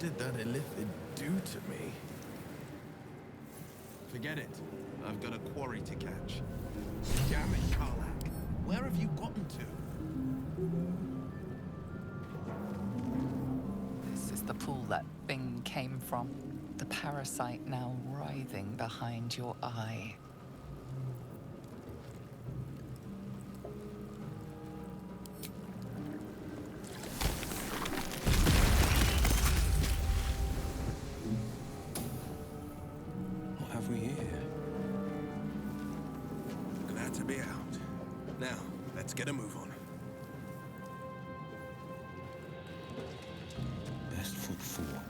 did that illithid do to me? Forget it. I've got a quarry to catch. Damn it, Karlak. Where have you gotten to? This is the pool that thing came from. The parasite now writhing behind your eye. What have we here? Glad to be out. Now, let's get a move on. Best foot forward.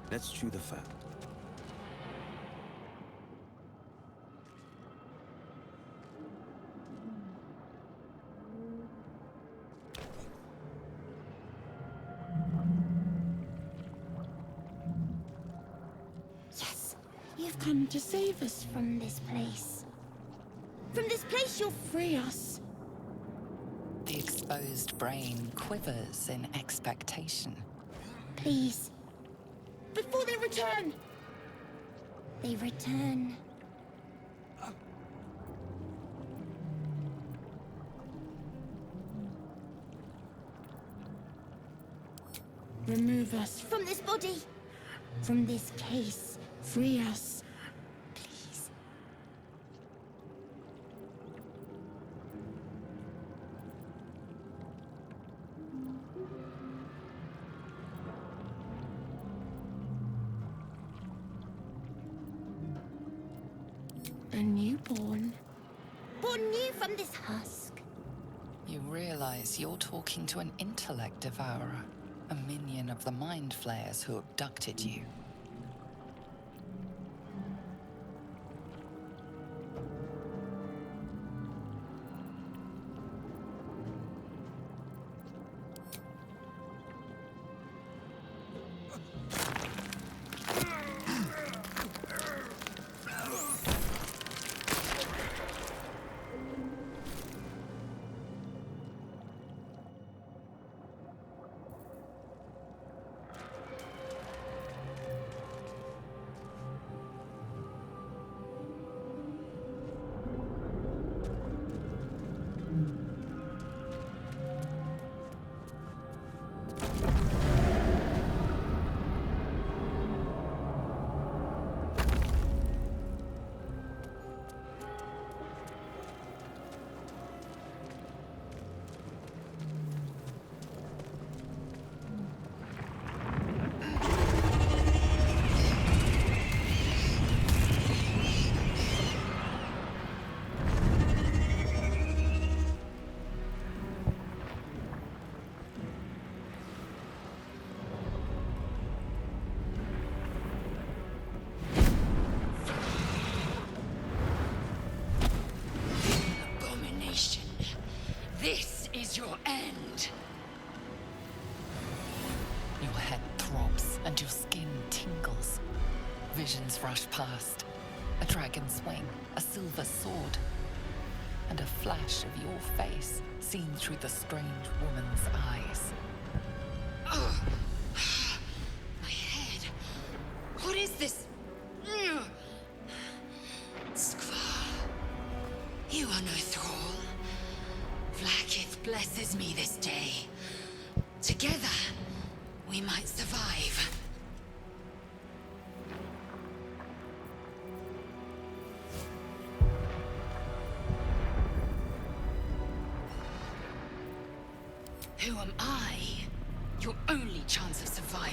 Let's chew the fat. Yes, you've come to save us from this place. From this place, you'll free us. The exposed brain quivers in expectation. Please. Before they return! They return. Remove us from this body, from this case. Free us, please. A newborn. Born new from this husk. You realize you're talking to an intellect devourer, a minion of the Mind Flayers who abducted you. This is your end. Your head throbs and your skin tingles. Visions rush past. A dragon's wing, a silver sword, and a flash of your face seen through the strange woman's eyes. Ugh. My head. What is this? Skvar. You are no thrall. Vlaakith blesses me this day. Together, we might survive. Who am I? Your only chance of survival.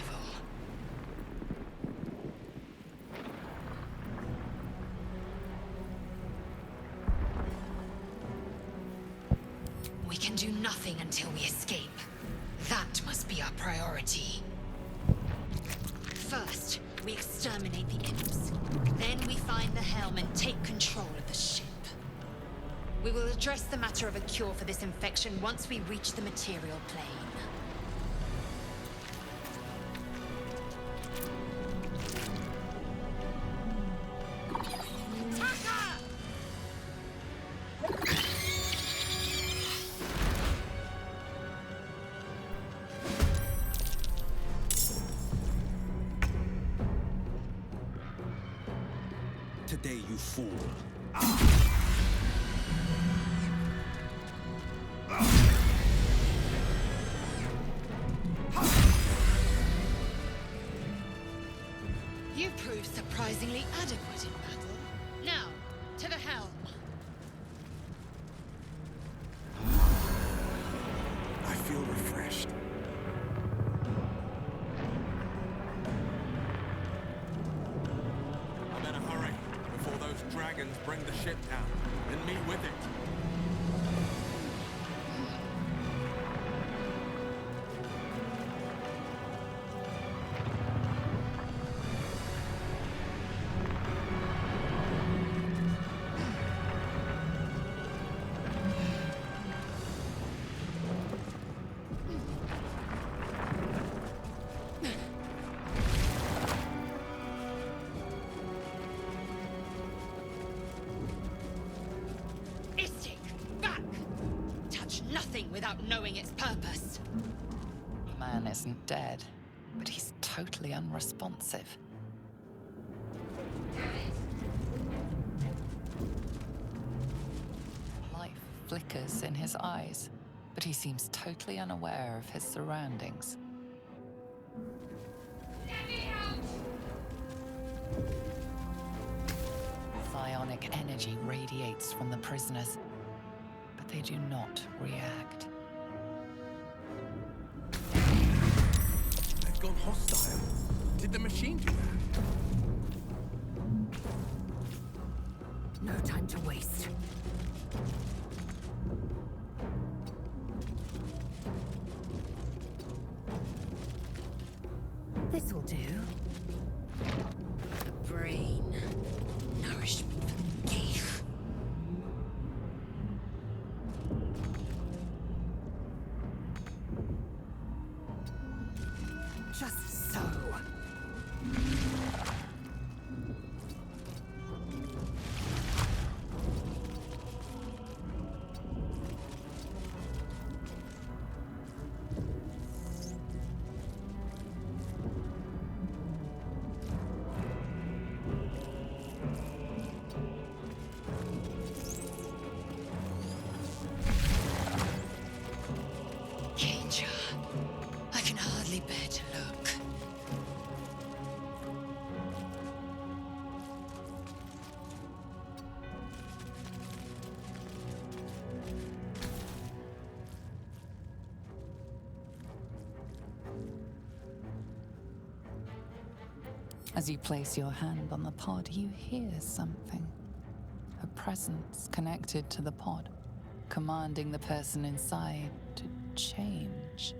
We can do nothing until we escape. That must be our priority. First, we exterminate the imps. Then we find the helm and take control of the ship. We will address the matter of a cure for this infection once we reach the material plane. Today, you fool. You proved surprisingly adequate in battle. Now, to the helm. I feel refreshed. I better hurry before those dragons bring the ship down, and me with it. Without knowing its purpose. Man isn't dead, but he's totally unresponsive. Life flickers in his eyes, but he seems totally unaware of his surroundings. Psionic energy radiates from the prisoners, but they do not react. They've gone hostile. Did the machine do that? No time to waste. This'll do. The brain. Nourishment for the geef. Just so. Danger. I can hardly bear to look. As you place your hand on the pod, you hear something. A presence connected to the pod, commanding the person inside to change.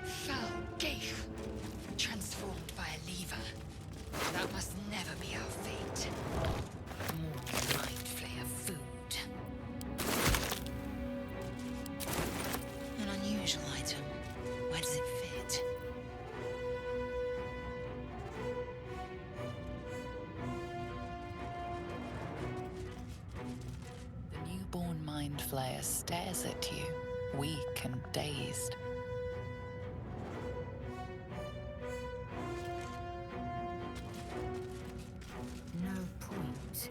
Foul geef. Transformed by a lever. That must never be our fate. More Mind Flayer food. An unusual item. Where does it fit? The newborn Mind Flayer stares at you, weak and dazed. No point.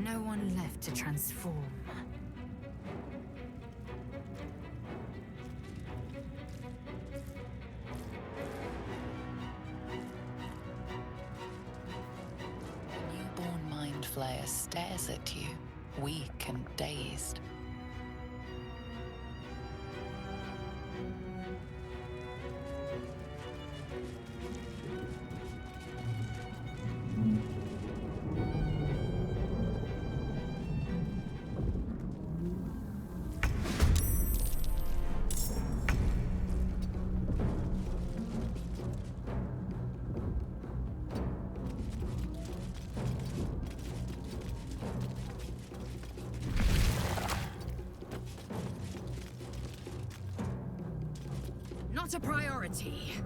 No one left to transform. The newborn Mind Flayer stares at you, weak and dazed. not a priority.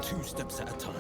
Two steps at a time.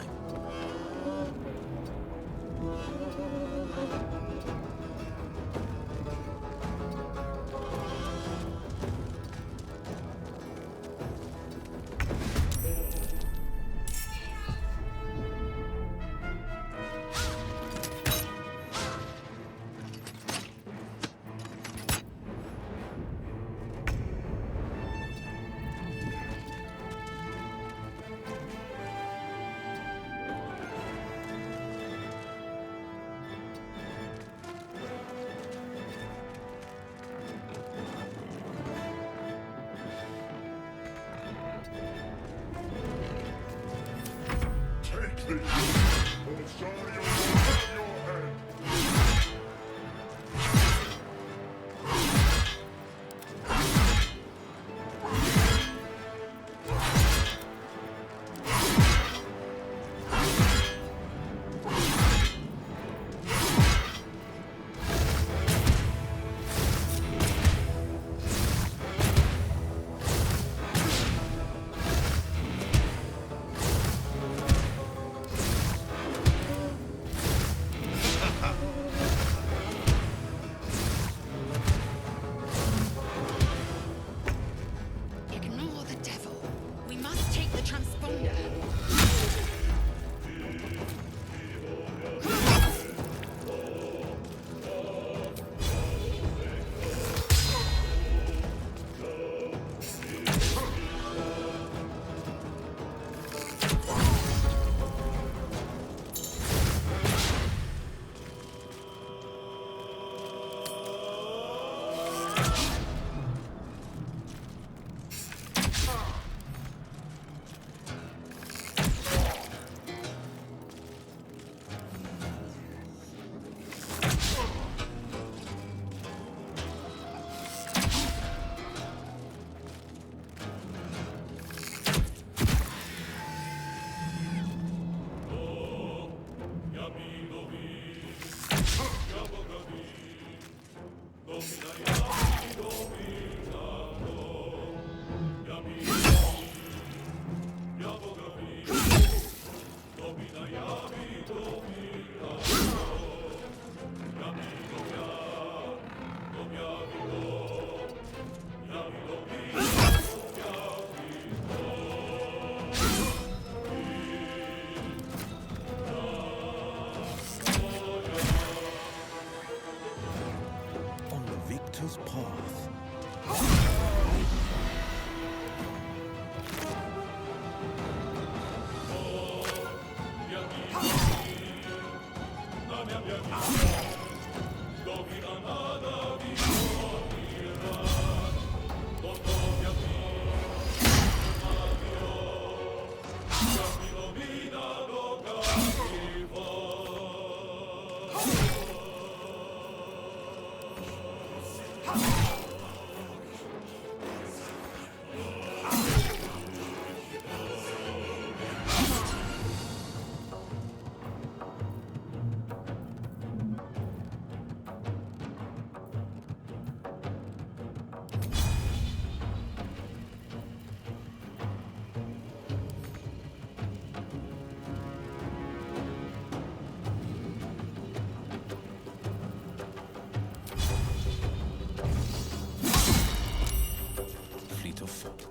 Fleet of foot.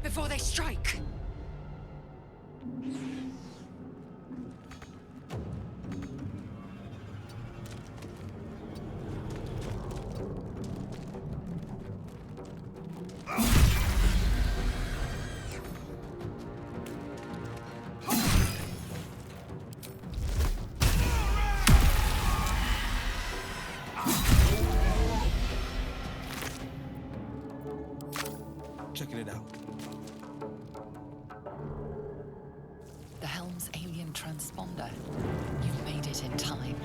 Before they strike! Checking it out. The helm's alien transponder. You've made it in time.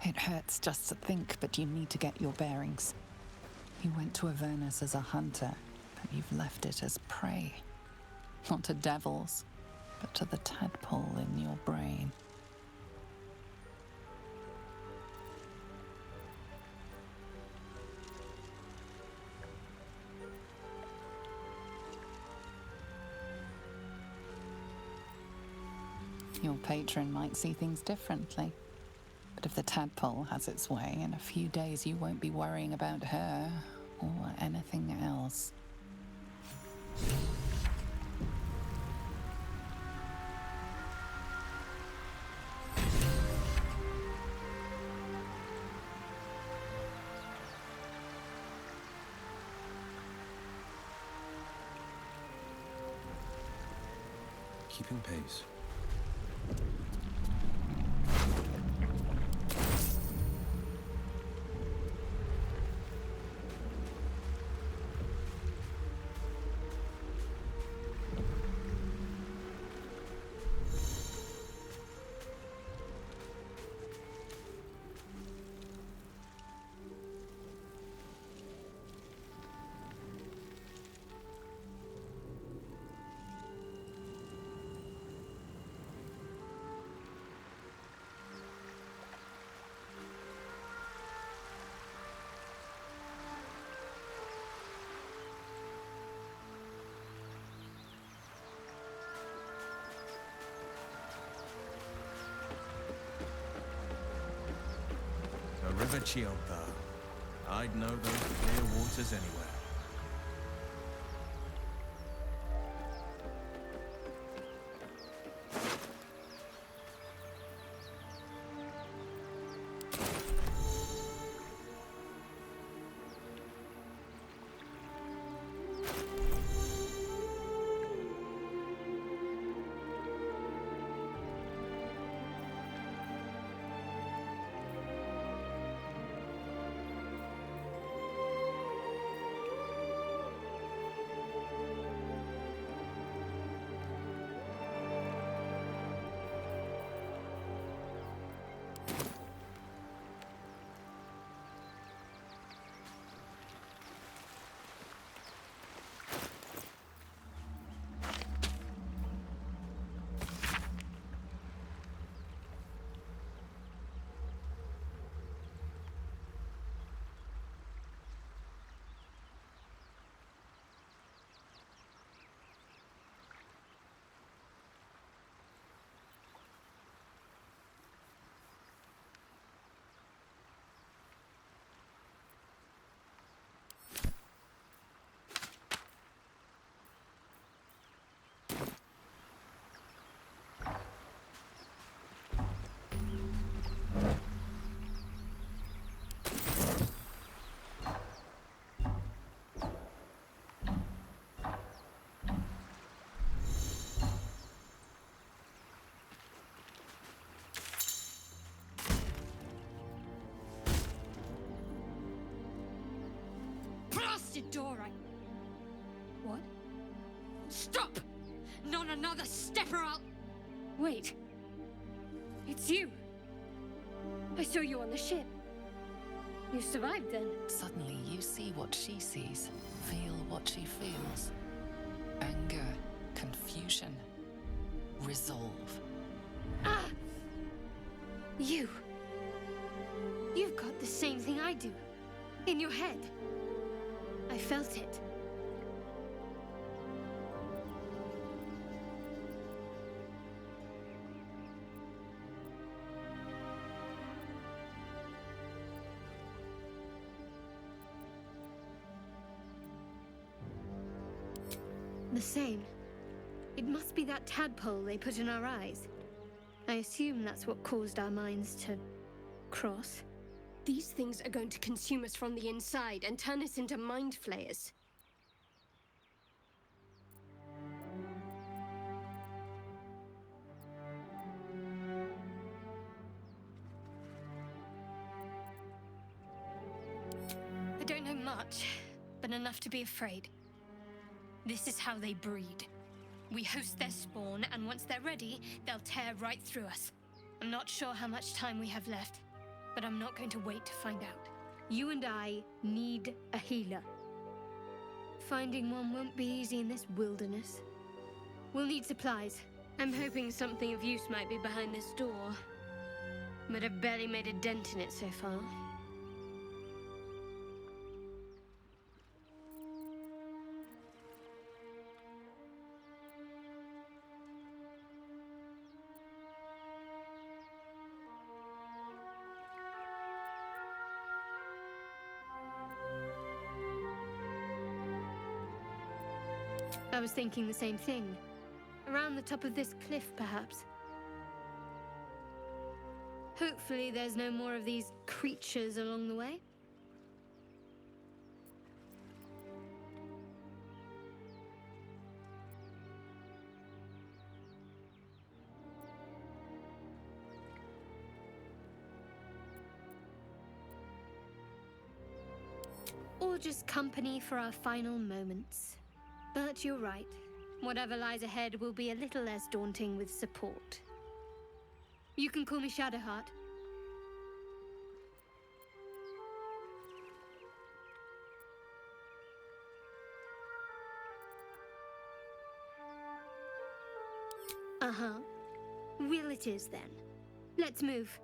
It hurts just to think, but you need to get your bearings. You went to Avernus as a hunter, but you've left it as prey. Not to devils, but to the tadpole in your brain. Your patron might see things differently. But if the tadpole has its way, in a few days you won't be worrying about her or anything else. Keeping pace. A river Chiolta. I'd know those clear waters anywhere. Blasted door, What? Stop! Not another step or I'll... Wait. It's you. I saw you on the ship. You survived then. Suddenly you see what she sees, feel what she feels. Anger, confusion, resolve. Ah! You. You've got the same thing I do. In your head. I felt it. The same. It must be that tadpole they put in our eyes. I assume that's what caused our minds to cross. These things are going to consume us from the inside and turn us into Mind Flayers. I don't know much, but enough to be afraid. This is how they breed. We host their spawn, and once they're ready, they'll tear right through us. I'm not sure how much time we have left. but I'm not going to wait to find out. You and I need a healer. Finding one won't be easy in this wilderness. We'll need supplies. I'm hoping something of use might be behind this door, but I've barely made a dent in it so far. I was thinking the same thing. Around the top of this cliff, perhaps. Hopefully there's no more of these creatures along the way. Or just company for our final moments. But you're right. Whatever lies ahead will be a little less daunting with support. You can call me Shadowheart. Uh-huh. Will it is then. Let's move.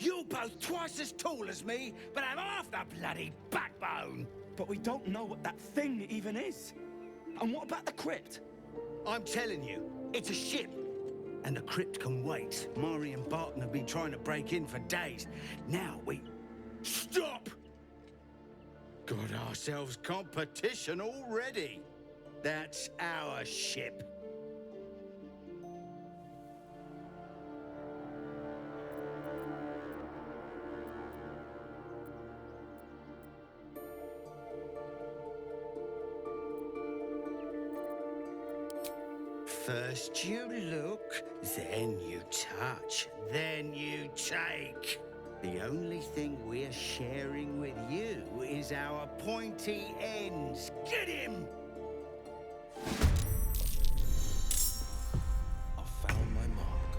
You're both twice as tall as me, but have half the bloody backbone. But we don't know what that thing even is. And what about the crypt? I'm telling you, it's a ship. And the crypt can wait. Mari and Barton have been trying to break in for days. Now we... Stop! Got ourselves competition already. That's our ship. First you look, then you touch, then you take. The only thing we're sharing with you is our pointy ends. Get him! I found my mark.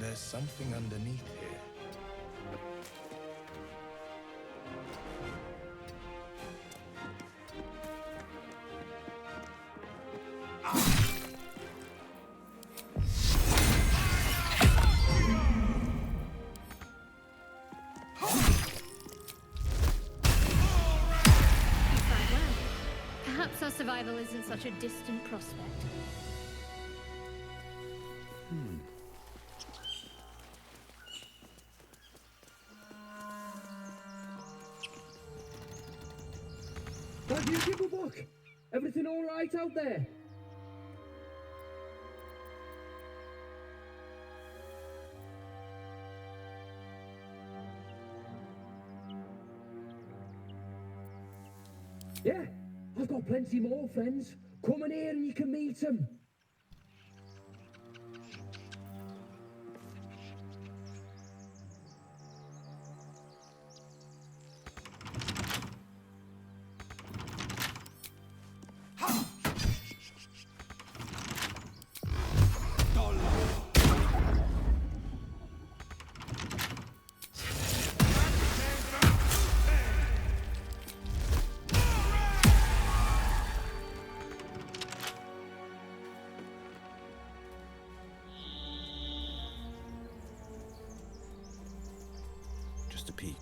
There's something underneath here. Perhaps our survival isn't such a distant prospect. Have you give a book? Everything all right out there? Yeah, I've got plenty more friends. Come in here and you can meet them. Just a peek.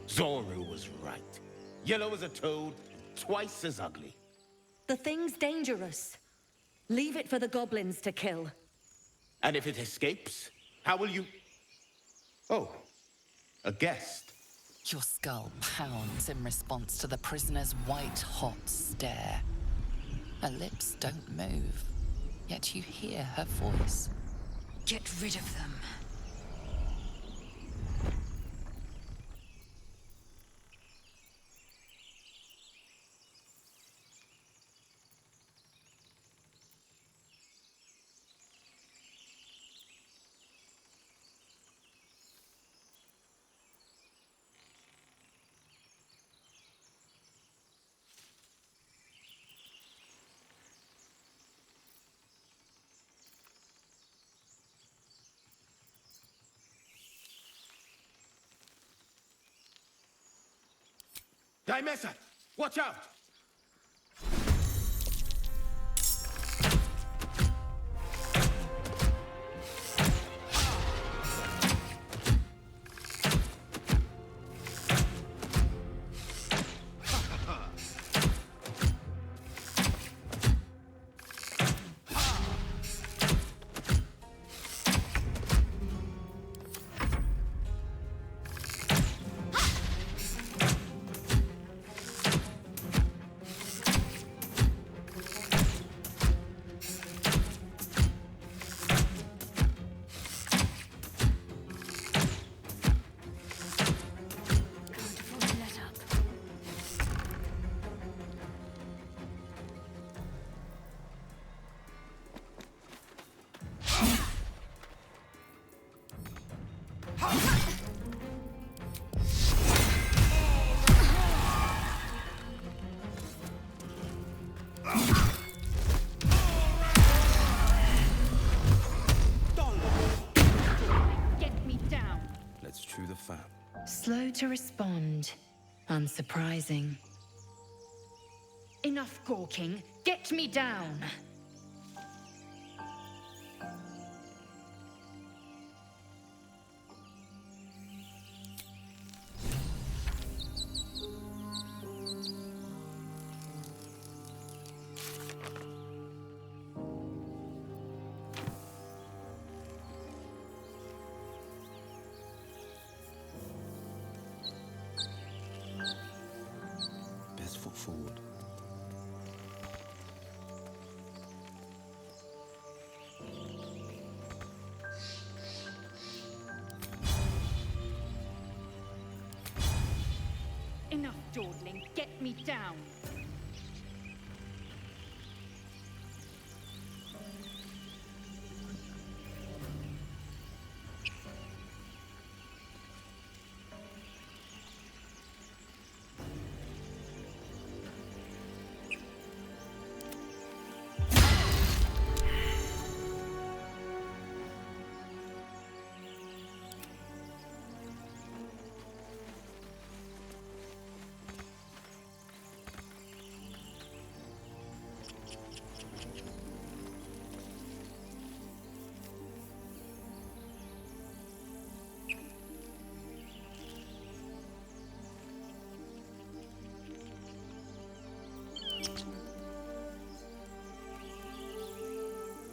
Zoru was right. Yellow as a toad, twice as ugly. The thing's dangerous. Leave it for the goblins to kill. And if it escapes, how will you... Oh, a guest. Your skull pounds in response to the prisoner's white-hot stare. Her lips don't move, yet you hear her voice. Get rid of them. Dimesa, watch out! Slow to respond. Unsurprising. Enough gawking. Get me down! dawdling. Get me down.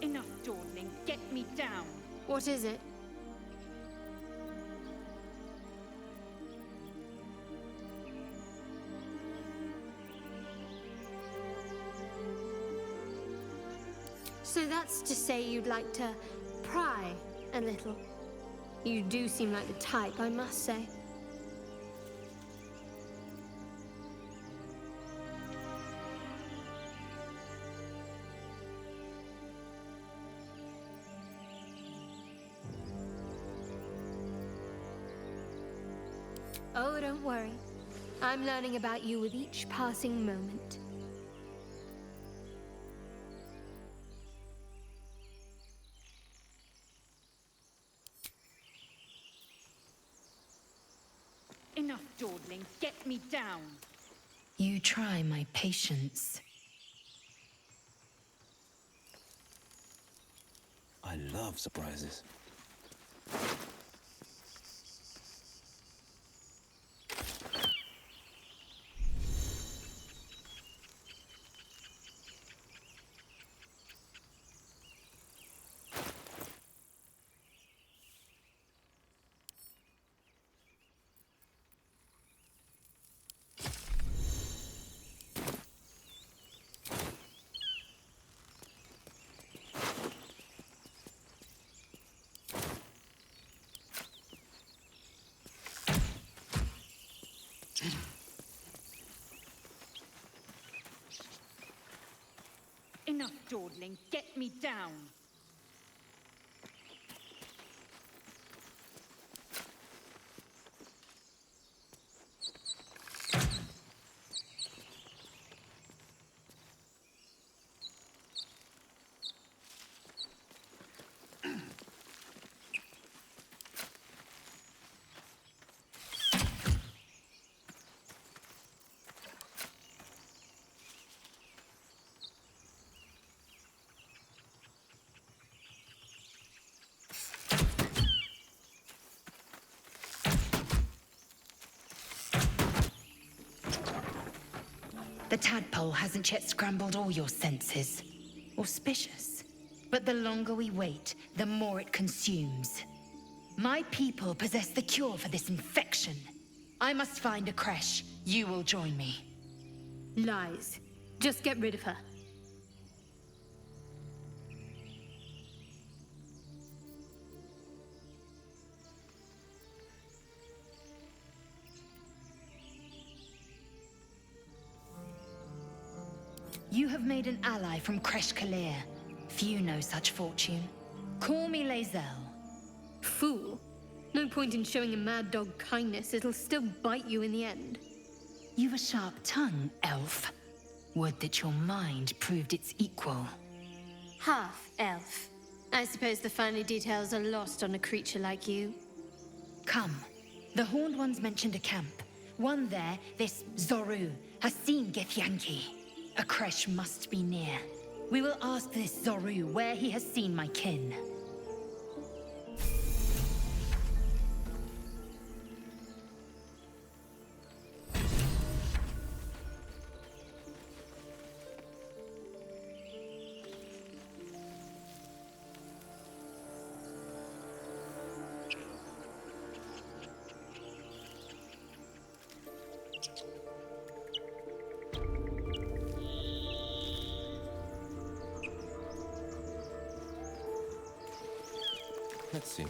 Enough dawdling. Get me down. What is it? So that's to say you'd like to pry a little. You do seem like the type, I must say. Oh, don't worry. I'm learning about you with each passing moment. Enough dawdling. Get me down. You try my patience. I love surprises. Enough dawdling. Get me down. The tadpole hasn't yet scrambled all your senses. Auspicious. But the longer we wait, the more it consumes. My people possess the cure for this infection. I must find a creche. You will join me. Lies. Just get rid of her. You have made an ally from Creche Kalir. Few know such fortune. Call me Lae'zel. Fool. No point in showing a mad dog kindness. It'll still bite you in the end. You've a sharp tongue, elf. Would that your mind proved its equal. Half elf. I suppose the finer details are lost on a creature like you. Come. The Horned Ones mentioned a camp. One there, this Zoru, has seen Githyanki. A creche must be near. We will ask this Zoru where he has seen my kin. Let's see.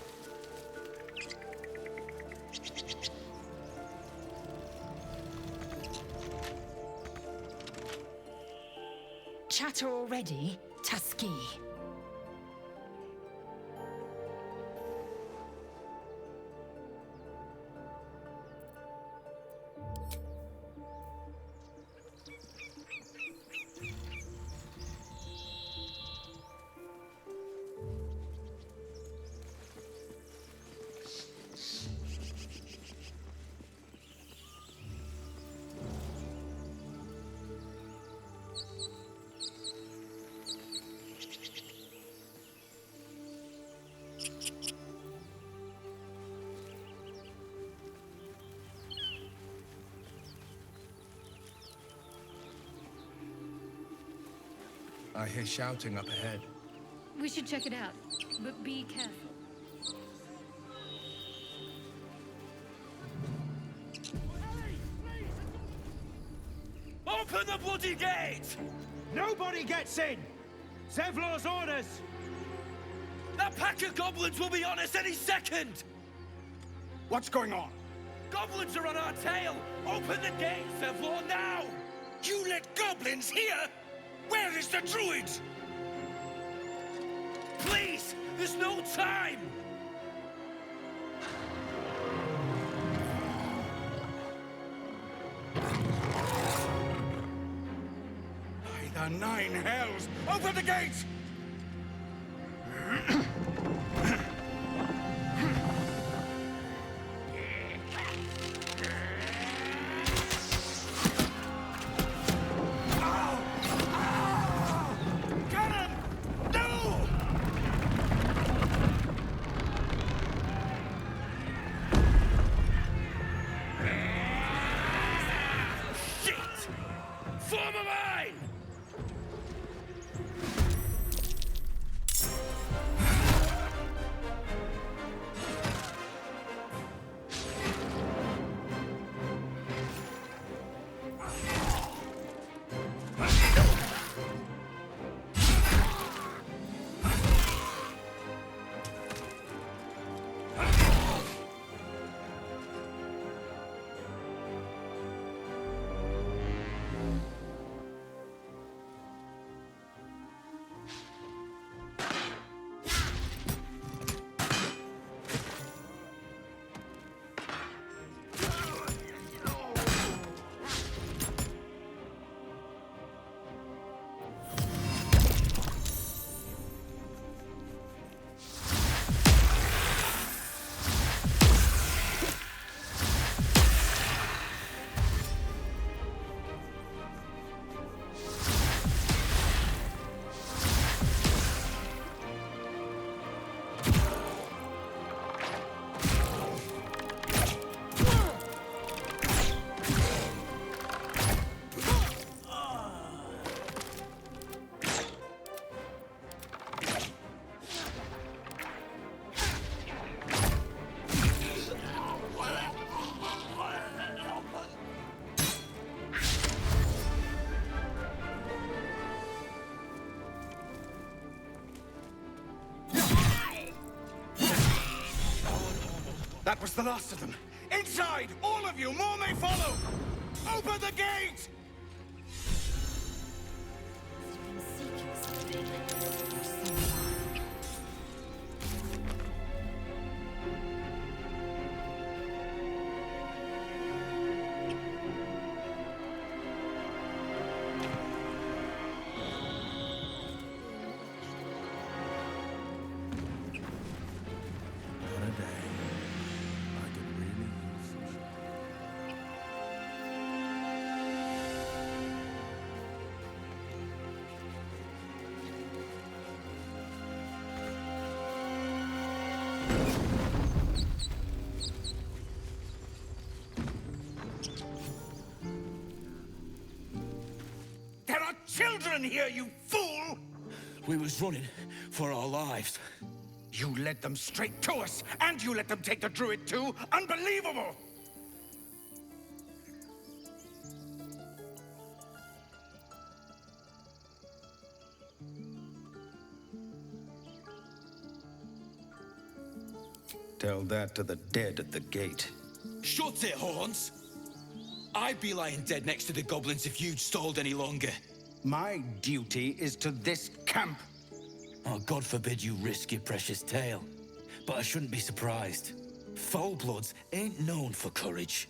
chatter already, Tuskegee? I hear shouting up ahead. We should check it out, but be careful. Open the bloody gate! Nobody gets in! Zevlor's orders! That pack of goblins will be on us any second! What's going on? Goblins are on our tail! Open the gate, Zevlor, now! You let goblins here? Where is the druid? Please! There's no time! By the nine hells! Open the gate! That was the last of them. Inside! All of you! More may follow! Open the gate! Children here, you fool! We was running for our lives. You led them straight to us, and you let them take the druid too? Unbelievable! Tell that to the dead at the gate. Shut it, Horns! I'd be lying dead next to the goblins if you'd stalled any longer. My duty is to this camp. Oh, God forbid you risk your precious tail. But I shouldn't be surprised. Full-bloods ain't known for courage.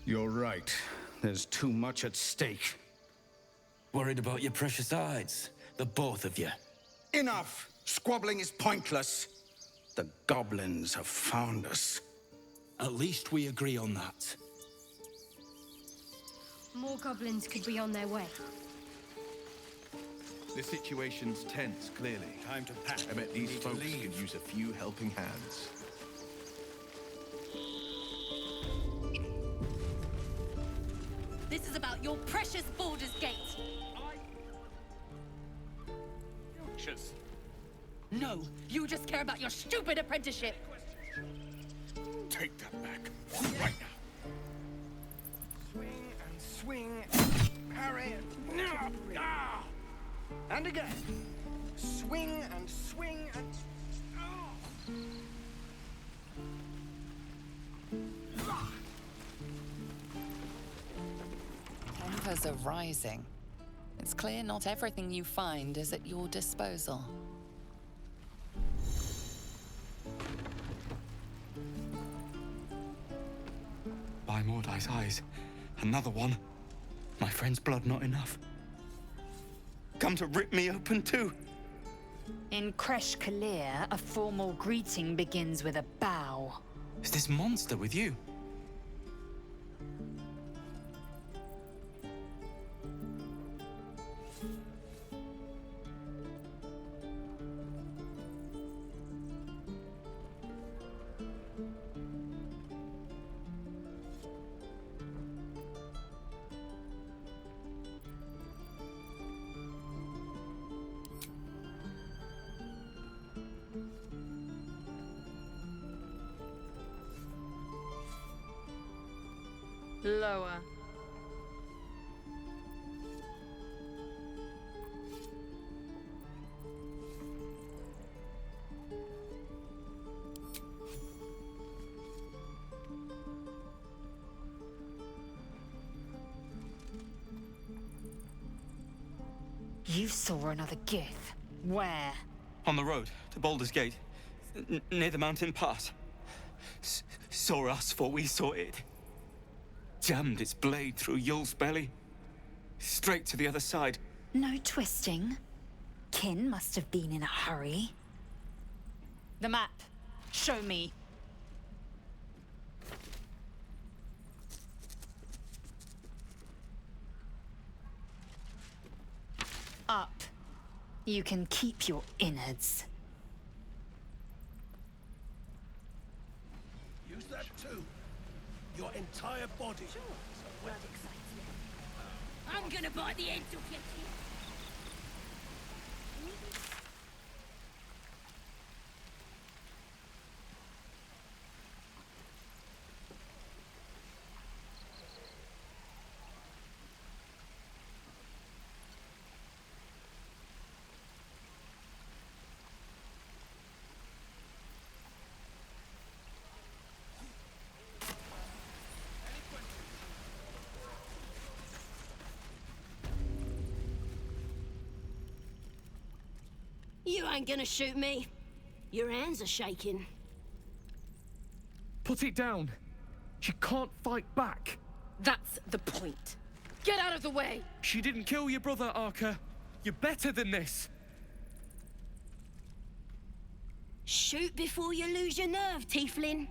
You're right. There's too much at stake. Worried about your precious hides, the both of you. Enough! Squabbling is pointless. The goblins have found us. At least we agree on that. More goblins could be on their way. The situation's tense, clearly. Time to pack. I bet these folks could use a few helping hands. This is about your precious Baldur's Gate. No, you just care about your stupid apprenticeship. Take that back. Right now. Swing and swing. Parry. No. Ah. And again. Swing and swing and... Embers are rising. It's clear not everything you find is at your disposal. By Mordai's eyes, another one. My friend's blood not enough. Come to rip me open too. In Kresh Kalir, a formal greeting begins with a bow. Is this monster with you? Lower. You saw another gith. Where? On the road to Baldur's Gate, near the mountain pass. Saw us before we saw it. Jammed its blade through Yul's belly. Straight to the other side. No twisting. Kin must have been in a hurry. The map. Show me. Up. You can keep your innards. Use that too. Your entire body. I'm gonna bite the ends off your teeth. You ain't gonna shoot me. Your hands are shaking. Put it down. She can't fight back. That's the point. Get out of the way! She didn't kill your brother, Arca. You're better than this. Shoot before you lose your nerve, Tiefling.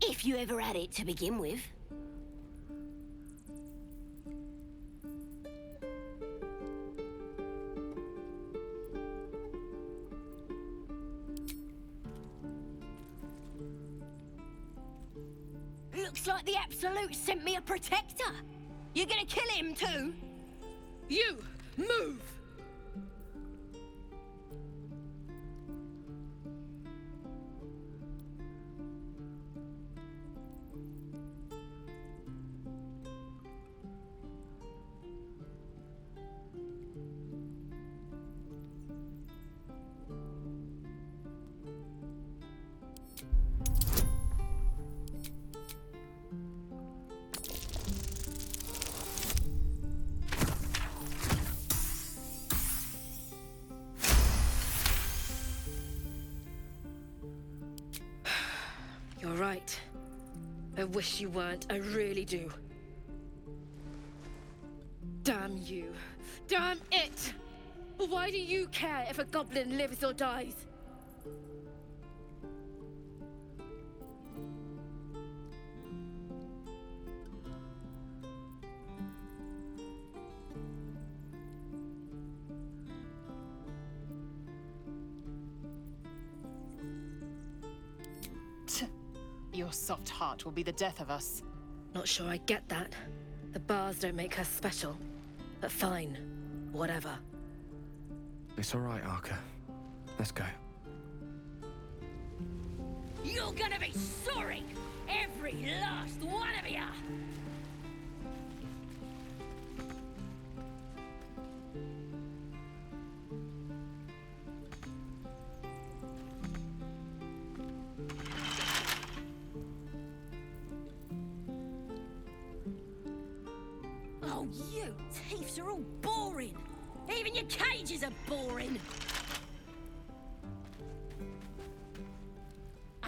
If you ever had it to begin with. Looks like the Absolute sent me a protector. You gonna kill him too? You, move! You're right. I wish you weren't. I really do. Damn you. Damn it! Why do you care if a goblin lives or dies? Your soft heart will be the death of us. Not sure I get that. The bars don't make her special. But fine. Whatever. It's all right, Arca. Let's go. You're gonna be sorry! Every last one of you! Oh, you thieves are all boring! Even your cages are boring!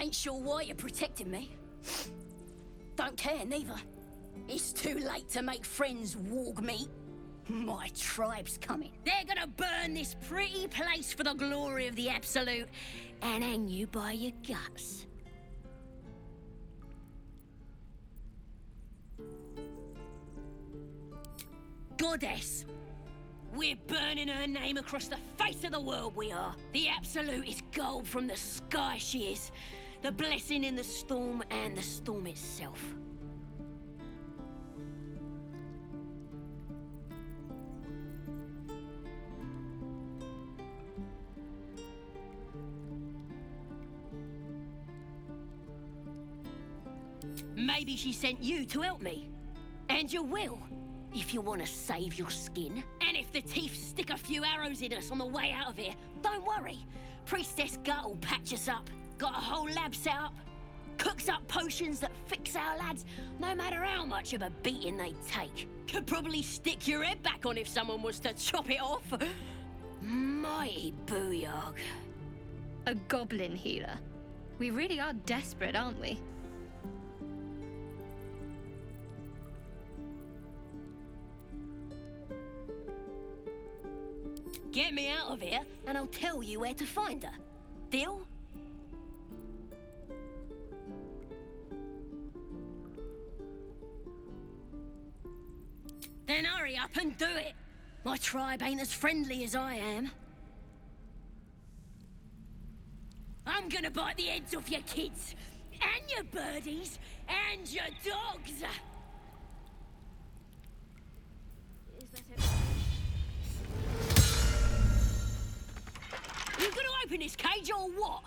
Ain't sure why you're protecting me. Don't care, neither. It's too late to make friends, warg meat. My tribe's coming. They're gonna burn this pretty place for the glory of the Absolute and hang you by your guts. Goddess. We're burning her name across the face of the world, we are. The Absolute is gold from the sky, she is. The blessing in the storm and the storm itself. Maybe she sent you to help me. And you will, if you want to save your skin. And if the teeth stick a few arrows in us on the way out of here, don't worry. Priestess Gut will patch us up. Got a whole lab set up. Cooks up potions that fix our lads, no matter how much of a beating they take. Could probably stick your head back on if someone was to chop it off. Mighty booyog. A goblin healer. We really are desperate, aren't we? Get me out of here, and I'll tell you where to find her. Deal? Then hurry up and do it. My tribe ain't as friendly as I am. I'm gonna bite the heads off your kids, and your birdies, and your dogs. You gonna open this cage or what?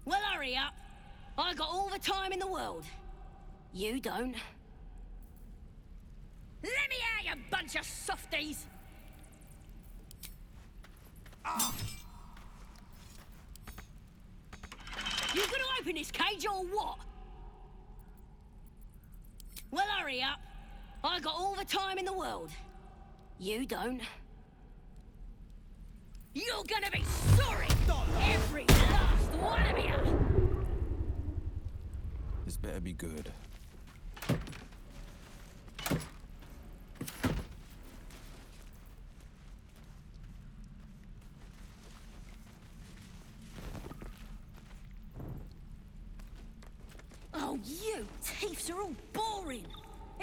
Well, hurry up. I got all the time in the world. You don't. Let me out, you bunch of softies! You gonna open this cage or what? Well, hurry up. I got all the time in the world. You don't. You're gonna be sorry! Every last one of you! This better be good. Oh, you thieves are all boring!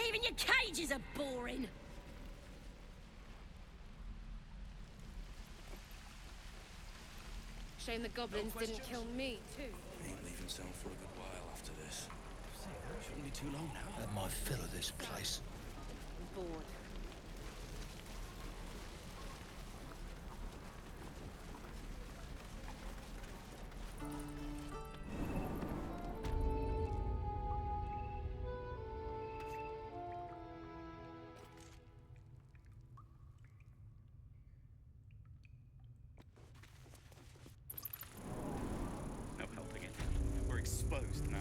Even your cages are boring! Shame the goblins didn't kill me, too. Ain't leaving himself for a good while after this. Shouldn't be too long now. Had my fill of this place. Bored. No helping it. We're exposed now.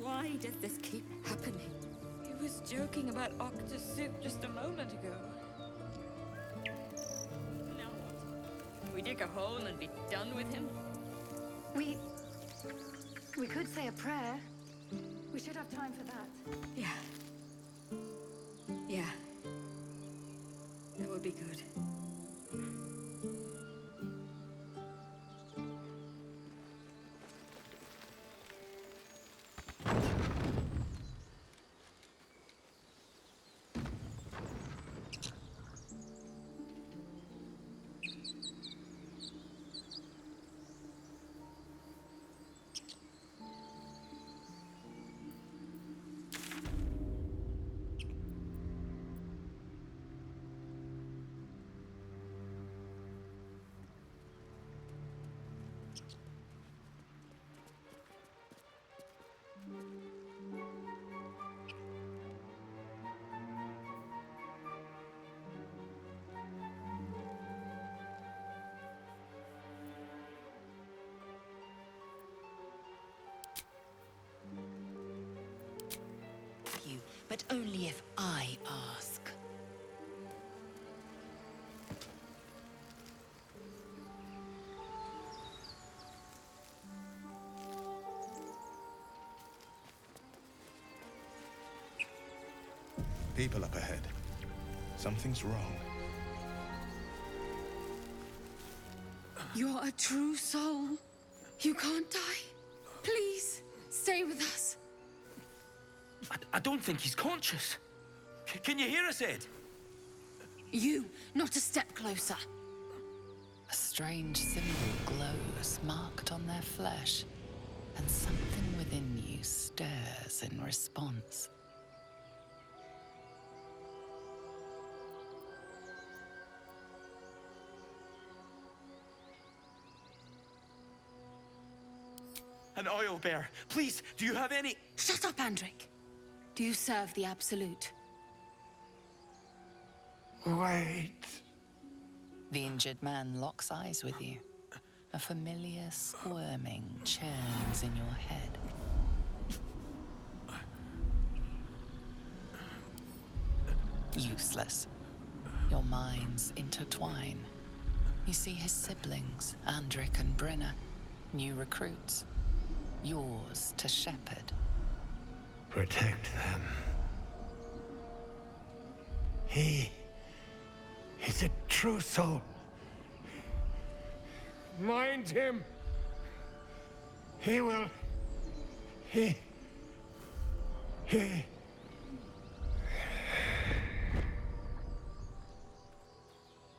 Why does this keep happening? He was joking about octa soup just a moment ago. Now what? We dig a hole and be done with him? We could say a prayer. We should have time for that. Yeah. Yeah. That would be good. But only if I ask. People up ahead. Something's wrong. You're a true soul. You can't die. Please, stay with us. I don't think he's conscious. Can you hear us, Ed? You, not a step closer. A strange symbol glows, marked on their flesh, and something within you stirs in response. An oil bear. Please, do you have any... Shut up, Andric. Do you serve the Absolute? Wait. The injured man locks eyes with you. A familiar squirming churns in your head. Useless. Your minds intertwine. You see his siblings, Andric and Brenna, new recruits. Yours to shepherd. Protect them. He's a true soul. Mind him. He will... He...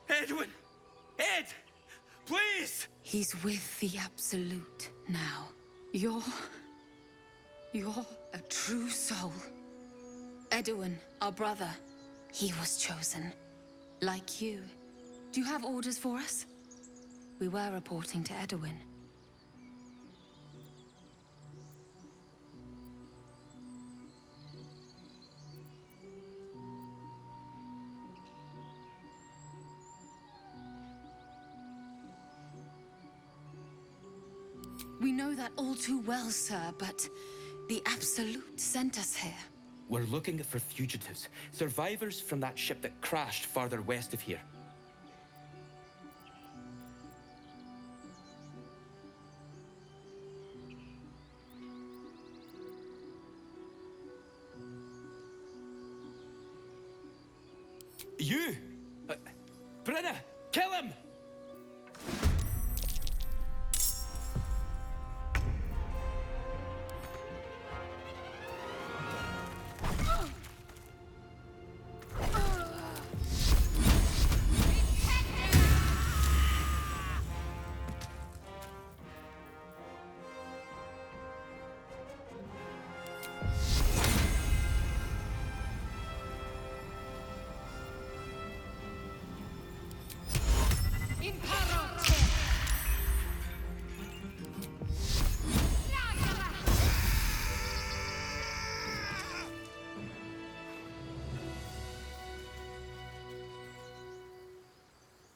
Edwin! Ed! Please! He's with the Absolute now. You're a true soul. Edwin, our brother, he was chosen. Like you. Do you have orders for us? We were reporting to Edwin. We know that all too well, sir, but the Absolute sent us here. We're looking for fugitives, survivors from that ship that crashed farther west of here. You! Brenna! Kill him!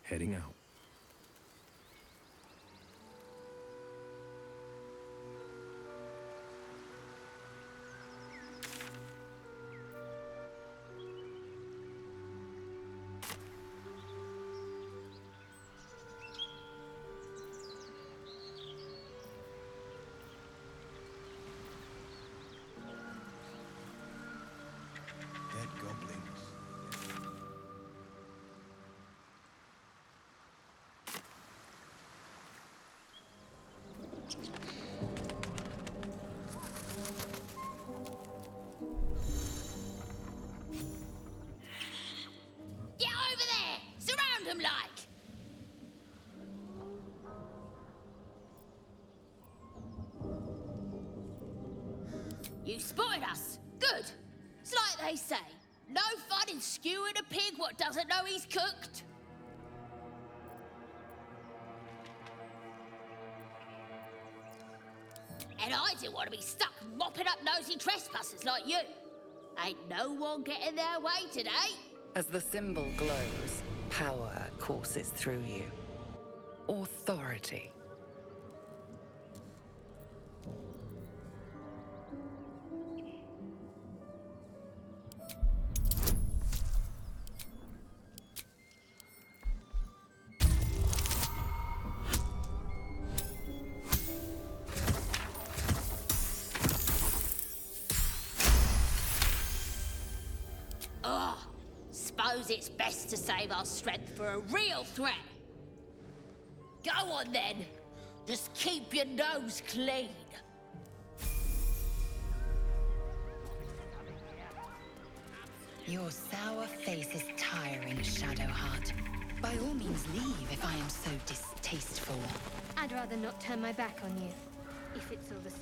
Heading out. Dead goblins. Get over there! Surround them like! You spotted us. Good. It's like they say. No fun in skewing a pig what doesn't know he's cooked. And I didn't want to be stuck mopping up nosy trespassers like you. Ain't no one getting their way today. As the symbol glows, power courses through you. Authority. Suppose it's best to save our strength for a real threat. Go on then. Just keep your nose clean. Your sour face is tiring, Shadowheart. By all means leave if I am so distasteful. I'd rather not turn my back on you, if it's all the same.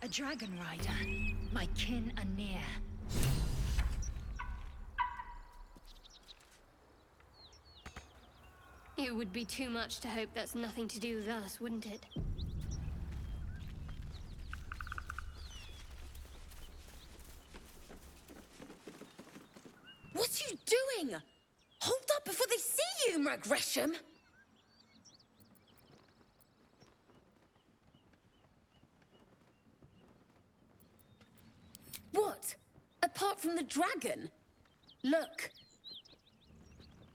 A dragon rider. My kin are near. It would be too much to hope that's nothing to do with us, wouldn't it? What are you doing? Hold up before they see you, Gresham! apart from the dragon. Look.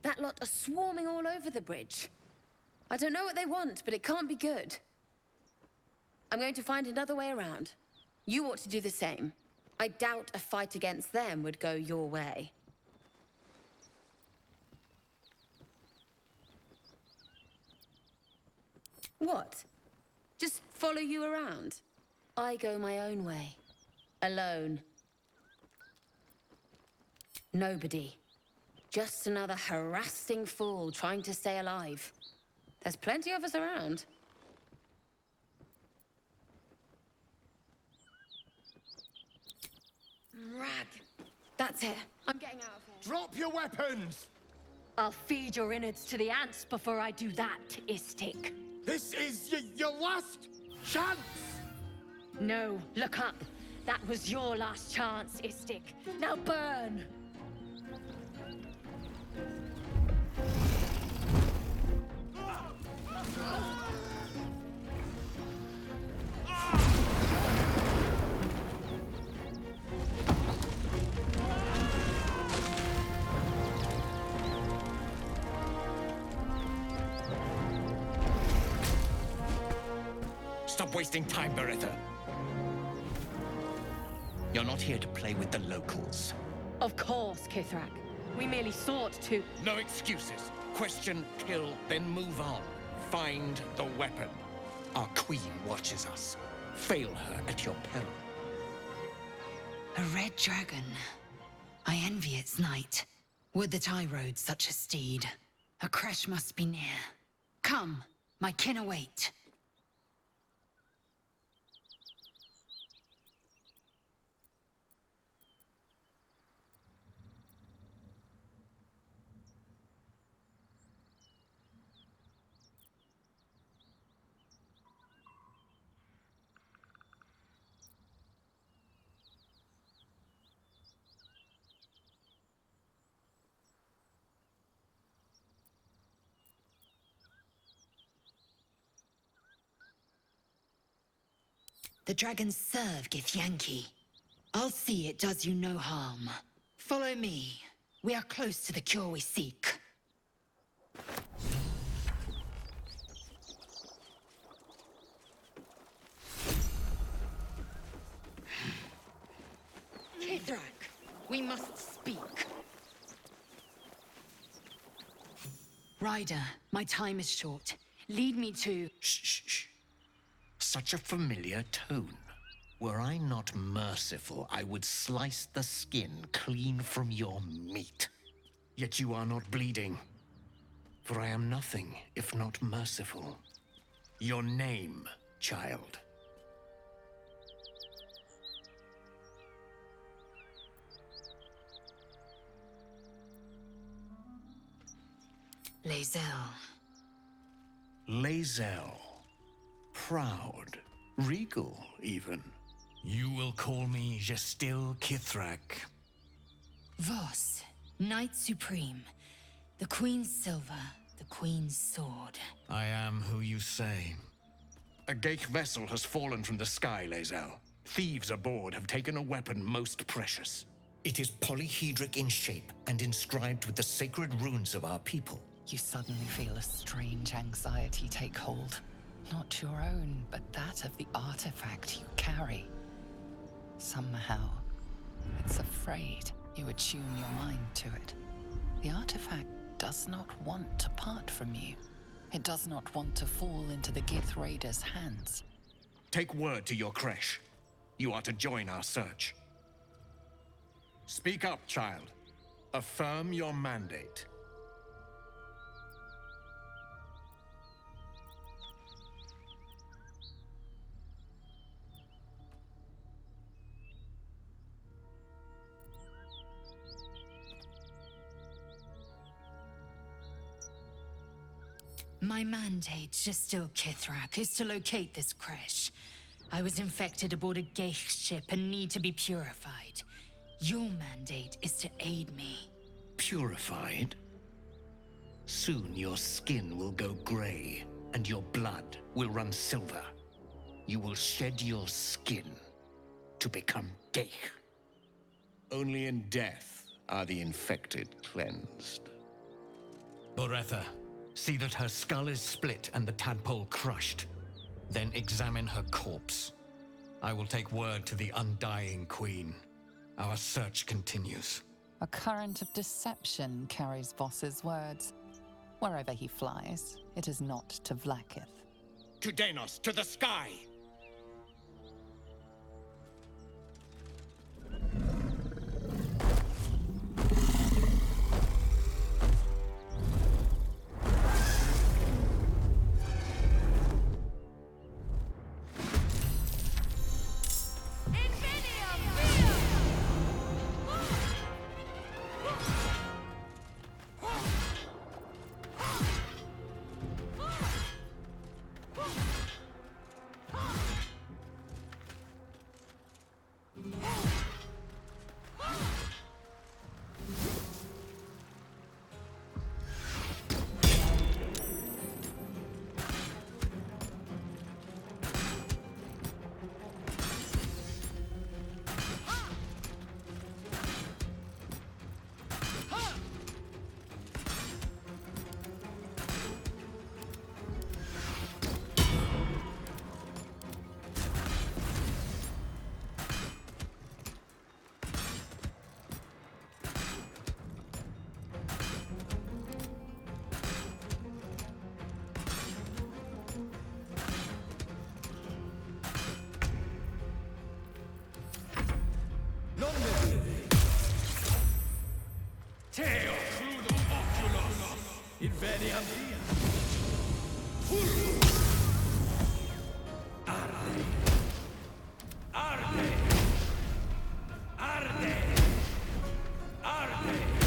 That lot are swarming all over the bridge. I don't know what they want, but it can't be good. I'm going to find another way around. You ought to do the same. I doubt a fight against them would go your way. What? Just follow you around? I go my own way. Alone. Nobody. Just another harassing fool trying to stay alive. There's plenty of us around. Rag. That's it. I'm getting out of here. Drop your weapons! I'll feed your innards to the ants before I do that, Istik. This is your last chance! No, look up. That was your last chance, Istik. Now burn! Stop wasting time, Beretta. You're not here to play with the locals. Of course, Kithrak. We merely sought to... No excuses. Question, kill, then move on. Find the weapon. Our queen watches us. Fail her at your peril. A red dragon. I envy its knight. Would that I rode such a steed. A crash must be near. Come, my kin await. The dragons serve Githyanki. I'll see it does you no harm. Follow me. We are close to the cure we seek. Kithrak, we must speak. Ryder, my time is short. Lead me to... Shh. Such a familiar tone. Were I not merciful, I would slice the skin clean from your meat. Yet you are not bleeding. For I am nothing if not merciful. Your name, child. Lae'zel. Lae'zel. Proud. Regal, even. You will call me Gestil Kithrak. Voss, Knight Supreme. The Queen's silver, the Queen's sword. I am who you say. A Gate vessel has fallen from the sky, Lae'zel. Thieves aboard have taken a weapon most precious. It is polyhedric in shape and inscribed with the sacred runes of our people. You suddenly feel a strange anxiety take hold. Not your own, but that of the artifact you carry. Somehow, it's afraid you attune your mind to it. The artifact does not want to part from you. It does not want to fall into the Gith Raiders' hands. Take word to your creche. You are to join our search. Speak up, child. Affirm your mandate. My mandate, Gestil Kithrak, is to locate this creche. I was infected aboard a Ghaik ship and need to be purified. Your mandate is to aid me. Purified? Soon your skin will go gray, and your blood will run silver. You will shed your skin to become Ghaik. Only in death are the infected cleansed. Boretha, see that her skull is split and the tadpole crushed. Then examine her corpse. I will take word to the Undying Queen. Our search continues. A current of deception carries Voss's words. Wherever he flies, it is not to Vlaakith. To Danos, to the sky! Teo crudo oculos, invadiam arde, arde, arde, arde.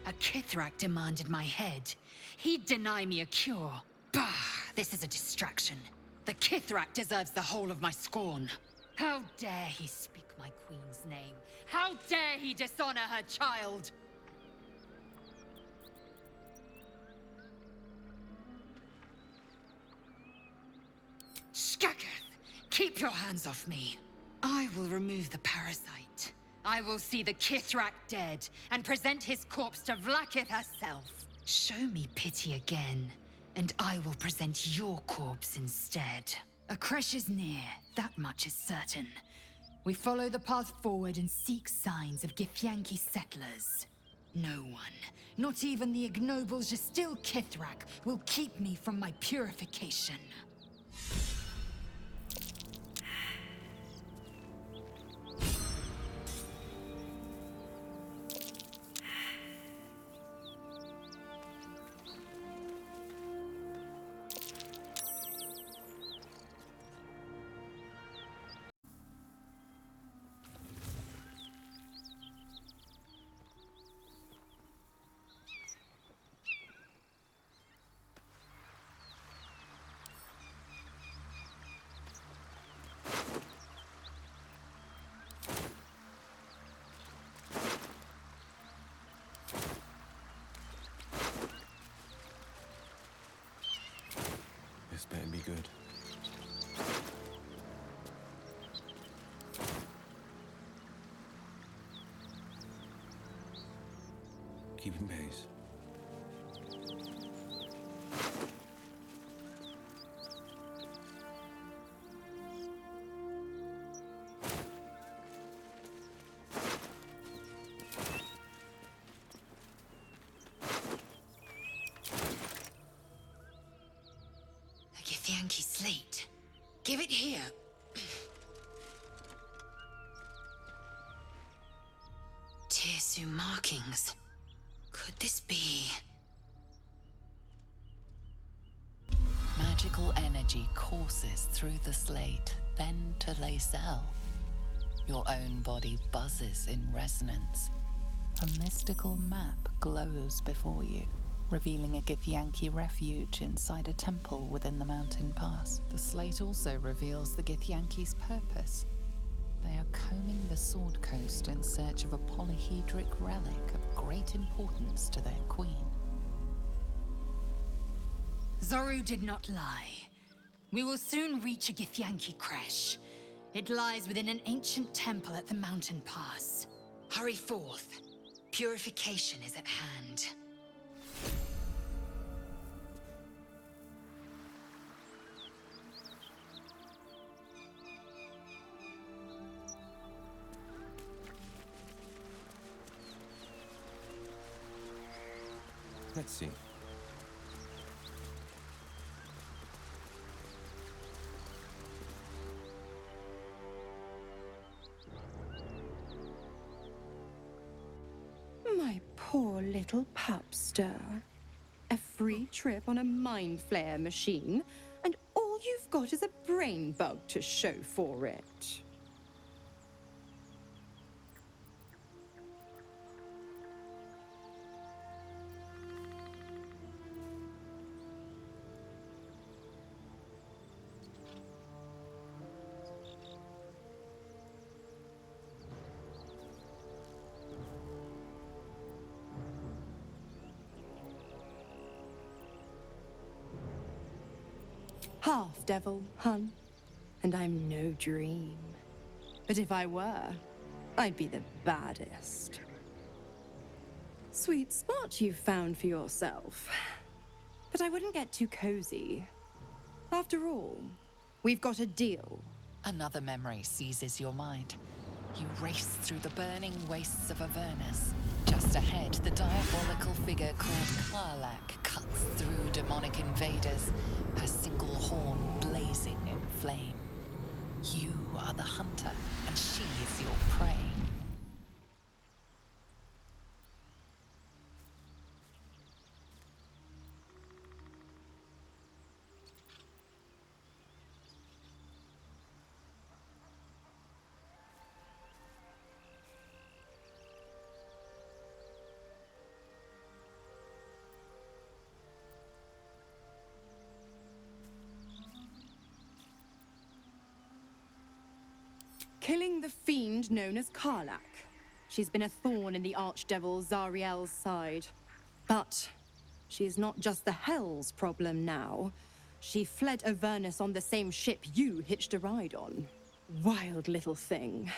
A Kithrak demanded my head. He'd deny me a cure. Bah! This is a distraction. The Kithrak deserves the whole of my scorn. How dare he speak my queen's name? How dare he dishonor her child? Skaketh, keep your hands off me. I will remove the parasite. I will see the Kithrak dead and present his corpse to Vlaakith herself. Show me pity again, and I will present your corpse instead. A creche is near, that much is certain. We follow the path forward and seek signs of Githyanki settlers. No one, not even the ignoble Gestil Kithrak, will keep me from my purification. This better be good. Keeping pace. Githyanki slate. Give it here. Tirsu markings. Could this be? Magical energy courses through the slate, then to Lacel. Your own body buzzes in resonance. A mystical map glows before you, revealing a Githyanki refuge inside a temple within the mountain pass. The slate also reveals the Githyanki's purpose. They are combing the Sword Coast in search of a polyhedric relic of great importance to their queen. Zoru did not lie. We will soon reach a Githyanki creche. It lies within an ancient temple at the mountain pass. Hurry forth. Purification is at hand. Let's see. My poor little pupster. A free trip on a Mind Flayer machine, and all you've got is a brain bug to show for it. Half devil, hun, and I'm no dream. But if I were, I'd be the baddest. Sweet spot you've found for yourself. But I wouldn't get too cozy. After all, we've got a deal. Another memory seizes your mind. You race through the burning wastes of Avernus. Just ahead, the diabolical figure called Karlak cuts through demonic invaders, her single horn blazing in flame. You are the hunter, and she is your prey. Killing the fiend known as Karlak. She's been a thorn in the archdevil Zariel's side. But she is not just the Hell's problem now. She fled Avernus on the same ship you hitched a ride on. Wild little thing.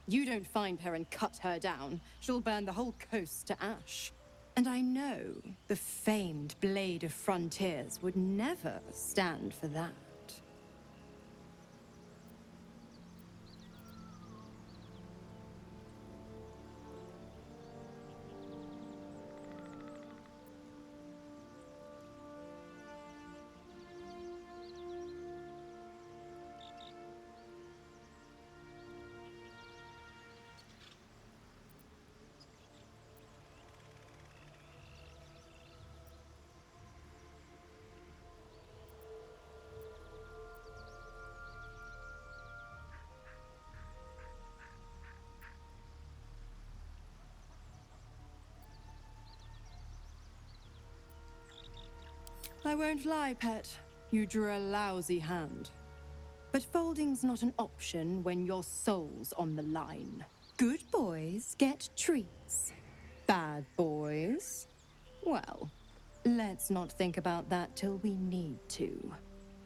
You don't find her and cut her down, she'll burn the whole coast to ash. And I know the famed Blade of Frontiers would never stand for that. I won't lie, pet. You drew a lousy hand. But folding's not an option when your soul's on the line. Good boys get treats. Bad boys? Well, let's not think about that till we need to.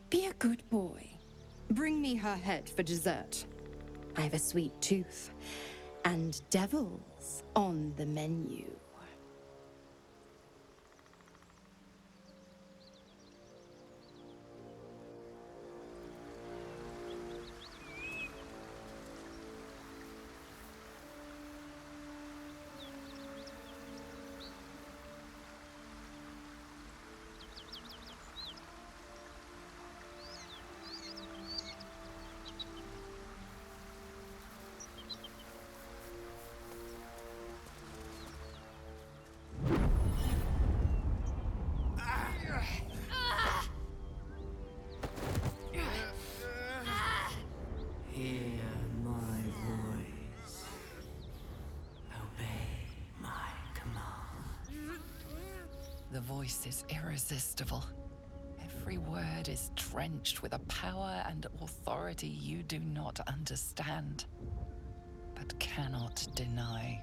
Be a good boy. Bring me her head for dessert. I have a sweet tooth. And devils on the menu. The voice is irresistible. Every word is drenched with a power and authority you do not understand, but cannot deny.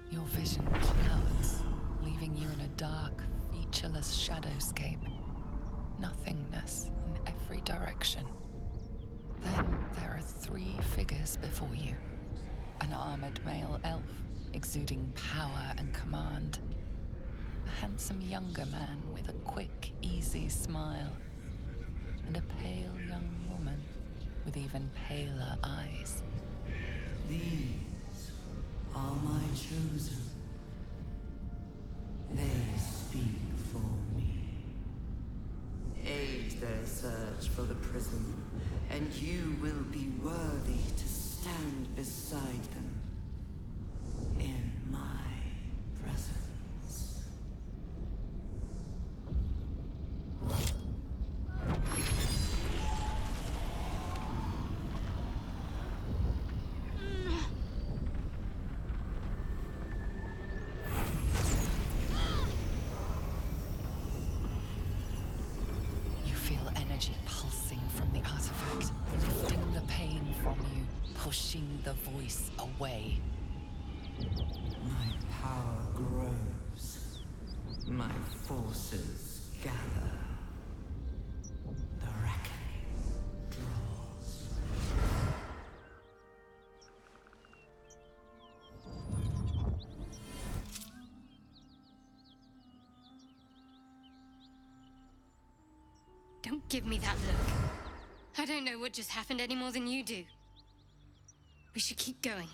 Your vision clouds, leaving you in a dark, featureless shadowscape. Nothingness in every direction. Then there are three figures before you. An armored male elf, exuding power and command. A handsome younger man with a quick, easy smile. And a pale young woman with even paler eyes. These are my chosen. They speak for me. Aid their search for the prism, and you will be worthy to stand beside them in my presence. You feel energy pulsing from the artifact, lifting the pain from you, pushing the voice away. My power grows. My forces gather. The reckoning draws. Don't give me that look. I don't know what just happened any more than you do. We should keep going.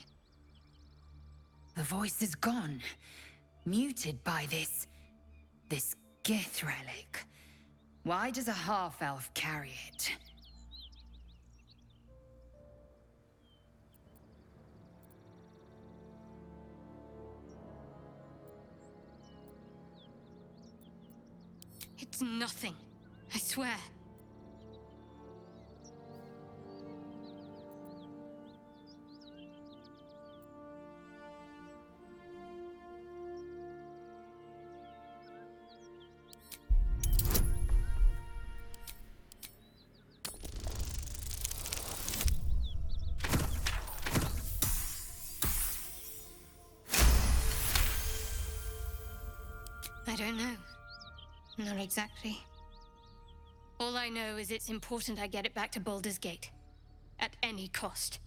The voice is gone. Muted by this Gith relic. Why does a half-elf carry it? It's nothing. I swear. I don't know. Not exactly. All I know is it's important I get it back to Baldur's Gate. At any cost.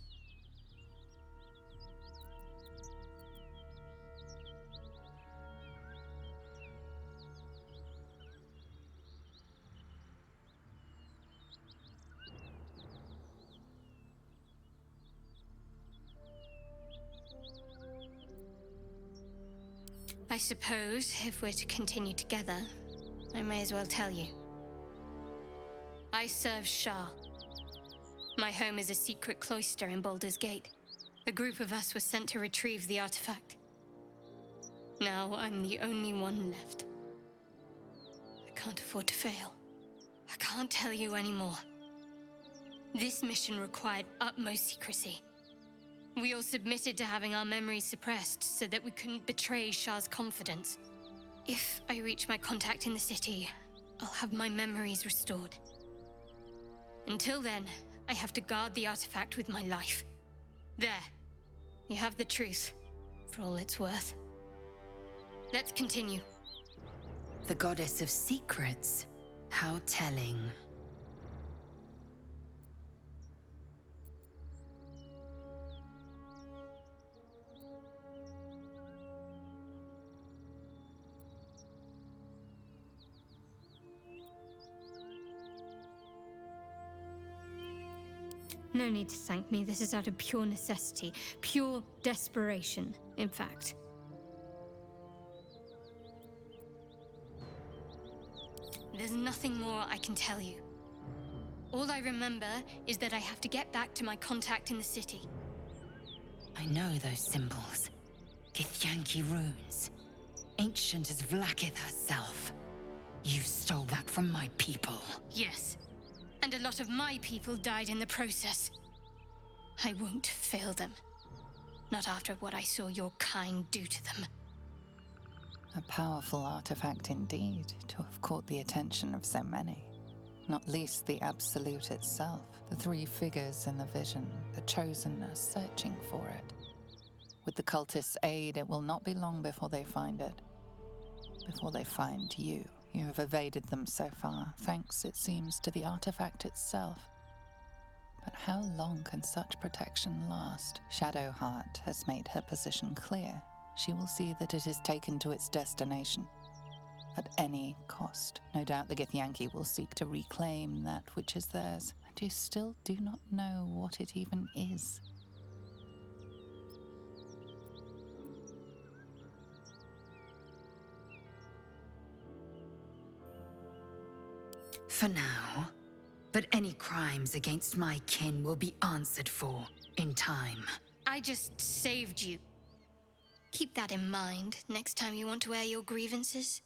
I suppose, if we're to continue together, I may as well tell you. I serve Shah. My home is a secret cloister in Baldur's Gate. A group of us was sent to retrieve the artifact. Now I'm the only one left. I can't afford to fail. I can't tell you anymore. This mission required utmost secrecy. We all submitted to having our memories suppressed so that we couldn't betray Shah's confidence. If I reach my contact in the city, I'll have my memories restored. Until then, I have to guard the artifact with my life. There. You have the truth, for all it's worth. Let's continue. The goddess of secrets. How telling. No need to thank me. This is out of pure necessity. Pure desperation, in fact. There's nothing more I can tell you. All I remember is that I have to get back to my contact in the city. I know those symbols. Githyanki runes. Ancient as Vlaakith herself. You stole that from my people. Yes. And a lot of my people died in the process. I won't fail them. Not after what I saw your kind do to them. A powerful artifact indeed, to have caught the attention of so many. Not least the Absolute itself, the three figures in the vision, the Chosen are searching for it. With the cultists' aid, it will not be long before they find it. Before they find you. You have evaded them so far, thanks, it seems, to the artifact itself. But how long can such protection last? Shadowheart has made her position clear. She will see that it is taken to its destination. At any cost. No doubt the Githyanki will seek to reclaim that which is theirs, and you still do not know what it even is. For now. But any crimes against my kin will be answered for in time. I just saved you. Keep that in mind next time you want to air your grievances.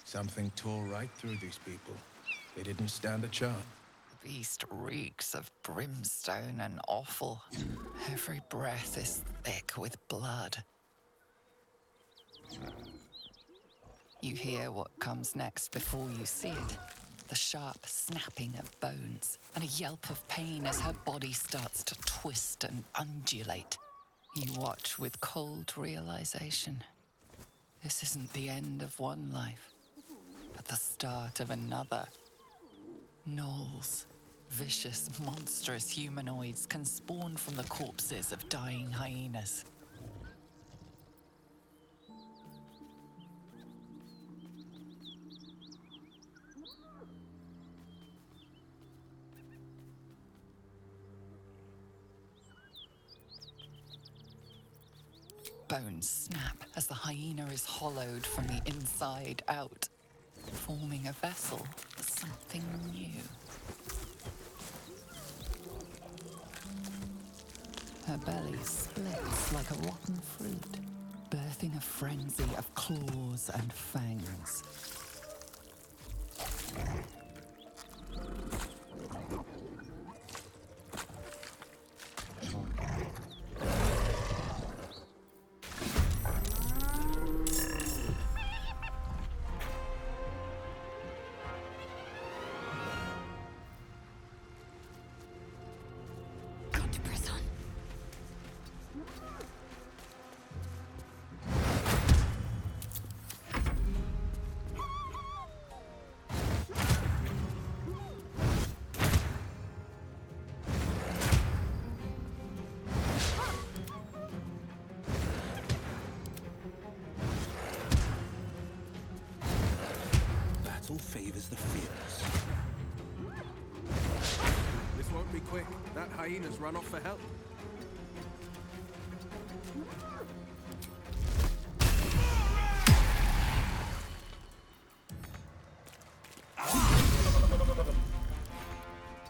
Something tore right through these people. They didn't stand a chance. The beast reeks of brimstone and offal. Every breath is thick with blood. You hear what comes next before you see it. The sharp snapping of bones and a yelp of pain as her body starts to twist and undulate. You watch with cold realization. This isn't the end of one life, but the start of another. Gnolls, vicious, monstrous humanoids can spawn from the corpses of dying hyenas. Bones snap as the hyena is hollowed from the inside out, forming a vessel for something new. Her belly splits like a rotten fruit, birthing a frenzy of claws and fangs. Favors the fearless. This won't be quick. That hyena's run off for help.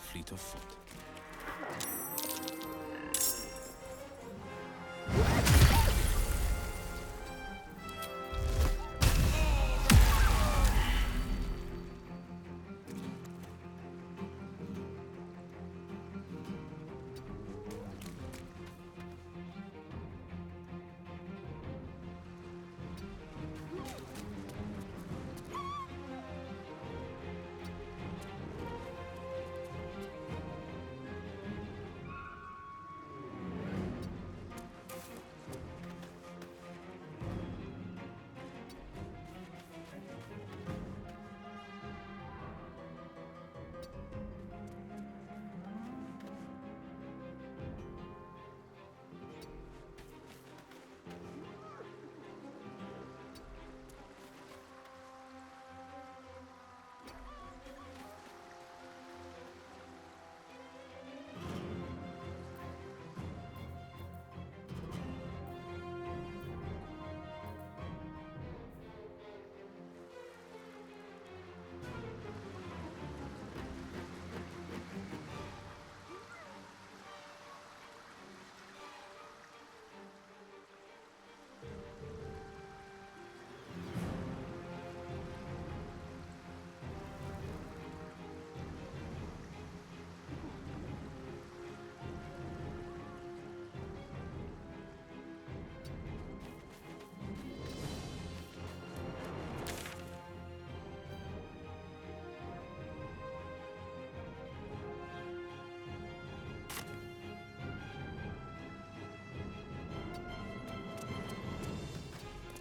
Fleet of foot.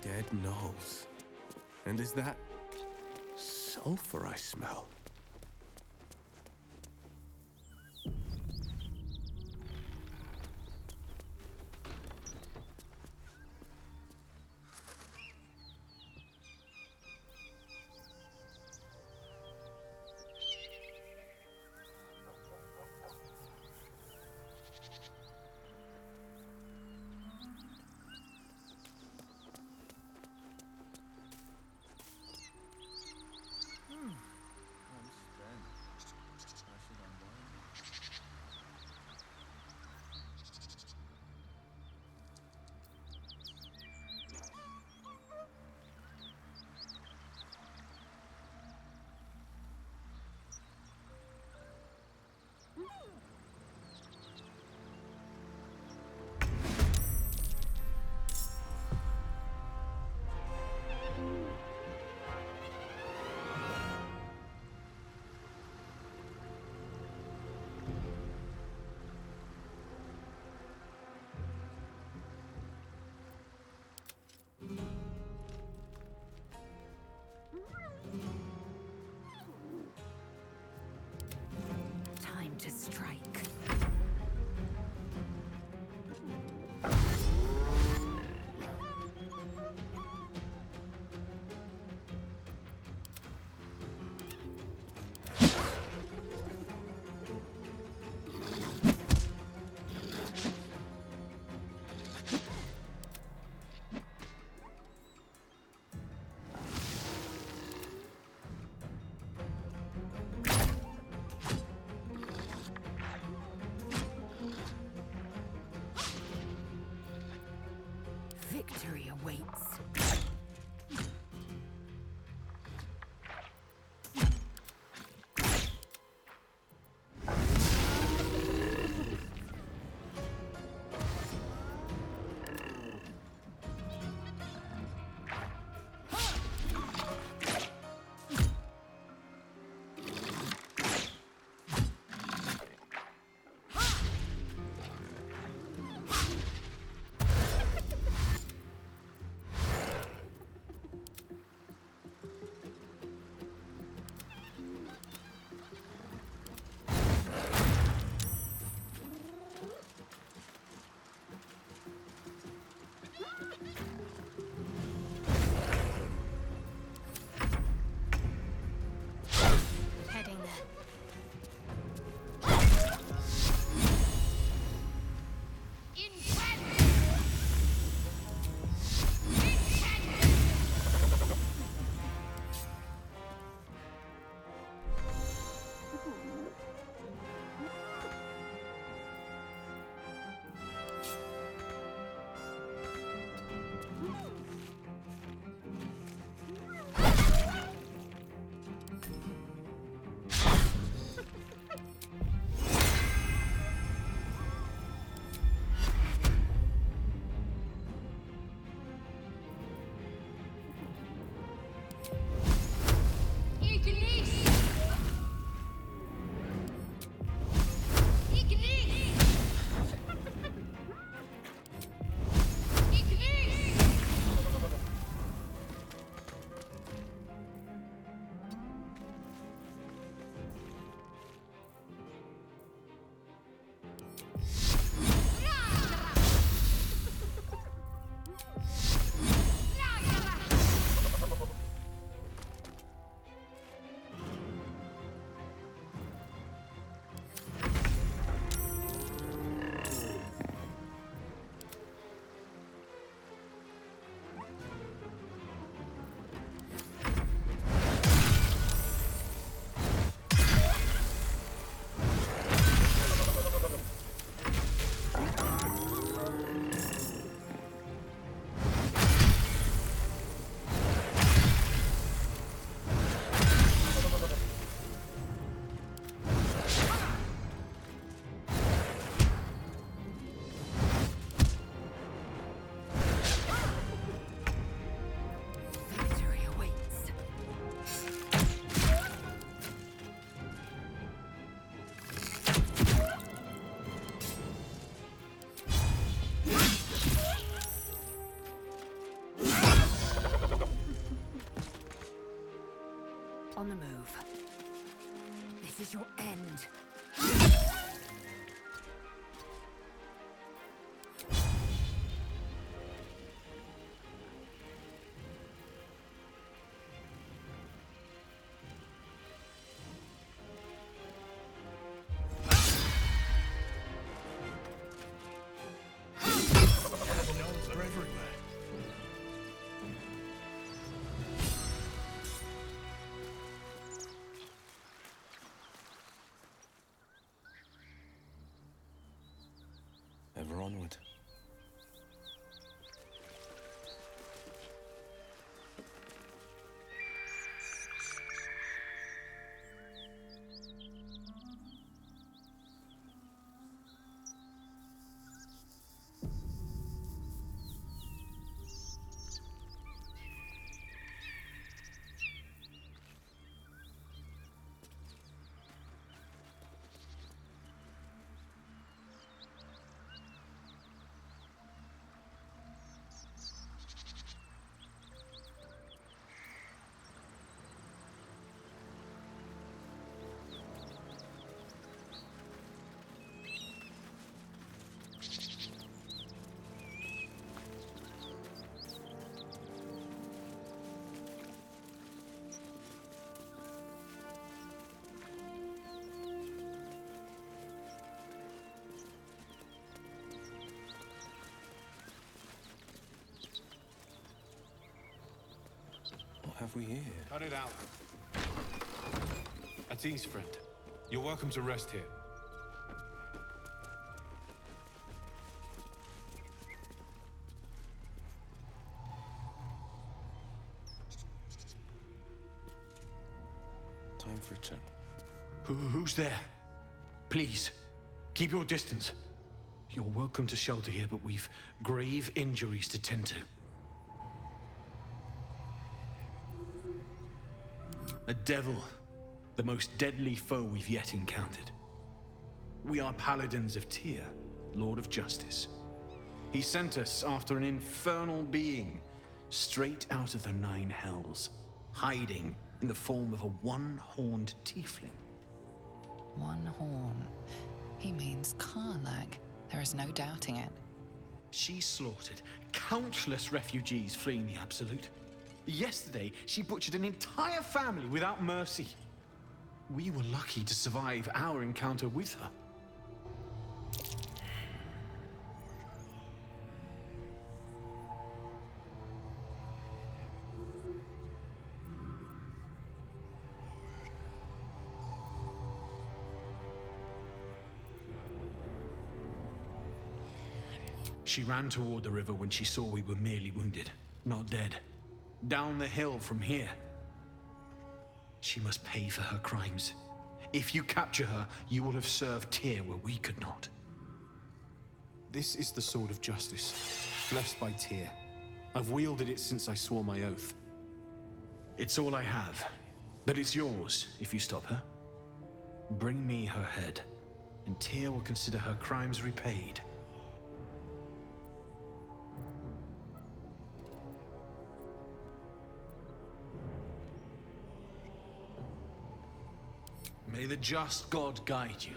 Dead gnolls. And is that sulfur I smell? awaits. On the move. This is your end. They're everywhere. Ever onward. What have we here? Cut it out. At ease, friend. You're welcome to rest here. comforting. Who's there? Please, keep your distance. You're welcome to shelter here, but we've grave injuries to tend to. A devil, the most deadly foe we've yet encountered. We are paladins of Tyr, Lord of Justice. He sent us after an infernal being, straight out of the Nine Hells, hiding in the form of a one-horned tiefling. One horn. He means Karlach. There is no doubting it. She slaughtered countless refugees fleeing the Absolute. Yesterday, she butchered an entire family without mercy. We were lucky to survive our encounter with her. She ran toward the river when she saw we were merely wounded, not dead. Down the hill from here. She must pay for her crimes. If you capture her, you will have served Tyr where we could not. This is the sword of justice, blessed by Tyr. I've wielded it since I swore my oath. It's all I have, but it's yours if you stop her. Bring me her head, and Tyr will consider her crimes repaid. May the just God guide you.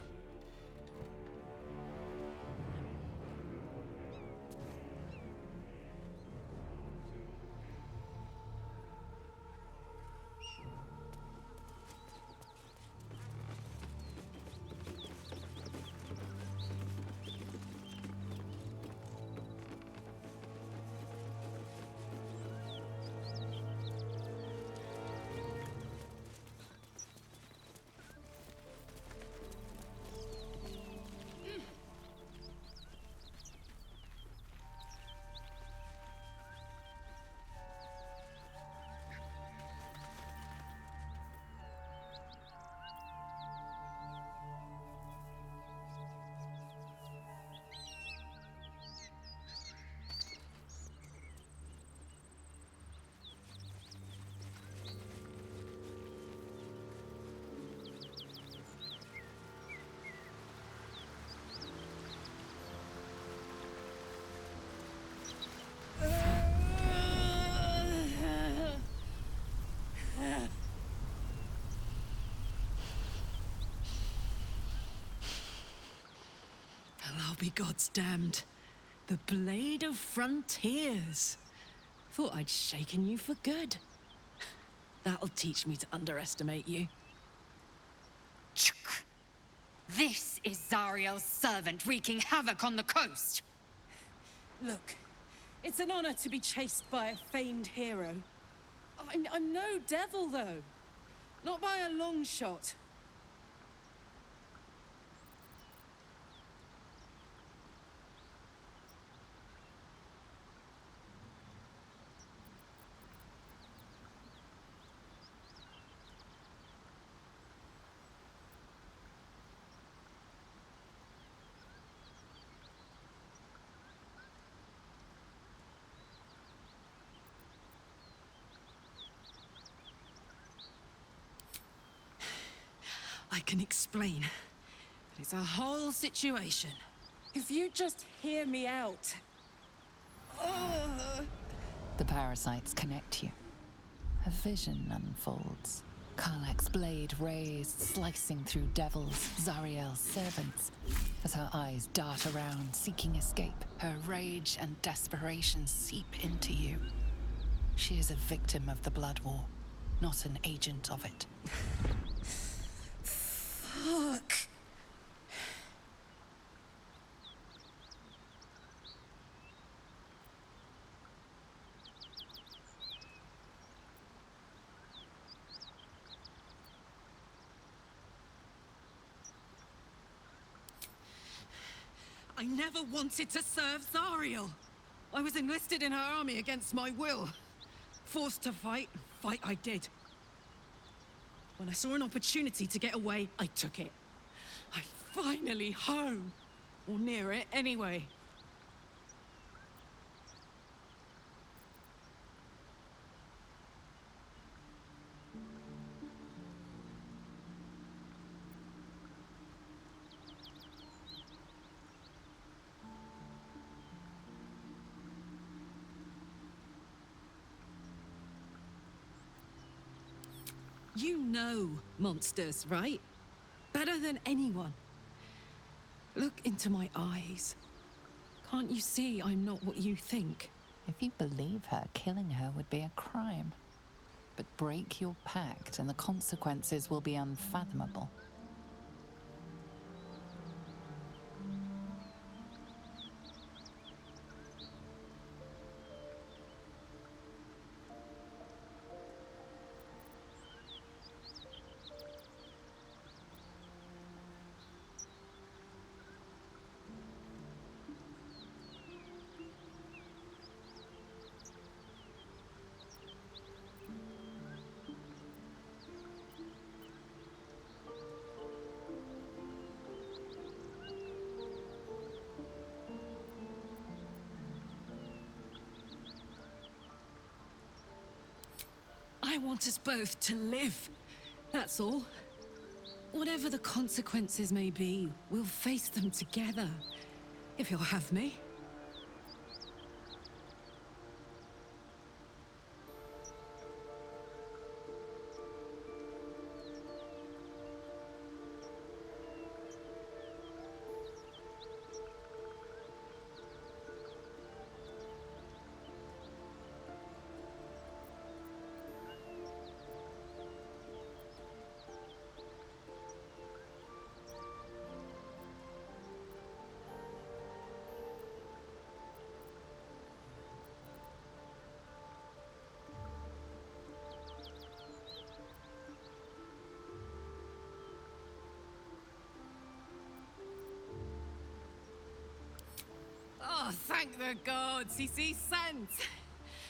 I'll be God's damned. The Blade of Frontiers. Thought I'd shaken you for good. That'll teach me to underestimate you. This is Zariel's servant wreaking havoc on the coast. Look, it's an honor to be chased by a famed hero. I'm no devil, though. Not by a long shot. I can explain, but it's a whole situation. If you just hear me out. The parasites connect you. A vision unfolds. Karlach's blade raised, slicing through devils, Zariel's servants. As her eyes dart around, seeking escape, her rage and desperation seep into you. She is a victim of the Blood War, not an agent of it. Fuck. I never wanted to serve Zariel. I was enlisted in her army against my will. Forced to fight, fight I did. When I saw an opportunity to get away, I took it. I'm finally home. Or near it, anyway. You know monsters, right? Better than anyone. Look into my eyes. Can't you see I'm not what you think? If you believe her, killing her would be a crime. But break your pact and the consequences will be unfathomable. I want us both to live. That's all. Whatever the consequences may be, we'll face them together. If you'll have me. Oh, thank the gods, he sees sense.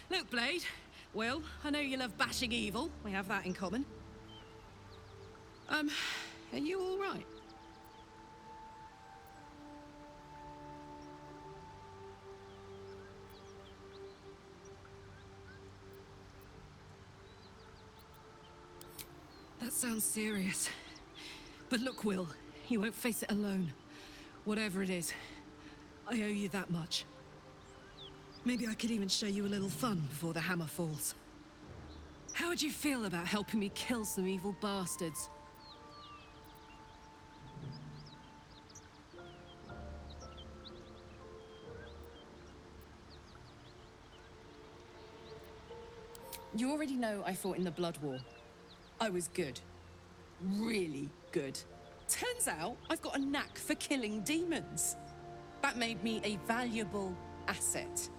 Look, Blade, Will, I know you love bashing evil. We have that in common. Are you all right? That sounds serious. But look, Will, you won't face it alone. Whatever it is, I owe you that much. Maybe I could even show you a little fun before the hammer falls. How would you feel about helping me kill some evil bastards? You already know I fought in the Blood War. I was good. Really good. Turns out I've got a knack for killing demons. That made me a valuable asset.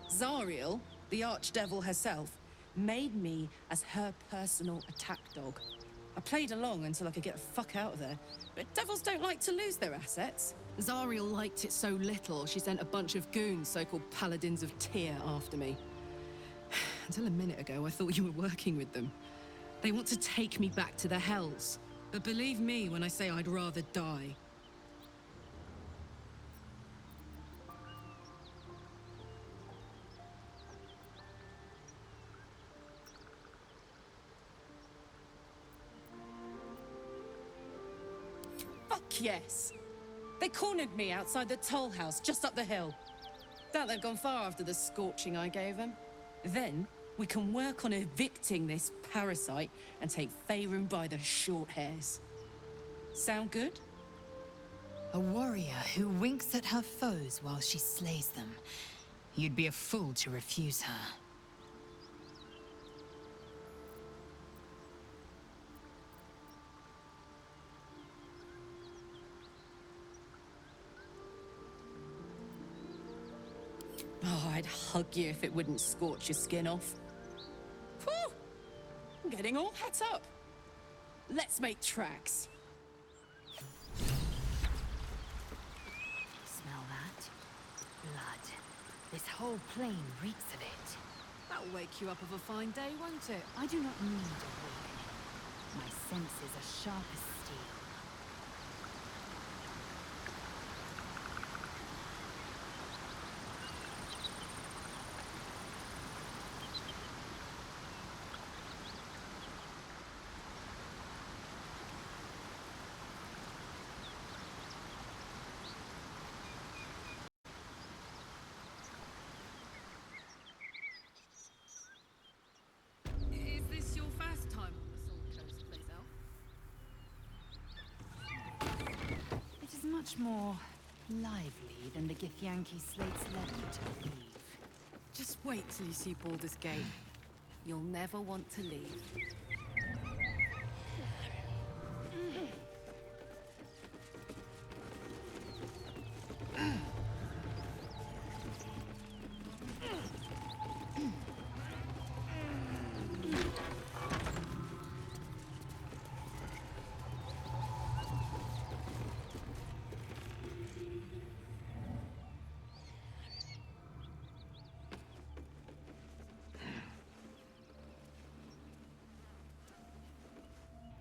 Zariel, the archdevil herself, made me as her personal attack dog. I played along until I could get the fuck out of there. But devils don't like to lose their assets. Zariel liked it so little, she sent a bunch of goons, so-called paladins of Tyr, after me. Until a minute ago, I thought you were working with them. They want to take me back to the Hells. But believe me when I say I'd rather die. Fuck yes! They cornered me outside the toll house just up the hill. Doubt they've gone far after the scorching I gave them. Then, we can work on evicting this parasite and take Faerun by the short hairs. Sound good? A warrior who winks at her foes while she slays them. You'd be a fool to refuse her. Oh, I'd hug you if it wouldn't scorch your skin off. Whew! I'm getting all het up. Let's make tracks. Smell that? Blood. This whole plain reeks of it. That'll wake you up of a fine day, won't it? I do not need awakening. My senses are sharp as steel. Is this your first time on the Sword Coast, please, Elf? It is much more lively than the Githyanki slates led me to believe. Just wait till you see Baldur's Gate. You'll never want to leave.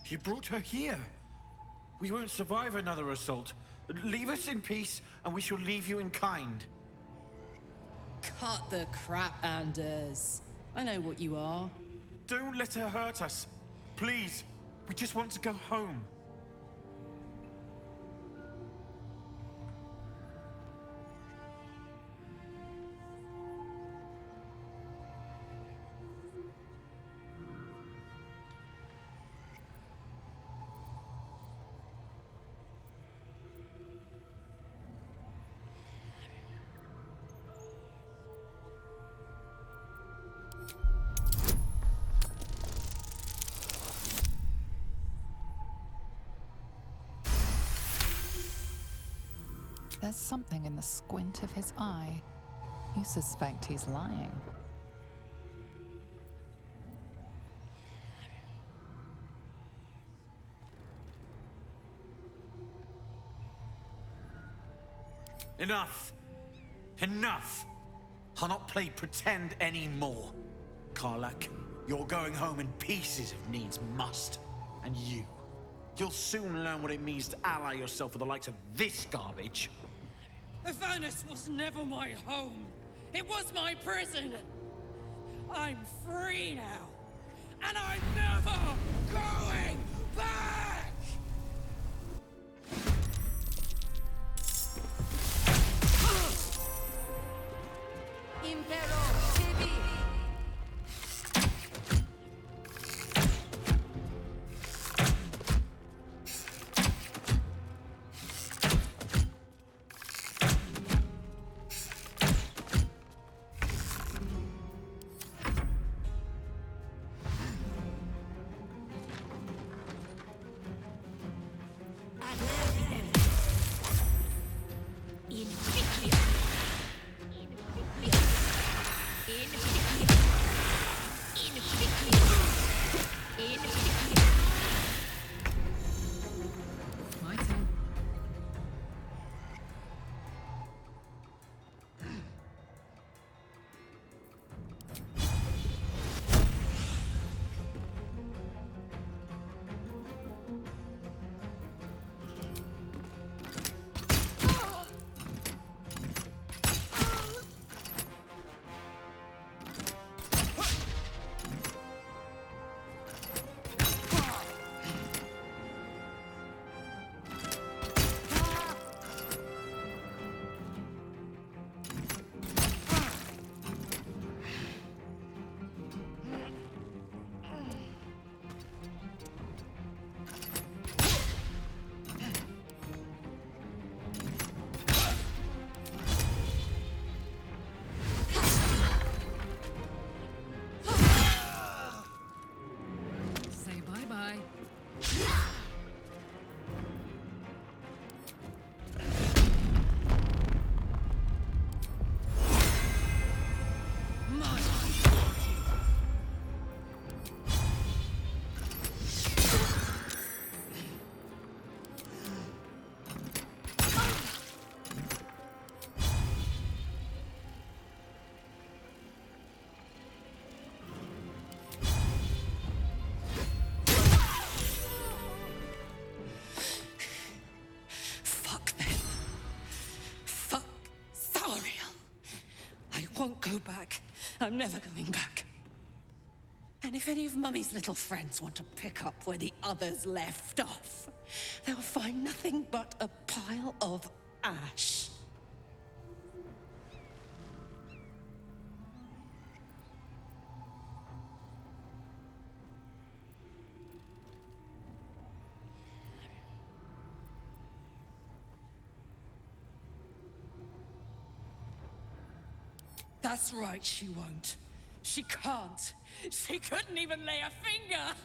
You brought her here. We won't survive another assault. Leave us in peace, and we shall leave you in kind. Cut the crap, Anders. I know what you are. Don't let her hurt us. Please. We just want to go home. There's something in the squint of his eye. You suspect he's lying. Enough! Enough! I'll not play pretend anymore. Karlak, you're going home in pieces if needs must. And you'll soon learn what it means to ally yourself with the likes of this garbage. Avernus was never my home. It was my prison. I'm free now. And I'm never going back! Impero TV. My turn. Say bye-bye. go back. I'm never going back. And if any of Mummy's little friends want to pick up where the others left off, they'll find nothing but a pile of ash. That's right, she won't. She can't. She couldn't even lay a finger!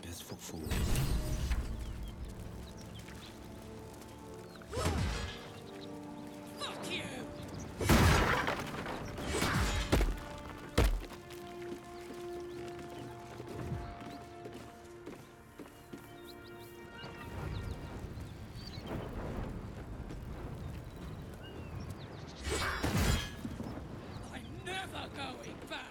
Best foot forward. Fuck you! Going back.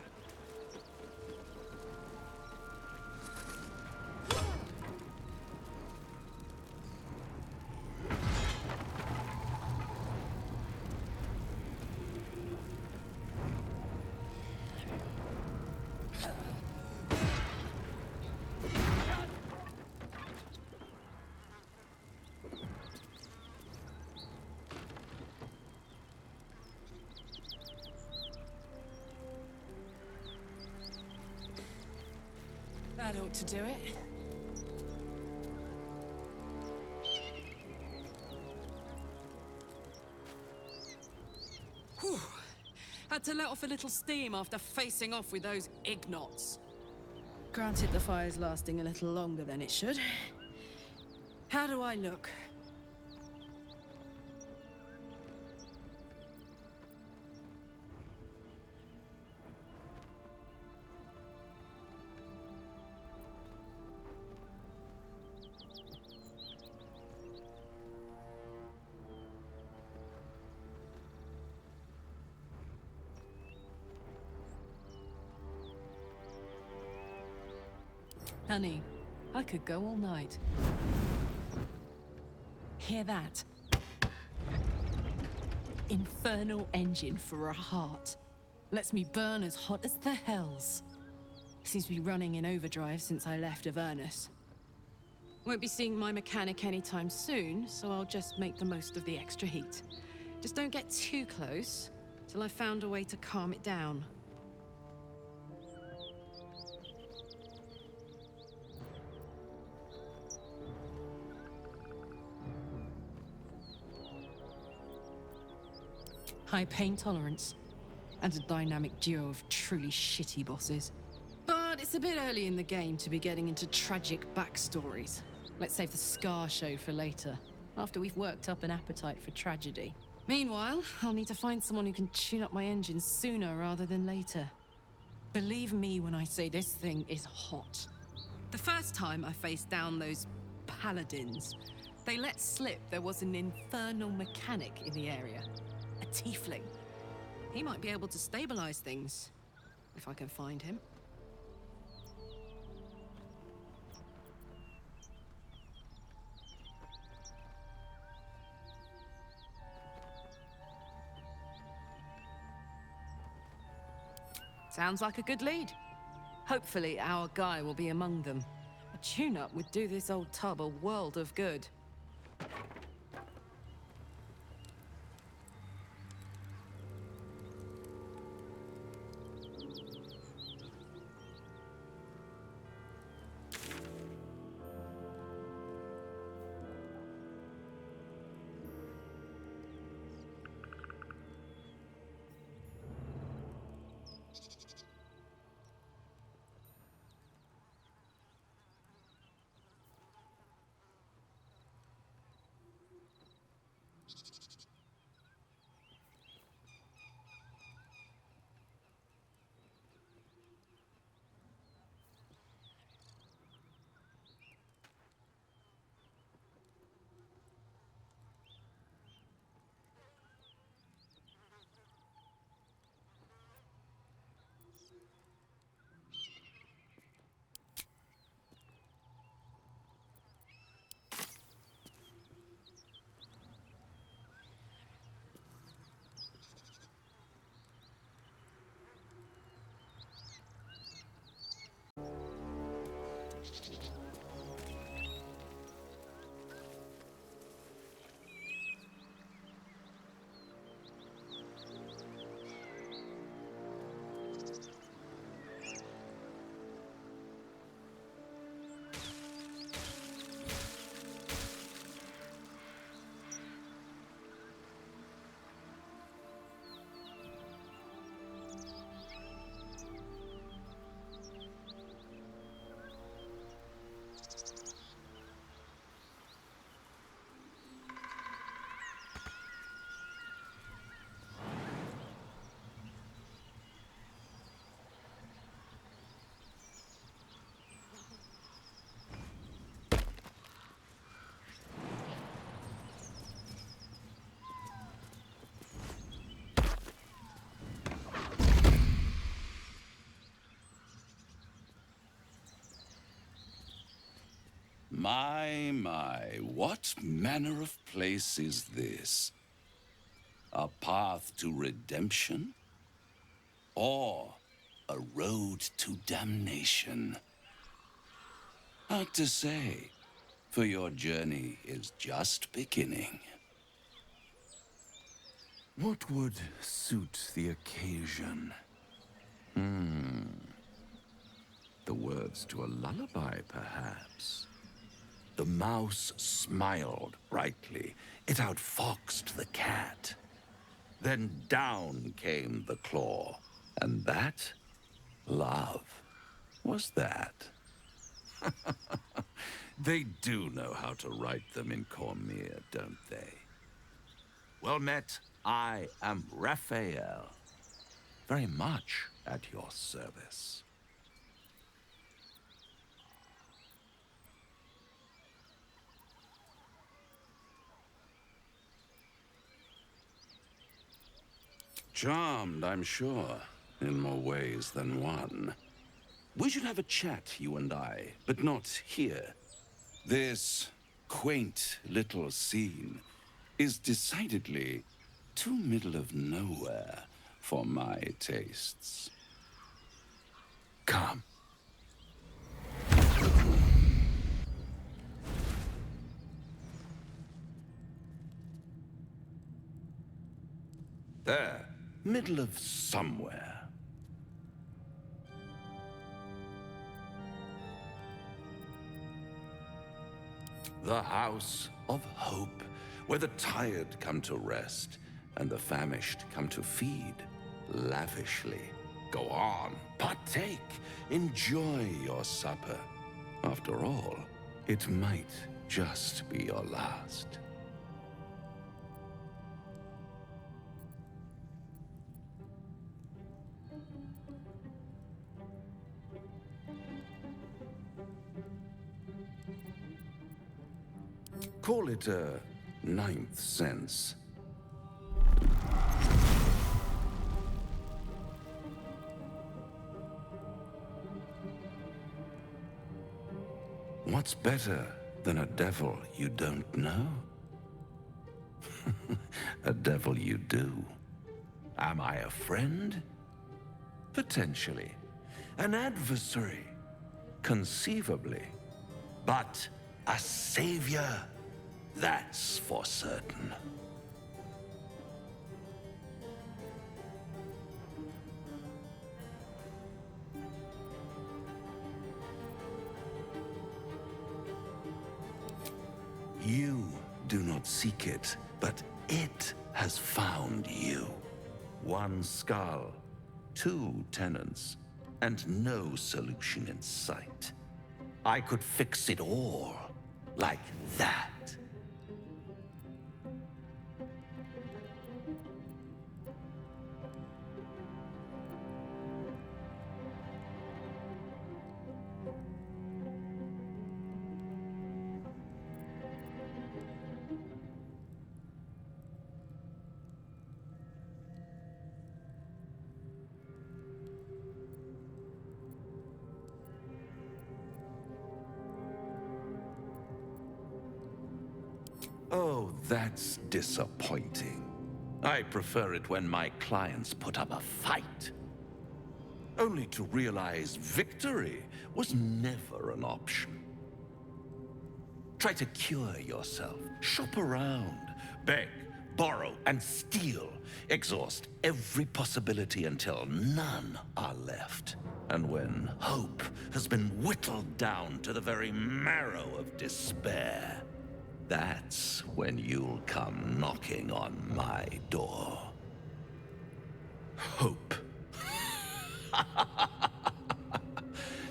That ought to do it. Whew. Had to let off a little steam after facing off with those ignots. Granted, the fire's lasting a little longer than it should. How do I look? Honey, I could go all night. Hear that? Infernal engine for a heart. Lets me burn as hot as the hells. Seems to be running in overdrive since I left Avernus. Won't be seeing my mechanic anytime soon, so I'll just make the most of the extra heat. Just don't get too close, till I've found a way to calm it down. High pain tolerance, and a dynamic duo of truly shitty bosses. But it's a bit early in the game to be getting into tragic backstories. Let's save the Scar show for later, after we've worked up an appetite for tragedy. Meanwhile, I'll need to find someone who can tune up my engine sooner rather than later. Believe me when I say this thing is hot. The first time I faced down those paladins, they let slip there was an infernal mechanic in the area. A tiefling. He might be able to stabilize things, if I can find him. Sounds like a good lead. Hopefully our guy will be among them. A tune-up would do this old tub a world of good. My, what manner of place is this? A path to redemption? Or a road to damnation? Hard to say, for your journey is just beginning. What would suit the occasion? The words to a lullaby, perhaps. The mouse smiled brightly. It outfoxed the cat. Then down came the claw. And that, love, was that. They do know how to write them in Cormier, don't they? Well met, I am Raphael. Very much at your service. Charmed, I'm sure, in more ways than one. We should have a chat, you and I, but not here. This quaint little scene is decidedly too middle of nowhere for my tastes. Come. There, middle of somewhere. The House of Hope, where the tired come to rest and the famished come to feed lavishly. Go on, partake, enjoy your supper. After all, it might just be your last. Call it a ninth sense. What's better than a devil you don't know? A devil you do. Am I a friend? Potentially. An adversary? Conceivably. But a savior? That's for certain. You do not seek it, but it has found you. One skull, two tenants, and no solution in sight. I could fix it all, like that. Oh, that's disappointing. I prefer it when my clients put up a fight. Only to realize victory was never an option. Try to cure yourself. Shop around. Beg, borrow, and steal. Exhaust every possibility until none are left. And when hope has been whittled down to the very marrow of despair, that's when you'll come knocking on my door. Hope.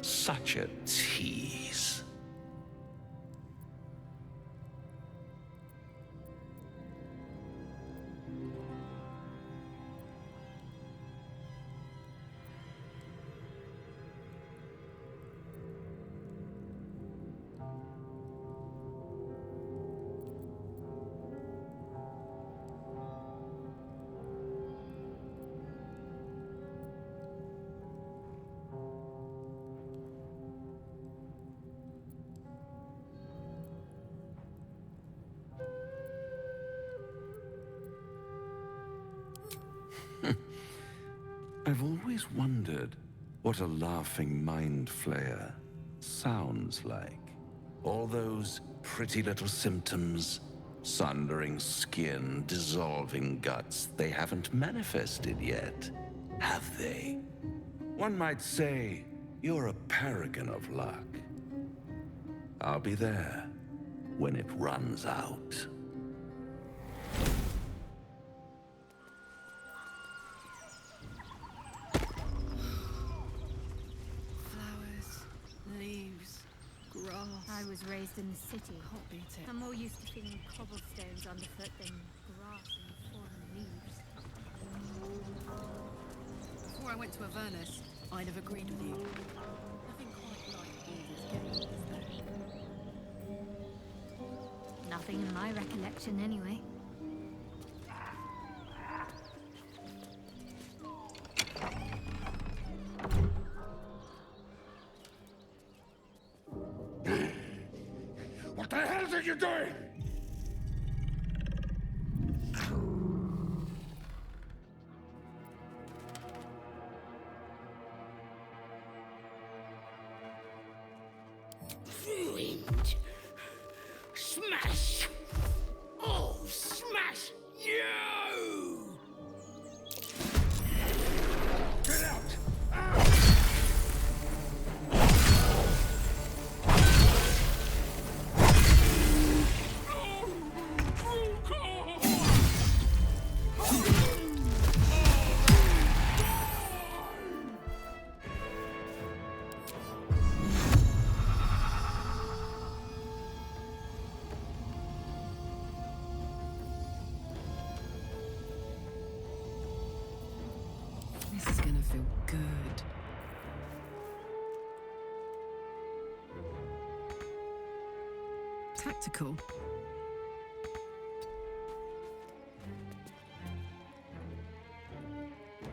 Such a tease. I've always wondered what a laughing mind flayer sounds like. All those pretty little symptoms, sundering skin, dissolving guts, they haven't manifested yet, have they? One might say you're a paragon of luck. I'll be there when it runs out. Flowers, leaves, grass. I was raised in the city. Can't beat it. I'm more used to feeling cobblestones underfoot than grass and fallen leaves. Before I went to Avernus, I'd have agreed with you. Nothing quite like Baldur's Gate, is there? Nothing in my recollection, anyway. What the hell are you doing? Ruined. Smash! Oh, smash you! Get out! This is gonna feel good. Tactical.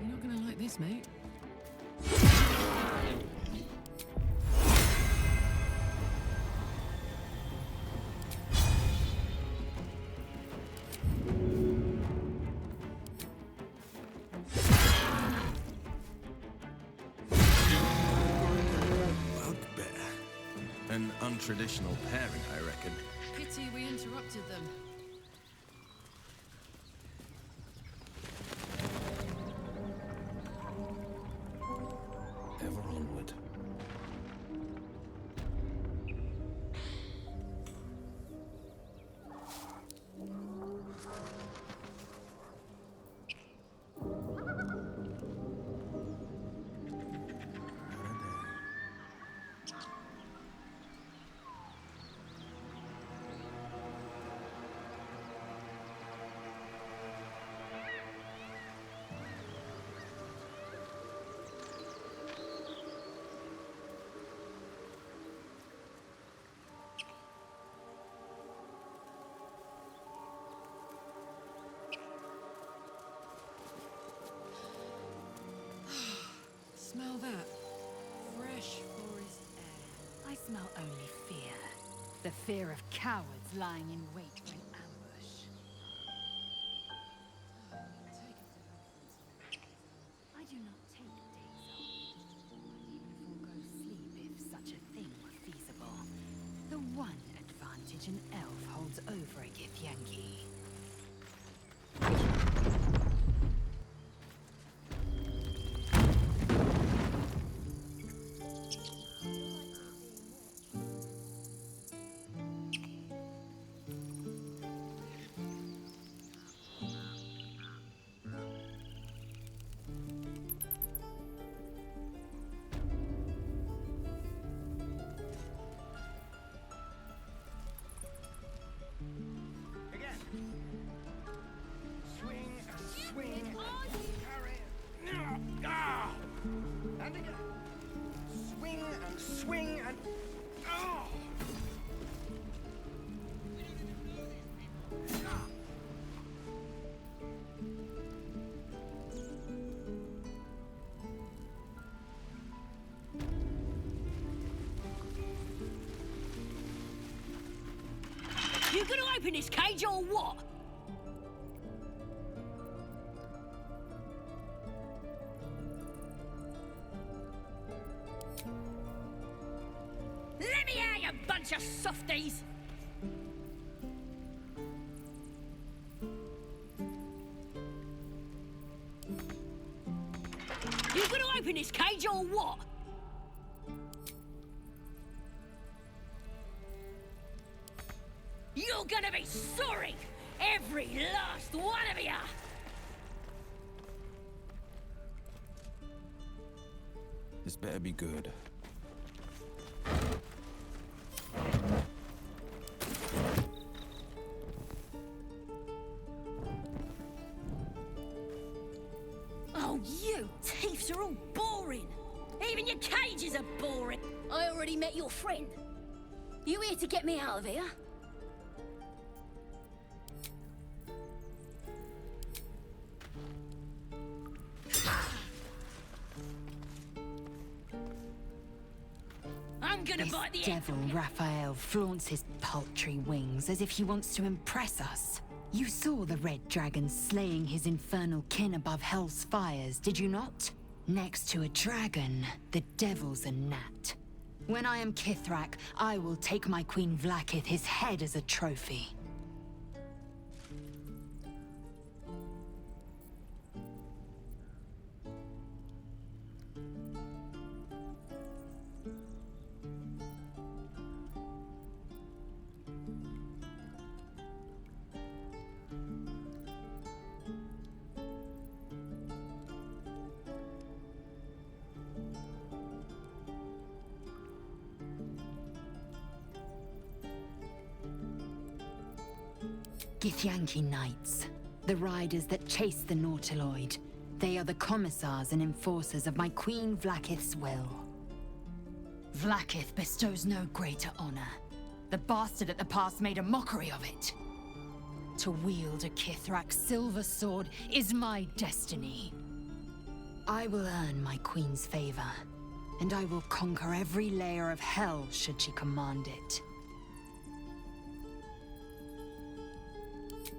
You're not gonna like this, mate. An untraditional pairing, I reckon. Pity we interrupted them. Ever onward. Smell that? Fresh forest air. I smell only fear. The fear of cowards lying in wait for an ambush. I do not take days off. I'd even forego sleep if such a thing were feasible. The one advantage an elf holds over a Githyanki. You gonna open this cage or what? open this cage or what? You're gonna be sorry! Every last one of you! This better be good. Oh, you thieves are all boring! Even your cages are boring! I already met your friend. You here to get me out of here? I'm gonna bite the Devil Raphael flaunts his paltry wings as if he wants to impress us. You saw the red dragon slaying his infernal kin above hell's fires, did you not? Next to a dragon, the devil's a gnat. When I am Kithrak, I will take my Queen Vlaakith his head as a trophy. Githyanki Knights, the riders that chase the Nautiloid. They are the commissars and enforcers of my Queen Vlaakith's will. Vlaakith bestows no greater honor. The bastard at the pass made a mockery of it. To wield a Kithrak's silver sword is my destiny. I will earn my Queen's favor, and I will conquer every layer of hell should she command it.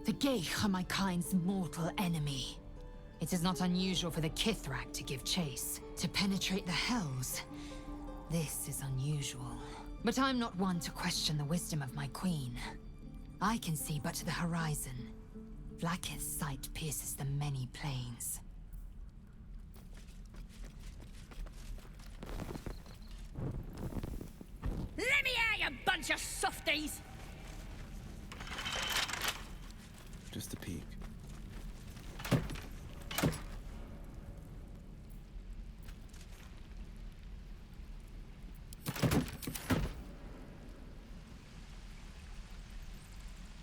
The Geich are my kind's mortal enemy. It is not unusual for the Kithrak to give chase, to penetrate the hells. This is unusual. But I'm not one to question the wisdom of my queen. I can see but to the horizon. Vlaakith's sight pierces the many planes. Let me out, you bunch of softies! Just a peek.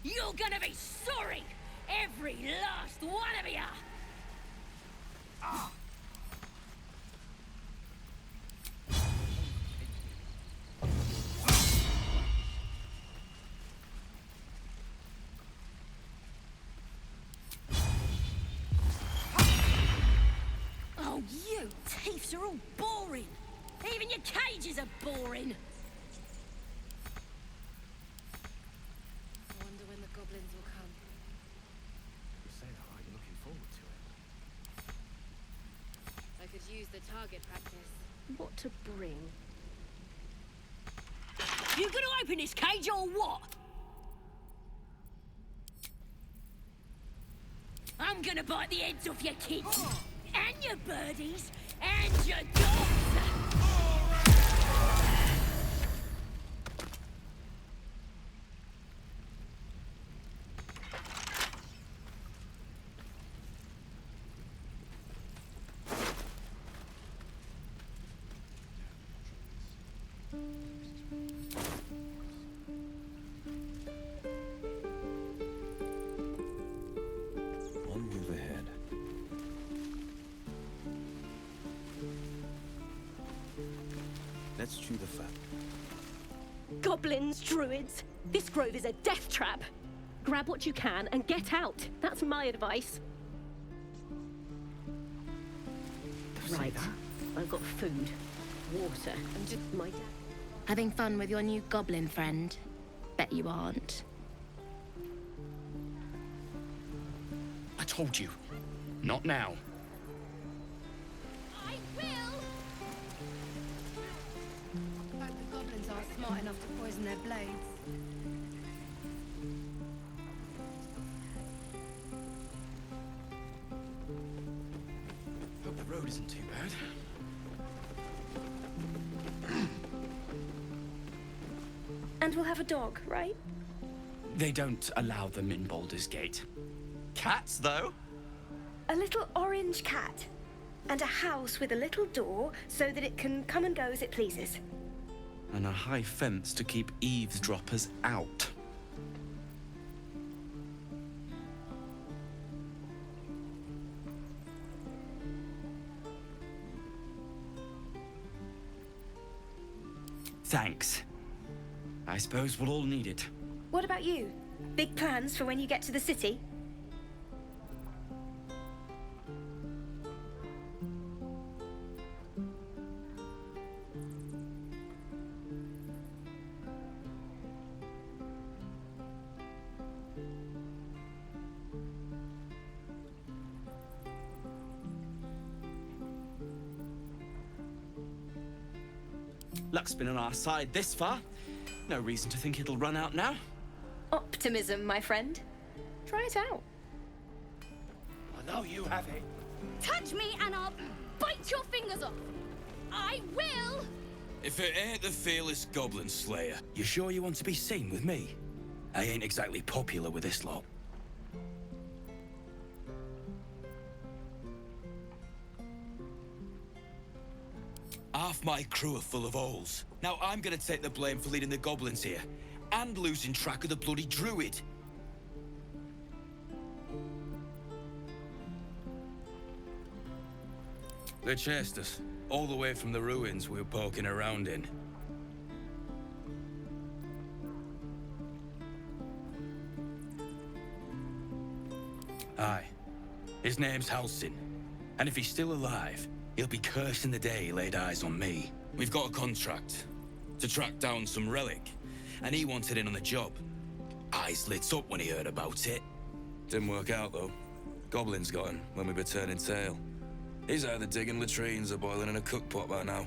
You're gonna be sorry! Every last one of you! Oh, you thieves are all boring! Even your cages are boring! I wonder when the goblins will come. You say that like you're looking forward to it. I could use the target practice. What to bring? You gonna open this cage or what? I'm gonna bite the heads off your kids! And your birdies! And your dogs! One move ahead. Let's chew the fat. Goblins, druids. This grove is a death trap. Grab what you can and get out. That's my advice. Right. I've got food, water, and just my dad. Having fun with your new goblin friend? Bet you aren't. I told you. Not now. I will! Hope the goblins aren't smart enough to poison their blades. Hope the road isn't too bad. And we'll have a dog, right? They don't allow them in Baldur's Gate. Cats, though? A little orange cat. And a house with a little door so that it can come and go as it pleases. And a high fence to keep eavesdroppers out. Thanks. I suppose we'll all need it. What about you? Big plans for when you get to the city? Luck's been on our side this far. No reason to think it'll run out now. Optimism, my friend. Try it out. I know you have it. Touch me and I'll bite your fingers off. I will! If it ain't the fearless Goblin Slayer, you sure you want to be seen with me? I ain't exactly popular with this lot. Half my crew are full of holes. Now I'm gonna take the blame for leading the goblins here, and losing track of the bloody druid. They chased us, all the way from the ruins we were poking around in. Aye. His name's Halsin, and if he's still alive, he'll be cursing the day he laid eyes on me. We've got a contract to track down some relic, and he wanted in on the job. Eyes lit up when he heard about it. Didn't work out, though. Goblins got him when we were turning tail. He's either digging latrines or boiling in a cookpot by now.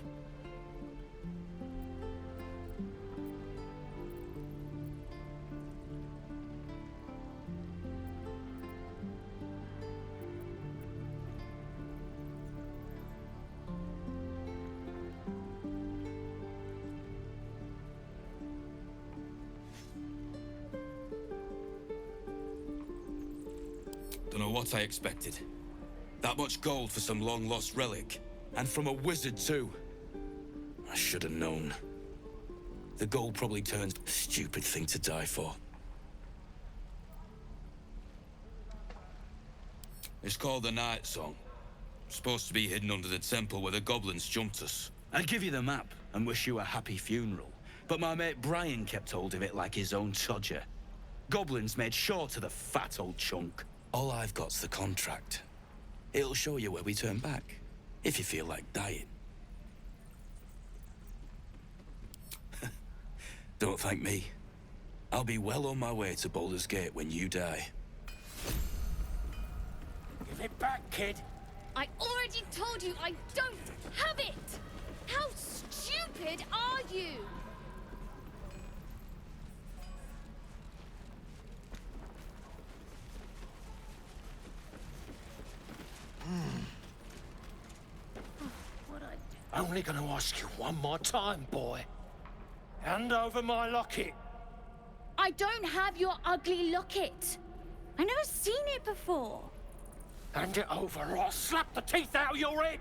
Don't know what I expected. That much gold for some long-lost relic. And from a wizard, too. I should have known. The gold probably turns a stupid thing to die for. It's called the Night Song. Supposed to be hidden under the temple where the goblins jumped us. I'd give you the map and wish you a happy funeral. But my mate Brian kept hold of it like his own todger. Goblins made sure to the fat old chunk. All I've got's the contract. It'll show you where we turn back, if you feel like dying. Don't thank me. I'll be well on my way to Baldur's Gate when you die. Give it back, kid. I already told you I don't have it! How stupid are you? Only gonna ask you one more time, boy. Hand over my locket. I don't have your ugly locket. I've never seen it before. Hand it over or I'll slap the teeth out of your head.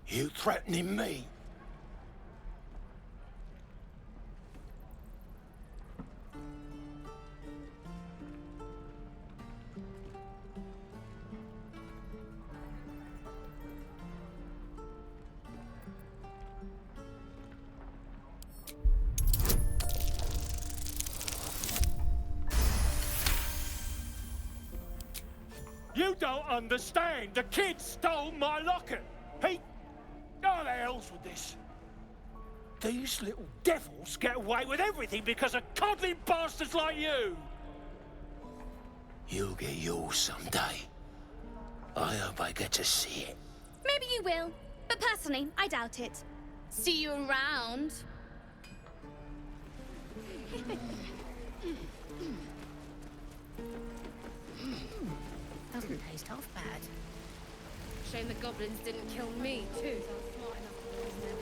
You threatening me? You don't understand. The kid stole my locket. He... Oh, the hell's with this? These little devils get away with everything because of coddling bastards like you. You'll get yours someday. I hope I get to see it. Maybe you will, but personally, I doubt it. See you around. Doesn't taste half bad. Shame the goblins didn't kill me, too. So I was smart enough to lose their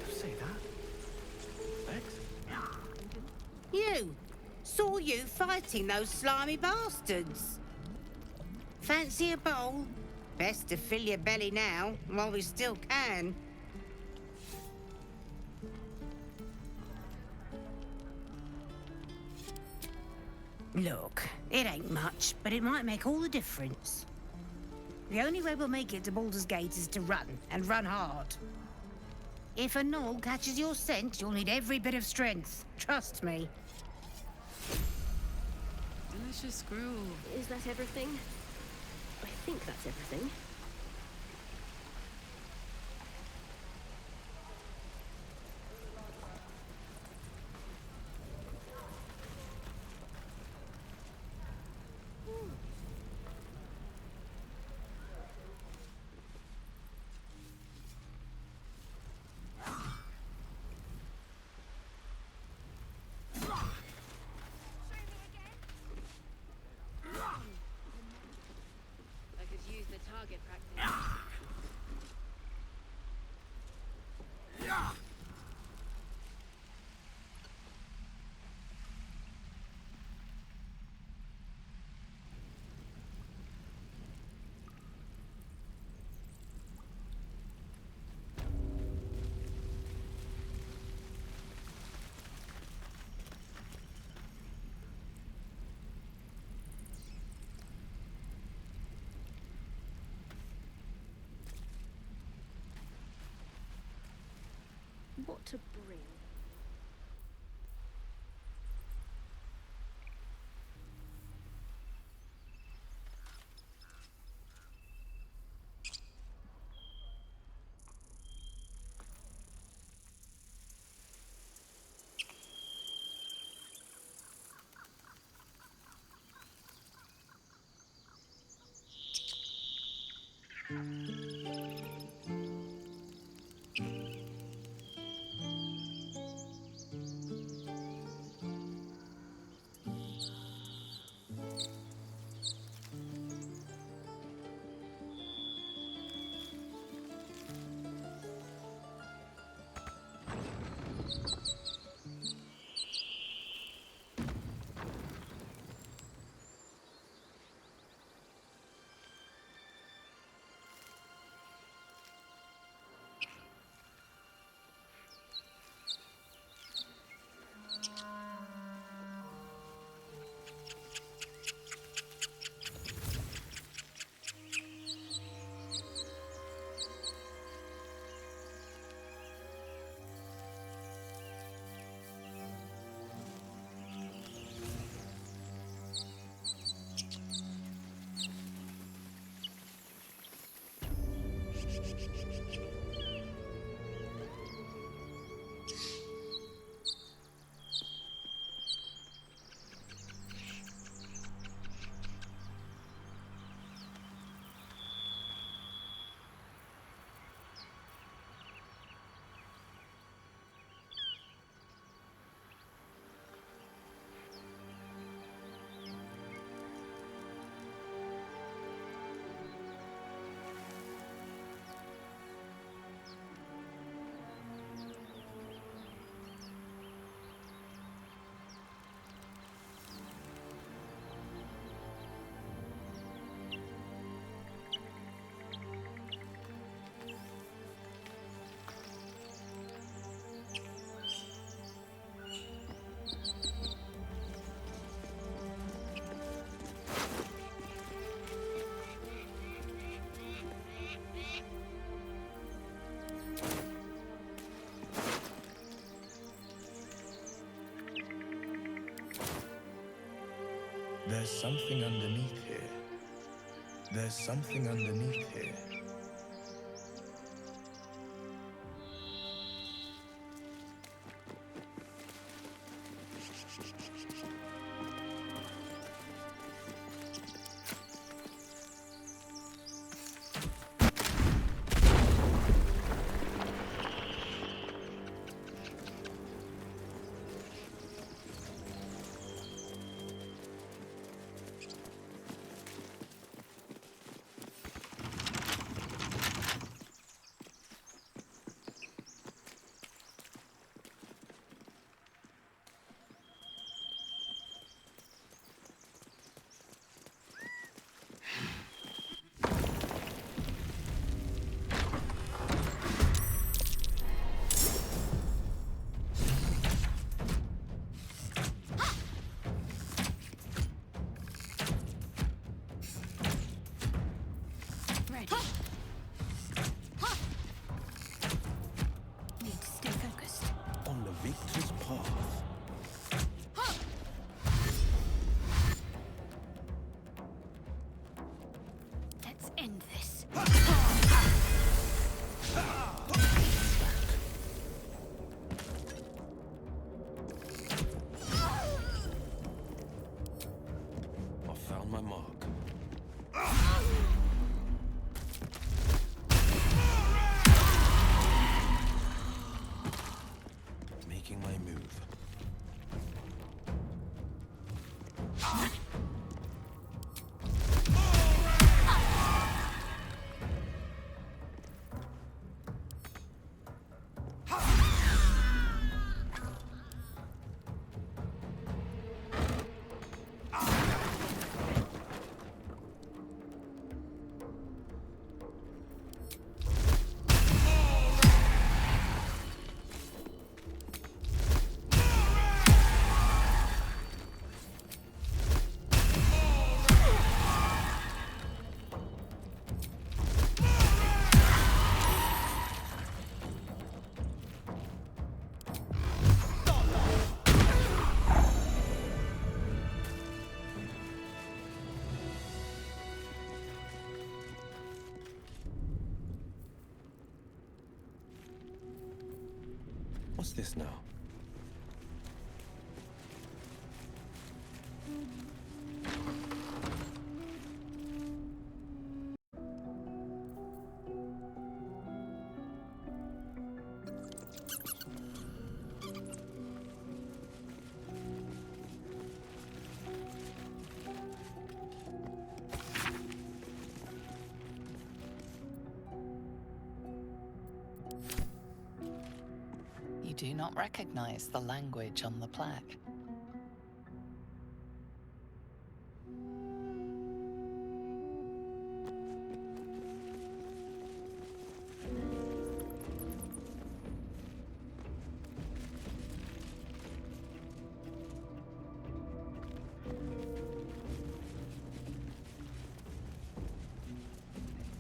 place. Say that? Lex? You! Saw you fighting those slimy bastards. Fancy a bowl? Best to fill your belly now, while we still can. Look, it ain't much, but it might make all the difference. The only way we'll make it to Baldur's Gate is to run, and run hard. If a gnoll catches your scent, you'll need every bit of strength. Trust me. Delicious gruel. Is that everything? I think that's everything. I could use the target practice. What to bring? There's something underneath here. There's something underneath here. ready. Need to stay focused. On the victor's path. Let's end this. I found my mark. Making my move. What's this now? You do not recognize the language on the plaque.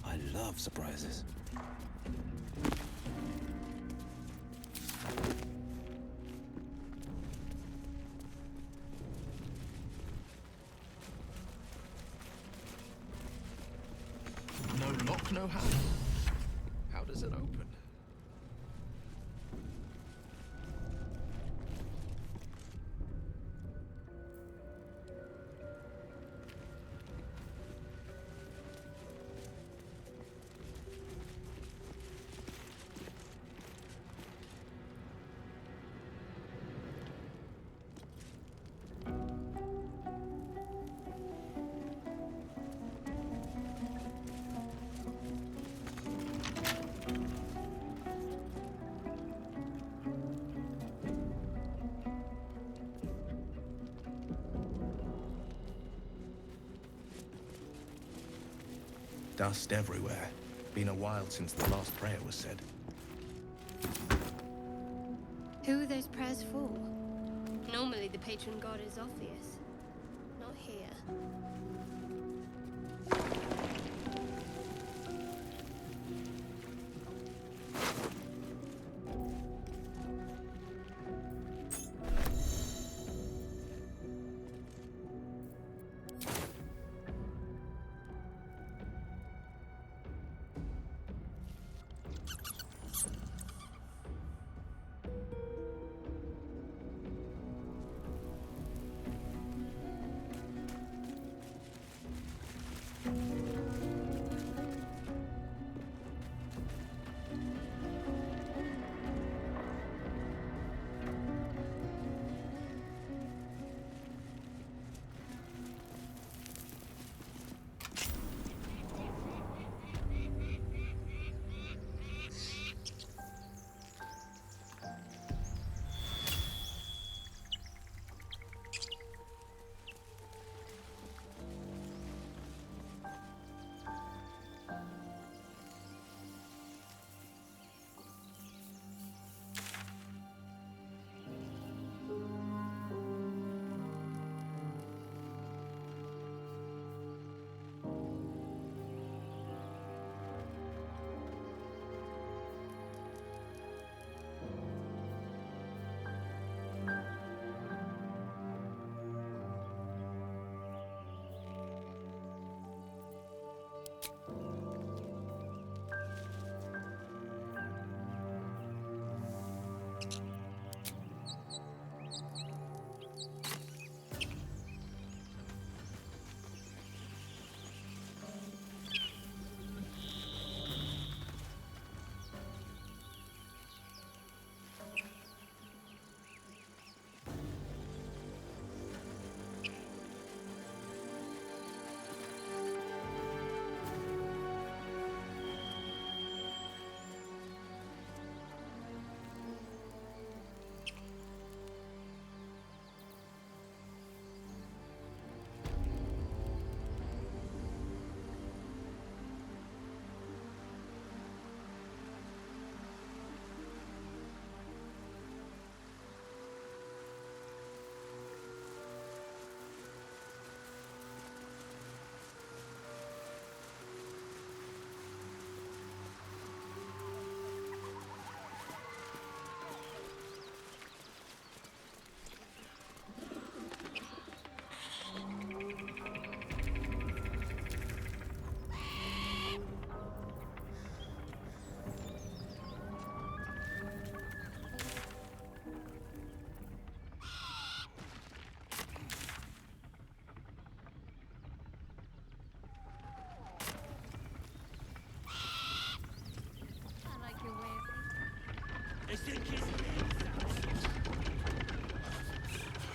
I love surprises. No lock, no handle. How does it open? Dust everywhere. Been a while since the last prayer was said. Who are those prayers for? Normally the patron god is obvious. Not here.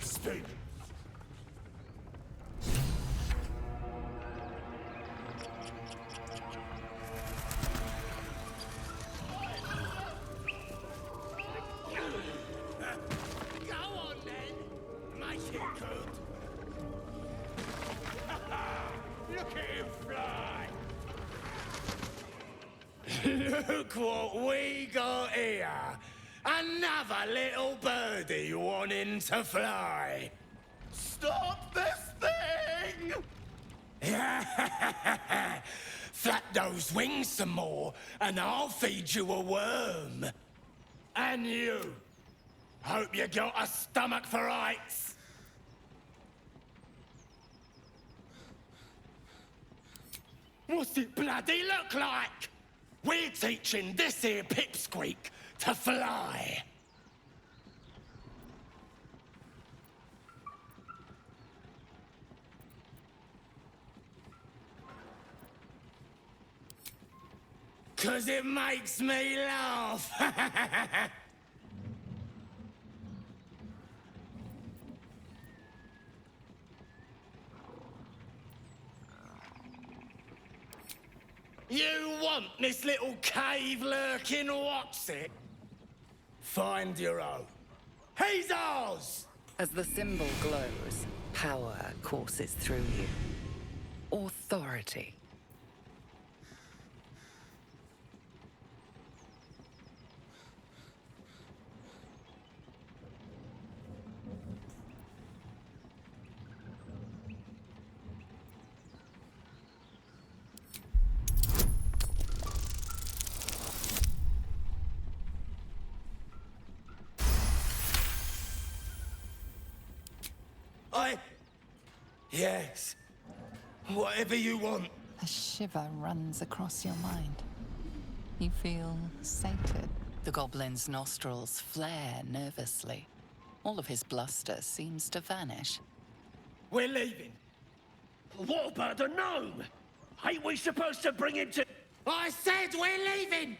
Speak. Go on then! Make it good! Look at him fly! Look what we got here! Another little birdie wanting to fly! Stop this thing! Flap those wings some more, and I'll feed you a worm. And you! Hope you got a stomach for heights! What's it bloody look like? We're teaching this here pipsqueak to fly. Cause it makes me laugh. You want this little cave lurking what's it? Find your own. He's ours! As the symbol glows, power courses through you. Authority. Yes. Whatever you want. A shiver runs across your mind. You feel sated. The goblin's nostrils flare nervously. All of his bluster seems to vanish. We're leaving. What about the gnome? Ain't we supposed to bring him to... I said we're leaving!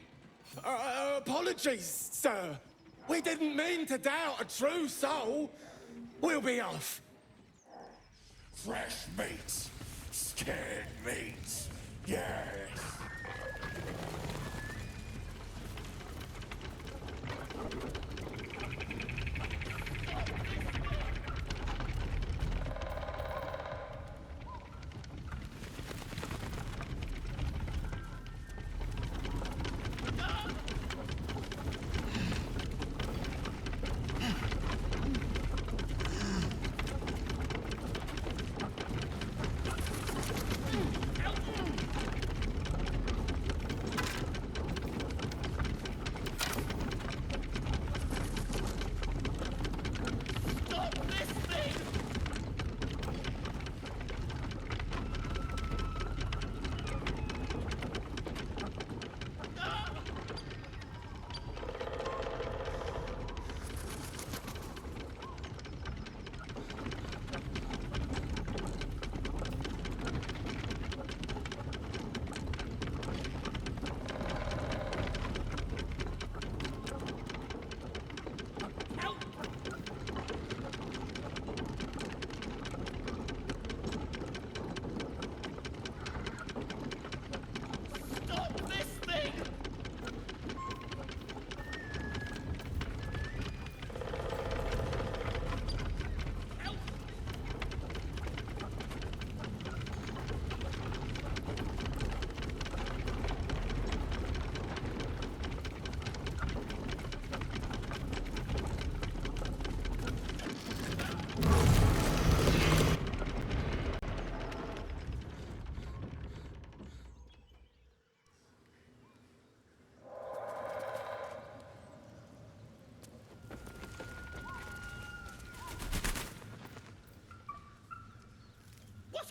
Apologies, sir. We didn't mean to doubt a true soul. We'll be off. Fresh meats. Scared meats. Yes.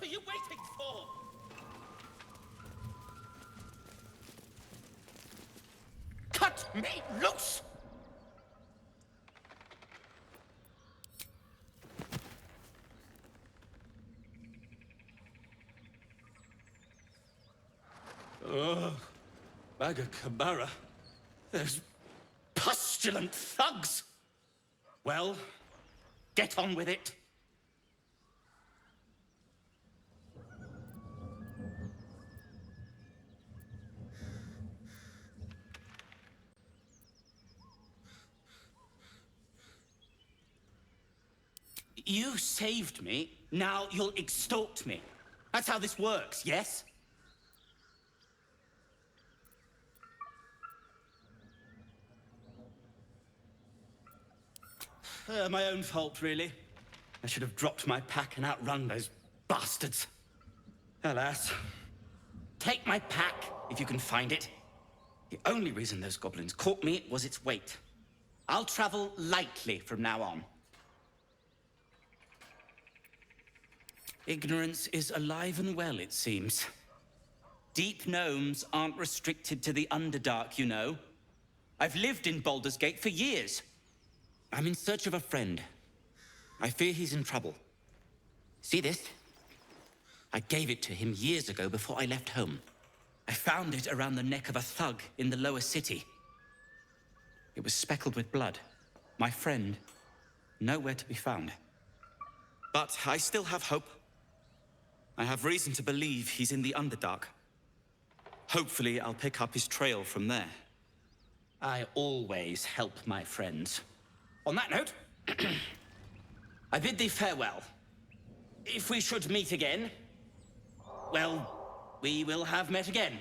What are you waiting for? Cut me loose! Oh, Bagakabara. Those pustulant thugs! Well, get on with it. You saved me, now you'll extort me. That's how this works, yes? My own fault, really. I should have dropped my pack and outrun those bastards. Alas. Take my pack, if you can find it. The only reason those goblins caught me was its weight. I'll travel lightly from now on. Ignorance is alive and well, it seems. Deep gnomes aren't restricted to the Underdark, you know. I've lived in Baldur's Gate for years. I'm in search of a friend. I fear he's in trouble. See this? I gave it to him years ago before I left home. I found it around the neck of a thug in the lower city. It was speckled with blood. My friend, nowhere to be found. But I still have hope. I have reason to believe he's in the Underdark. Hopefully, I'll pick up his trail from there. I always help my friends. On that note, I bid thee farewell. If we should meet again, well, we will have met again.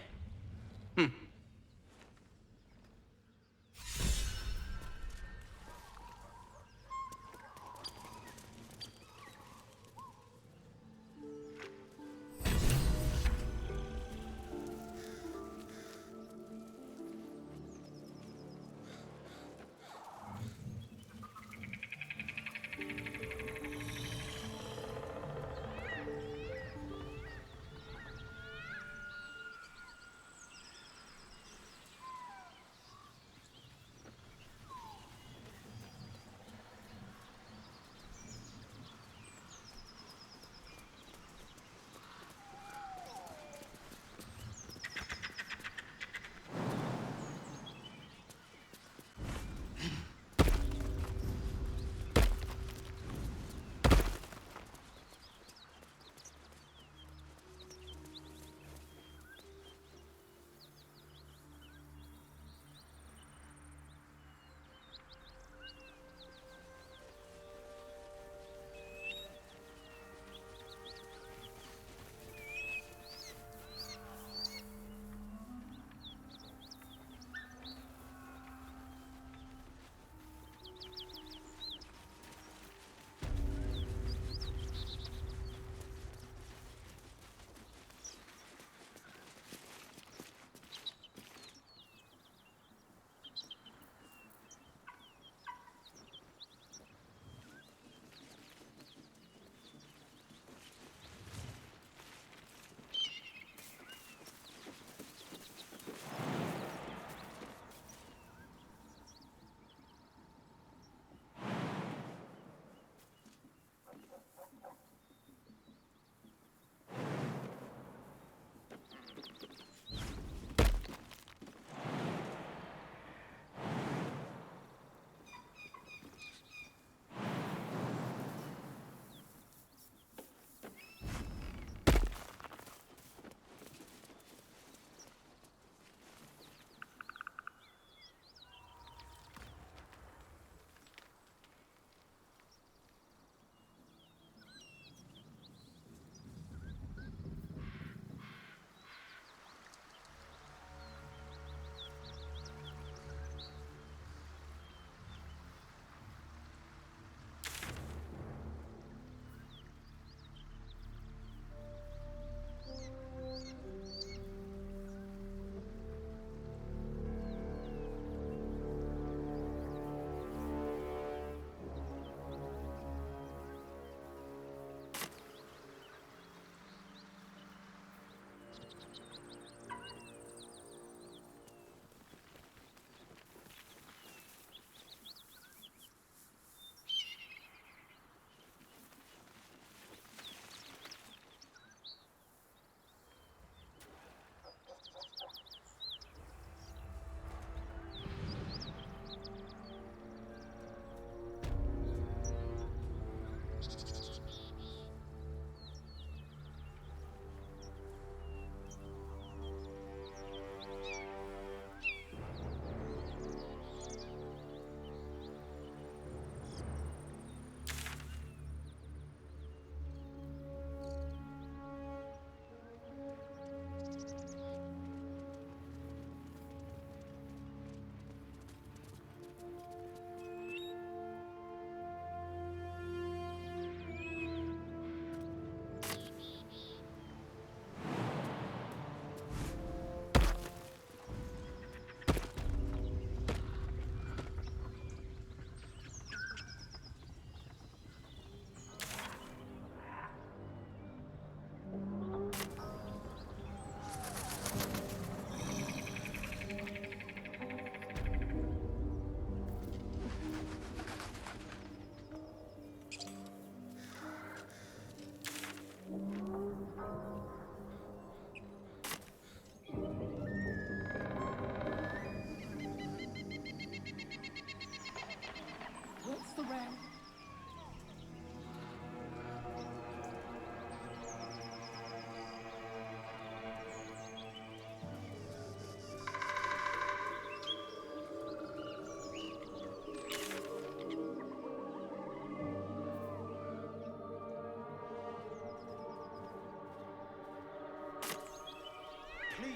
please.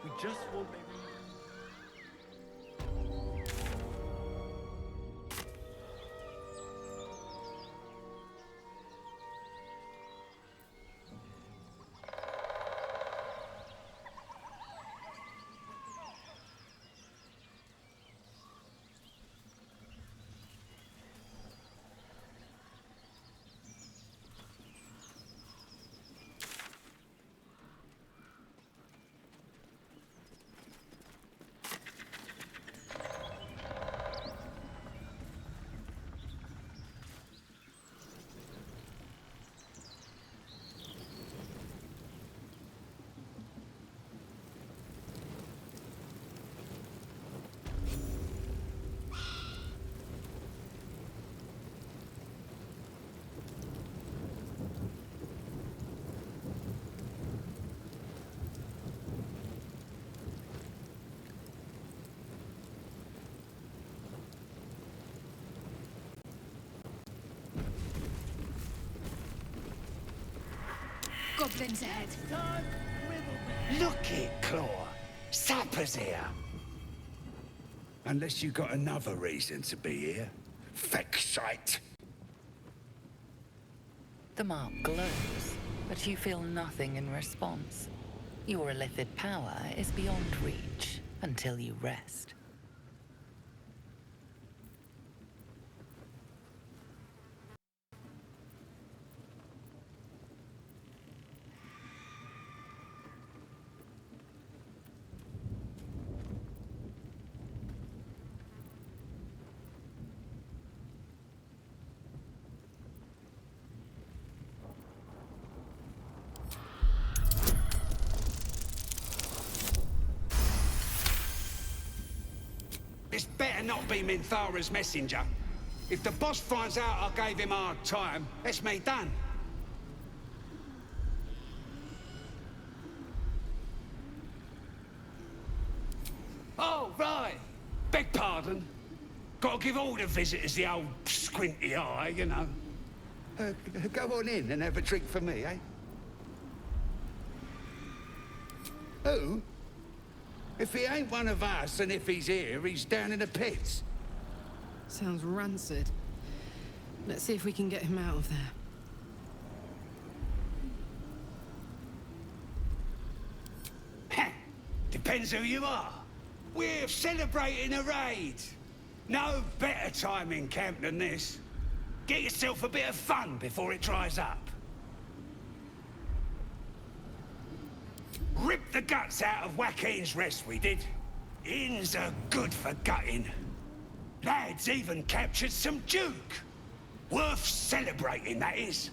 We just want maybe... Goblins ahead. Look it, Claw. Sapper's here. Unless you got another reason to be here. Fexite. The mark glows, but you feel nothing in response. Your illithid power is beyond reach until you rest. This better not be Minthara's messenger. If the boss finds out I gave him a hard time, that's me done. Oh, right. Beg pardon. Gotta give all the visitors the old squinty eye, you know. Go on in and have a drink for me, eh? Who? If he ain't one of us, and if he's here, he's down in the pits. Sounds rancid. Let's see if we can get him out of there. Depends who you are. We're celebrating a raid. No better time in camp than this. Get yourself a bit of fun before it dries up. Ripped the guts out of Joaquin's rest, we did. Inns are good for gutting. Lads even captured some Duke. Worth celebrating, that is.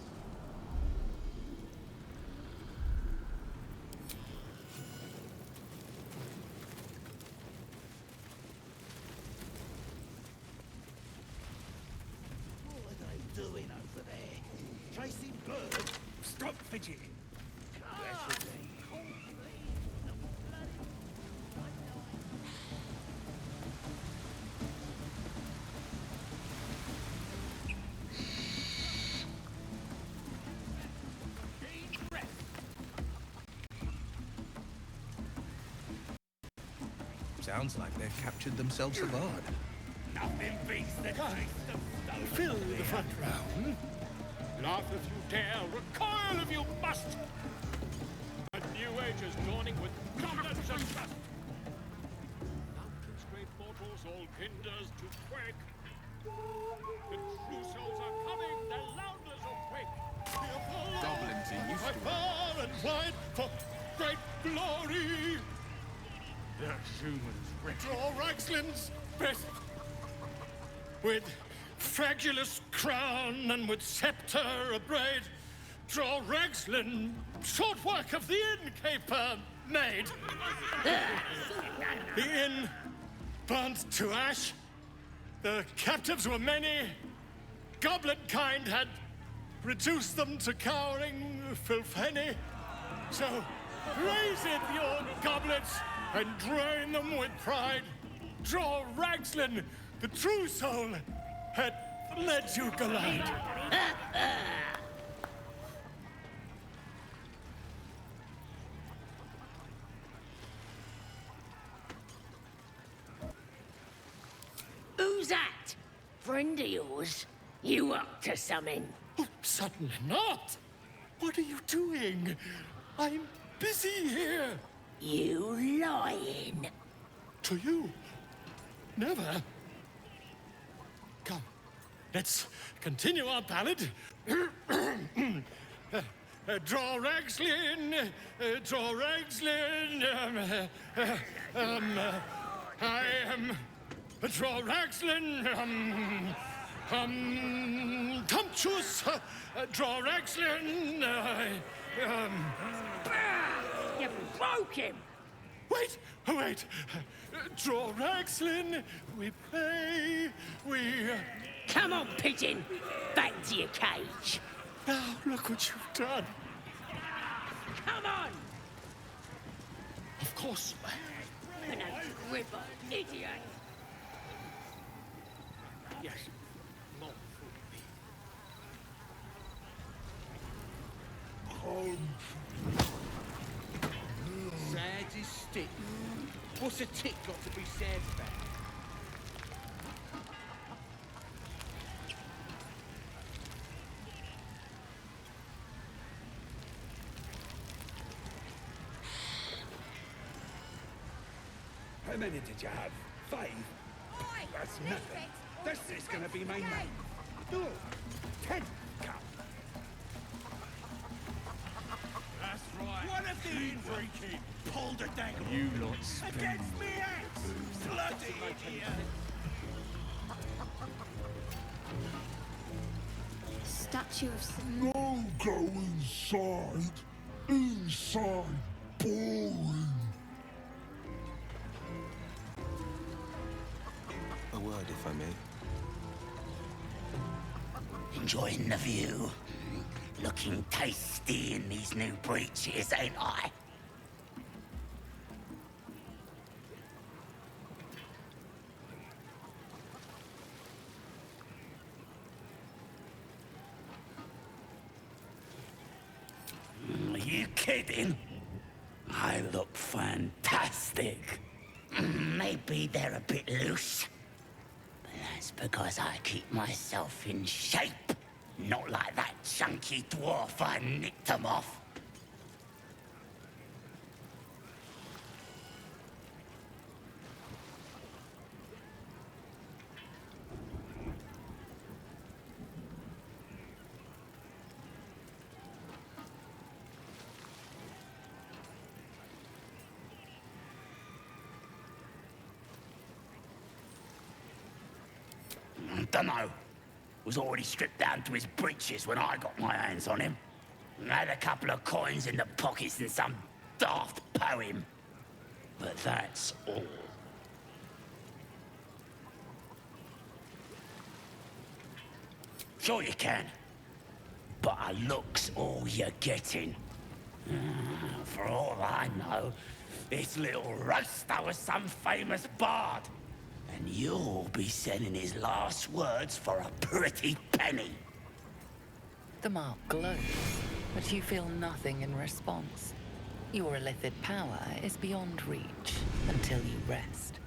What are they doing over there? Chasing birds? Stop fidgeting. Sounds like they've captured themselves a bard. Nothing beats the taste of stone. Fill the front row. Laugh if you dare, recoil if you must. A new age is dawning with goblins and trust. Unconstrained mortals, all kinders to quake. The true souls are coming, their loudness awake. Goblins are used to it. Far and wide for great glory. The humans draw Ragslin's best. With fragulous crown and with scepter abraid, draw Ragslin, short work of the innkeeper made. The inn burnt to ash. The captives were many. Goblin kind had reduced them to cowering filthenny. So raise it, your goblets, and drain them with pride. Draw Ragslin, the true soul, had led you gallant. Who's that? Friend of yours? You up to something? Oh, certainly not. What are you doing? I'm busy here. You lying. To you? Never. Come, let's continue our ballad. Draw Ragslin, draw Ragslin, I am draw Ragslin, Tumptuous, draw Ragslin, You broke him! Wait, wait. Draw Ragslin, we play, we... Come on, pigeon! Back to your cage! Now, look what you've done. Come on! Of course. No gripper, idiot! Yes. Sad is stick. What's a tick got to be sad about? How many did you have? 5? That's nothing. This is gonna be my night. No, 10. Come. That's right. One of these freaky pulled a dangle. You lot spend against me, ex! Bloody idiot! Statue of... No go inside. Inside. Boring. A word, if I may. Enjoying the view. Looking tasty in these new breeches, ain't I? Are you kidding? I look fantastic. Maybe they're a bit loose. But that's because I keep myself in shape. Not like that chunky dwarf I nicked them off. Dunno. Was already stripped down to his breeches when I got my hands on him. Had a couple of coins in the pockets and some daft poem. But that's all. Sure you can. But a look's all you're getting. For all I know, this little roaster was some famous bard. And you'll be sending his last words for a pretty penny. The mark glows, but you feel nothing in response. Your illithid power is beyond reach until you rest.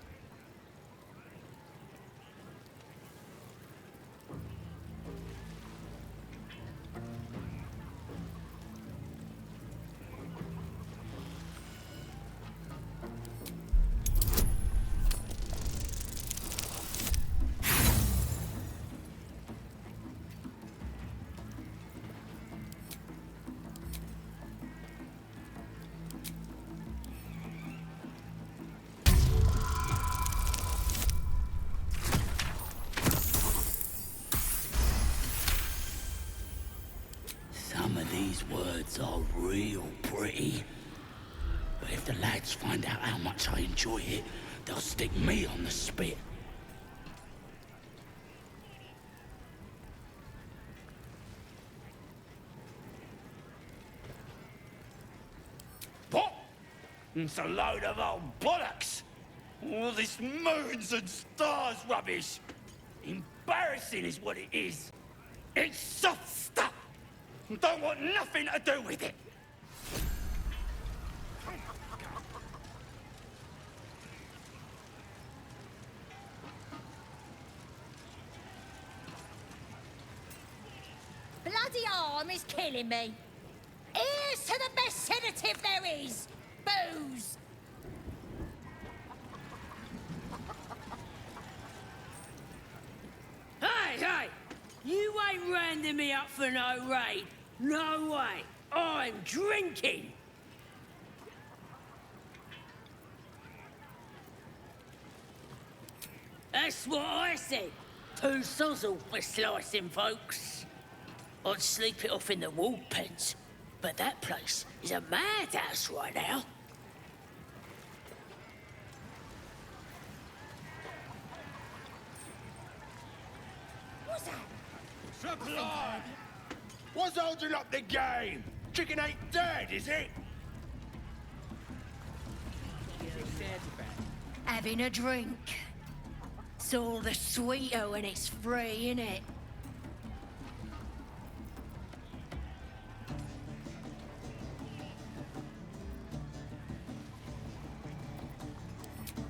Some of these words are real pretty. But if the lads find out how much I enjoy it, they'll stick me on the spit. What? It's a load of old bollocks. All this moons and stars rubbish. Embarrassing is what it is. It's soft stuff. Don't want nothing to do with it. bloody arm is killing me. Here's to the best sedative there is. Booze. Hey! You ain't rounding me up for no raid. No way. I'm drinking. That's what I said. 2 sozzle for slicing, folks. I'd sleep it off in the wall pens, but that place is a madhouse right now. What's that? Supply! What's holding up the game? Chicken ain't dead, is it? Having a drink. It's all the sweeter when it's free, innit?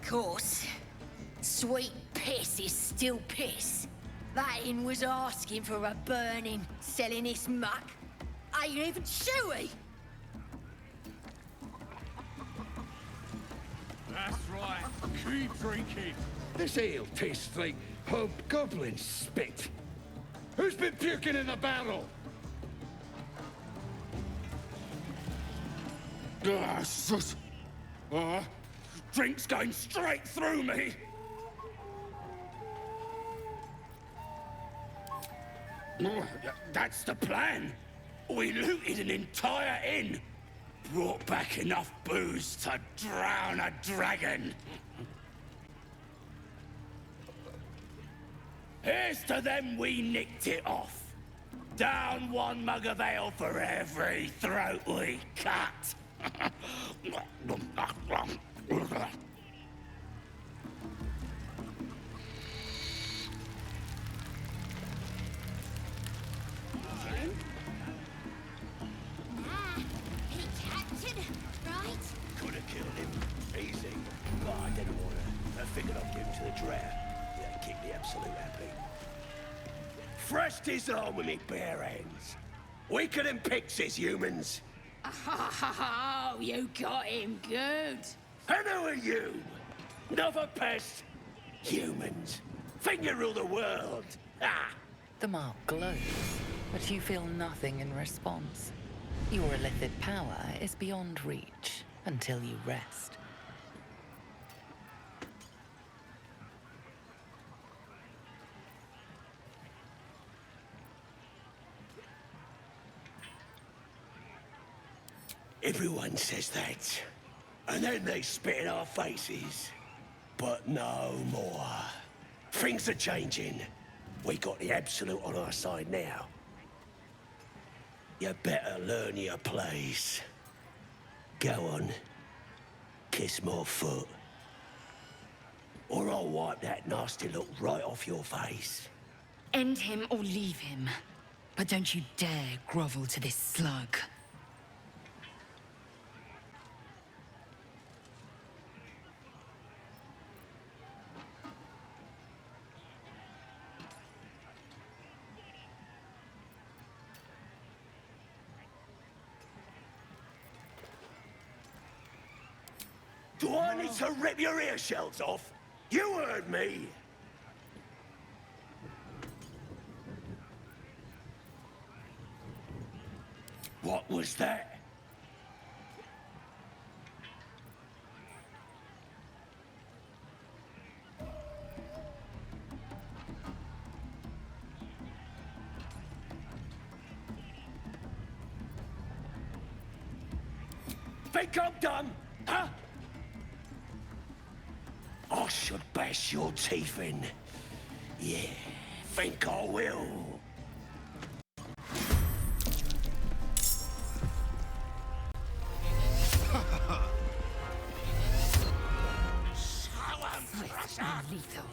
Course, sweet piss is still piss. That inn was asking for a burning, selling its muck. Ain't even chewy. That's right. Keep drinking. This ale tastes like hobgoblin spit. Who's been puking in the barrel? Drink's going straight through me. That's the plan. We looted an entire inn. Brought back enough booze to drown a dragon. Here's to them we nicked it off. Down 1 mug of ale for every throat we cut. Could have killed him. Easy. But I didn't want to. I figured I'd give him to the drow. Yeah, keep the absolute happy. Threshed his arm with me bare hands. Weaker than pixies, humans. Oh, you got him good. And who are you? Another pest? Humans. Think you rule the world. Ah! The mark glows, but you feel nothing in response. Your illithid power is beyond reach until you rest. Everyone says that. And then they spit in our faces. But no more. Things are changing. We got the absolute on our side now. You better learn your place. Go on. Kiss my foot. Or I'll wipe that nasty look right off your face. End him or leave him. But don't you dare grovel to this slug. Do I need to rip your ear shells off? You heard me! What was that? Think I'm dumb, huh? I should bash your teeth in. Yeah, think I will. Lethal.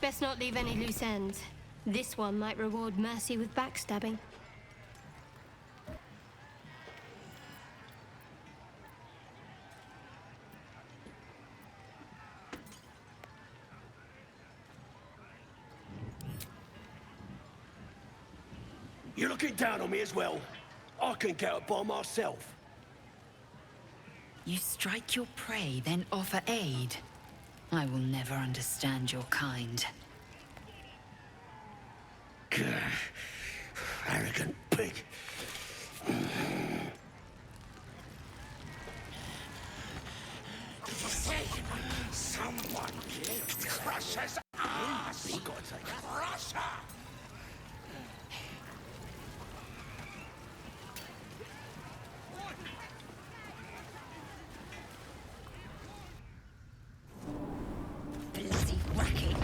Best not leave any loose ends. This one might reward mercy with backstabbing. You're looking down on me as well. I can get up by myself. You strike your prey, then offer aid. I will never understand your kind. Arrogant pig. Someone kicked Crusher's ass! Crusher! Bloody racket.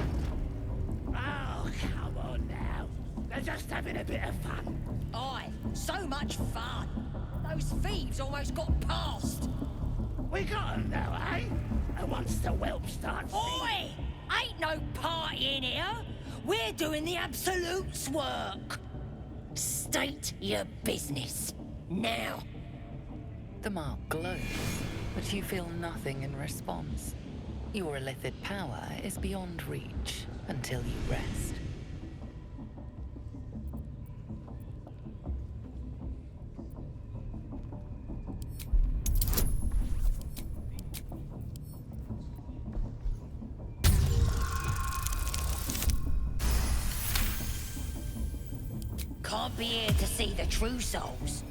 Oh, come on now. They're just having a bit of fun. Aye, so much fun. Those thieves almost got past. We got 'em though, eh? And once the whelp starts... Oi! Ain't no party in here. We're doing the Absolute's work. State your business. Now. The mark glows, but you feel nothing in response. Your illithid power is beyond reach until you rest. Can't be here to see the true souls.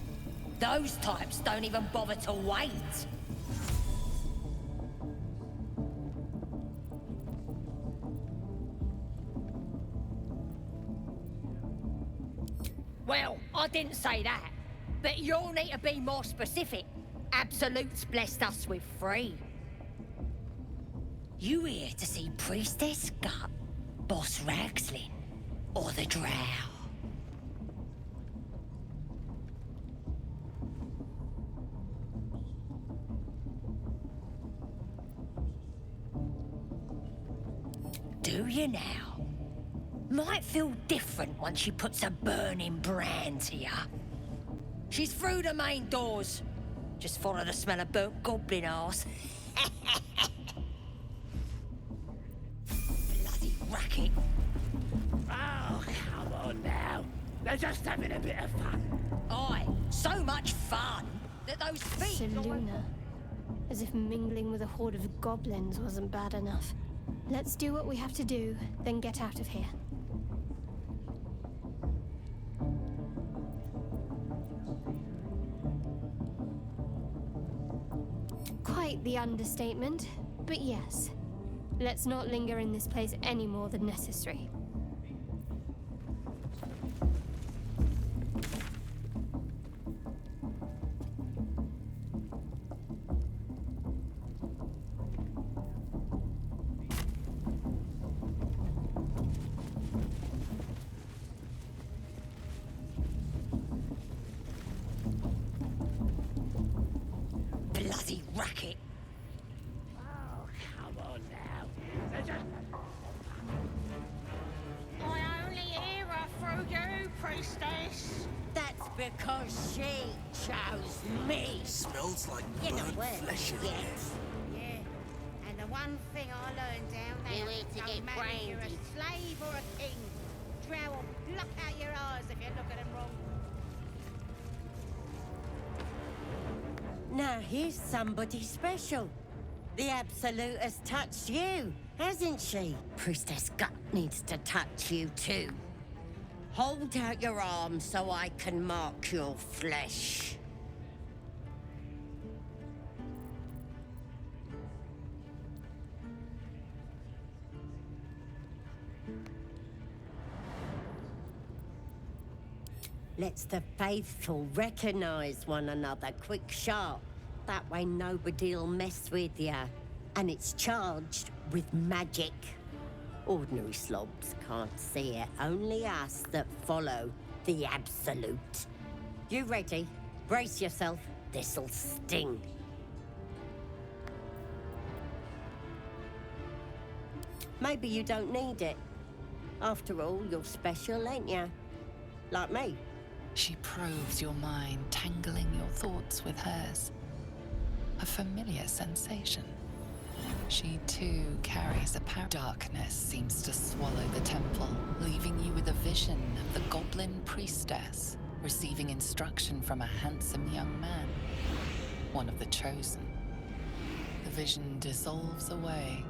Those types don't even bother to wait. Well, I didn't say that. But you'll need to be more specific. Absolute's blessed us with 3. You here to see Priestess Gut, Boss Ragslin, or the Drow? Do you now? Might feel different once she puts a burning brand to ya. She's through the main doors. Just follow the smell of burnt goblin arse. Bloody racket. Oh, come on now. They're just having a bit of fun. Aye, so much fun that those feet... Seluna. As if mingling with a horde of goblins wasn't bad enough. Let's do what we have to do, then get out of here. Quite the understatement, but yes. Let's not linger in this place any more than necessary. Bloody racket. Oh, come on now. They're just... I only hear her through you, priestess. That's because she chose me. Smells like You know burnt where? flesh in here. Yeah, and the one thing I learned down there, You need to don't get matter if you're brandy. a slave or a king. Drow will pluck out your eyes if you look at them wrong. Now here's somebody special. The Absolute has touched you, hasn't she? Priestess Gut needs to touch you too. Hold out your arms so I can mark your flesh. Let's the faithful recognize one another quick sharp. That way nobody'll mess with ya. And it's charged with magic. Ordinary slobs can't see it, only us that follow the Absolute. You ready? Brace yourself, this'll sting. Maybe you don't need it. After all, you're special, ain't ya? Like me. She probes your mind, tangling your thoughts with hers. A familiar sensation. She too carries a power. Darkness seems to swallow the temple, leaving you with a vision of the goblin priestess receiving instruction from a handsome young man, one of the chosen. The vision dissolves away.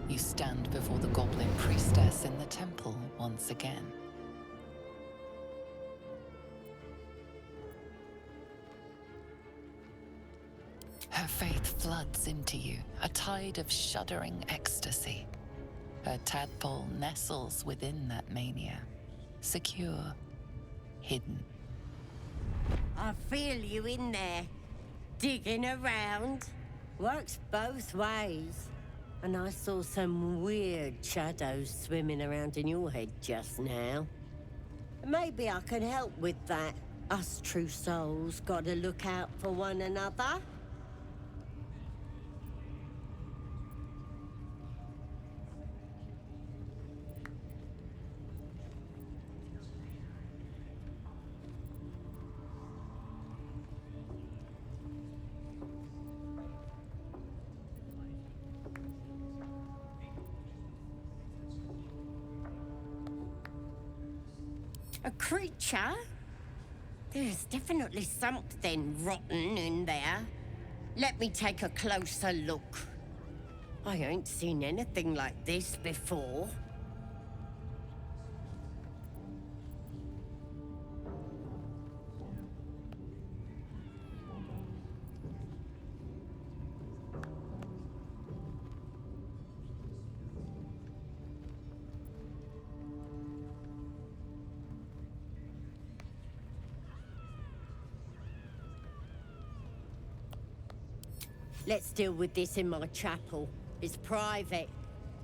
You stand before the goblin priestess in the temple once again. Her faith floods into you, a tide of shuddering ecstasy. Her tadpole nestles within that mania, secure, hidden. I feel you in there, digging around. Works both ways. And I saw some weird shadows swimming around in your head just now. Maybe I can help with that. Us true souls gotta look out for one another. A creature? There's definitely something rotten in there. Let me take a closer look. I ain't seen anything like this before. Let's deal with this in my chapel. It's private.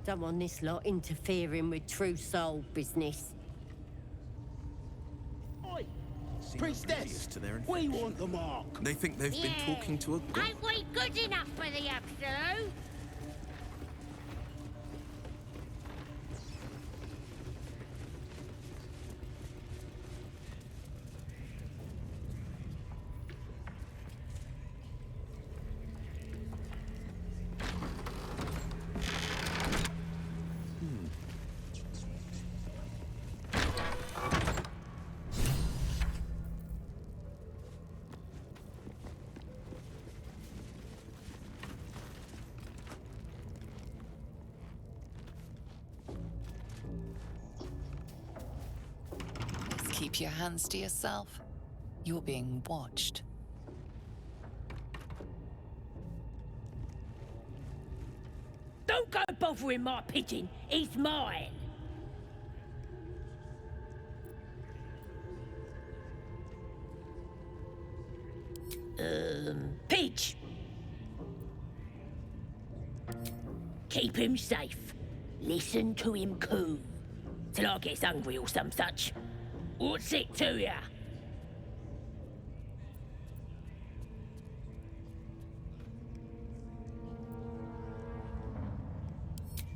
Don't want this lot interfering with true soul business. Oi! Priestess! We want the mark! They think they've been talking to a god. Ain't we good enough for the absolute? Keep your hands to yourself. You're being watched. Don't go bothering my pigeon. He's mine. Pidge. Keep him safe. Listen to him coo. Till I gets hungry or some such. What's it to ya?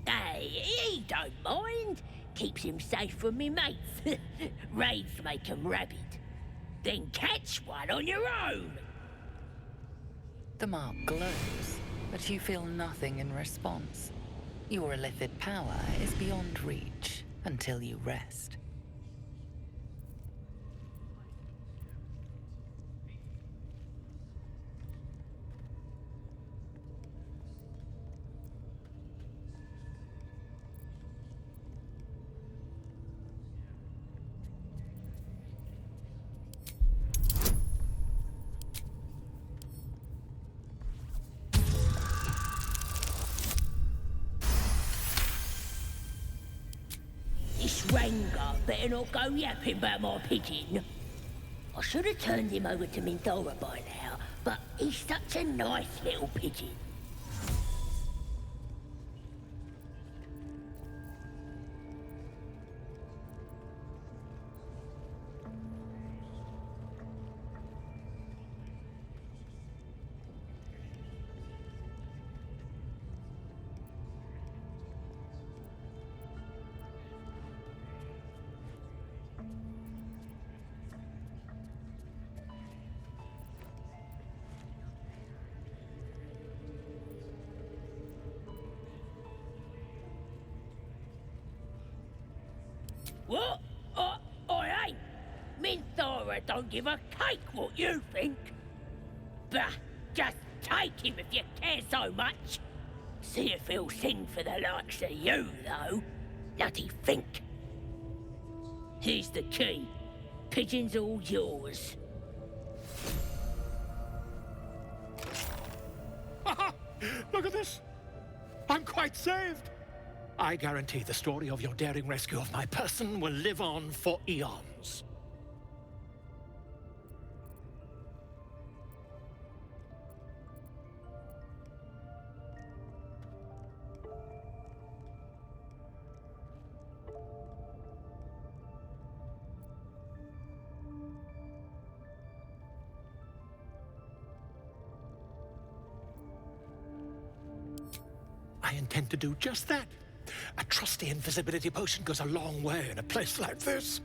Hey, he don't mind. Keeps him safe from me mates. Raids make 'em rabid. Then catch one on your own. The mark glows, but you feel nothing in response. Your illithid power is beyond reach until you rest. Ranger better not go yapping about my pigeon. I should have turned him over to Mindora by now, but he's such a nice little pigeon. What? I ain't. Minthara don't give a cake what you think. Bah, just take him if you care so much. See if he'll sing for the likes of you, though. Bloody think. Here's the key. Pigeon's all yours. Look at this. I'm quite saved. I guarantee the story of your daring rescue of my person will live on for eons. I intend to do just that. A trusty invisibility potion goes a long way in a place like this.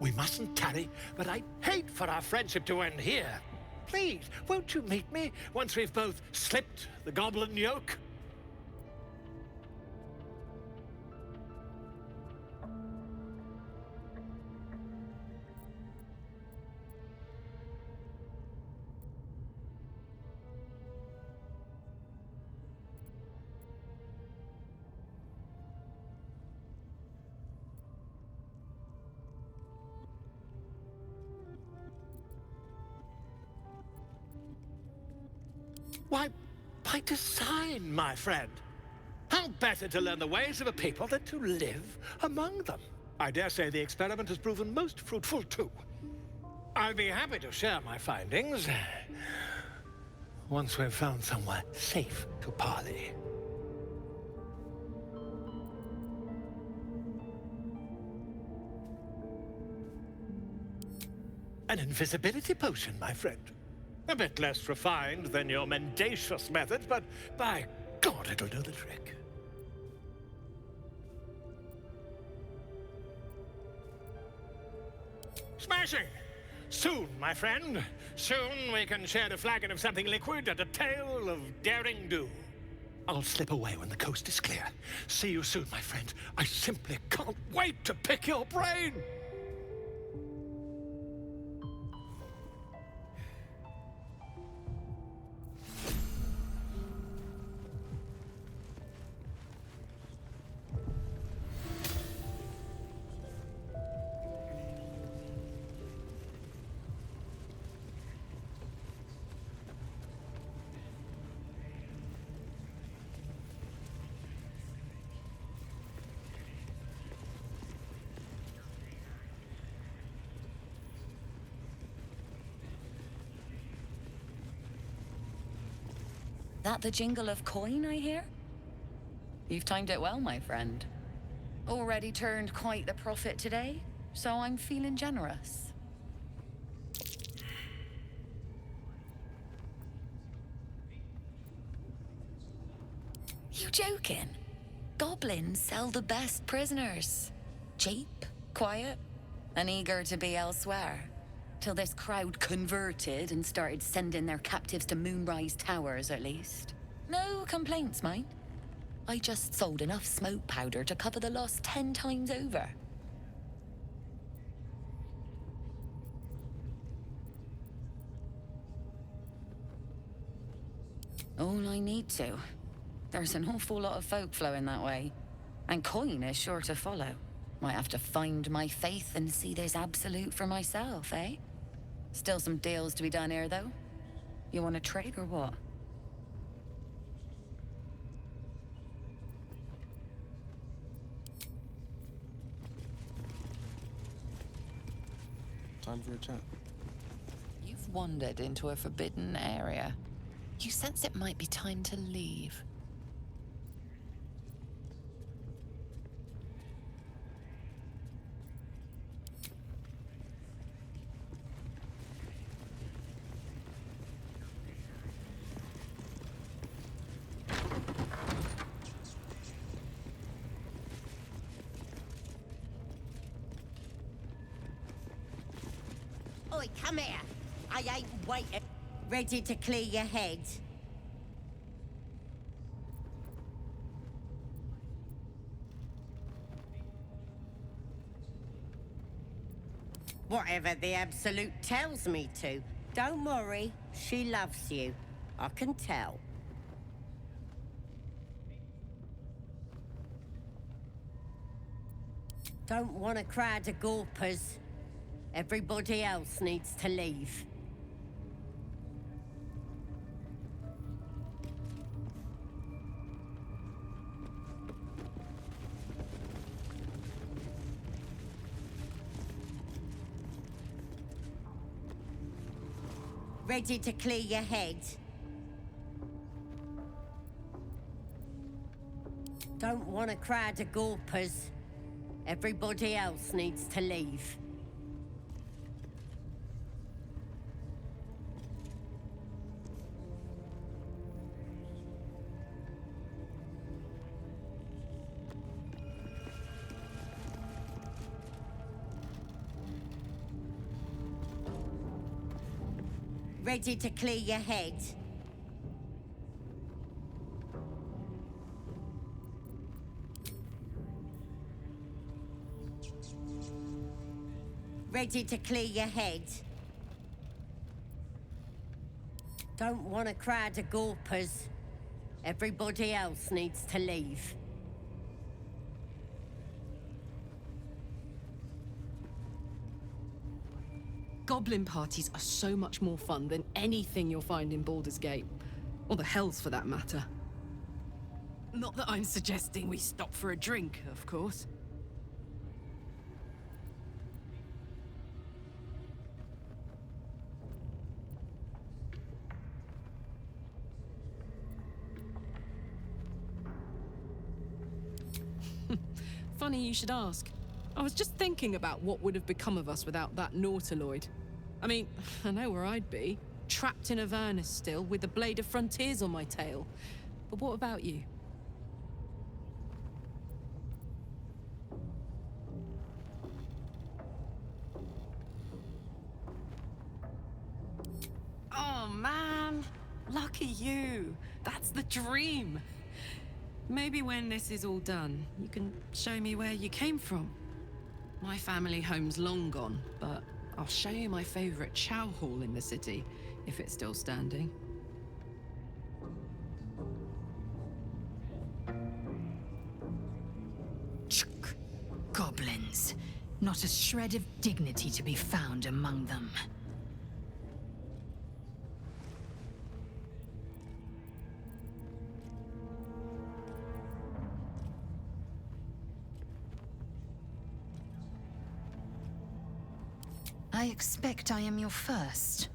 We mustn't tarry, but I'd hate for our friendship to end here. Please, won't you meet me once we've both slipped the goblin yoke? Why, by design, my friend. How better to learn the ways of a people than to live among them? I dare say the experiment has proven most fruitful, too. I'll be happy to share my findings once we've found somewhere safe to parley. An invisibility potion, my friend. A bit less refined than your mendacious methods, but by God, it'll do the trick. Smashing! Soon, my friend. Soon we can share a flagon of something liquid and a tale of daring do. I'll slip away when the coast is clear. See you soon, my friend. I simply can't wait to pick your brain! That the jingle of coin I hear? You've timed it well, my friend. Already turned quite the profit today, so I'm feeling generous. You joking? Goblins sell the best prisoners. Cheap, quiet, and eager to be elsewhere. Till this crowd converted and started sending their captives to Moonrise Towers, at least. No complaints, mind. I just sold enough smoke powder to cover the loss 10 times over. All I need to. There's an awful lot of folk flowing that way. And coin is sure to follow. Might have to find my faith and see this absolute for myself, eh? Still some deals to be done here, though. You want to trade or what? Time for a chat. You've wandered into a forbidden area. You sense it might be time to leave. Oi, come here. I ain't waiting. Ready to clear your head? Whatever the Absolute tells me to. Don't worry, she loves you. I can tell. Don't want a crowd of gawpers. Everybody else needs to leave. Ready to clear your head? Don't want a crowd of gawpers. Everybody else needs to leave. Ready to clear your head? Ready to clear your head? Don't want a crowd of gawpers. Everybody else needs to leave. Goblin parties are so much more fun than anything you'll find in Baldur's Gate. Or the Hells, for that matter. Not that I'm suggesting we stop for a drink, of course. Funny you should ask. I was just thinking about what would have become of us without that Nautiloid. I mean, I know where I'd be. Trapped in Avernus still, with the Blade of Frontiers on my tail. But what about you? Oh, man. Lucky you. That's the dream. Maybe when this is all done, you can show me where you came from. My family home's long gone, but I'll show you my favorite chow hall in the city, if it's still standing. Goblins. Not a shred of dignity to be found among them. I expect I am your first.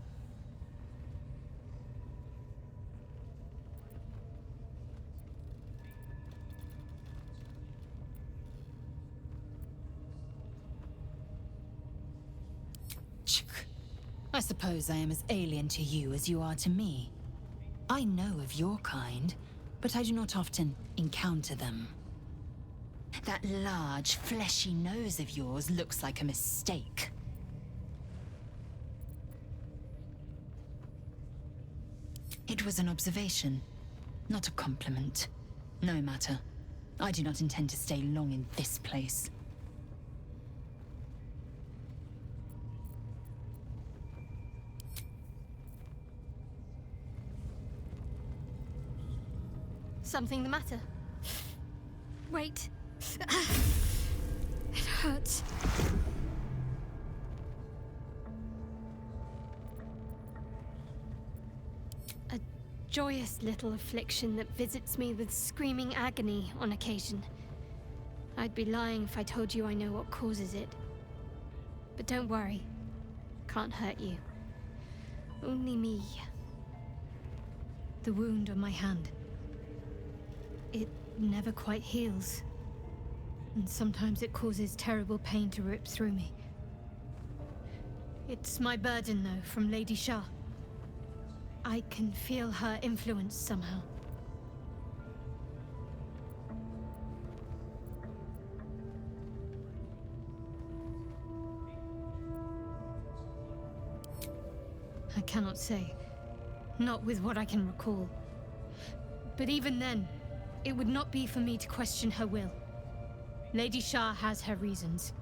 I suppose I am as alien to you as you are to me. I know of your kind, but I do not often encounter them. That large, fleshy nose of yours looks like a mistake. It was an observation, not a compliment. No matter. I do not intend to stay long in this place. Something the matter? Wait. It hurts. A joyous little affliction that visits me with screaming agony on occasion. I'd be lying if I told you I know what causes it. But don't worry. Can't hurt you. Only me. The wound on my hand. It never quite heals. And sometimes it causes terrible pain to rip through me. It's my burden, though, from Lady Shah. I can feel her influence somehow. I cannot say. Not with what I can recall. But even then, it would not be for me to question her will. Lady Shah has her reasons.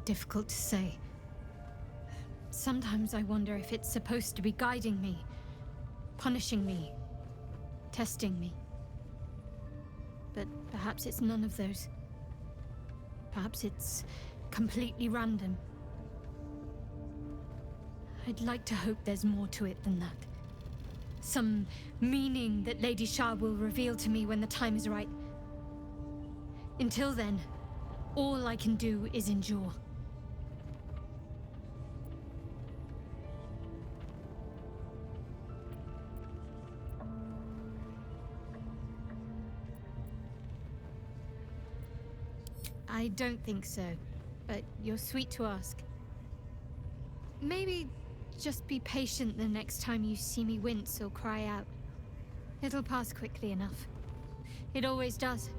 difficult to say. Sometimes I wonder if it's supposed to be guiding me, punishing me, testing me. But perhaps it's none of those. Perhaps it's completely random. I'd like to hope there's more to it than that. Some meaning that Lady Shah will reveal to me when the time is right. Until then, all I can do is endure. I don't think so, but you're sweet to ask. Maybe just be patient the next time you see me wince or cry out. It'll pass quickly enough. It always does.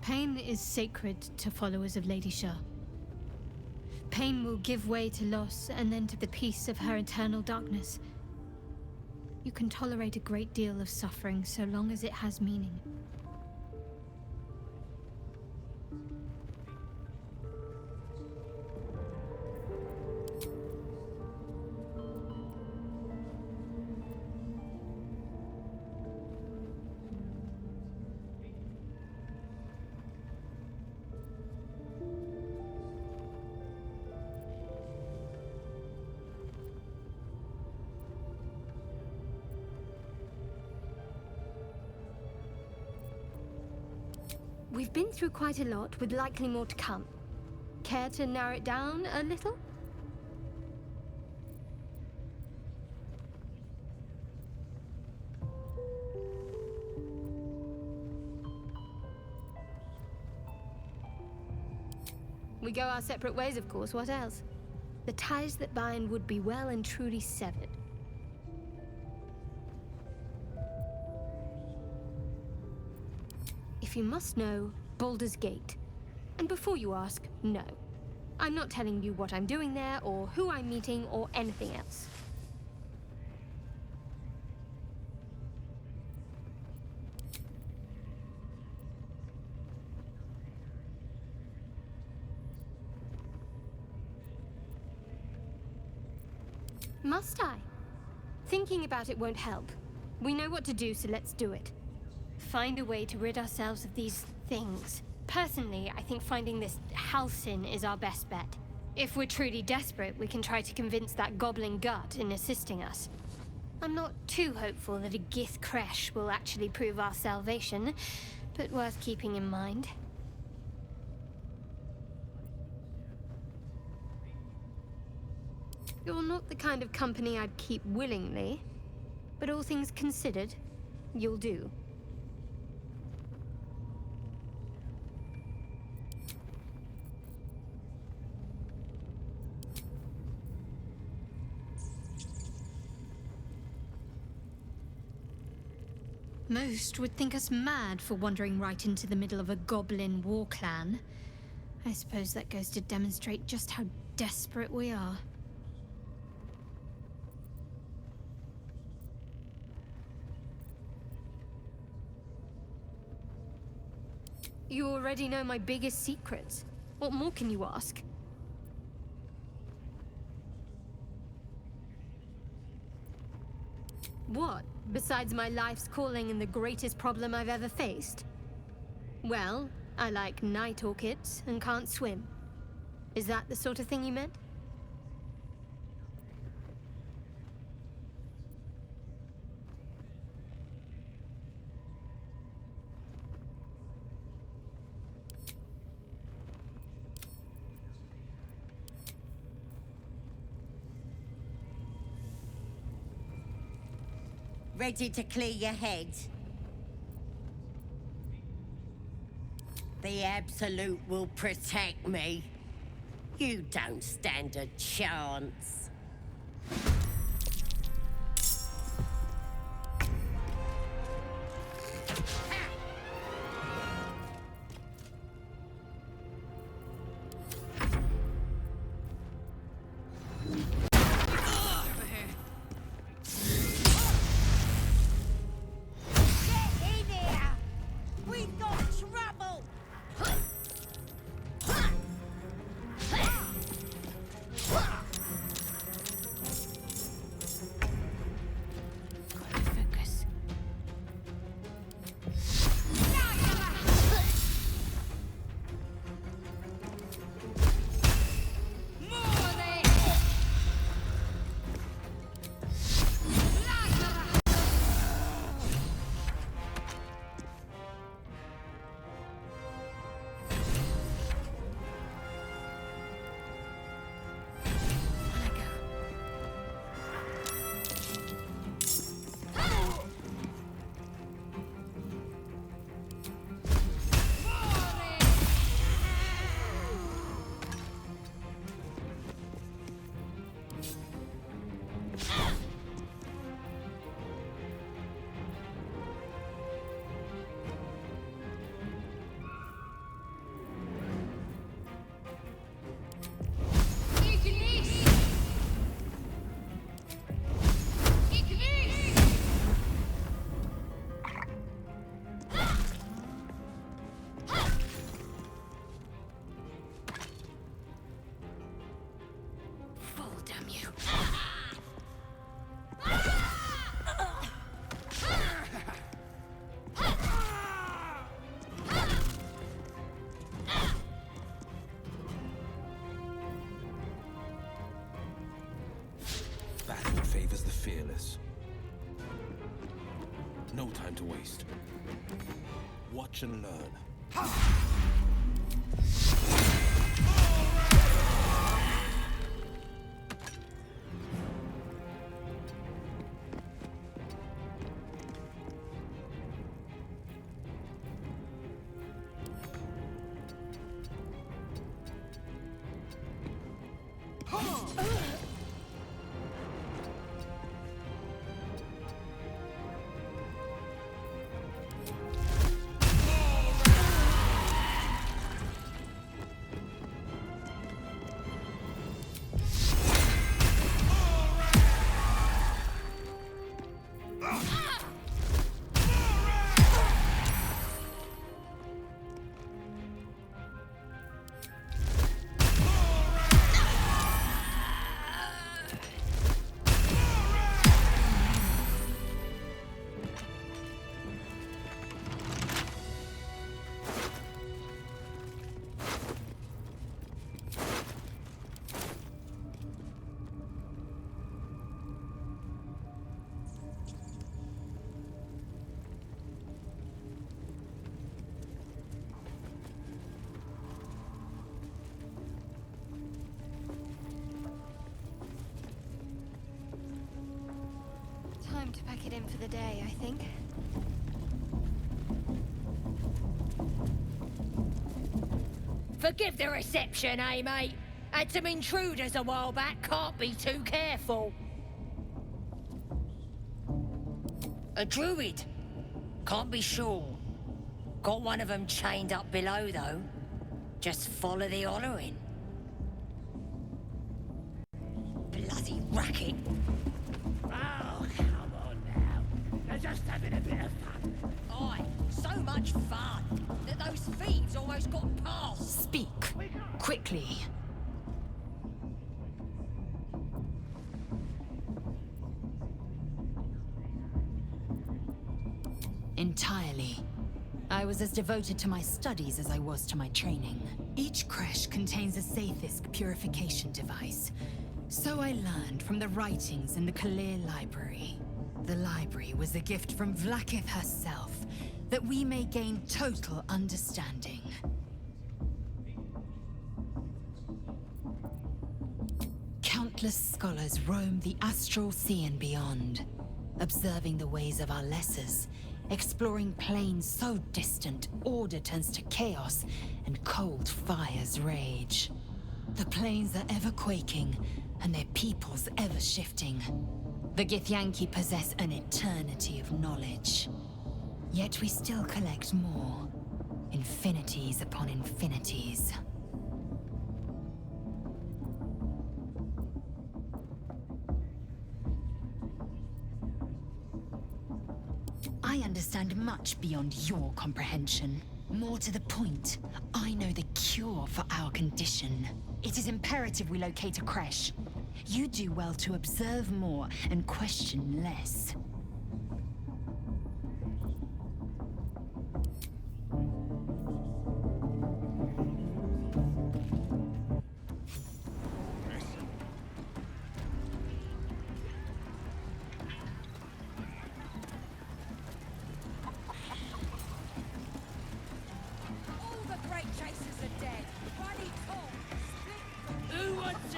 Pain is sacred to followers of Lady Shah. Pain will give way to loss and then to the peace of her eternal darkness. You can tolerate a great deal of suffering so long as it has meaning. We've been through quite a lot, with likely more to come. Care to narrow it down a little? We go our separate ways, of course. What else? The ties that bind would be well and truly severed. If you must know, Baldur's Gate. And before you ask, no. I'm not telling you what I'm doing there, or who I'm meeting, or anything else. Must I? Thinking about it won't help. We know what to do, so let's do it. Find a way to rid ourselves of these things. Personally, I think finding this Halcyon is our best bet. If we're truly desperate, we can try to convince that goblin gut in assisting us. I'm not too hopeful that a Gith Kresh will actually prove our salvation, but worth keeping in mind. You're not the kind of company I'd keep willingly, but all things considered, you'll do. Most would think us mad for wandering right into the middle of a goblin war clan. I suppose that goes to demonstrate just how desperate we are. You already know my biggest secrets. What more can you ask? What? Besides my life's calling and the greatest problem I've ever faced? Well, I like night orchids and can't swim. Is that the sort of thing you meant? Ready to clear your head? The Absolute will protect me. You don't stand a chance. fearless. No time to waste. Watch and learn. Time to pack it in for the day, I think. Forgive the reception, eh, mate? Had some intruders a while back, can't be too careful. A druid? Can't be sure. Got one of them chained up below, though. Just follow the hollering. Bloody racket. Oh, come on now. They're just having a bit of fun. Aye, so much fun that those thieves almost got past. Speak. Quickly. Entirely. I was as devoted to my studies as I was to my training. Each creche contains a Sathisk purification device. So I learned from the writings in the Kalir Library. The library was a gift from Vlaakith herself, that we may gain total understanding. Countless scholars roam the astral sea and beyond, observing the ways of our lessers, exploring planes so distant order turns to chaos and cold fires rage. The planes are ever quaking, and their peoples ever shifting. The Githyanki possess an eternity of knowledge. Yet we still collect more. Infinities upon infinities. I understand much beyond your comprehension. More to the point, I know the cure for our condition. It is imperative we locate a creche. You do well to observe more and question less.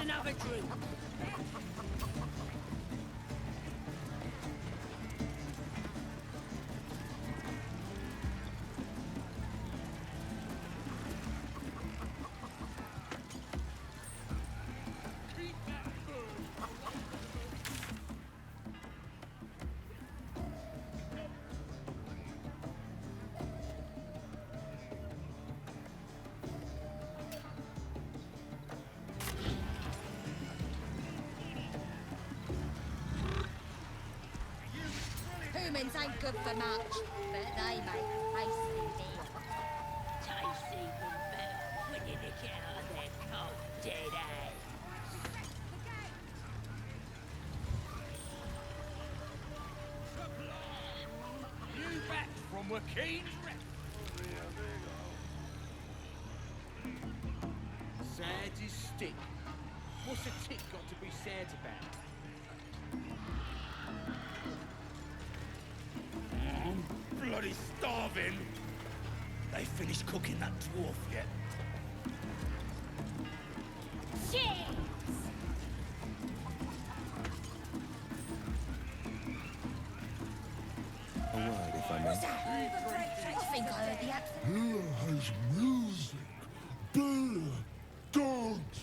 Another drink. Humans ain't good for much, but they make tasty deal. Tastes even better when you nick it out of their cold, dead eyes. You back from Wakeen's wreck. Sad is stick. What's a tick got to be sad about? Starving! They finished cooking that dwarf yet? A word, if I may. I think I heard the accent. Here has music, beer, dance.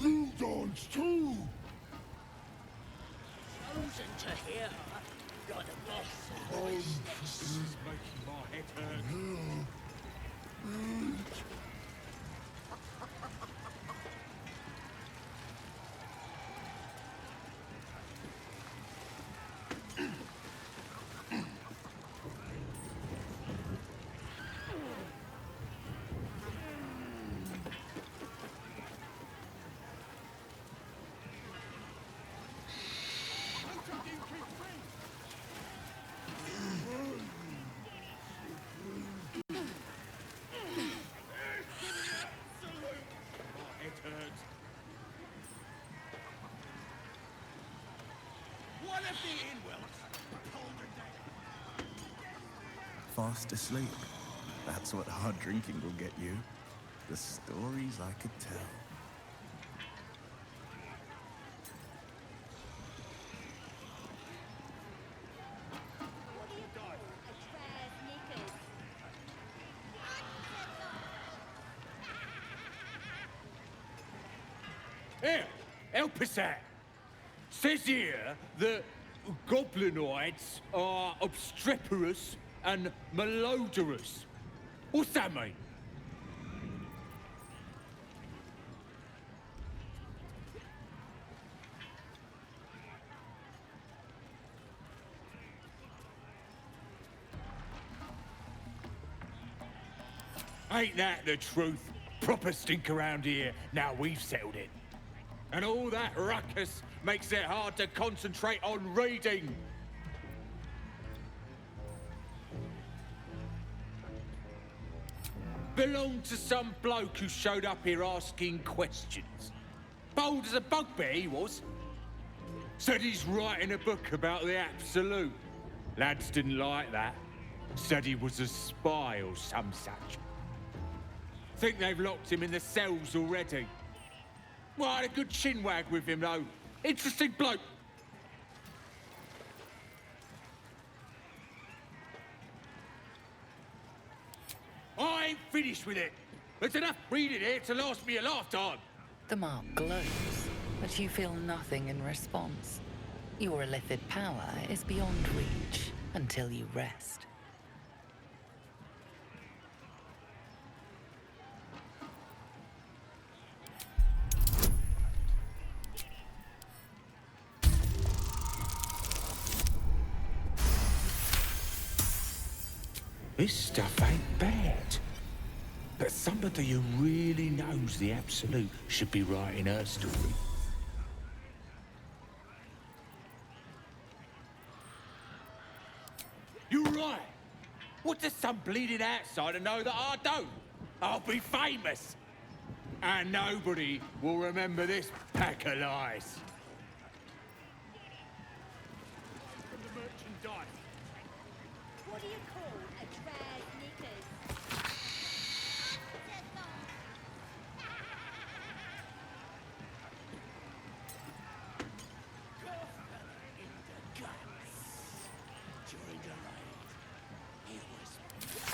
You dance too. Chosen to hear her. You're the boss. This is making my head hurt. Fast asleep. That's what hard drinking will get you. The stories I could tell. Here, help us out. Says here that goblinoids are obstreperous and malodorous. What's that mean? Ain't that the truth? Proper stink around here, now we've settled it. And all that ruckus makes it hard to concentrate on reading. Belonged to some bloke who showed up here asking questions. Bold as a bugbear, he was. Said he's writing a book about the Absolute. Lads didn't like that. Said he was a spy or some such. Think they've locked him in the cells already. Well, I had a good chinwag with him, though. Interesting bloke. I ain't finished with it. There's enough reading here to last me a lifetime. The mark glows, but you feel nothing in response. Your illithid power is beyond reach until you rest. This stuff ain't bad. But somebody who really knows the Absolute should be writing her story. You're right. What does some bleeding outsider know that I don't? I'll be famous. And nobody will remember this pack of lies. From the merchandise. What do you call a drag knickers? During the raid, he was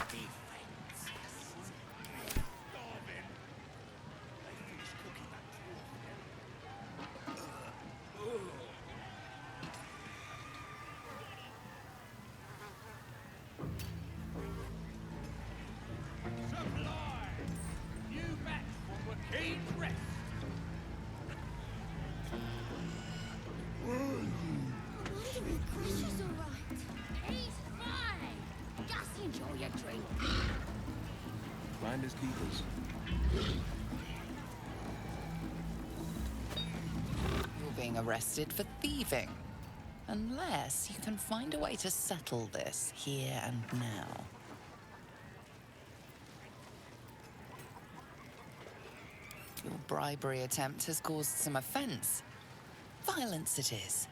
defenseless. Starving. They finished cooking that Supply! You back from the King's Rest. She's all right. He's fine. Just enjoy your drink. Finders keepers. You're being arrested for thieving. Unless you can find a way to settle this here and now. Your bribery attempt has caused some offense. Violence it is.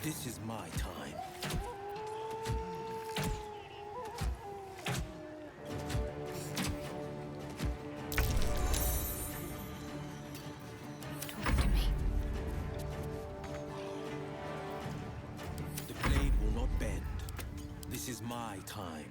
This is my time. Talk to me. The blade will not bend. This is my time.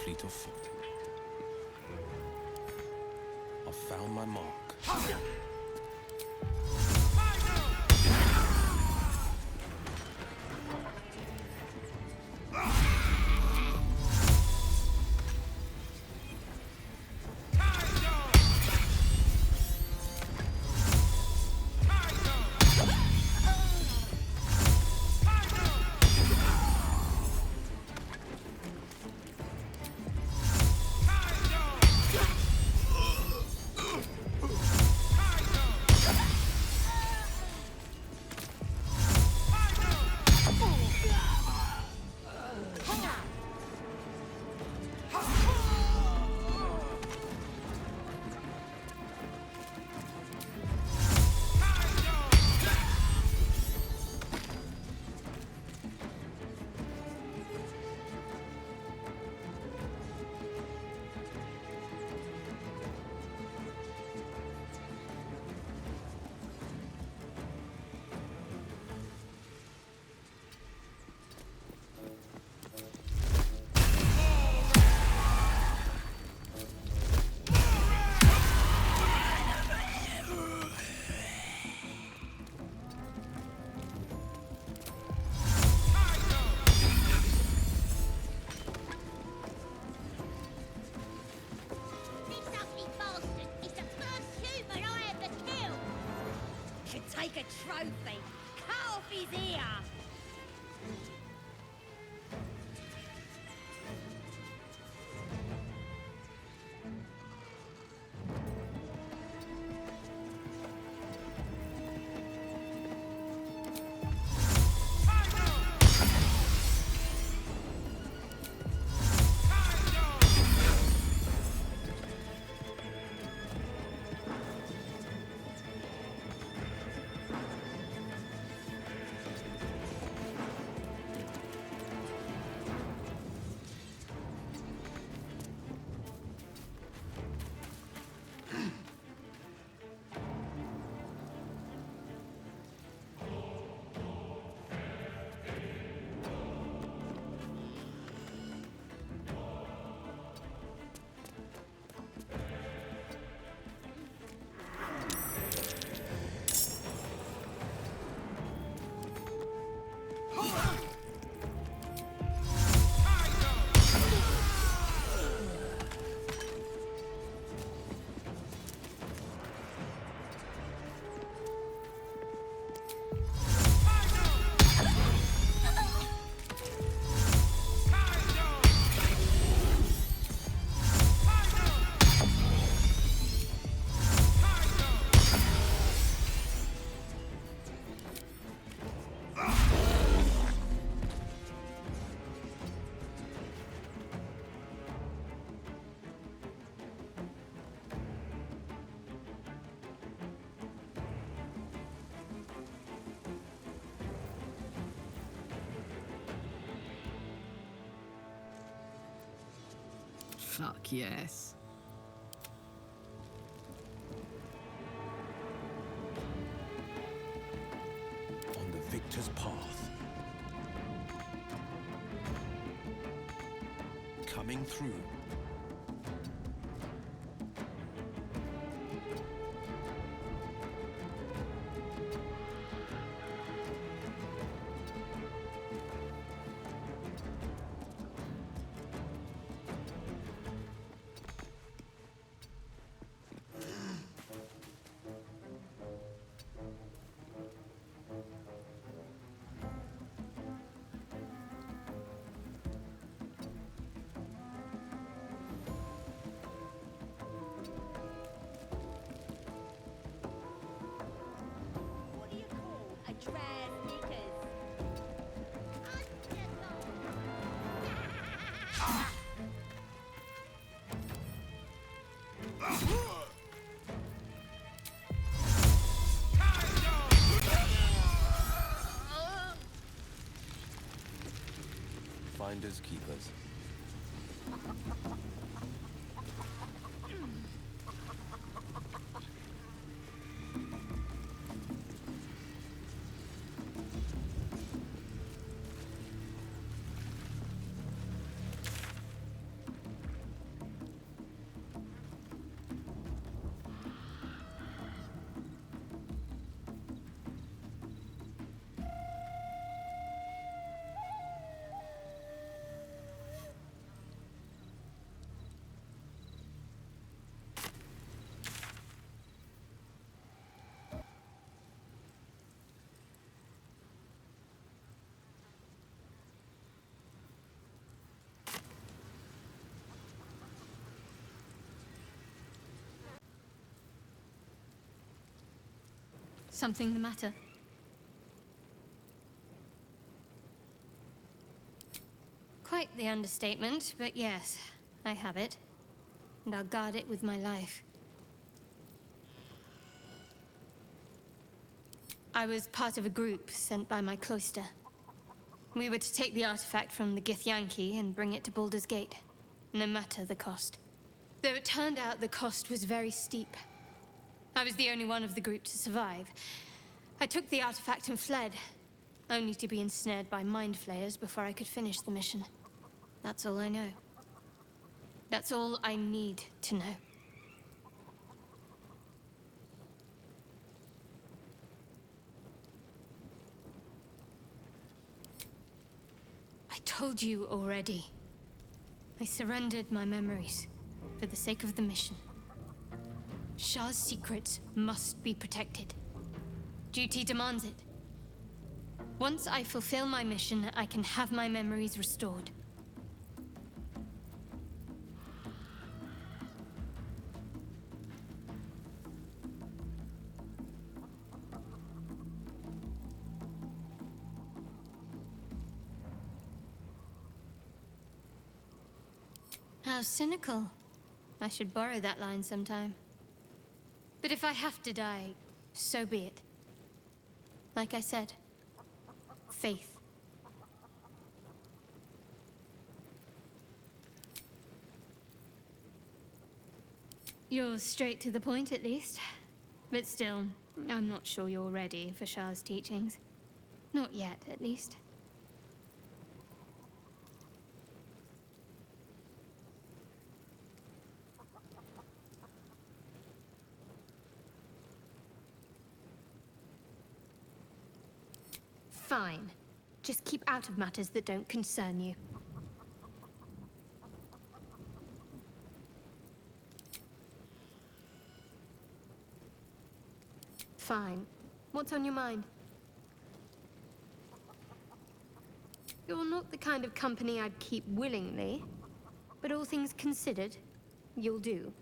Fleet of foot. I've found my mark. Take a trophy. Cut off his ear. Fuck yes. On the victor's path. Coming through. Finders keepers. Something the matter? Quite the understatement, but yes, I have it. And I'll guard it with my life. I was part of a group sent by my cloister. We were to take the artifact from the Githyanki and bring it to Baldur's Gate, no matter the cost. Though it turned out the cost was very steep. I was the only one of the group to survive. I took the artifact and fled, only to be ensnared by Mind Flayers before I could finish the mission. That's all I know. That's all I need to know. I told you already. I surrendered my memories for the sake of the mission. Shah's secrets must be protected. Duty demands it. Once I fulfill my mission, I can have my memories restored. How cynical. I should borrow that line sometime. But if I have to die, so be it. Like I said, faith. You're straight to the point, at least. But still, I'm not sure you're ready for Shah's teachings. Not yet, at least. Fine. Just keep out of matters that don't concern you. Fine. What's on your mind? You're not the kind of company I'd keep willingly, but all things considered, you'll do.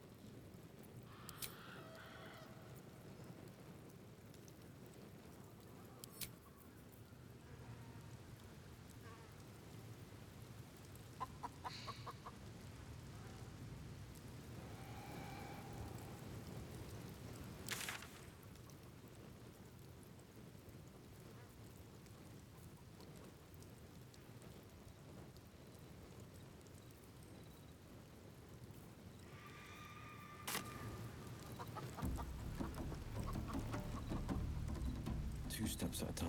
Two steps at a time.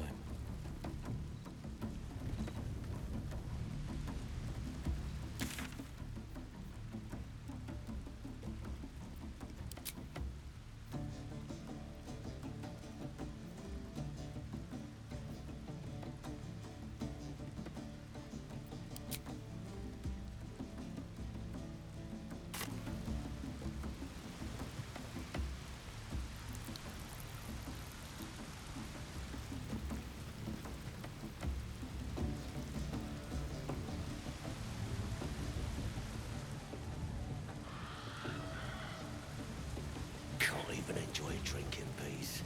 Can't even enjoy a drink in peace.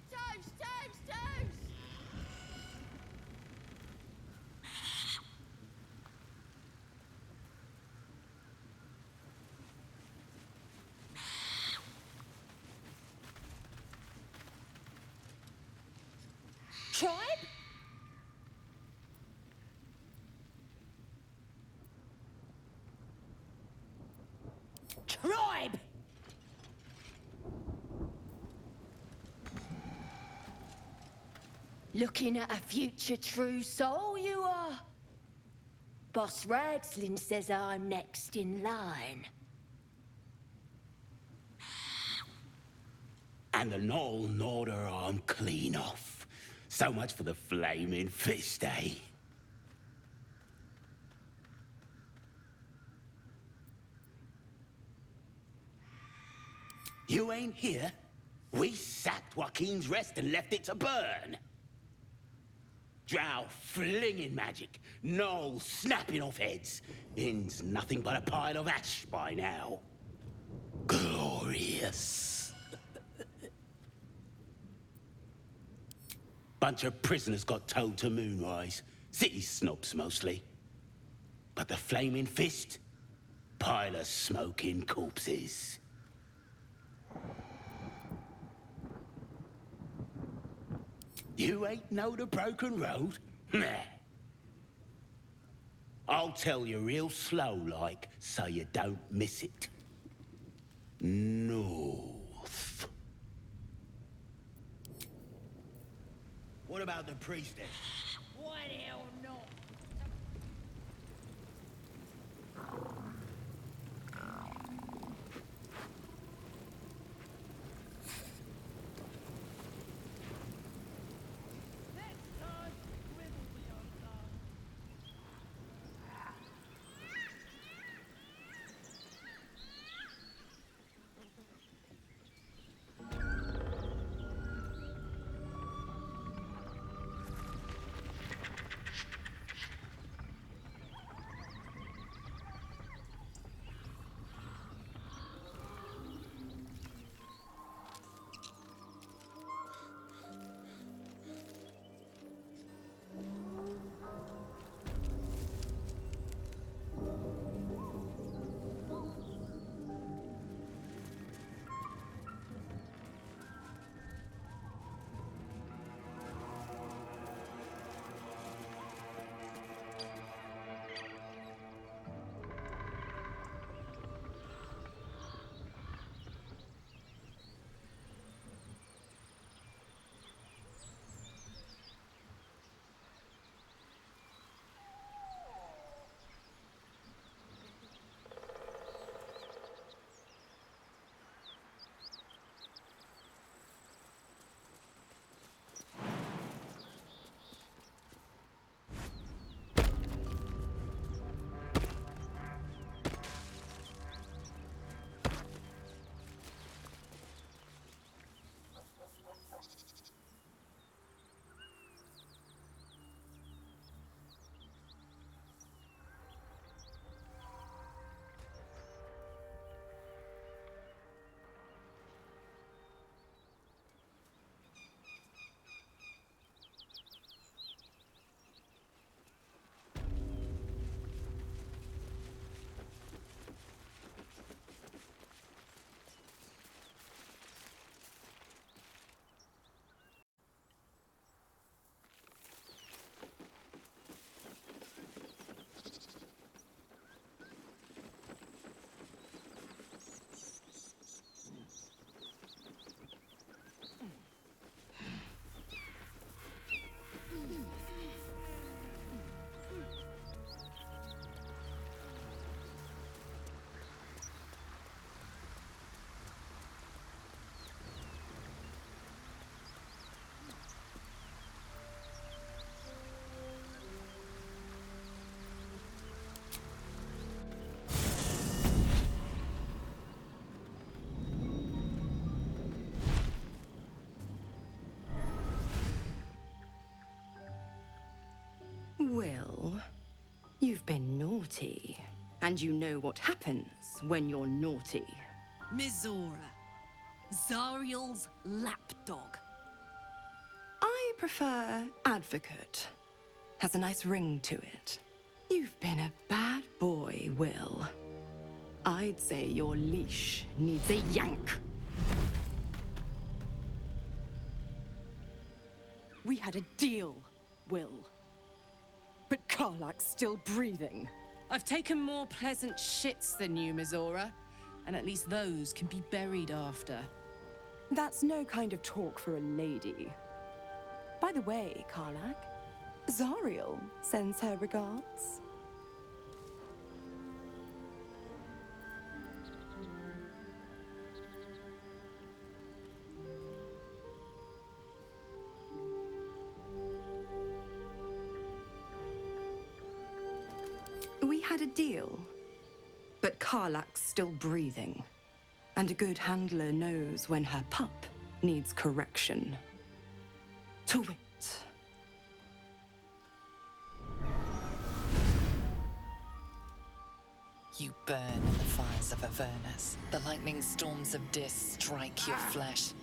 Toast, toast, toast! Tribe? Tribe! Looking at a future true soul, you are. Boss Ragslin says I'm next in line. And the Knoll gnawed her arm clean off. So much for the flaming fist, eh? You ain't here? We sacked Joaquin's Rest and left it to burn. Drow flinging magic, Knoll snapping off heads. Inn's nothing but a pile of ash by now. Glorious. Bunch of prisoners got towed to Moonrise. City snobs mostly. But the Flaming Fist? Pile of smoking corpses. You ain't know the broken road? Nah. I'll tell you real slow like, so you don't miss it. North. What about the priestess? Why the hell not? Well, you've been naughty. And you know what happens when you're naughty. Mizora. Zariel's lapdog. I prefer advocate. Has a nice ring to it. You've been a bad boy, Will. I'd say your leash needs a yank. We had a deal, Will. But Karlak's still breathing. I've taken more pleasant shits than you, Mizora. And at least those can be buried after. That's no kind of talk for a lady. By the way, Karlak, Zariel sends her regards. We had a deal, but Karlak's still breathing. And a good handler knows when her pup needs correction. To wit. You burn in the fires of Avernus. The lightning storms of Dis strike your flesh.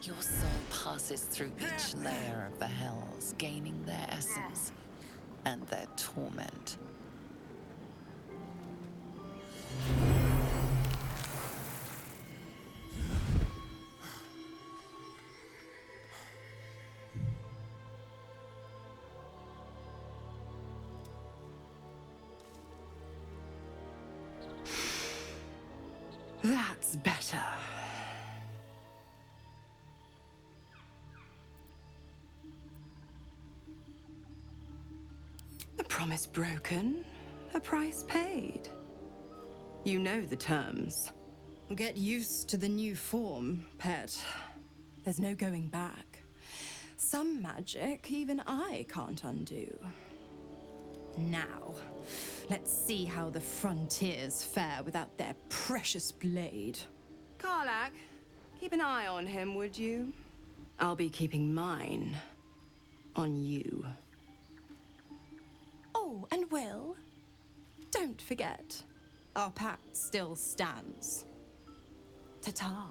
Your soul passes through each layer of the hells, gaining their essence and their torment. That's better. A promise broken, a price paid. You know the terms. Get used to the new form, pet. There's no going back. Some magic even I can't undo. Now, let's see how the frontiers fare without their precious blade. Karlak, keep an eye on him, would you? I'll be keeping mine on you. Oh, and Will, don't forget, our pact still stands. Ta-ta.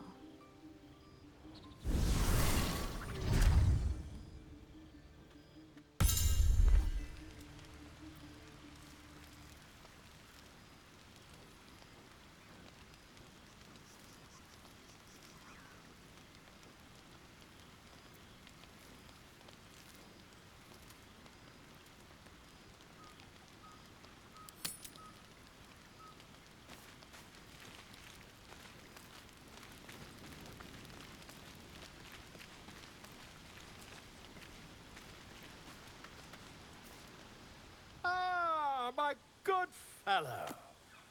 My good fellow.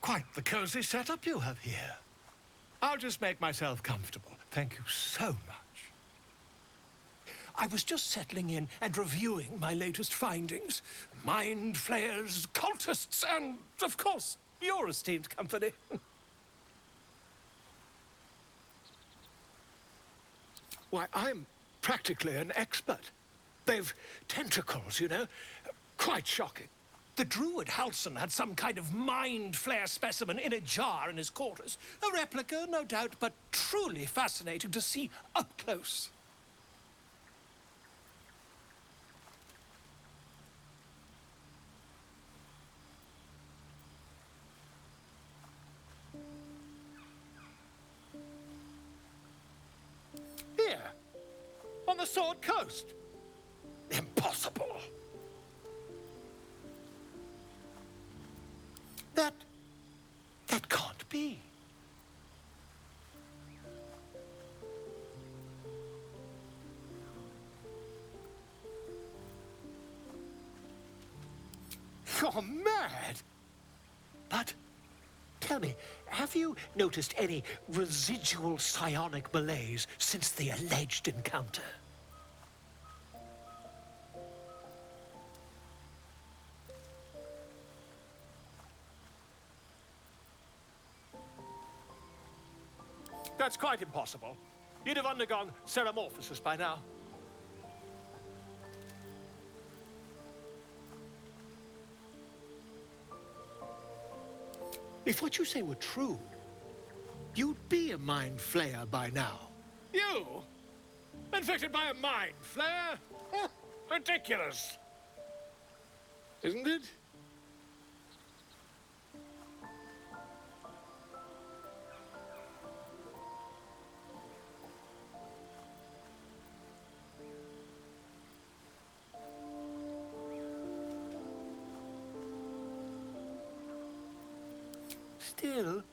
Quite the cozy setup you have here. I'll just make myself comfortable. Thank you so much. I was just settling in and reviewing my latest findings. Mind Flayers, cultists, and, of course, your esteemed company. Why, I'm practically an expert. They've tentacles, you know. Quite shocking. The druid Halson had some kind of mind flare specimen in a jar in his quarters. A replica, no doubt, but truly fascinating to see up close. Here, on the Sword Coast. Impossible. That can't be. You're mad! But, tell me, have you noticed any residual psionic malaise since the alleged encounter? That's quite impossible. You'd have undergone ceramorphosis by now. If what you say were true, you'd be a mind flayer by now. You? Infected by a mind flare? Ridiculous. Isn't it? Still,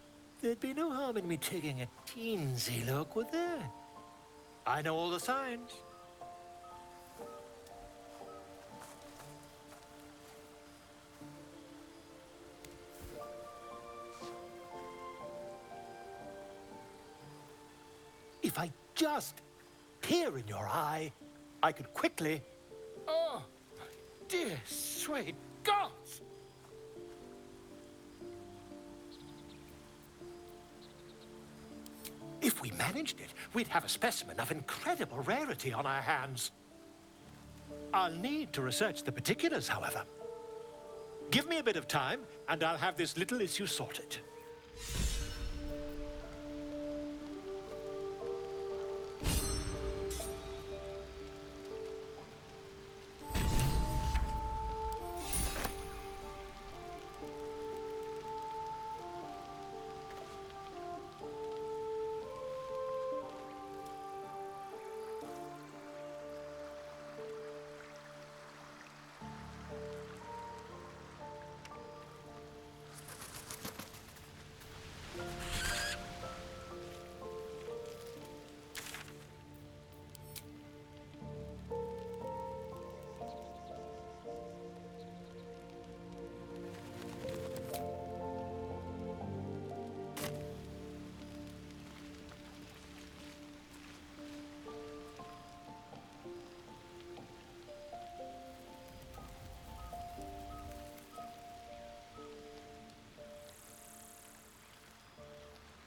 there'd be no harm in me taking a teensy look, would there? I know all the signs. If I just peer in your eye, I could quickly... Oh, dear sweet gods! If we managed it, we'd have a specimen of incredible rarity on our hands. I'll need to research the particulars, however. Give me a bit of time, and I'll have this little issue sorted.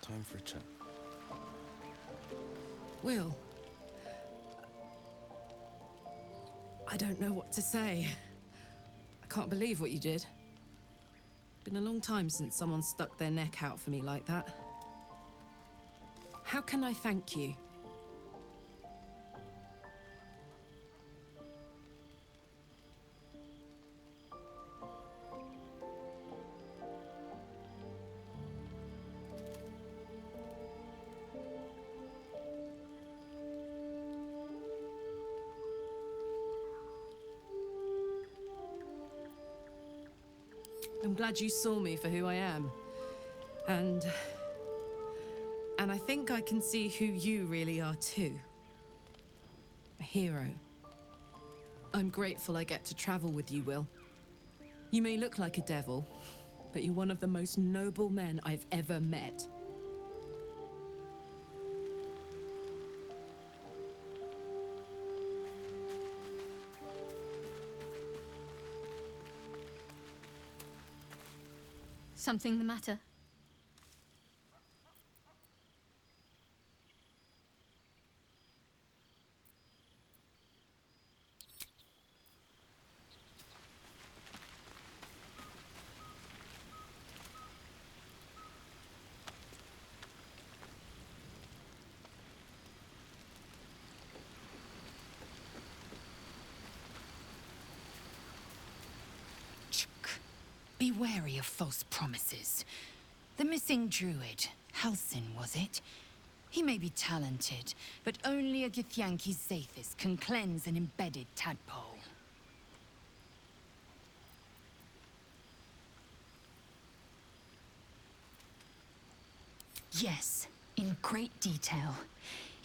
Time for a chat. Will. I don't know what to say. I can't believe what you did. Been a long time since someone stuck their neck out for me like that. How can I thank you? I'm glad you saw me for who I am. And I think I can see who you really are too. A hero. I'm grateful I get to travel with you, Will. You may look like a devil, but you're one of the most noble men I've ever met. Something the matter? Be wary of false promises. The missing druid, Halsin, was it? He may be talented, but only a Githyanki's Zathis can cleanse an embedded tadpole. Yes, in great detail.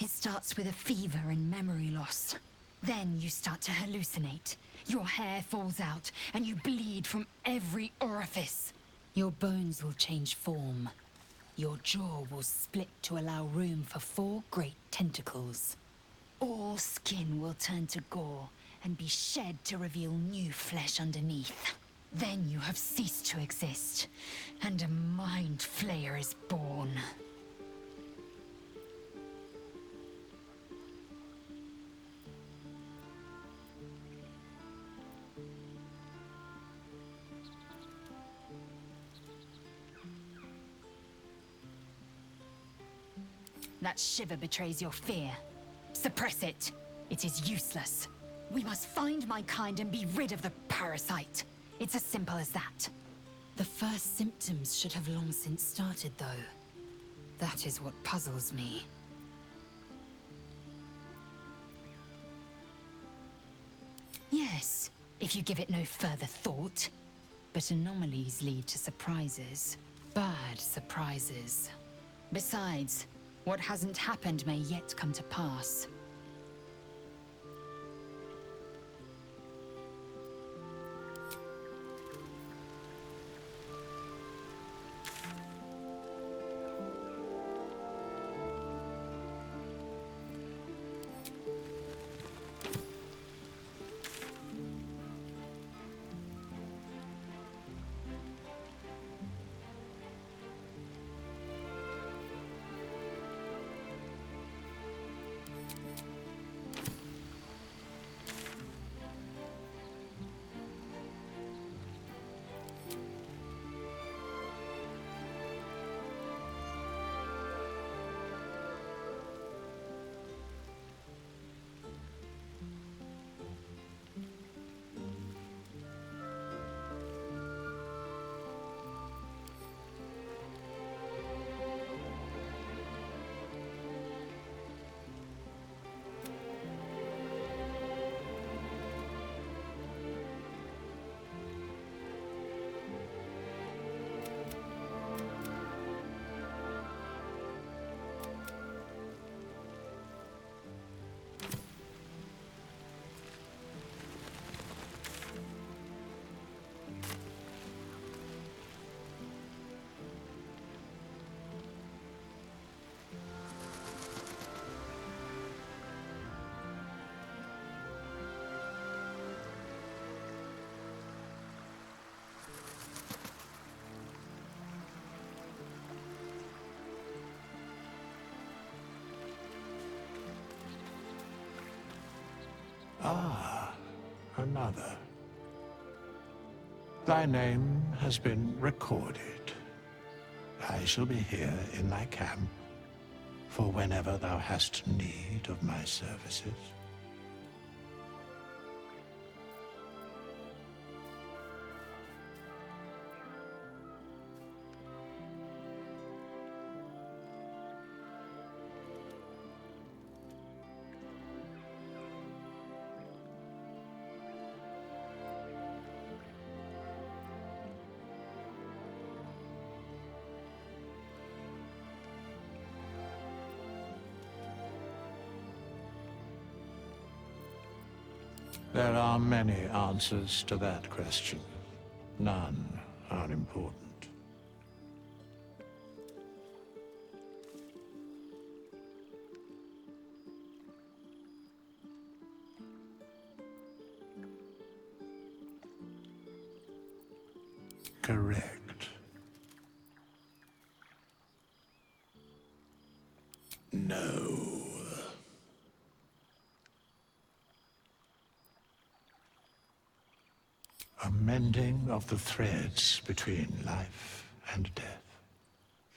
It starts with a fever and memory loss. Then you start to hallucinate. Your hair falls out, and you bleed from every orifice. Your bones will change form. Your jaw will split to allow room for 4 great tentacles. All skin will turn to gore and be shed to reveal new flesh underneath. Then you have ceased to exist, and a Mind Flayer is born. That shiver betrays your fear. Suppress it. It is useless. We must find my kind and be rid of the parasite. It's as simple as that. The first symptoms should have long since started, though. That is what puzzles me. Yes, if you give it no further thought. But anomalies lead to surprises. Bad surprises. Besides, what hasn't happened may yet come to pass. Ah, another. Thy name has been recorded. I shall be here in thy camp for whenever thou hast need of my services. There are many answers to that question. None are important. Correct. No. A mending of the threads between life and death.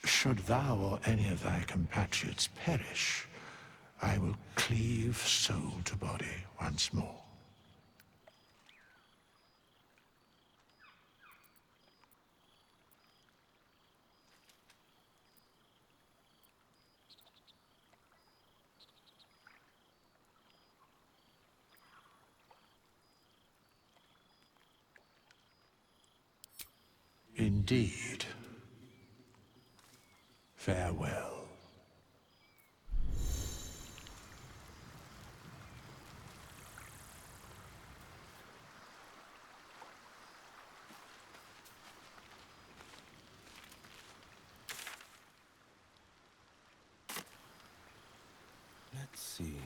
Should thou or any of thy compatriots perish, I will cleave soul to body once more. Indeed. Farewell. Let's see.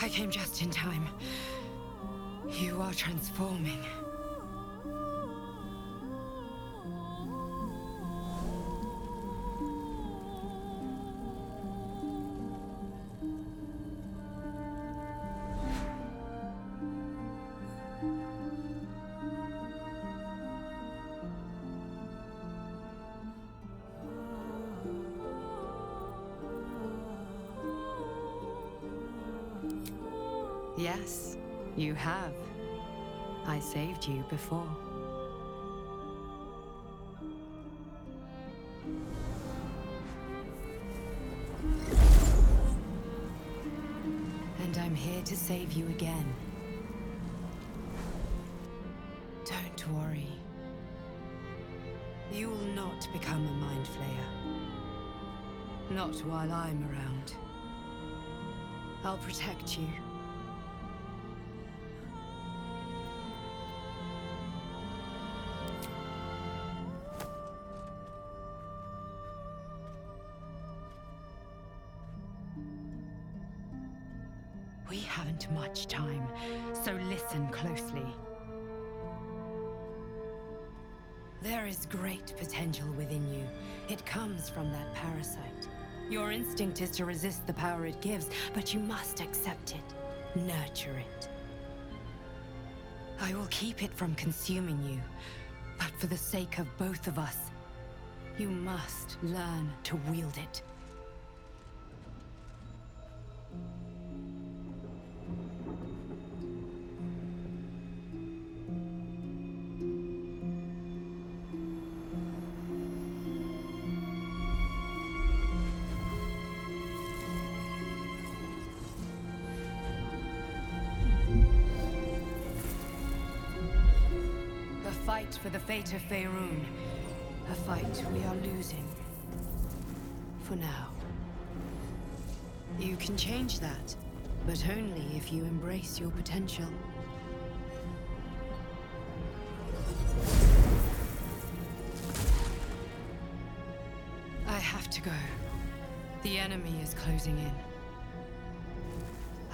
I came just in time. You are transforming. Yes, you have. I saved you before. save you again. Don't worry. You will not become a Mind Flayer. Not while I'm around. I'll protect you. We haven't much time, so listen closely. There is great potential within you. It comes from that parasite. Your instinct is to resist the power it gives, but you must accept it, nurture it. I will keep it from consuming you, but for the sake of both of us, you must learn to wield it. For the fate of Faerun. A fight we are losing. For now. You can change that, but only if you embrace your potential. I have to go. The enemy is closing in.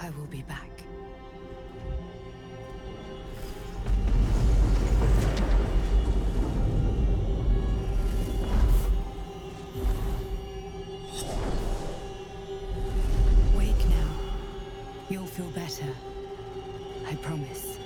I will be back. Feel better. I promise.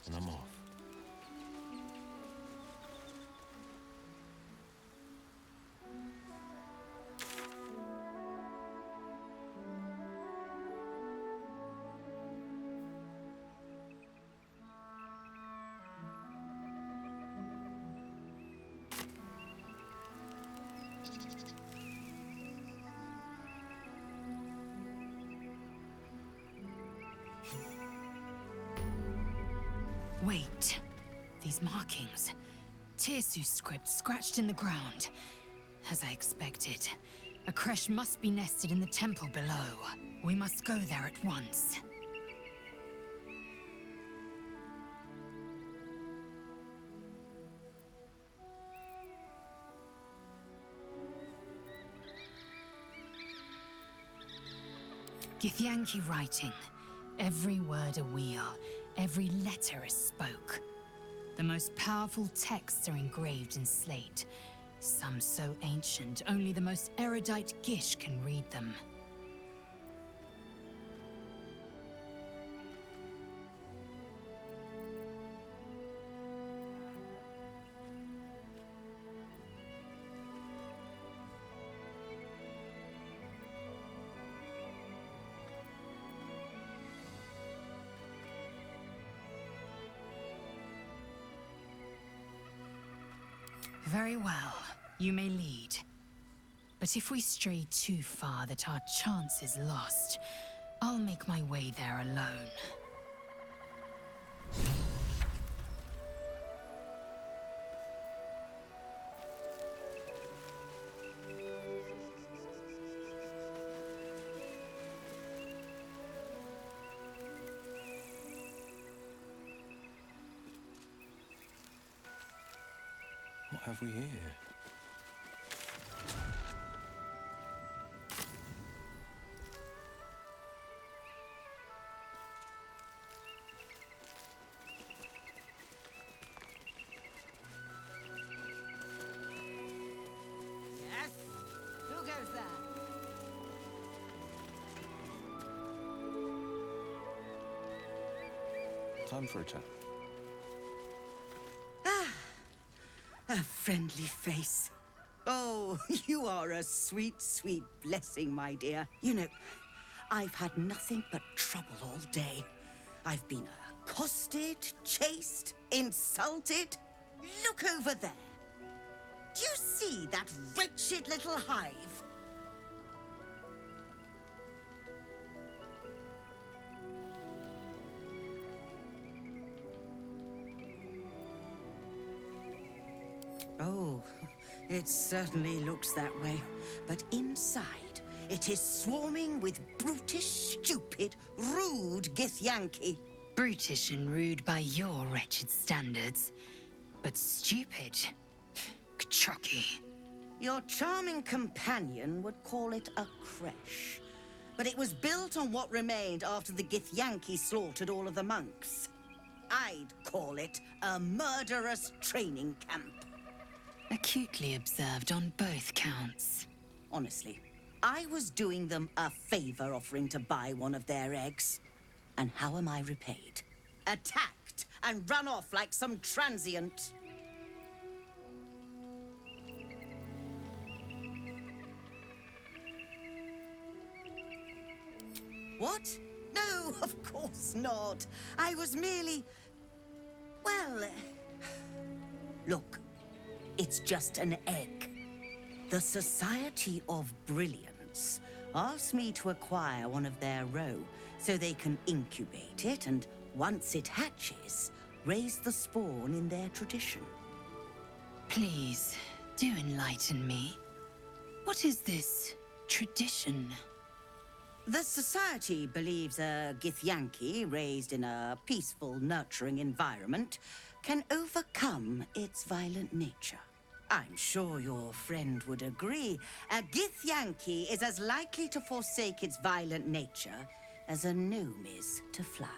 And I'm off. Wait. These markings. Tirsu script scratched in the ground. As I expected. A creche must be nested in the temple below. We must go there at once. Githyanki writing. Every word a wheel, every letter a spoke. The most powerful texts are engraved in slate. Some so ancient, only the most erudite Gish can read them. Very well. You may lead. But if we stray too far that our chance is lost, I'll make my way there alone. What have we here? Yes? Who goes there? Time for a chat. A friendly face. Oh, you are a sweet, sweet blessing, my dear. You know, I've had nothing but trouble all day. I've been accosted, chased, insulted. Look over there. Do you see that wretched little hive? Oh, it certainly looks that way. But inside, it is swarming with brutish, stupid, rude Githyanki. Brutish and rude by your wretched standards. But stupid. Kchucky. Your charming companion would call it a creche. But it was built on what remained after the Githyanki slaughtered all of the monks. I'd call it a murderous training camp. Acutely observed on both counts. Honestly, I was doing them a favor offering to buy one of their eggs. And how am I repaid? Attacked and run off like some transient. What? No, of course not. I was merely... well... Look, it's just an egg. The Society of Brilliance asked me to acquire one of their roe so they can incubate it and, once it hatches, raise the spawn in their tradition. Please, do enlighten me. What is this tradition? The Society believes a Githyanki raised in a peaceful, nurturing environment can overcome its violent nature. I'm sure your friend would agree. A Githyanki is as likely to forsake its violent nature as a gnome is to fly.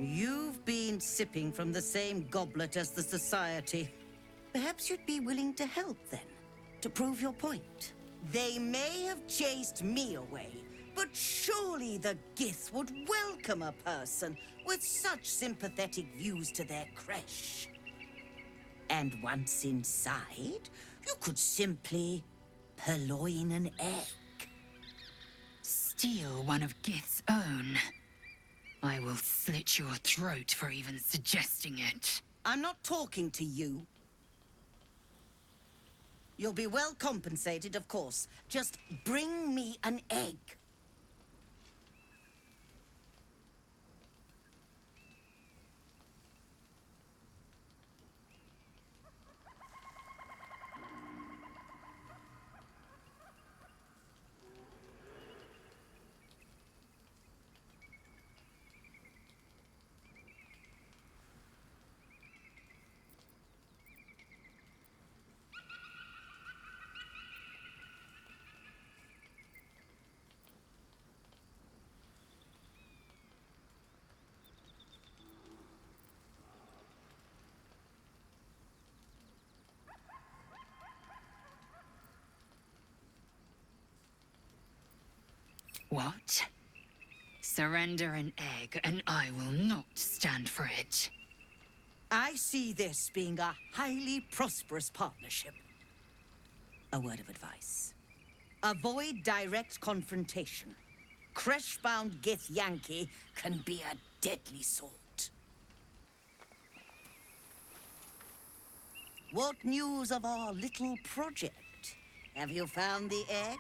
You've been sipping from the same goblet as the Society. Perhaps you'd be willing to help then, to prove your point. They may have chased me away, but surely the Gith would welcome a person with such sympathetic views to their creche. And once inside, you could simply purloin an egg. Steal one of Gith's own. I will slit your throat for even suggesting it. I'm not talking to you. You'll be well compensated, of course. Just bring me an egg. What? Surrender an egg, and I will not stand for it. I see this being a highly prosperous partnership. A word of advice. Avoid direct confrontation. Creshbound Gith Yankee can be a deadly sort. What news of our little project? Have you found the egg?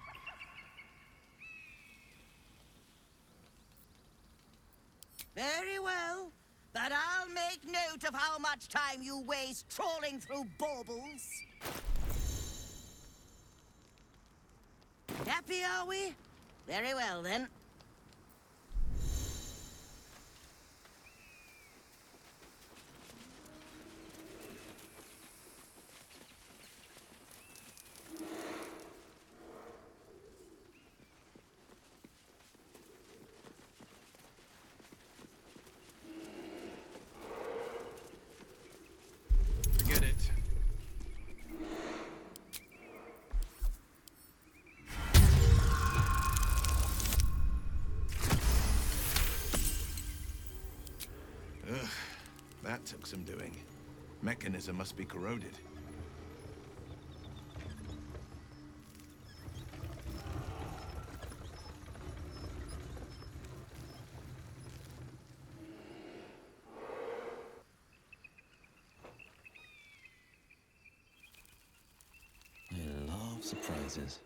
Very well, but I'll make note of how much time you waste trawling through baubles. Happy, are we? Very well, then. Forget it. Ugh, that took some doing. Mechanism must be corroded. I love surprises.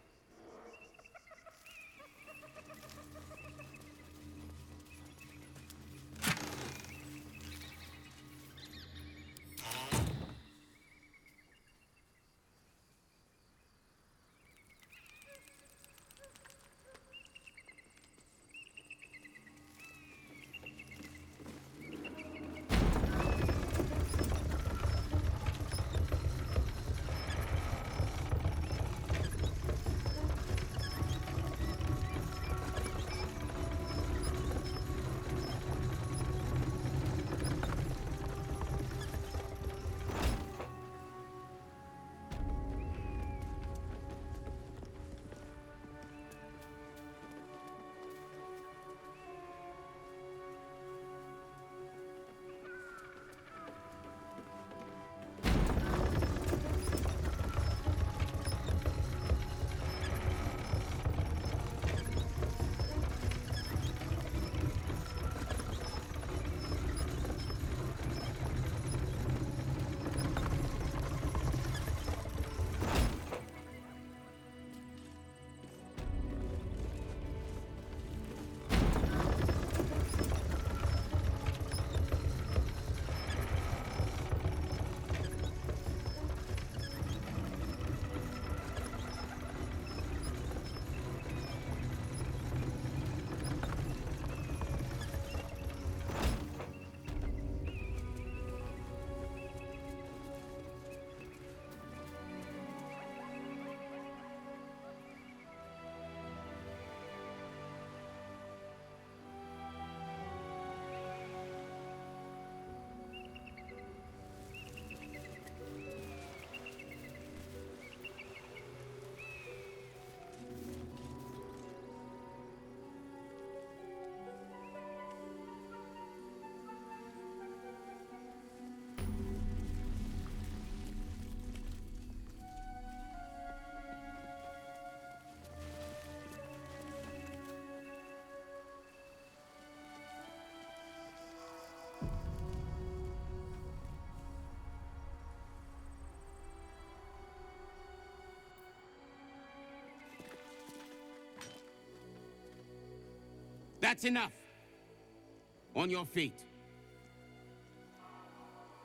That's enough! On your feet.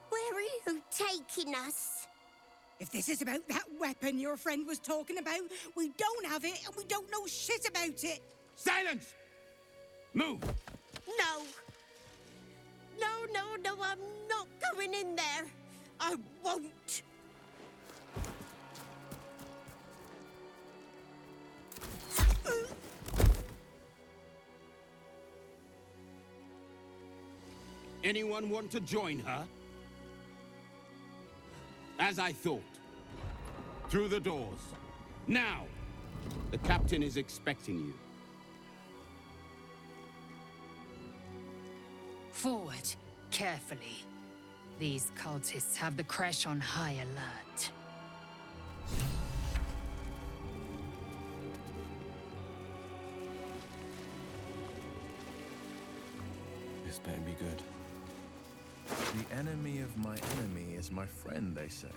Where are you taking us? If this is about that weapon your friend was talking about, we don't have it and we don't know shit about it. Silence! Move! No. No, I'm not going in there. I won't. Anyone want to join her? As I thought. Through the doors. Now! The captain is expecting you. Forward, carefully. These cultists have the crash on high alert. This better be good. The enemy of my enemy is my friend, they say.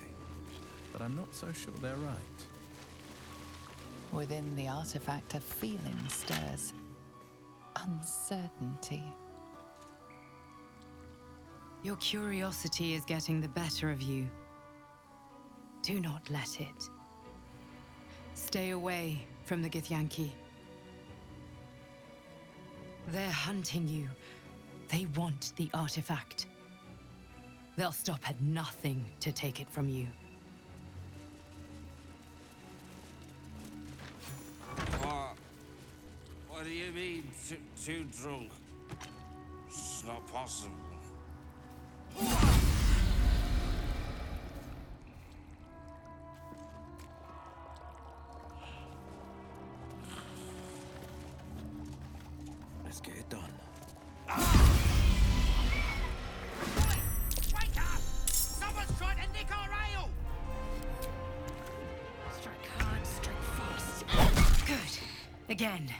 But I'm not so sure they're right. Within the artifact, a feeling stirs. Uncertainty. Your curiosity is getting the better of you. Do not let it. Stay away from the Githyanki. They're hunting you. They want the artifact. They'll stop at nothing to take it from you. What do you mean, too drunk? It's not possible. Let's get it done. Wake up! Someone's trying to nick our ale! Strike hard, strike fast. Good. Again.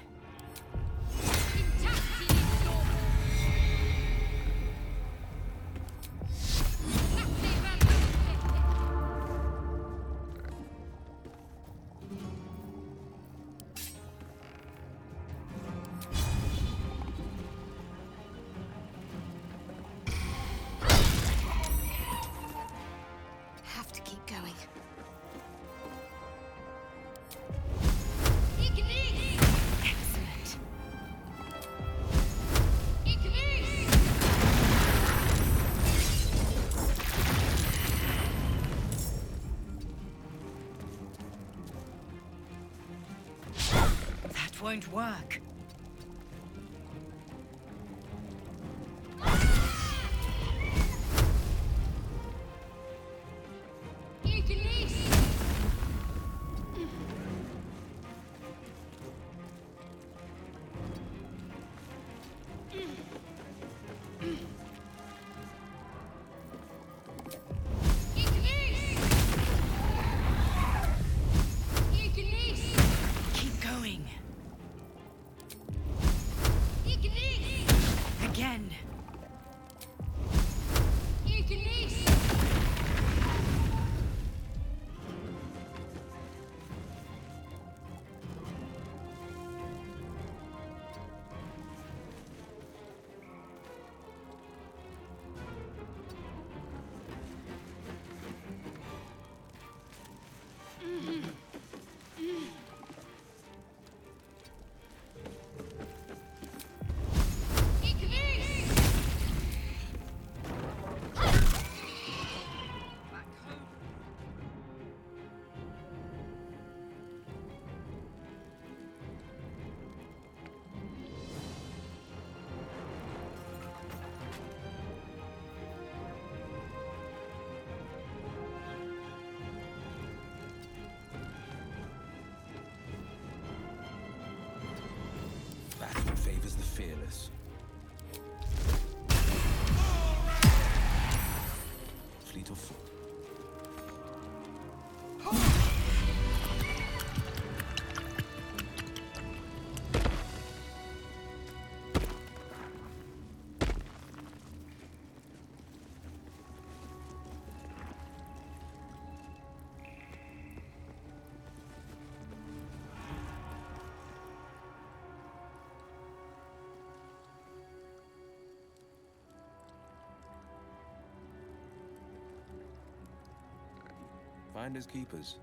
Have to keep going. Excellent. That won't work. Keep going. Again. That's what favors the fearless. Fleet of foot. Finders keepers.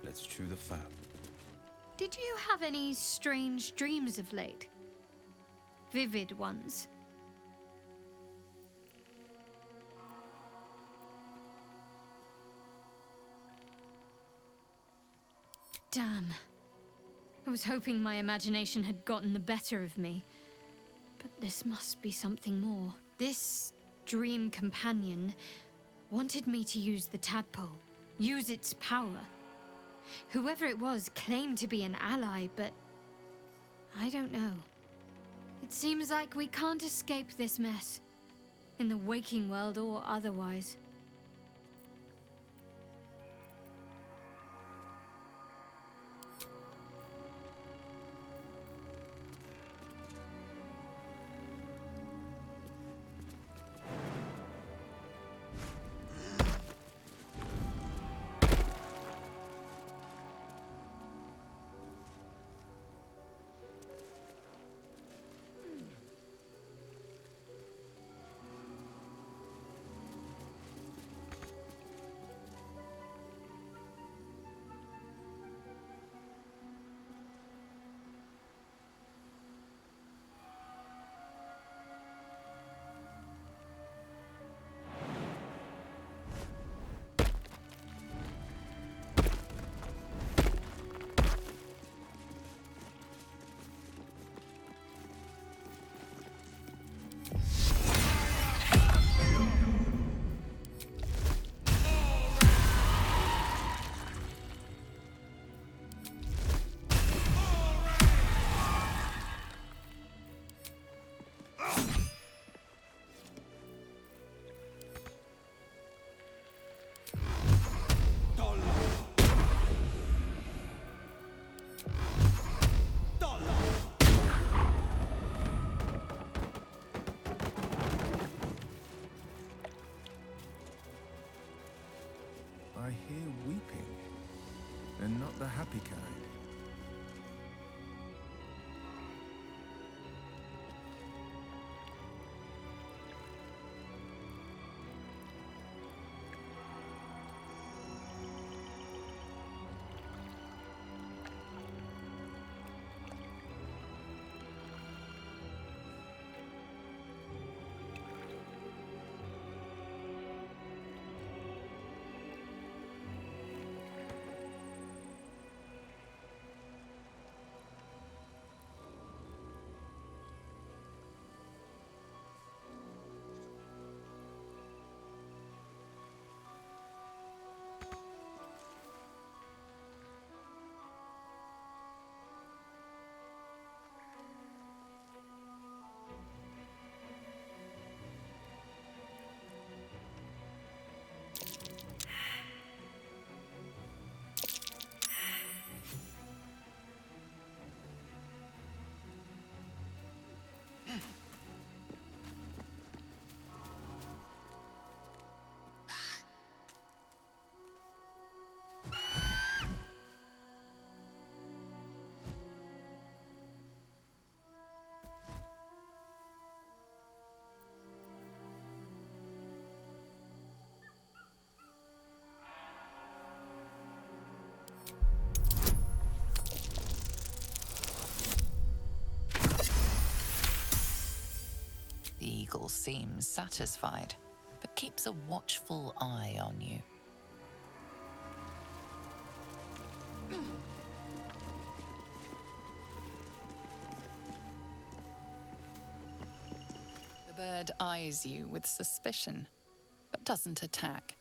Let's chew the fat. Did you have any strange dreams of late? Vivid ones? Damn. I was hoping my imagination had gotten the better of me. But this must be something more. This dream companion wanted me to use the tadpole, use its power. Whoever it was claimed to be an ally, but I don't know. It seems like we can't escape this mess, in the waking world or otherwise. I hear weeping, and not the happy kind. The eagle seems satisfied, but keeps a watchful eye on you. bird eyes you with suspicion, but doesn't attack.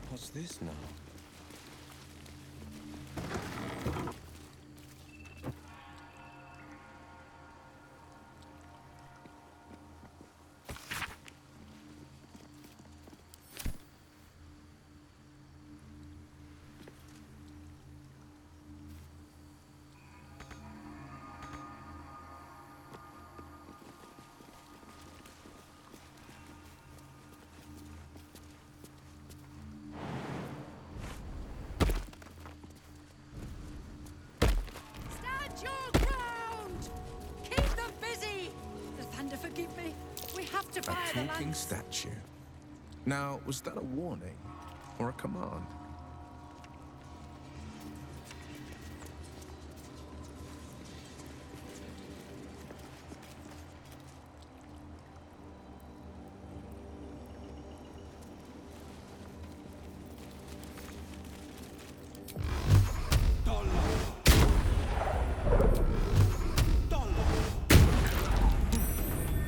What's this now? Forgive me. We have to fire A the talking lance. statue. Now, was that a warning or a command?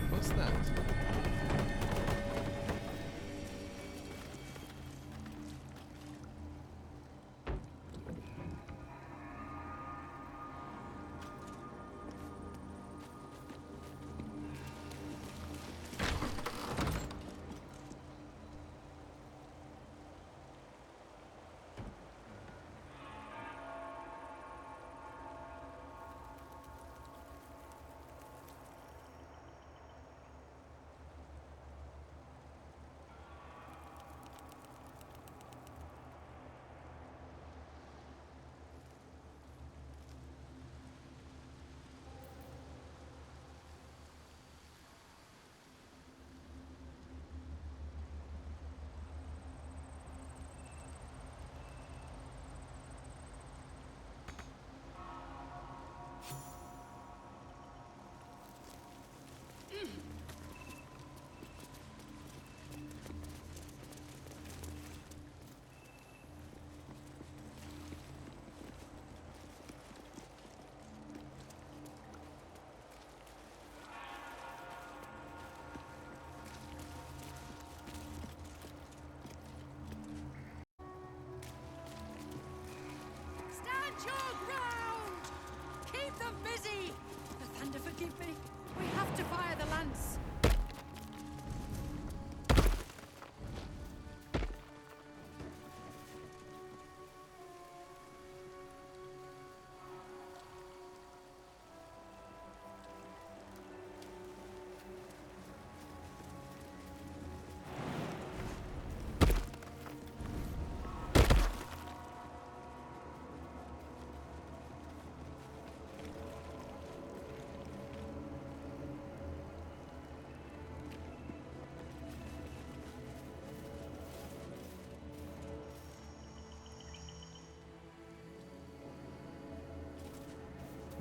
What's that? Stand your ground! Keep them busy! The thunder, forgive me. We have to fire the lance.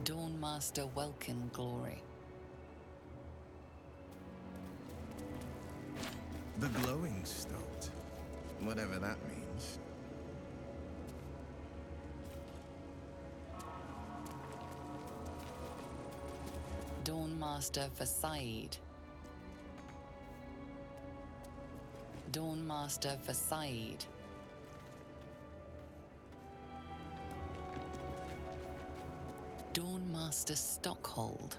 Dawnmaster Welkin Glory. The glowing stopped. Whatever that means. Dawnmaster for Saeed. Dawnmaster for Saeed. Dawnmaster Stockhold.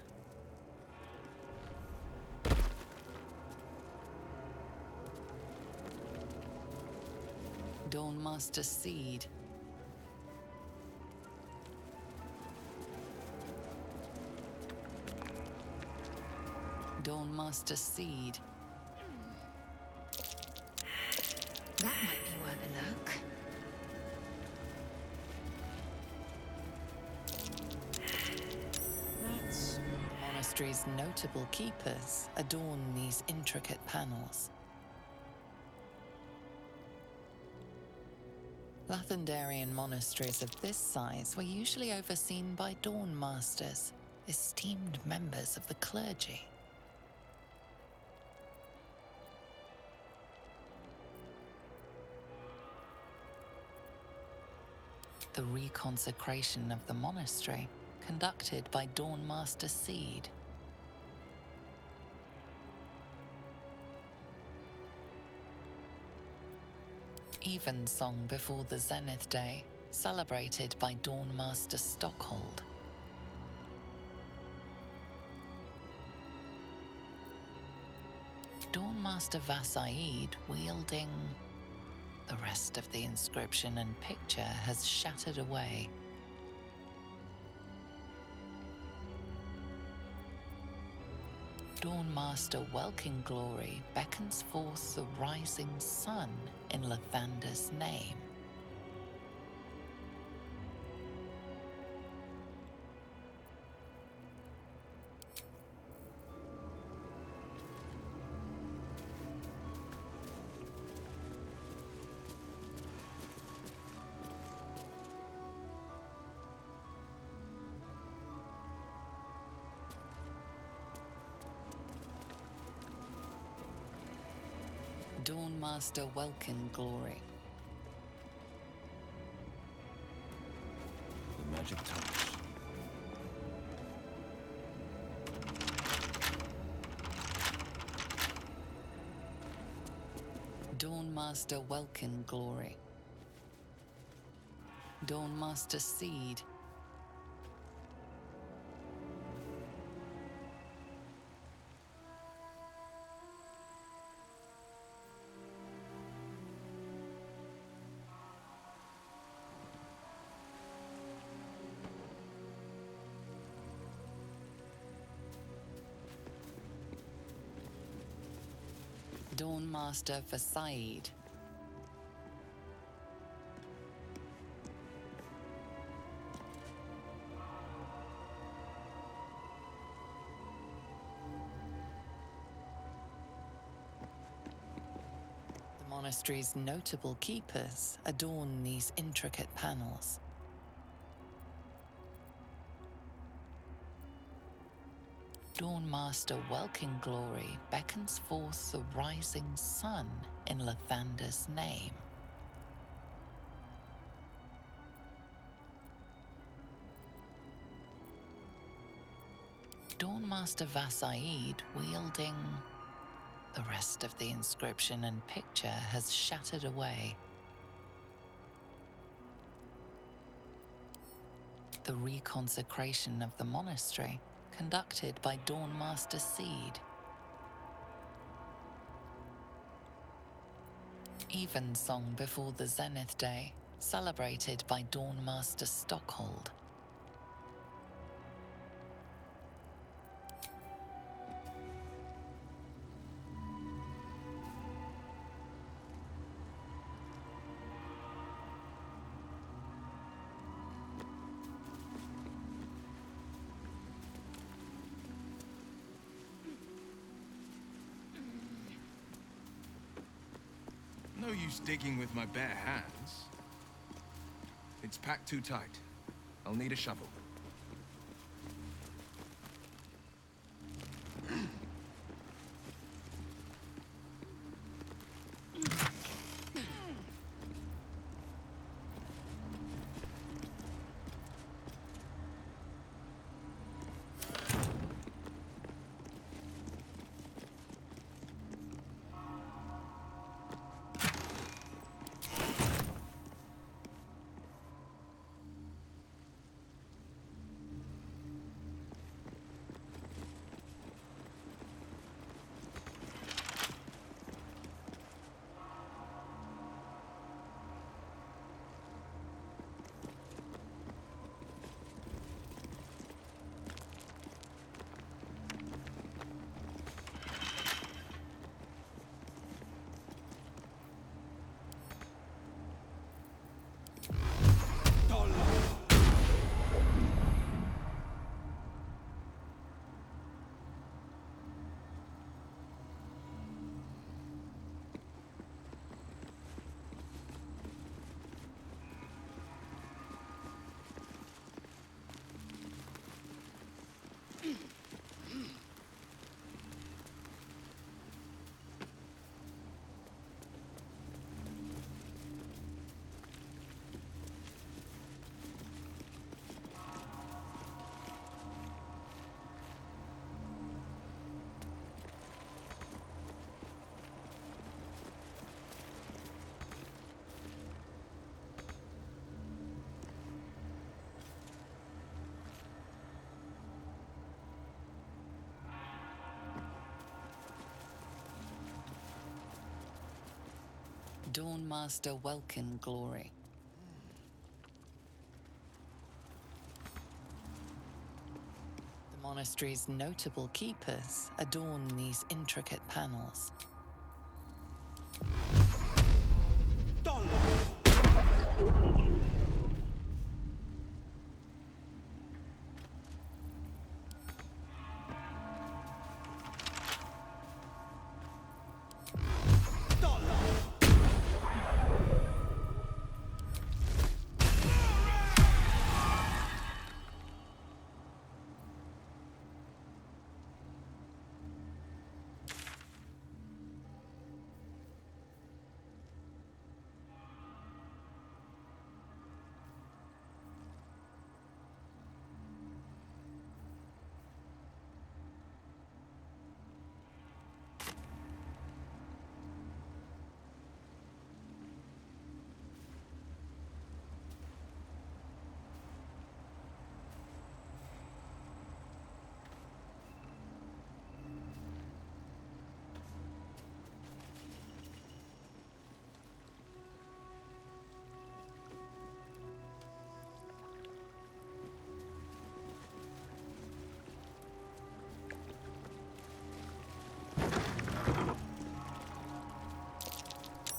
Dawnmaster Seed. Dawnmaster Seed. That might be worth a look. That's... The monastery's notable keepers adorn these intricate panels. Lathendarian monasteries of this size were usually overseen by Dawnmasters, esteemed members of the clergy. The reconsecration of the monastery, conducted by Dawnmaster Seed. Evensong before the Zenith Day, celebrated by Dawnmaster Stockhold. Dawnmaster Vasaid wielding... The rest of the inscription and picture has shattered away. Dawnmaster Welkin Glory beckons forth the rising sun in Lathander's name. Dawnmaster Welkin Glory. The magic touch. Dawnmaster Welkin Glory. Dawnmaster Seed. Dawnmaster for Saeed. The monastery's notable keepers adorn these intricate panels. Dawnmaster Welkin Glory beckons forth the rising sun in Lathander's name. Dawnmaster Vasaid wielding... The rest of the inscription and picture has shattered away. The reconsecration of the monastery, conducted by Dawnmaster Seed. Evensong before the Zenith Day, celebrated by Dawnmaster Stockhold. No use digging with my bare hands. It's packed too tight. I'll need a shovel. Dawnmaster Welkin glory. The monastery's notable keepers adorn these intricate panels.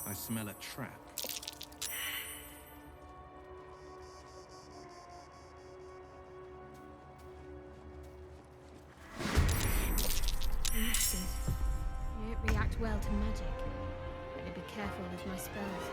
I smell a trap. Interesting. I don't react well to magic. Better be careful with my spells.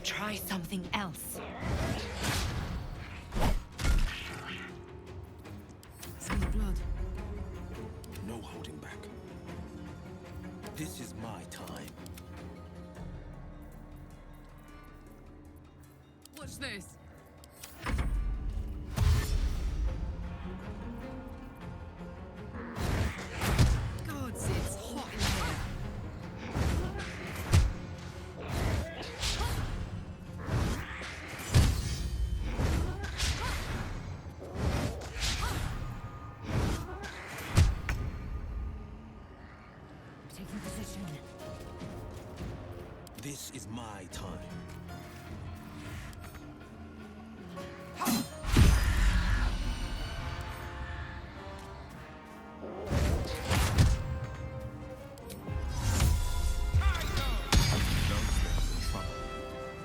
Try something else. Some blood. No holding back. This is my time. Watch this. God, it's hot in here. Taking position. This is my time.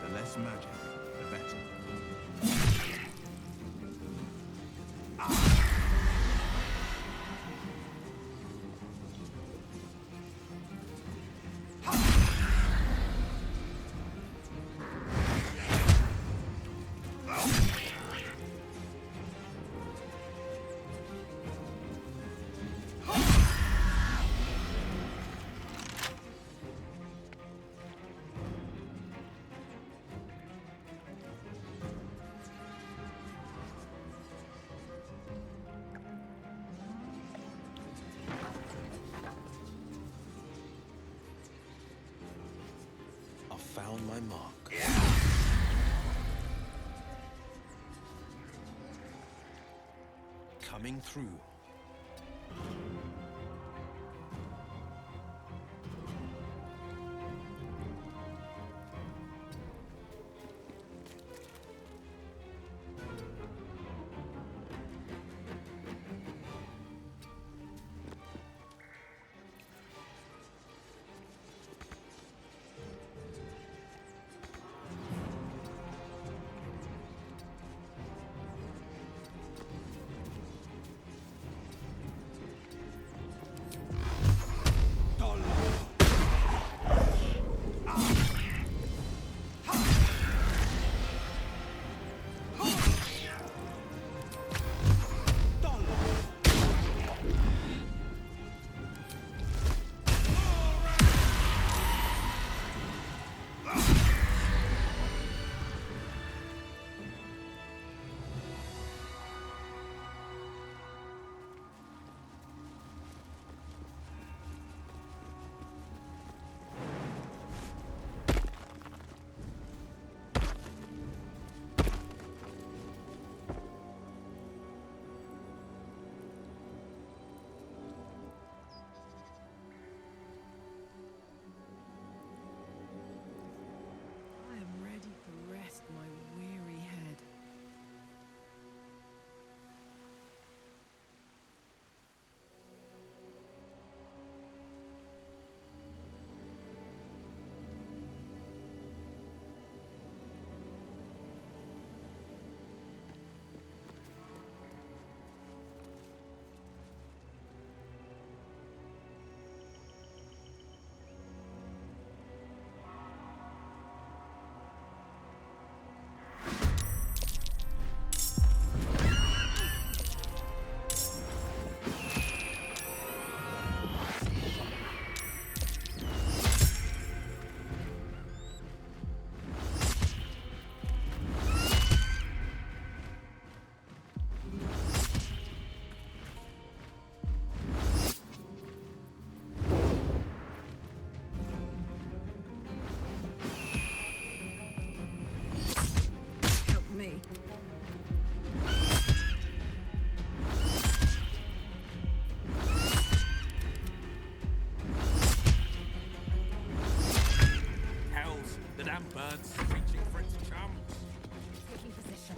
The less magic, the better. I found my mark. Coming through. birds screeching for its chum. Taking position.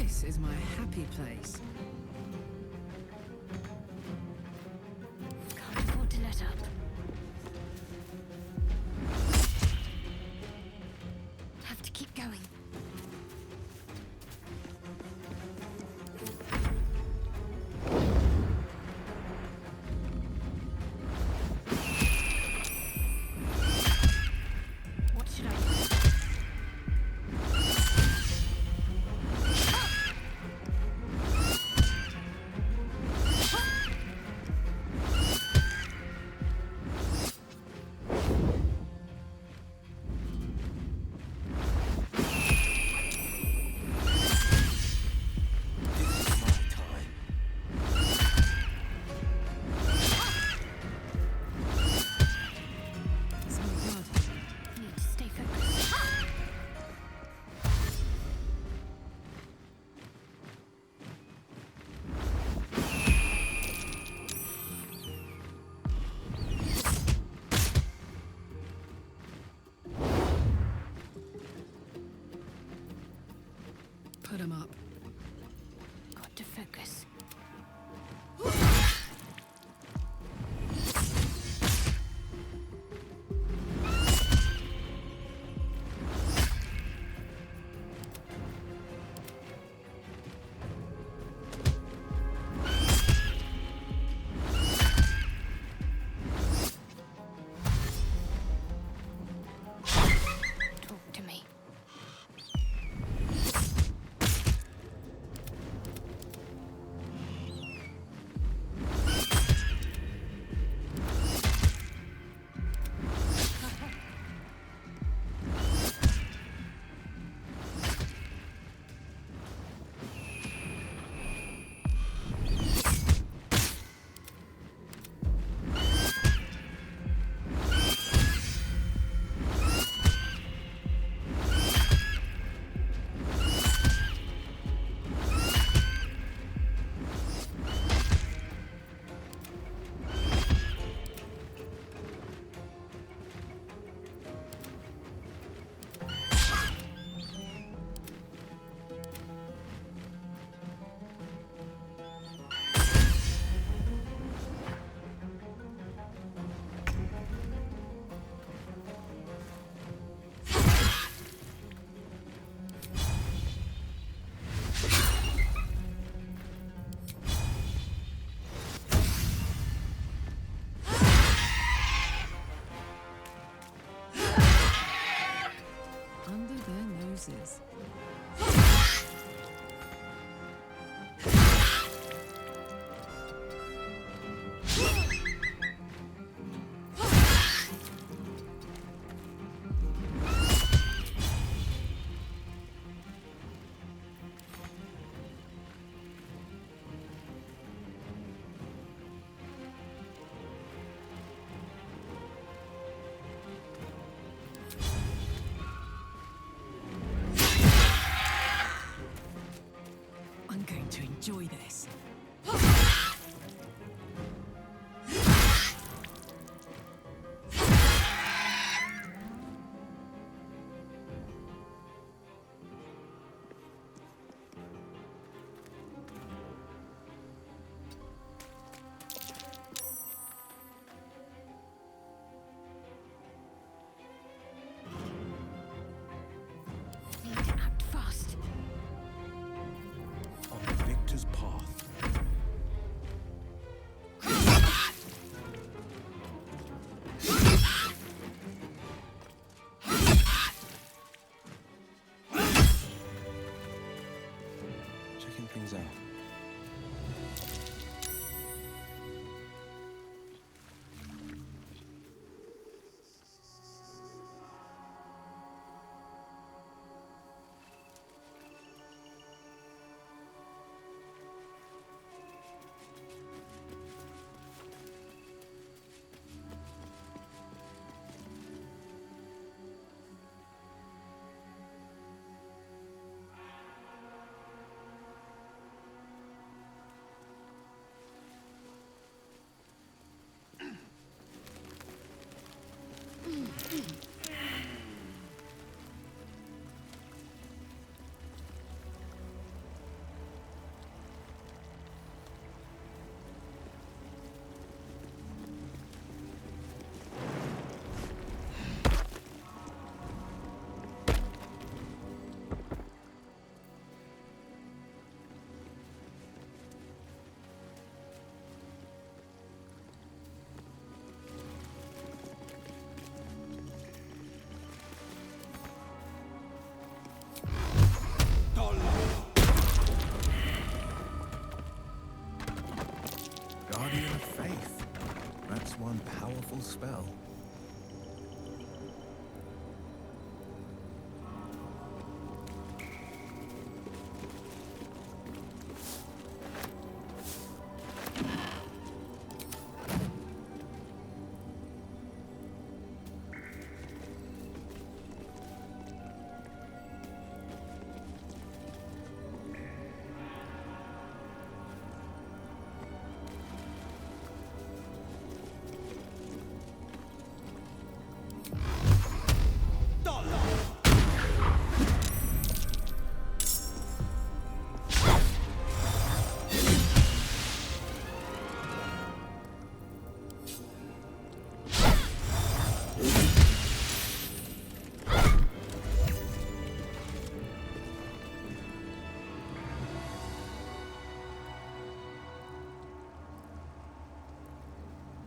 This is my happy place. Can't afford to let up. Have to keep going. What should I do? Put 'em up. Got to focus. Talk to me. Under their noses. I'm going to enjoy this. Need to act fast. On the victor's path. Checking things out.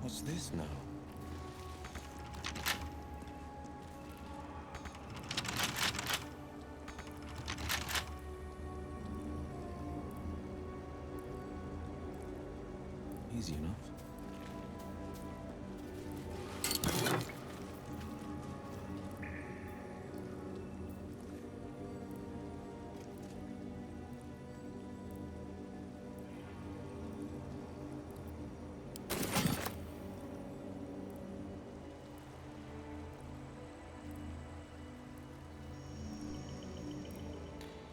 What's this now? Easy enough.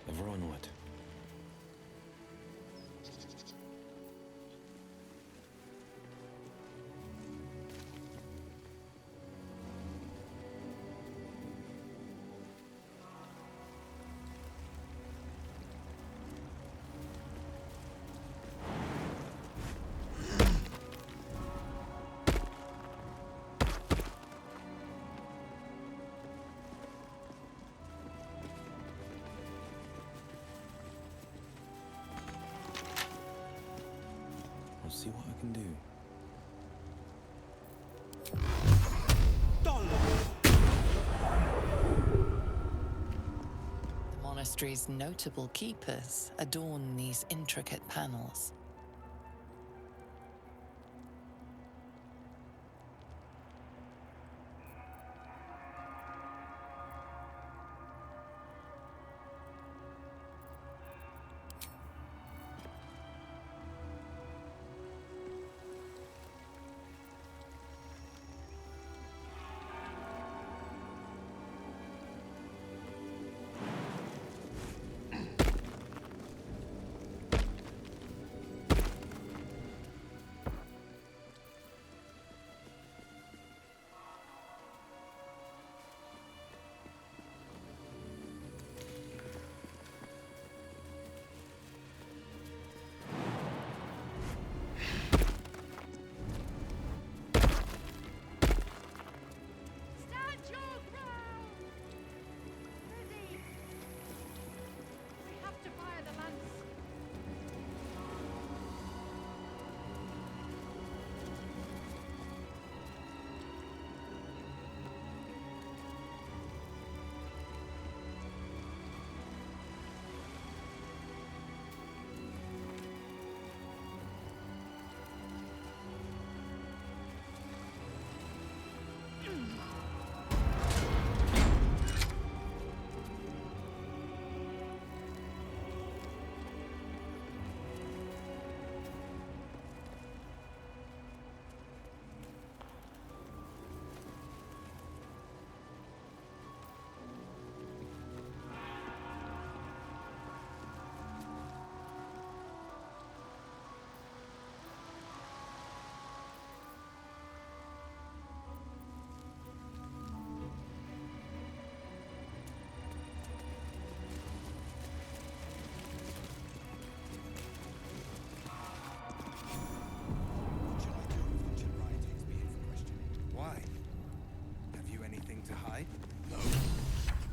Ever onward. I'll see what I can do. The monastery's notable keepers adorn these intricate panels.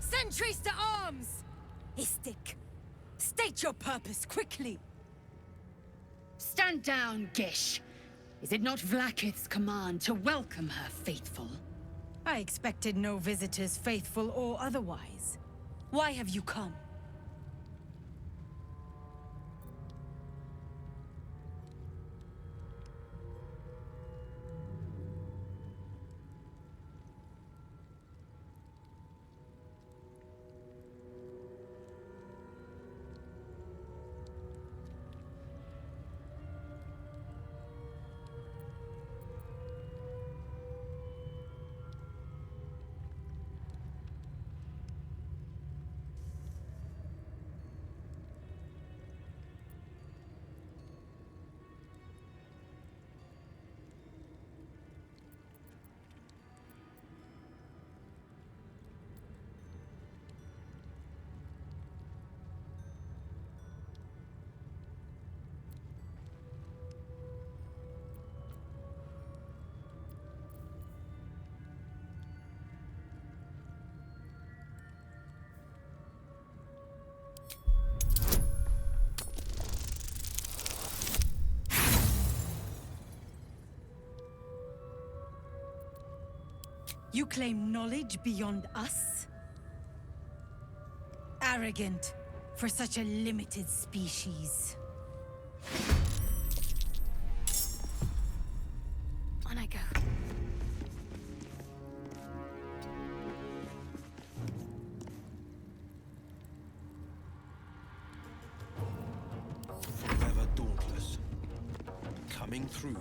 Sentries to arms! Istik, state your purpose quickly! Stand down, Gish. Is it not Vlaakith's command to welcome her faithful? I expected no visitors, faithful or otherwise. Why have you come? You claim knowledge beyond us? Arrogant for such a limited species. On I go. Forever dauntless. Coming through.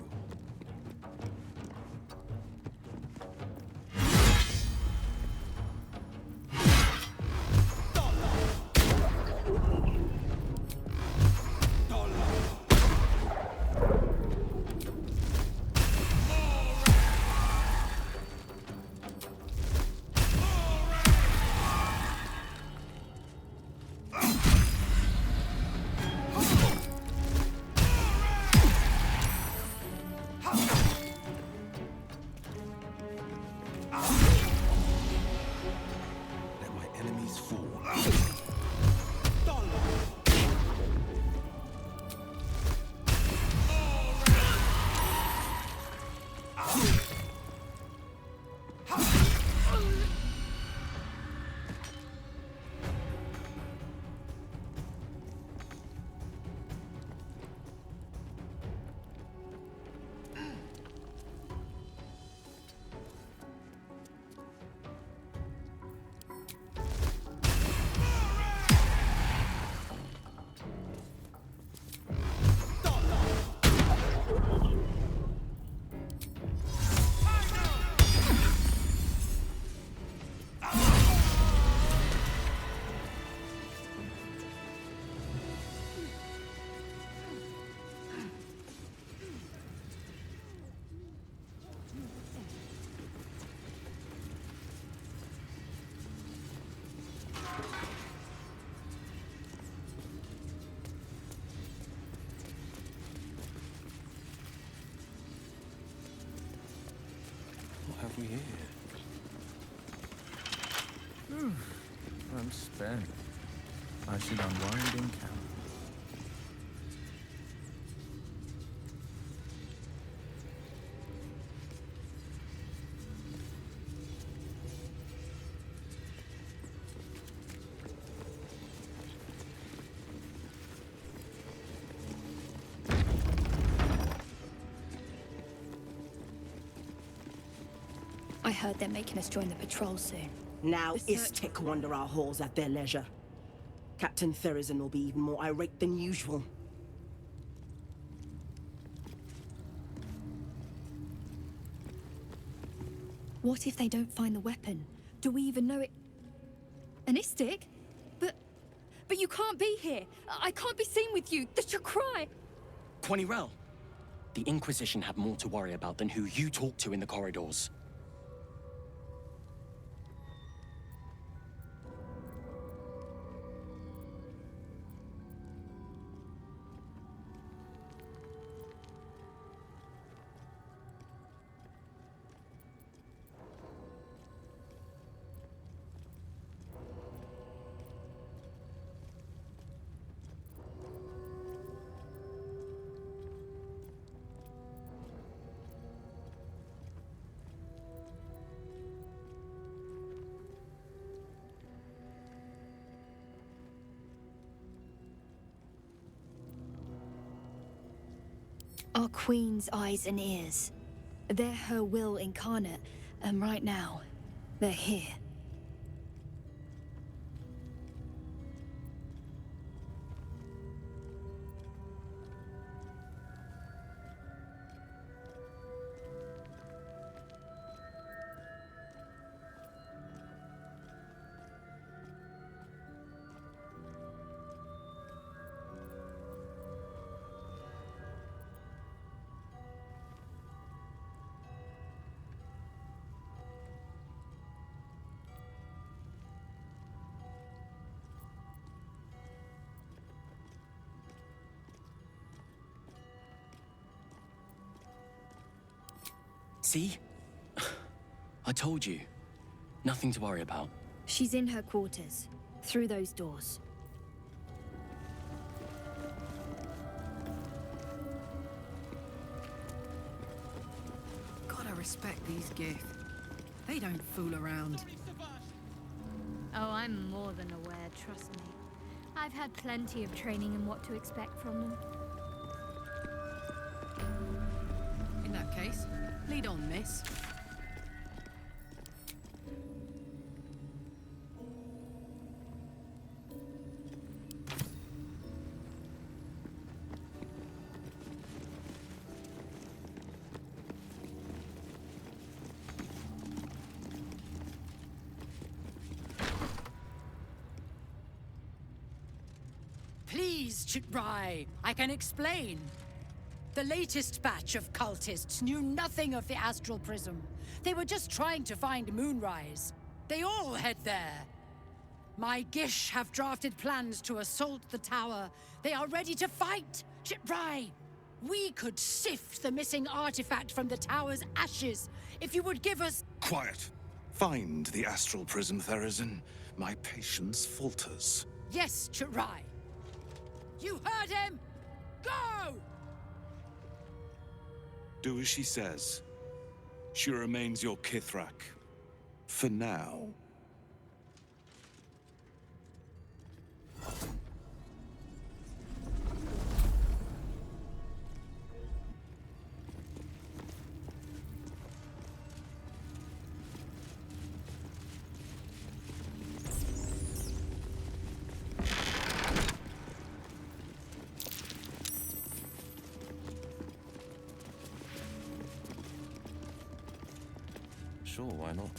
What have we here? I'm spent. I should unwind in camp. I heard they're making us join the patrol soon. Now Istek wander our halls at their leisure. Captain Therizin will be even more irate than usual. What if they don't find the weapon? Do we even know it? An Istik? But you can't be here. I can't be seen with you. That's your cry. Quanirel, the Inquisition have more to worry about than who you talk to in the corridors. Our Queen's eyes and ears. They're her will incarnate, and right now, they're here. See? I told you. Nothing to worry about. She's in her quarters, through those doors. Gotta respect these gifts. They don't fool around. Oh, I'm more than aware, trust me. I've had plenty of training in what to expect from them. In that case, lead on, miss. Please, Chitrai, I can explain. The latest batch of cultists knew nothing of the astral prism. They were just trying to find Moonrise. They all head there. My Gish have drafted plans to assault the tower. They are ready to fight, Chitrai. We could sift the missing artifact from the tower's ashes if you would give us... Quiet. Find the astral prism, Therizin. My patience falters. Yes, Chitrai. You heard him! Go! Do as she says. She remains your Kithrak. For now. Sure, why not?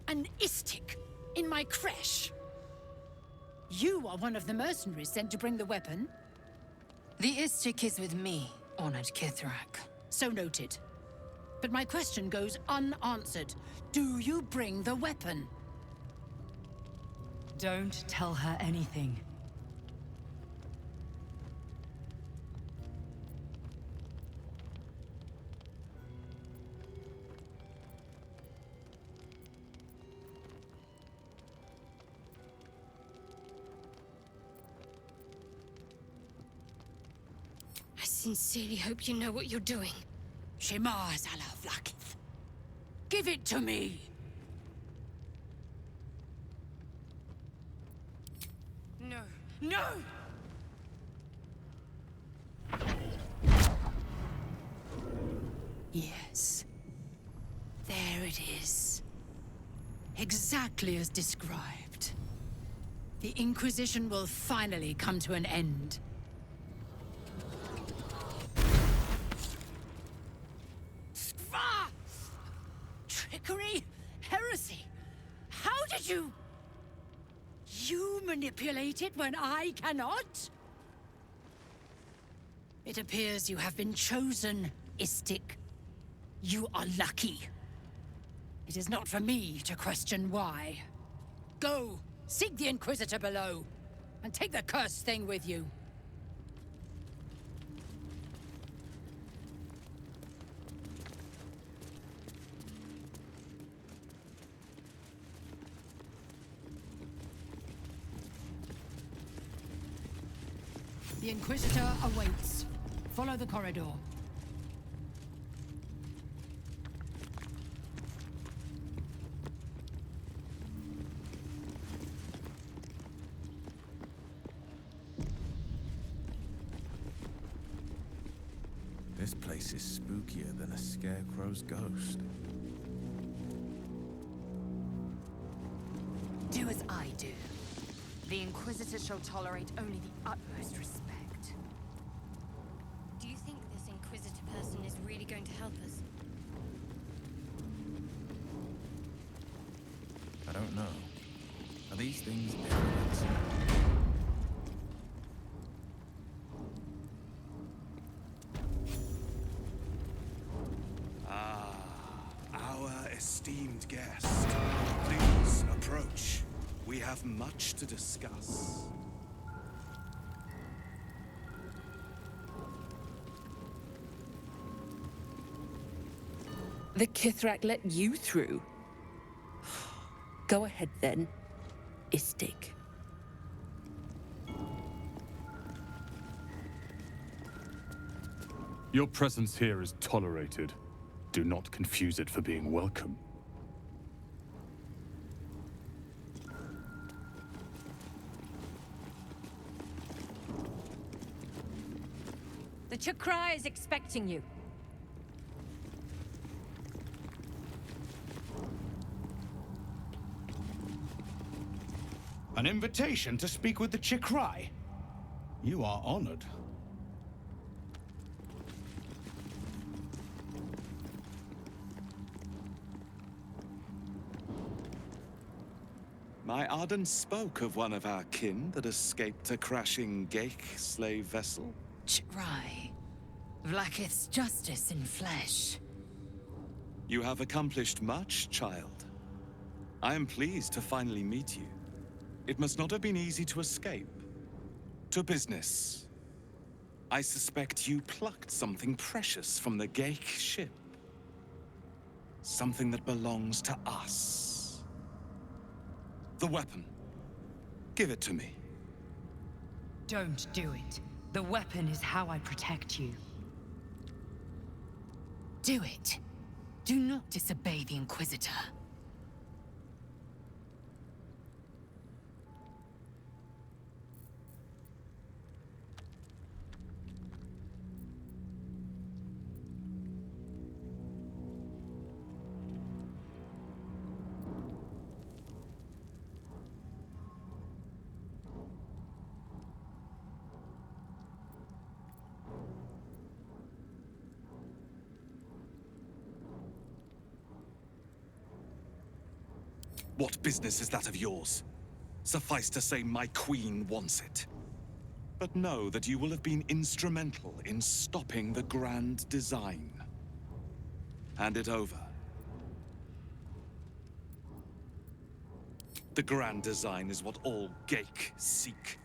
An Istik in my creche. You are one of the mercenaries sent to bring the weapon. The Istik is with me, honored Kithrak. So noted. But my question goes unanswered. Do you bring the weapon? Don't tell her anything. I sincerely hope you know what you're doing. Shema Zala Vlakith. Give it to me! No. No! Yes. There it is. Exactly as described. The Inquisition will finally come to an end. Ah! Trickery? Heresy? How did you... You manipulate it when I cannot? It appears you have been chosen, Istik. You are lucky. It is not for me to question why. Go, seek the Inquisitor below, and take the cursed thing with you. The Inquisitor awaits. Follow the corridor. This place is spookier than a scarecrow's ghost. Do as I do. The Inquisitor shall tolerate only the utmost respect. Do you think this Inquisitor person is really going to help us? I don't know. Are these things evidence? Our esteemed guest. Please approach. We have much to discuss. The Kithrak let you through. Go ahead then, Istik. Your presence here is tolerated. Do not confuse it for being welcome. The Chakra is expecting you. An invitation to speak with the Chikrai? You are honored. My Arden spoke of one of our kin that escaped a crashing Geik slave vessel. Ch'rai. Vlaakith's justice in flesh. You have accomplished much, child. I am pleased to finally meet you. It must not have been easy to escape. To business. I suspect you plucked something precious from the Geik ship. Something that belongs to us. The weapon. Give it to me. Don't do it. The weapon is how I protect you. Do it. Do not disobey the Inquisitor. What business is that of yours? Suffice to say, my queen wants it. But know that you will have been instrumental in stopping the grand design. Hand it over. The grand design is what all Geik seek.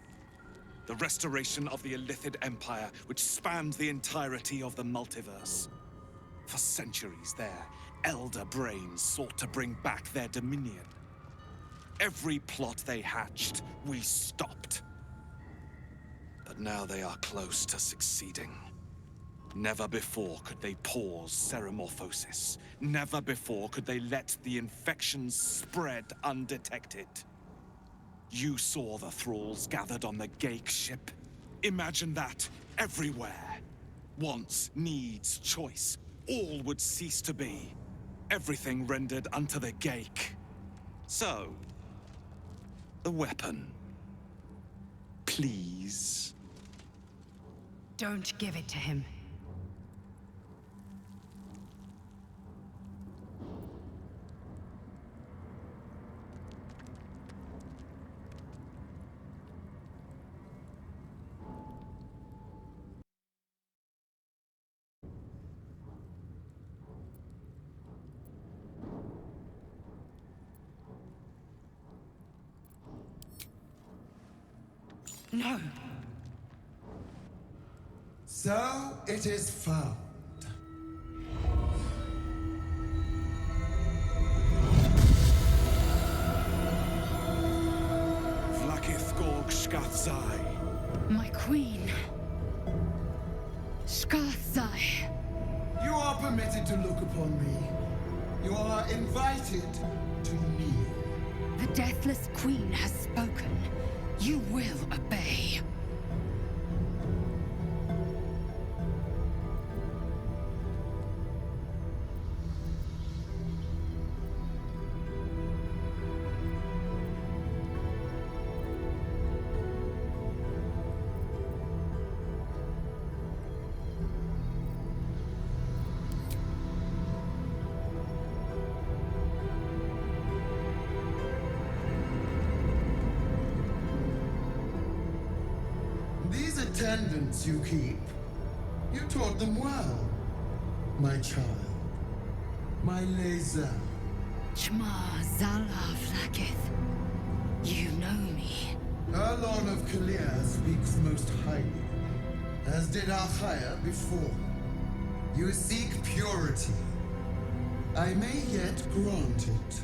The restoration of the Illithid Empire, which spanned the entirety of the multiverse. For centuries, their elder brains sought to bring back their dominion. Every plot they hatched, we stopped. But now they are close to succeeding. Never before could they pause ceremorphosis. Never before could they let the infections spread undetected. You saw the thralls gathered on the Geik ship. Imagine that everywhere. Wants, needs, choice. All would cease to be. Everything rendered unto the Geik. So, the weapon. Please. Don't give it to him. No. So it is found. Vlaakith Gorg Shkathzai. My queen. Shkathzai. You are permitted to look upon me. You are invited to kneel. The Deathless Queen has spoken. You will obey. Attendants you keep. You taught them well, my child. My Leza. Chma Zala Vlaakith. You know me. Erlon of Kalir speaks most highly, as did Alchaya before. You seek purity. I may yet grant it.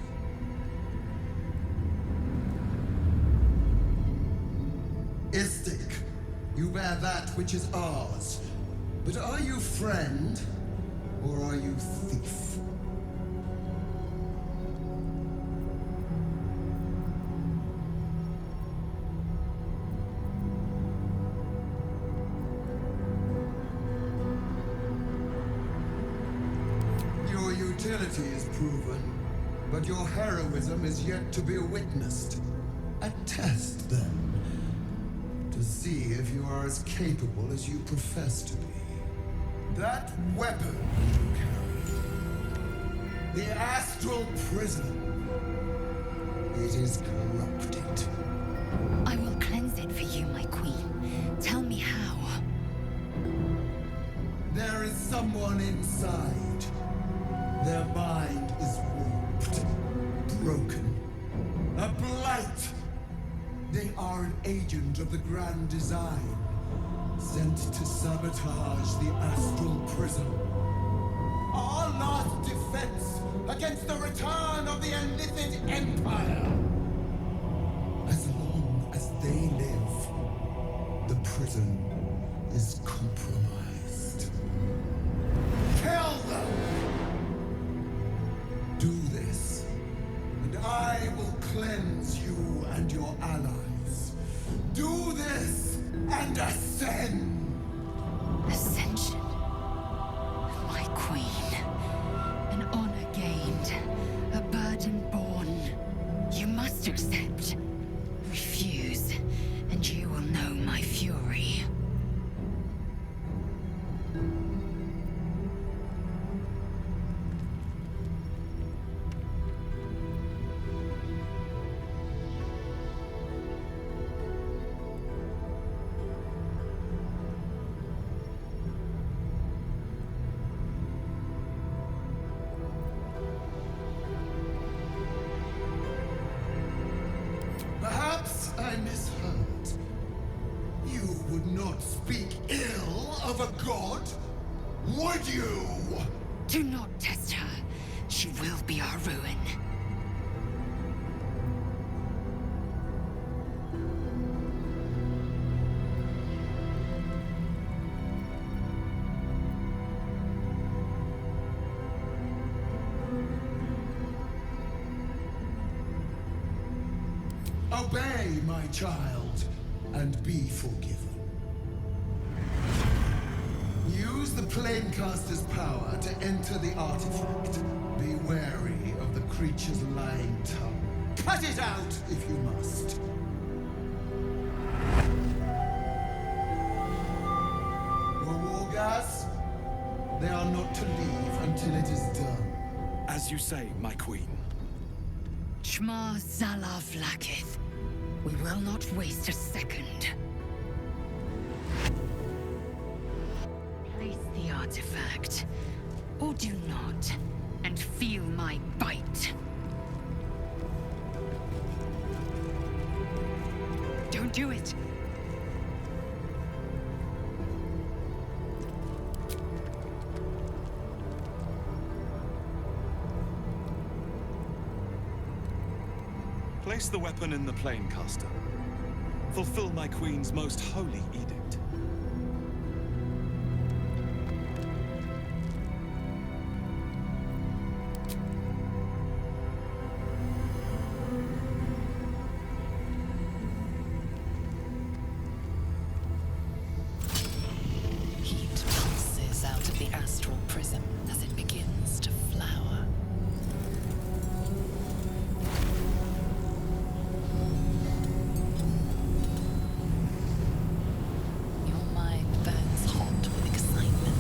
Istik. You bear that which is ours. But are you friend, or are you thief? Your utility is proven, but your heroism is yet to be witnessed. A test, then, to see if you are as capable as you profess to be. That weapon you carry, the astral prism, it is corrupted. I will cleanse it for you, my queen. Tell me how. There is someone inside. Their mind is warped, broken, a blight. They are an agent of the Grand Design, sent to sabotage the astral prism. Our last defense against the return of the Illithid Empire. As long as they live, the prism is compromised. Kill them! Do this, and I will cleanse you and your allies. Do this, and ascend! Ascension. My queen. An honor gained. A burden borne. You must accept. Refuse, and you will know my fury. Perhaps I misheard. You would not speak ill of a god, would you? Do not test her. She will be our ruin. Obey, my child, and be forgiven. Use the Planecaster's power to enter the artifact. Be wary of the creature's lying tongue. Cut it out if you must. Wargas, they are not to leave until it is done. As you say, my queen. Shma Zalav Lakith. We will not waste a second. Place the artifact. Or do not. And feel my bite. Don't do it. Place the weapon in the Planecaster. Fulfill my queen's most holy edict. Heat pulses out of the astral prism as it begins to flower. Your mind burns hot with excitement.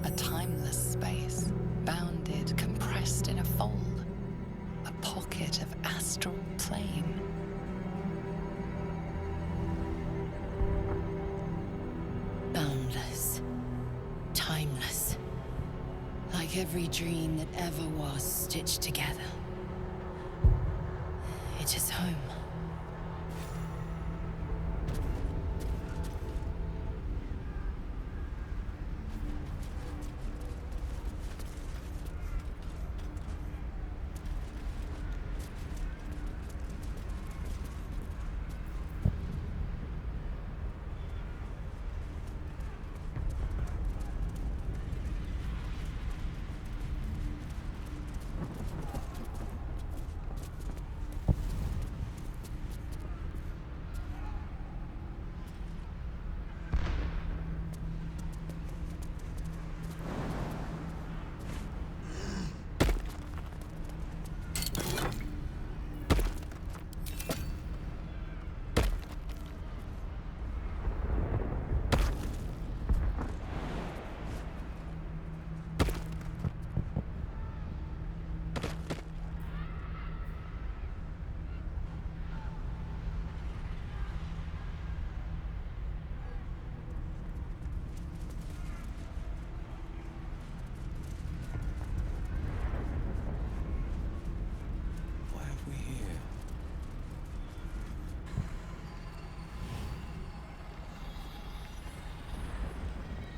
A timeless space, bounded, compressed in a fold. A pocket of astral plane. Boundless. Timeless. Like every dream that ever was stitched together. It is home.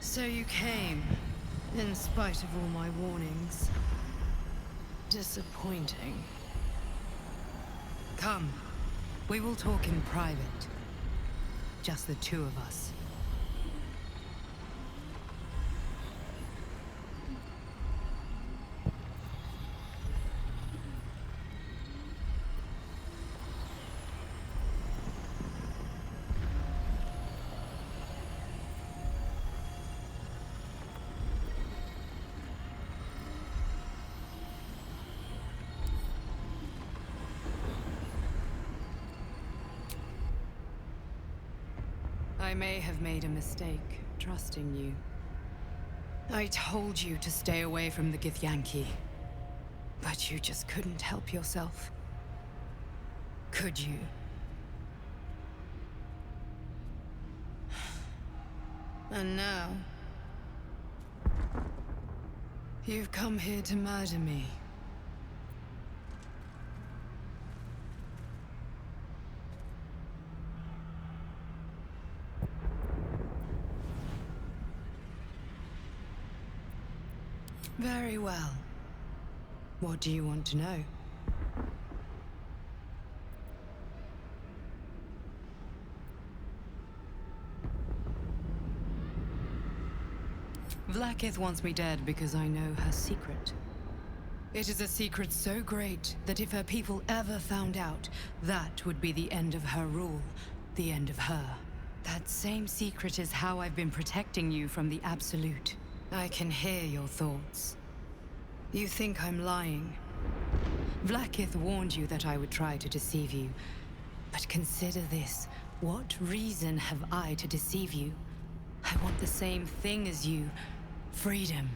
So you came, in spite of all my warnings. Disappointing. Come, we will talk in private. Just the two of us. I may have made a mistake, trusting you. I told you to stay away from the Githyanki, but you just couldn't help yourself. Could you? And now... you've come here to murder me. Very well. What do you want to know? Vlaakith wants me dead because I know her secret. It is a secret so great that if her people ever found out, that would be the end of her rule, the end of her. That same secret is how I've been protecting you from the Absolute. I can hear your thoughts. You think I'm lying. Vlaakith warned you that I would try to deceive you. But consider this. What reason have I to deceive you? I want the same thing as you. Freedom.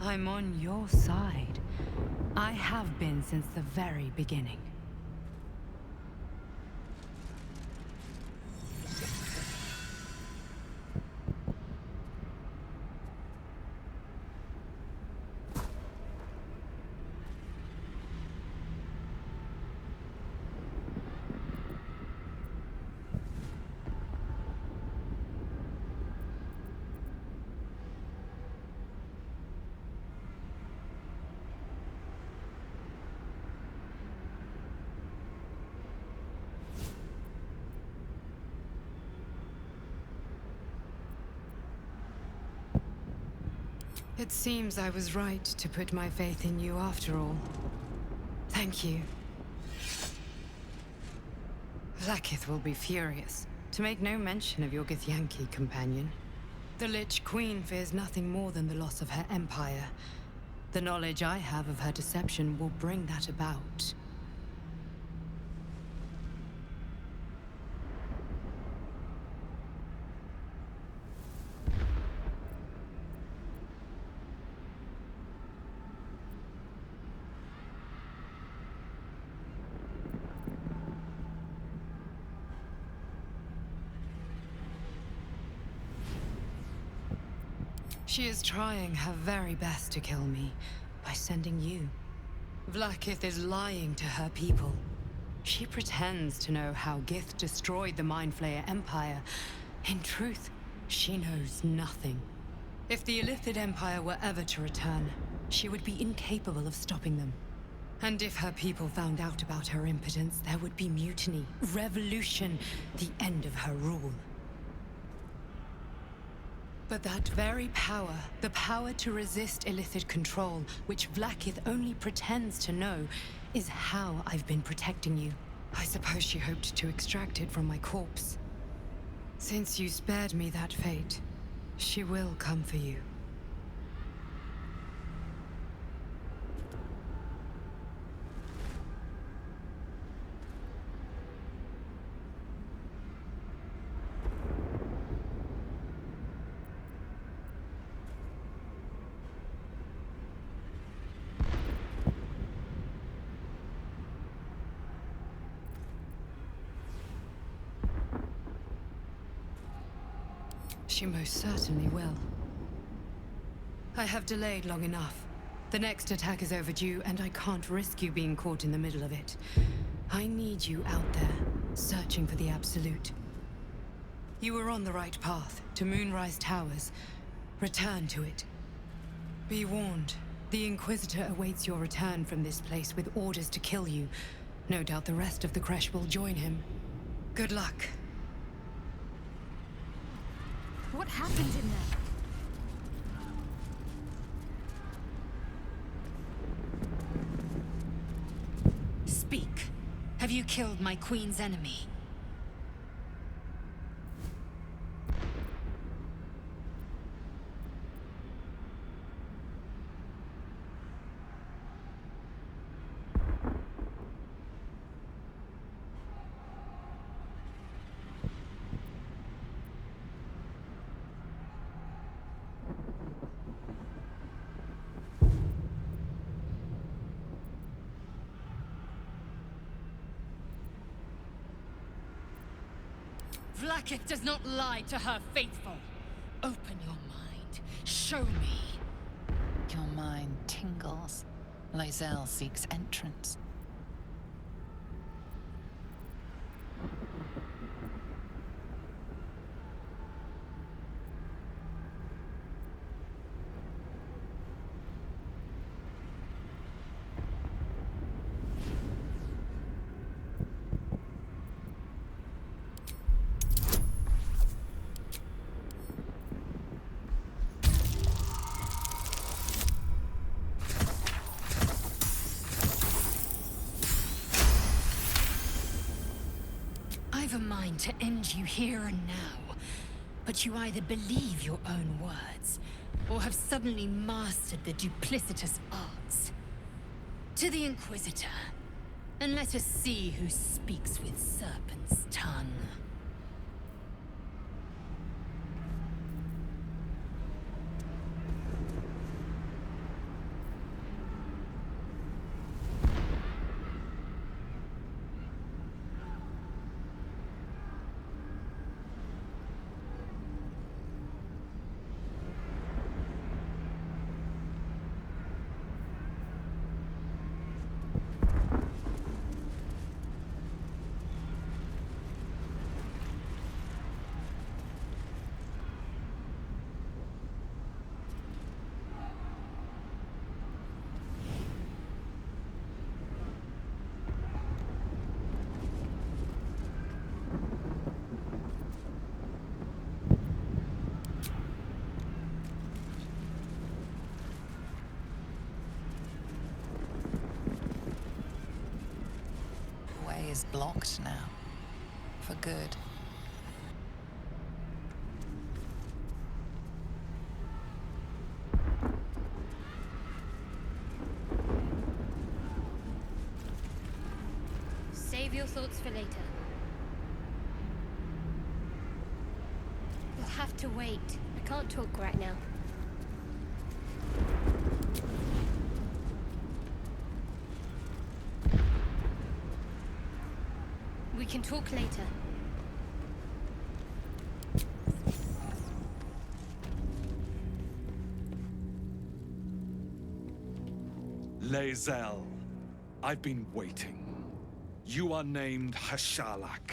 I'm on your side. I have been since the very beginning. It seems I was right to put my faith in you after all. Thank you. Vlaakith will be furious, to make no mention of your Githyanki companion. The Lich Queen fears nothing more than the loss of her empire. The knowledge I have of her deception will bring that about. She is trying her very best to kill me by sending you. Vlaakith is lying to her people. She pretends to know how Gith destroyed the Mind Flayer Empire. In truth, she knows nothing. If the Illithid Empire were ever to return, she would be incapable of stopping them. And if her people found out about her impotence, there would be mutiny, revolution, the end of her rule. But that very power, the power to resist Illithid control, which Vlaakith only pretends to know, is how I've been protecting you. I suppose she hoped to extract it from my corpse. Since you spared me that fate, she will come for you. She most certainly will. I have delayed long enough. The next attack is overdue, and I can't risk you being caught in the middle of it. I need you out there, searching for the Absolute. You were on the right path, to Moonrise Towers. Return to it. Be warned, the Inquisitor awaits your return from this place with orders to kill you. No doubt the rest of the Kresh will join him. Good luck. What happened in there? Speak. Have you killed my queen's enemy? Vlaakith does not lie to her faithful. Open your mind. Show me. Your mind tingles. Lae'zel seeks entrance. I've a mind to end you here and now, but you either believe your own words, or have suddenly mastered the duplicitous arts. To the Inquisitor, and let us see who speaks with serpent's tongue. Is blocked now. For good. Save your thoughts for later. You'll have to wait. I can't talk right now. We can talk later. Lae'zel, I've been waiting. You are named Hashalak.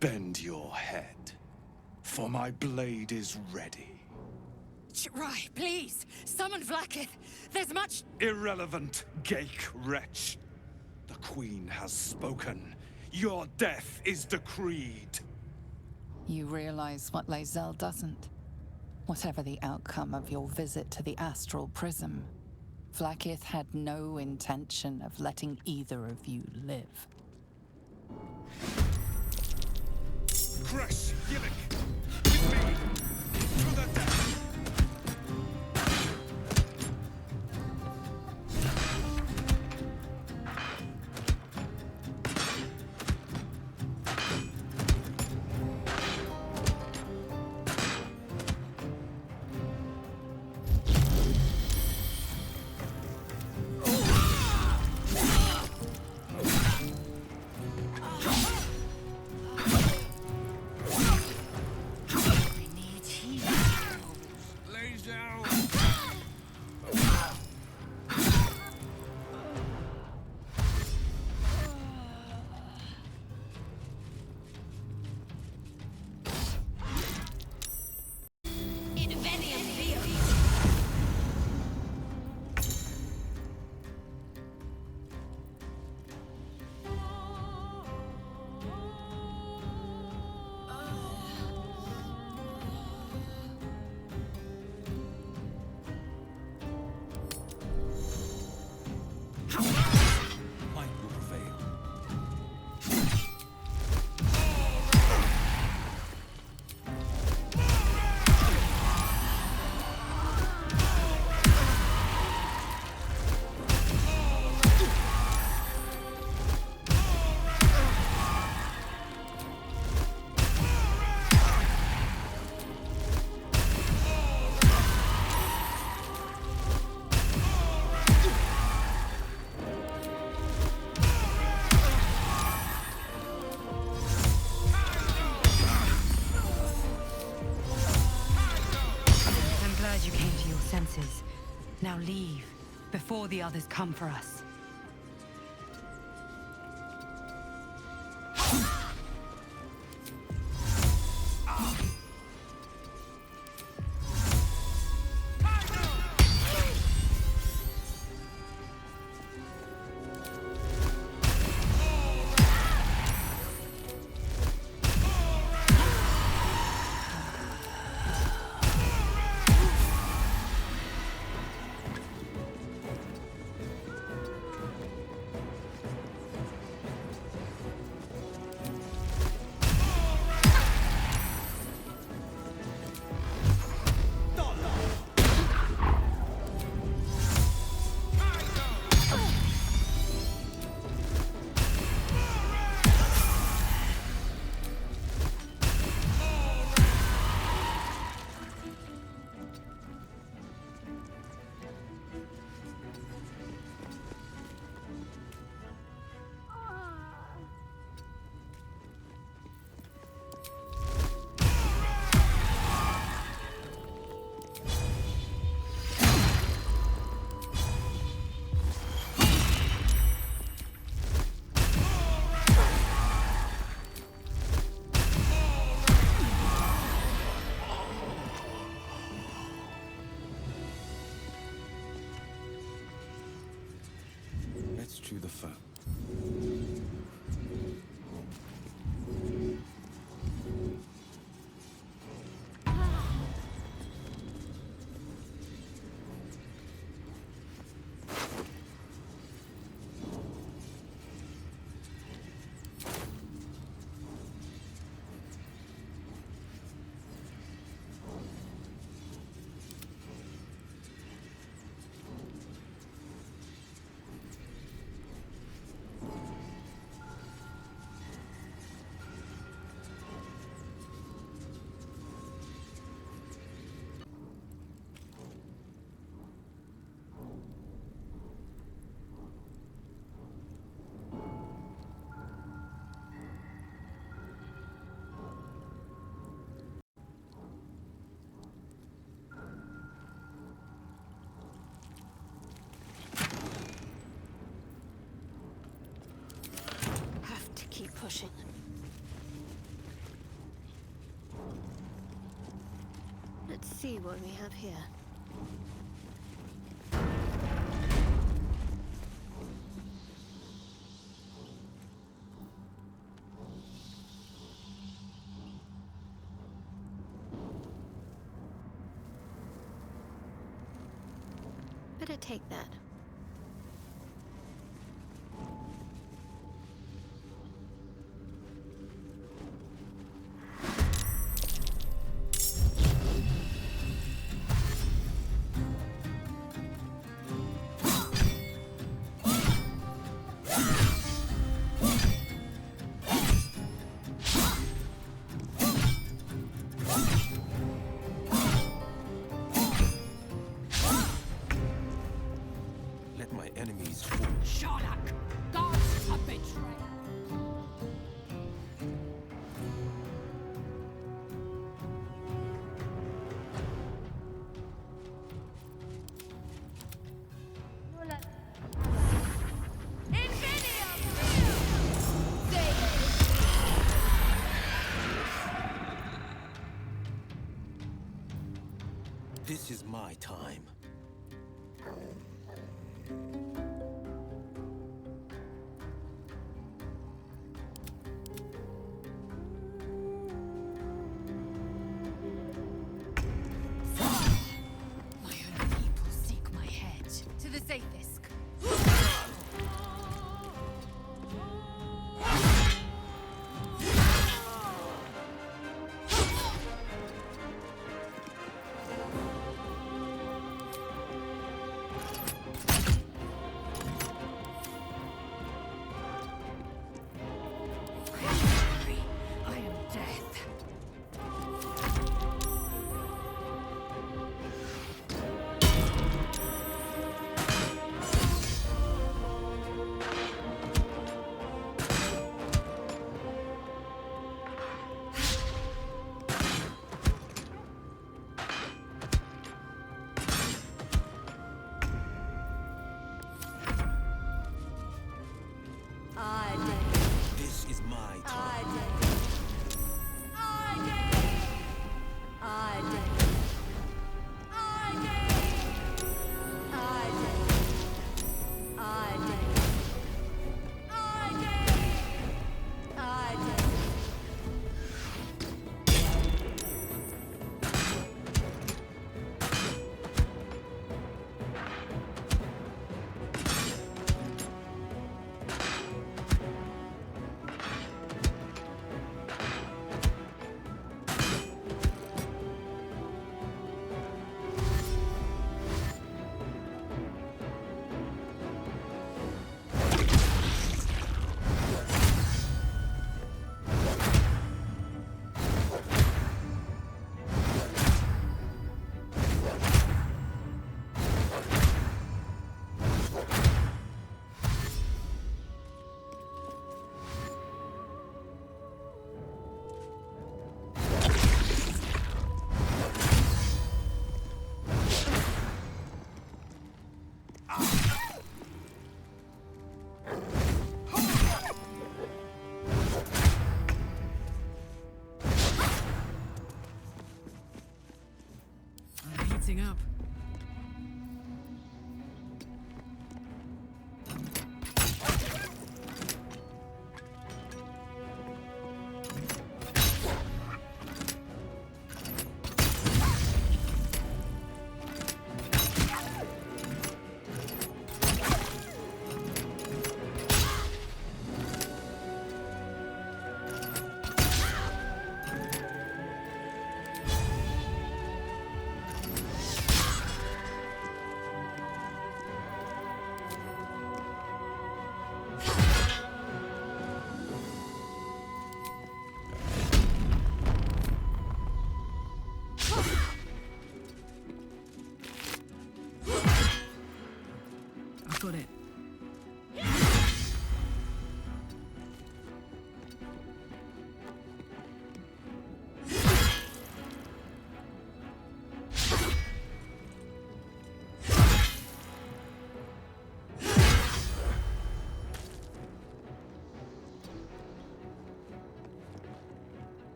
Bend your head, for my blade is ready. Rai, please! Summon Vlaakith! There's much— Irrelevant, Gake wretch. The Queen has spoken. Your death is decreed. You realize what Lae'zel doesn't? Whatever the outcome of your visit to the astral prism, Vlaakith had no intention of letting either of you live. Kresh Yillik, with me, to the death! Now leave, before the others come for us. Let's chew the fat. pushing. Let's see what we have here. Better take that. This is my time. My own people seek my head. To the Zafisk. This is my time.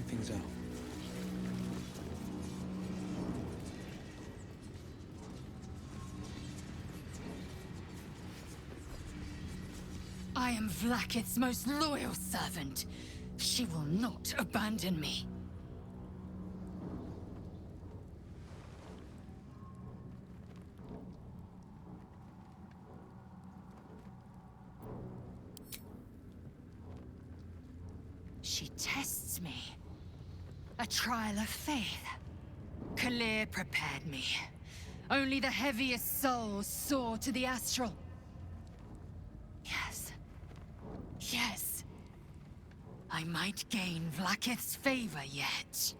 things out. I am Vlaakith's most loyal servant. She will not abandon me. She tests me. A trial of faith. Kalir prepared me. Only the heaviest souls soar to the astral. Yes. Yes. I might gain Vlaakith's favor yet.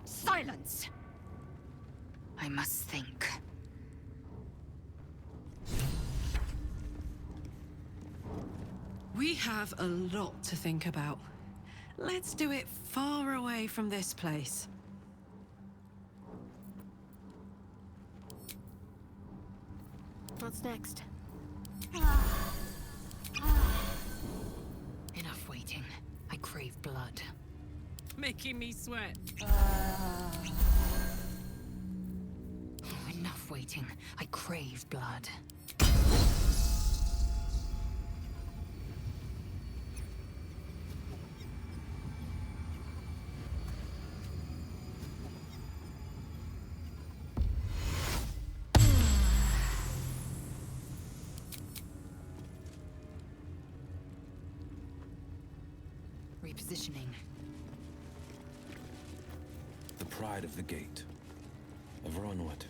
Silence! I must think. We have a lot to think about. Let's do it far away from this place. What's next? Enough waiting. I crave blood. Making me sweat. Oh, enough waiting. I crave blood. Repositioning. The pride of the gate. Of Ronwood.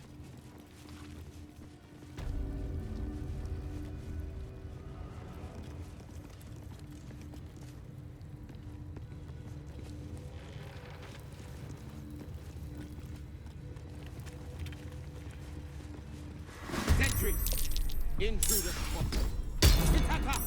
Sentries! Intruder spotted. Attacker!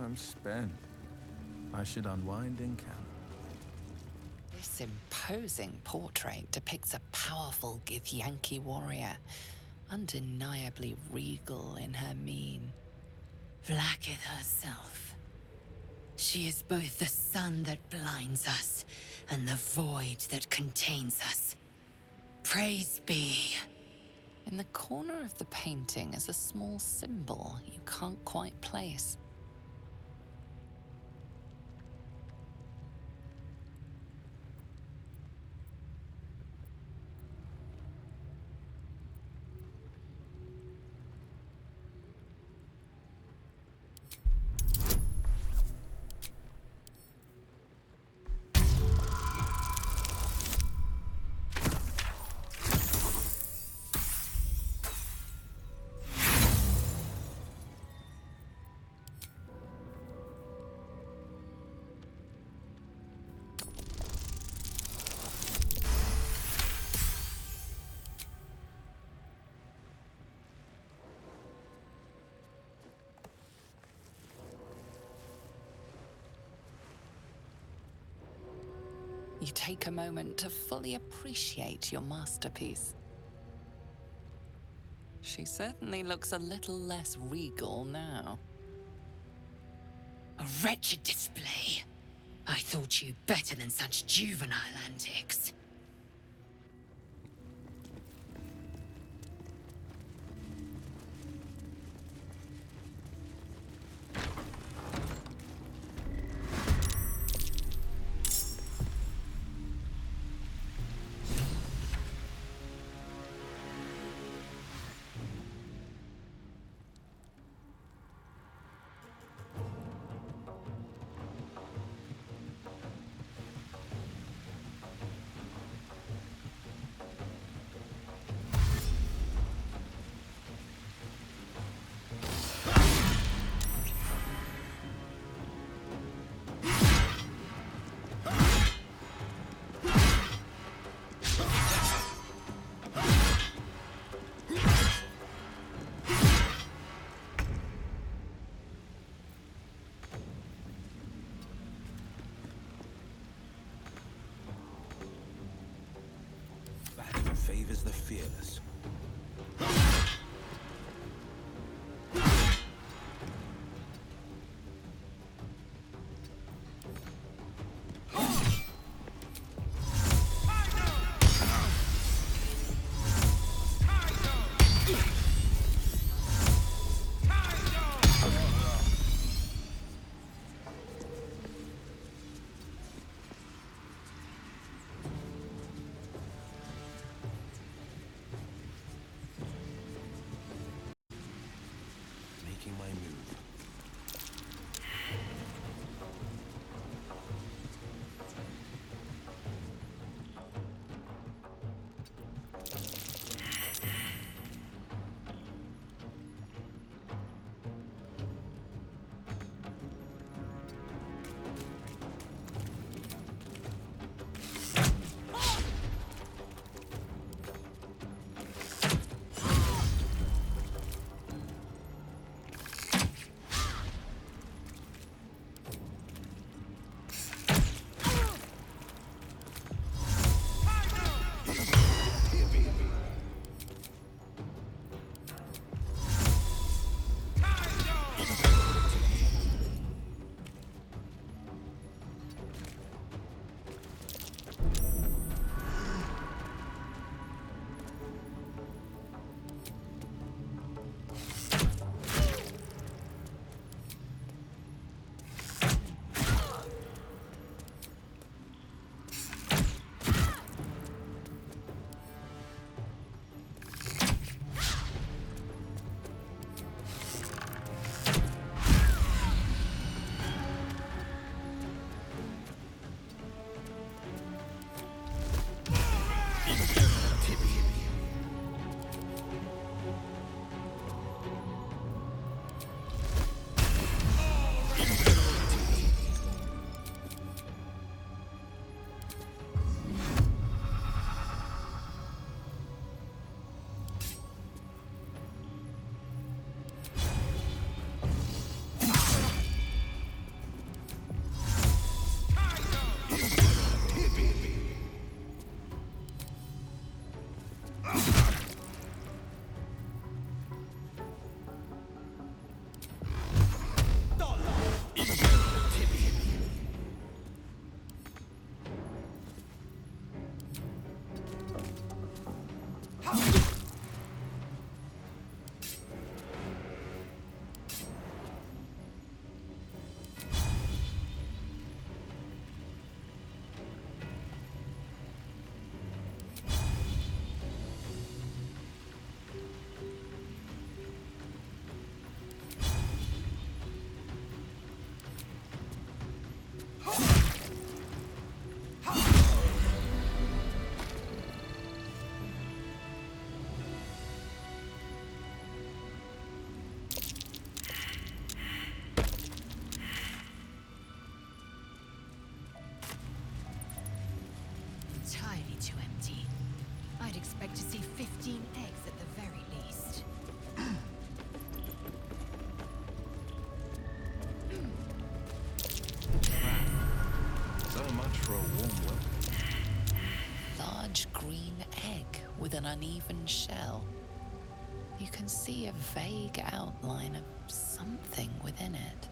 I'm spent. I should unwind in camp. This imposing portrait depicts a powerful Githyanki warrior, undeniably regal in her mien. Vlaakith herself. She is both the sun that blinds us and the void that contains us. Praise be. In the corner of the painting is a small symbol you can't quite place. you take a moment to fully appreciate your masterpiece. She certainly looks a little less regal now. A wretched display. I thought you better than such juvenile antics. Favors the fearless. an uneven shell. You can see a vague outline of something within it.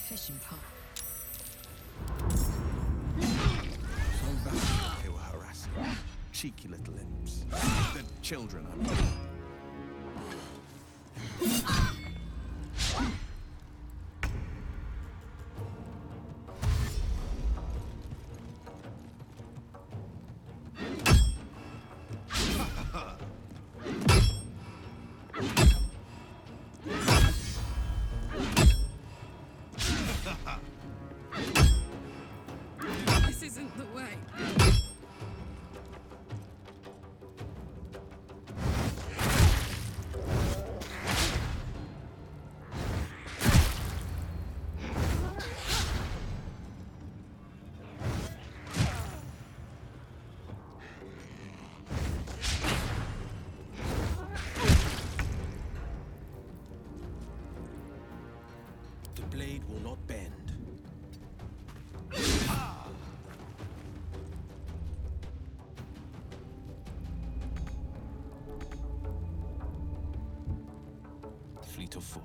Fishing pole. So valiant they were harassing. Cheeky little imps. The children, I mean. This isn't the way. The blade will not bend. Fleet of foot.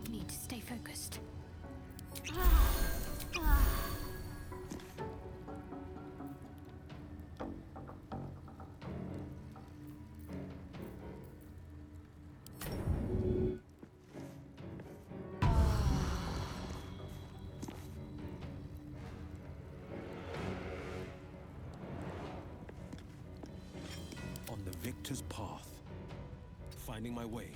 Need to stay focused. On the victor's path. Finding my way.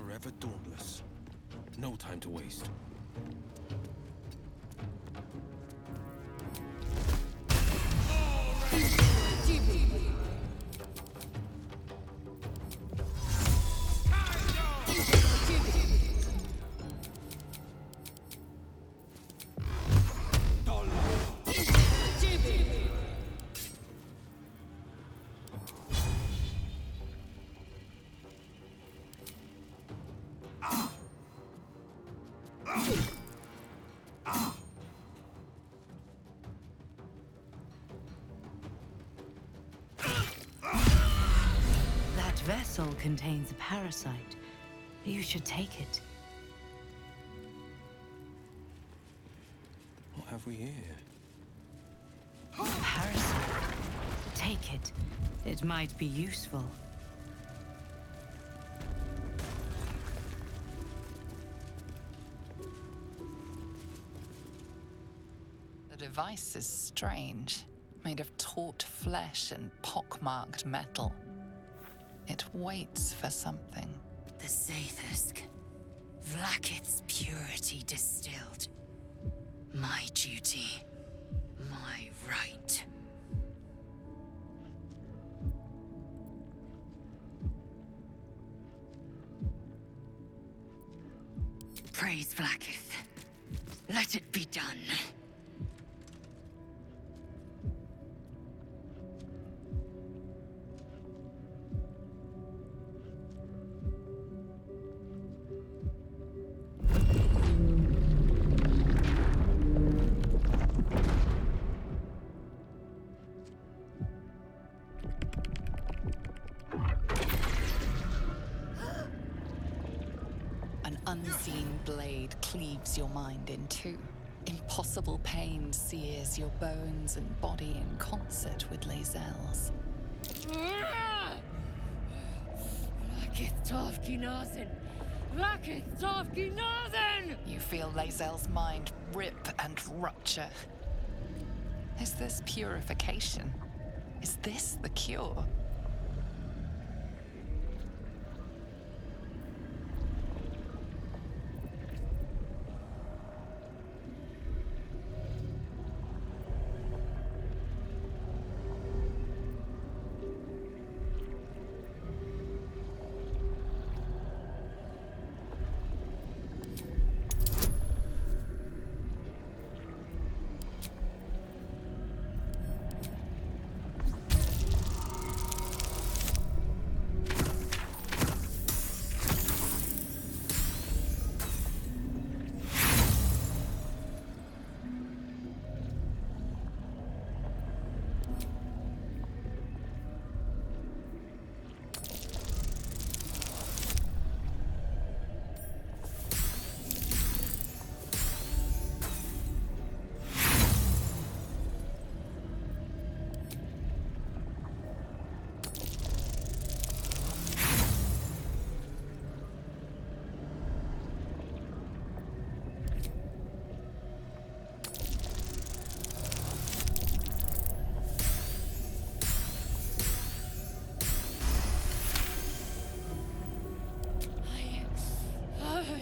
forever dauntless. No time to waste. That vessel contains a parasite. You should take it. What have we here? Parasite. Take it. It might be useful. The device is strange, made of taut flesh and pockmarked metal. It waits for something. The Zaithisk. Vlaakith's purity distilled. My duty. My right. Praise Vlaakith. Let it be done. An unseen blade cleaves your mind in two. Impossible pain sears your bones and body in concert with Lae'zel's. Vlaakith Tavki Nazen! Vlaakith Tavki Nazen! You feel Lae'zel's mind rip and rupture. Is this purification? Is this the cure?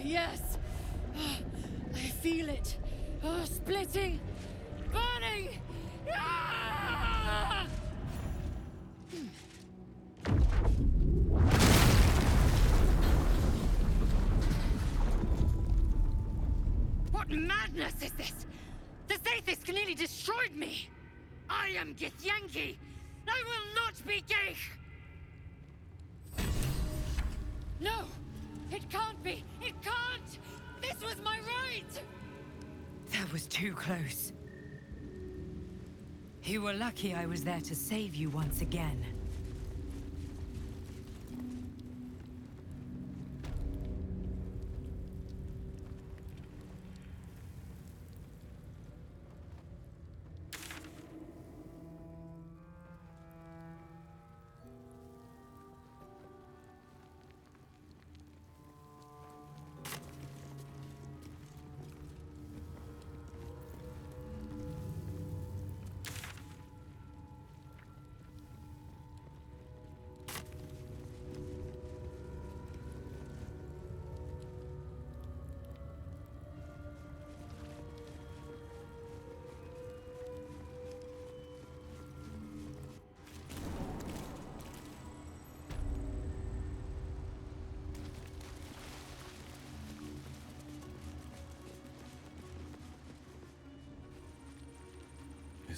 Yes! I feel it! Splitting! Burning! Ah! What madness is this? The Zaithisk nearly destroyed me! I am Githyanki! I will not be Geich! No! It can't be! It can't! This was my right! That was too close. You were lucky I was there to save you once again.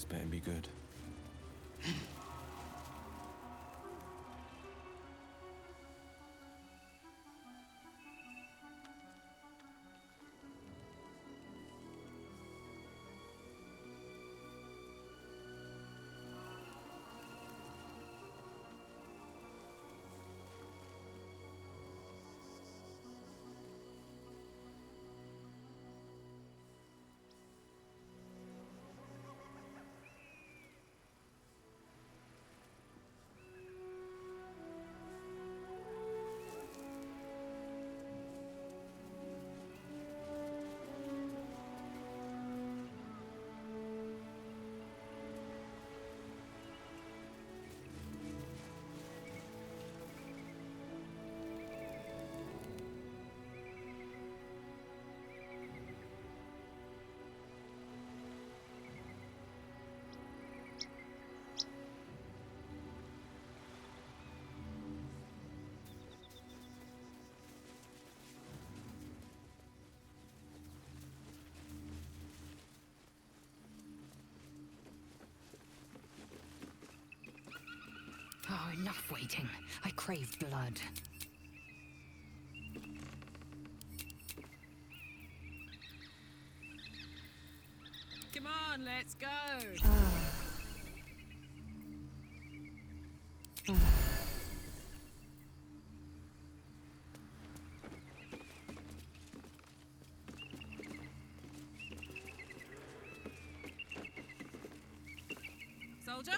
This better be good. Oh, enough waiting. I crave blood. Come on, let's go. Soldier?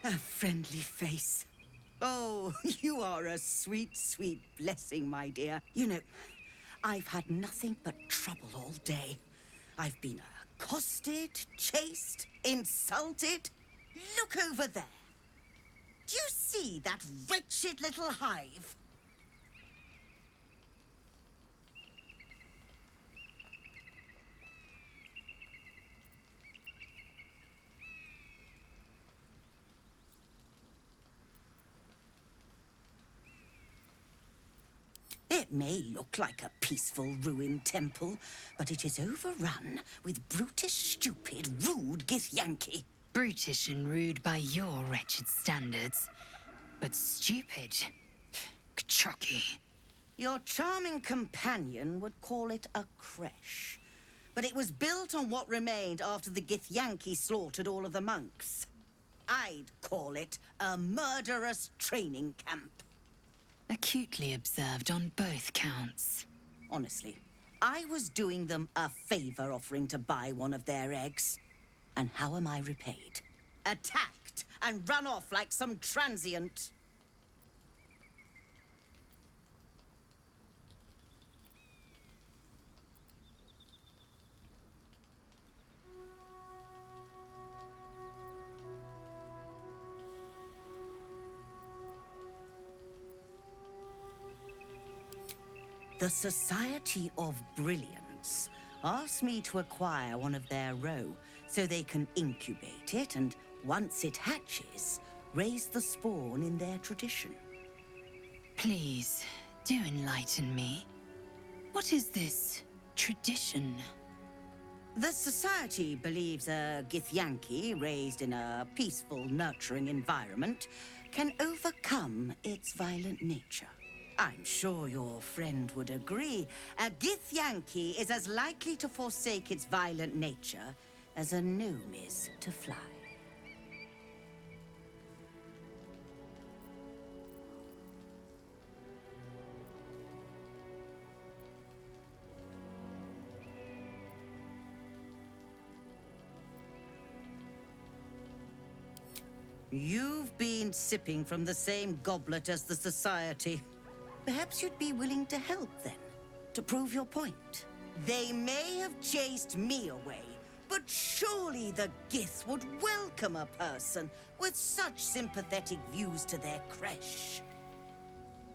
A friendly face. Oh, you are a sweet, sweet blessing, my dear. You know, I've had nothing but trouble all day. I've been accosted, chased, insulted. Look over there. Do you see that wretched little hive? It may look like a peaceful ruined temple, but it is overrun with brutish, stupid, rude Githyanki. Brutish and rude by your wretched standards, but stupid. Kachaki. Your charming companion would call it a creche, but it was built on what remained after the Githyanki slaughtered all of the monks. I'd call it a murderous training camp. Acutely observed on both counts. Honestly, I was doing them a favor offering to buy one of their eggs. And how am I repaid? Attacked and run off like some transient. The Society of Brilliance asked me to acquire one of their roe so they can incubate it and, once it hatches, raise the spawn in their tradition. Please, do enlighten me. What is this tradition? The Society believes a Githyanki raised in a peaceful, nurturing environment can overcome its violent nature. I'm sure your friend would agree. A Githyanki is as likely to forsake its violent nature as a gnome is to fly. You've been sipping from the same goblet as the Society. Perhaps you'd be willing to help then, to prove your point. They may have chased me away, but surely the Gith would welcome a person with such sympathetic views to their creche.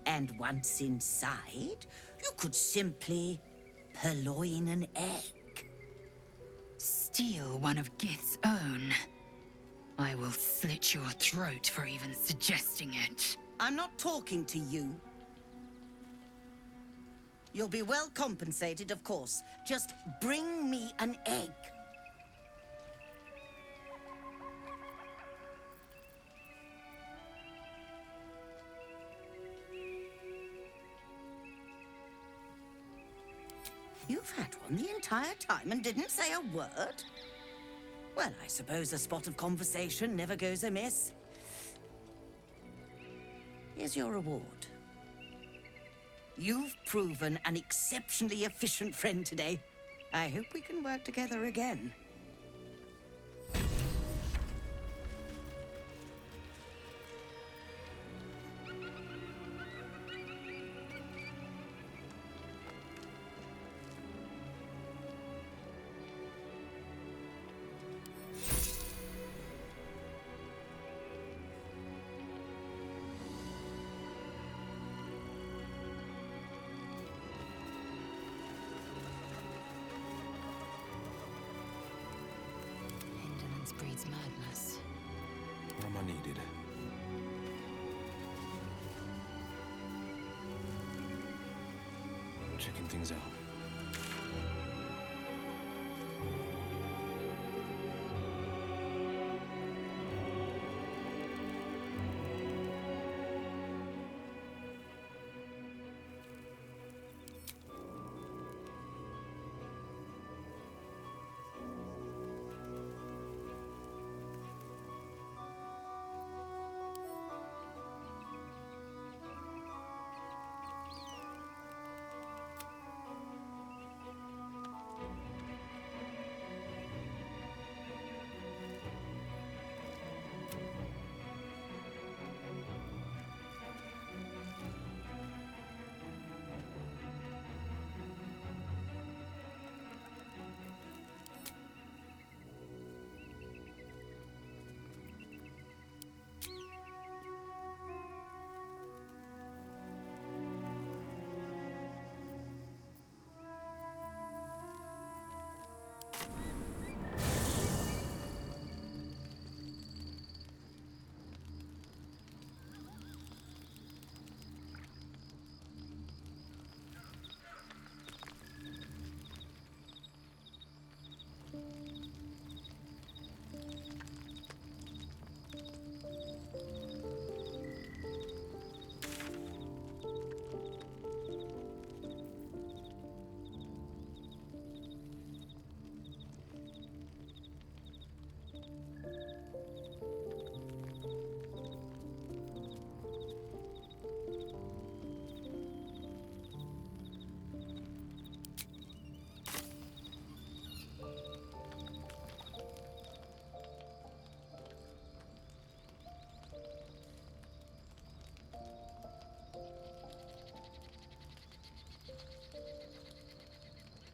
And once inside, you could simply purloin an egg. Steal one of Gith's own. I will slit your throat for even suggesting it. I'm not talking to you. You'll be well compensated, of course. Just bring me an egg. You've had one the entire time and didn't say a word? Well, I suppose a spot of conversation never goes amiss. Here's your reward. You've proven an exceptionally efficient friend today. I hope we can work together again. Breeds madness. Where am I needed? Checking things out.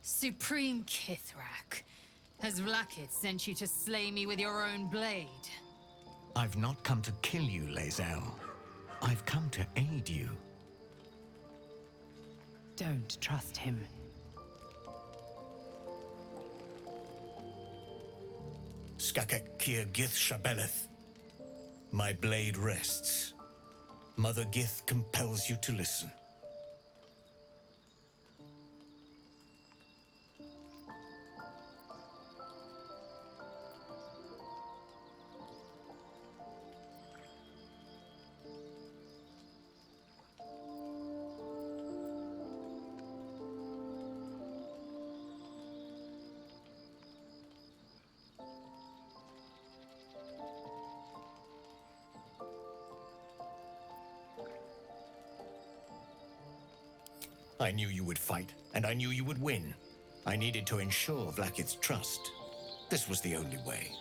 Supreme Kithrak, has Vlakith sent you to slay me with your own blade? I've not come to kill you, Lae'zel. I've come to aid you. Don't trust him. Skakek Kir Gith Shabeleth. My blade rests. Mother Gith compels you to listen. I knew you would fight, and I knew you would win. I needed to ensure Vlaakith's trust. This was the only way.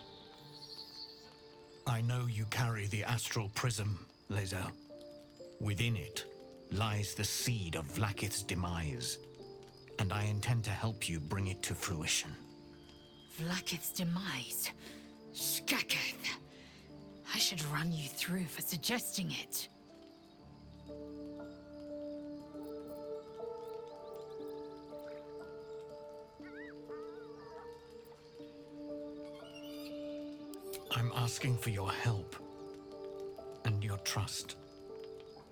I know you carry the astral prism, Lae'zel. Within it lies the seed of Vlaakith's demise, and I intend to help you bring it to fruition. Vlaakith's demise? Skaketh! I should run you through for suggesting it. I'm asking for your help and your trust.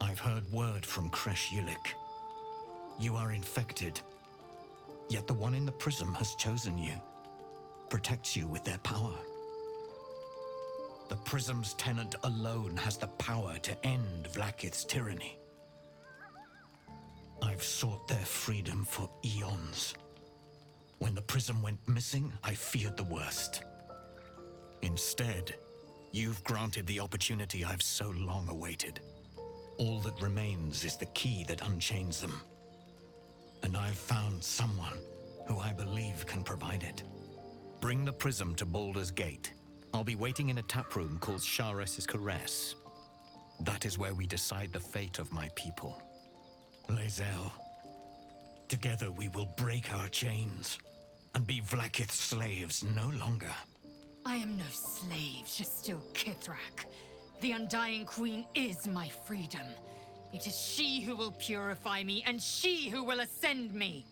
I've heard word from Kresh Yilik. You are infected, yet the one in the prism has chosen you, protects you with their power. The prism's tenant alone has the power to end Vlaakith's tyranny. I've sought their freedom for eons. When the prism went missing, I feared the worst. Instead, you've granted the opportunity I've so long awaited. All that remains is the key that unchains them. And I've found someone who I believe can provide it. Bring the prism to Baldur's Gate. I'll be waiting in a taproom called Shares's Caress. That is where we decide the fate of my people. Lae'zel, together we will break our chains and be Vlaakith's slaves no longer. I am no slave, just still Kithrak. The Undying Queen is my freedom. It is she who will purify me, and she who will ascend me.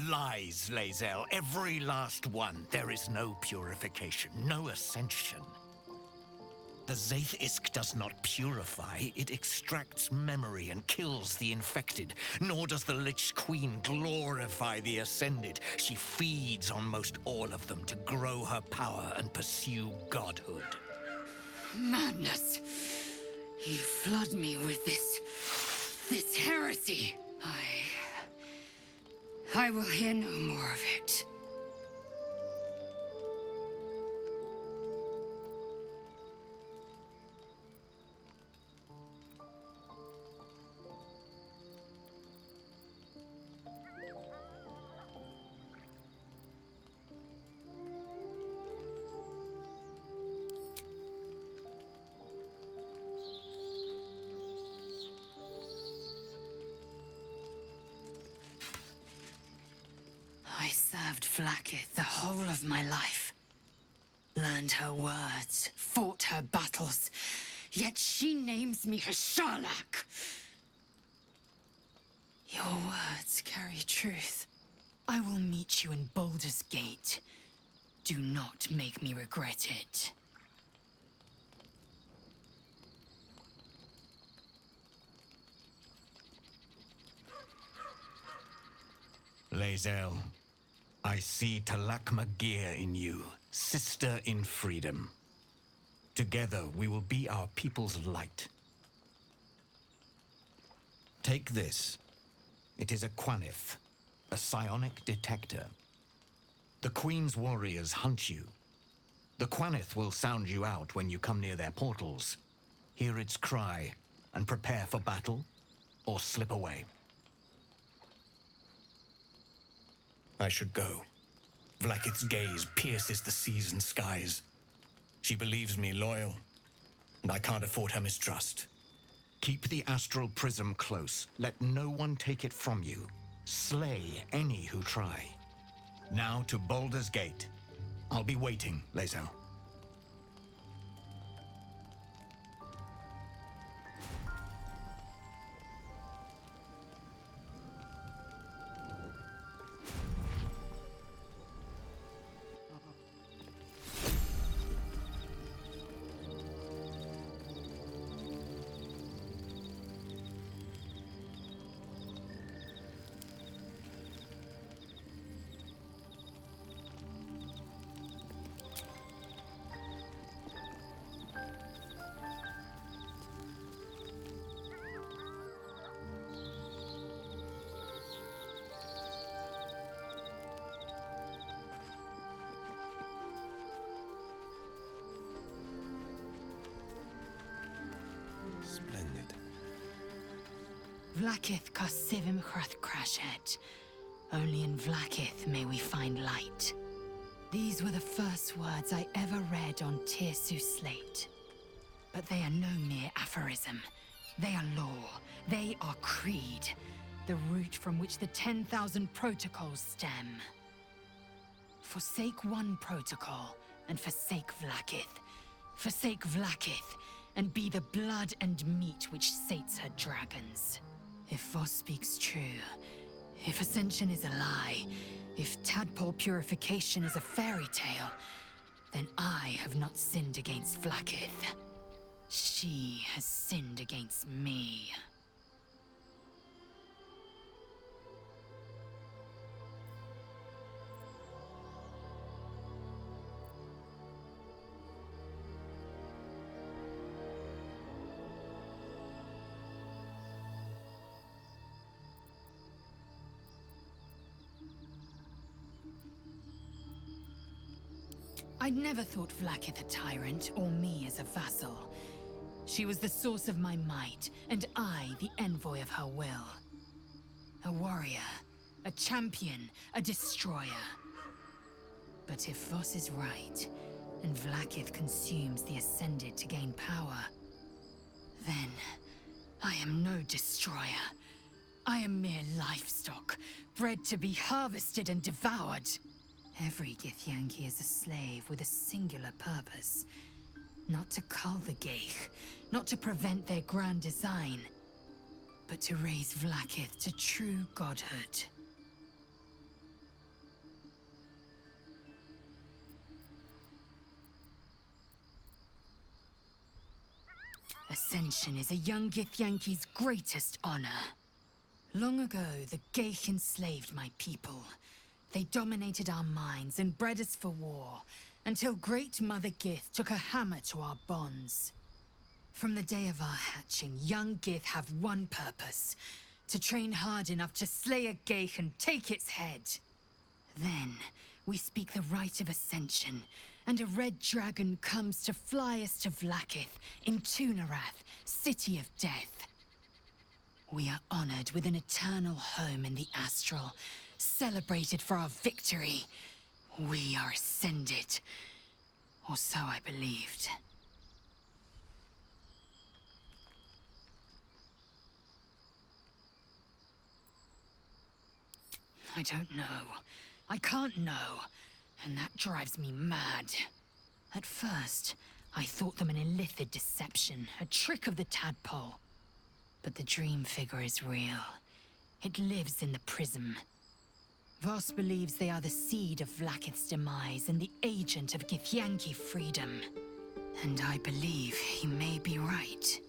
Lies, Lae'zel. Every last one. There is no purification, no ascension. The Zaith Isk does not purify, it extracts memory and kills the infected. Nor does the Lich Queen glorify the ascended. She feeds on most all of them to grow her power and pursue godhood. Madness! You flood me with this heresy. I will hear no more of it. I served Vlaakith the whole of my life. Learned her words, fought her battles, yet she names me her Sharlak. Your words carry truth. I will meet you in Baldur's Gate. Do not make me regret it. Lae'zel, I see Talakma Gear in you, sister in freedom. Together, we will be our people's light. Take this. It is a Quanith, a psionic detector. The Queen's warriors hunt you. The Quanith will sound you out when you come near their portals. Hear its cry, and prepare for battle, or slip away. I should go. Vlaakith's gaze pierces the seas and skies. She believes me loyal, and I can't afford her mistrust. Keep the astral prism close. Let no one take it from you. Slay any who try. Now to Baldur's Gate. I'll be waiting, Lae'zel. Vlakith Karsivim Hrath Crashet. Only in Vlakith may we find light. These were the first words I ever read on Tirsu slate. But they are no mere aphorism. They are law. They are creed. The root from which the 10,000 protocols stem. Forsake one protocol, and forsake Vlakith. Forsake Vlakith, and be the blood and meat which sates her dragons. If Voss speaks true, if Ascension is a lie, if tadpole purification is a fairy tale, then I have not sinned against Vlakith. She has sinned against me. I'd never thought Vlakith a tyrant, or me as a vassal. She was the source of my might, and I the envoy of her will. A warrior, a champion, a destroyer. But if Voss is right, and Vlakith consumes the Ascended to gain power, then I am no destroyer. I am mere livestock, bred to be harvested and devoured. Every Githyanki is a slave with a singular purpose. Not to cull the Geich, not to prevent their grand design, but to raise Vlakith to true godhood. Ascension is a young Githyanki's greatest honor. Long ago, the Geich enslaved my people. They dominated our minds and bred us for war, until Great Mother Gith took a hammer to our bonds. From the day of our hatching, young Gith have one purpose: to train hard enough to slay a Geich and take its head. Then, we speak the rite of Ascension, and a red dragon comes to fly us to Vlakith, in Tunarath, City of Death. We are honored with an eternal home in the Astral, celebrated for our victory. We are ascended. Or so I believed. I don't know. I can't know. And that drives me mad. At first, I thought them an illithid deception, a trick of the tadpole. But the dream figure is real. It lives in the prism. Voss believes they are the seed of Vlakith's demise and the agent of Githyanki freedom. And I believe he may be right.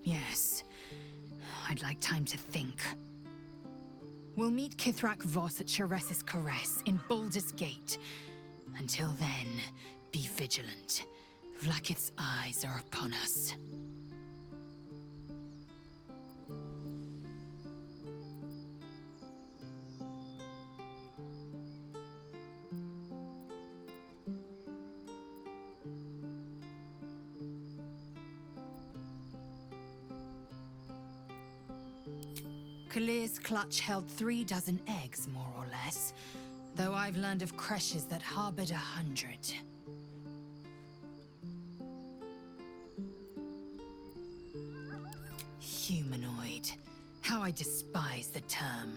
Yes. I'd like time to think. We'll meet Kithrak Voss at Cheres's Caress in Baldur's Gate. Until then, be vigilant. Vlakith's eyes are upon us. Kalir's clutch held 3 dozen eggs, more or less, though I've learned of creches that harbored 100. Humanoid. How I despise the term.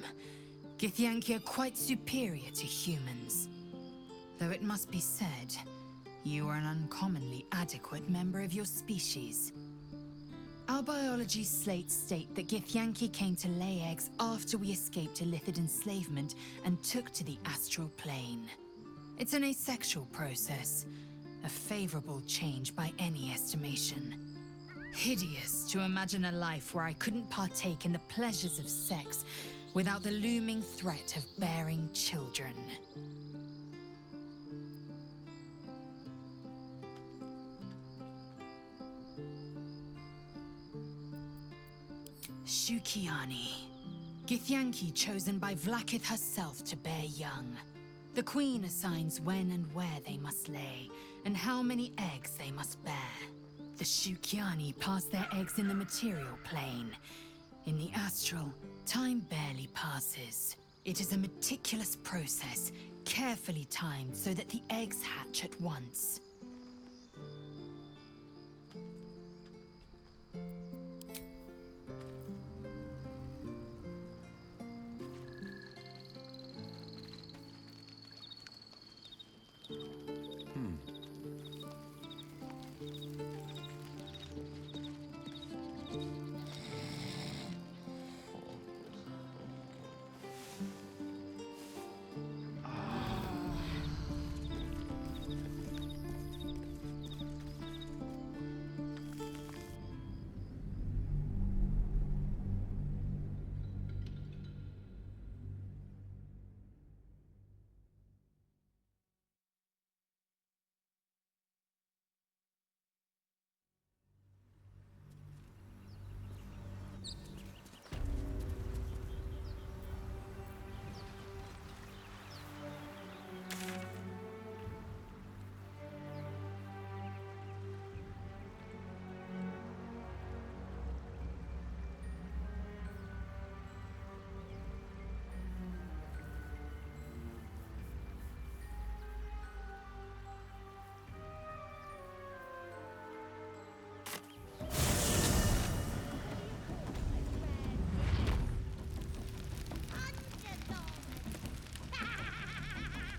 Githyanki are quite superior to humans. Though it must be said, you are an uncommonly adequate member of your species. Our biology slates state that Githyanki came to lay eggs after we escaped illithid enslavement and took to the astral plane. It's an asexual process, a favorable change by any estimation. Hideous to imagine a life where I couldn't partake in the pleasures of sex without the looming threat of bearing children. Shukiani. Githyanki chosen by Vlaakith herself to bear young. The queen assigns when and where they must lay, and how many eggs they must bear. The Shukyani pass their eggs in the material plane. In the astral, time barely passes. It is a meticulous process, carefully timed so that the eggs hatch at once.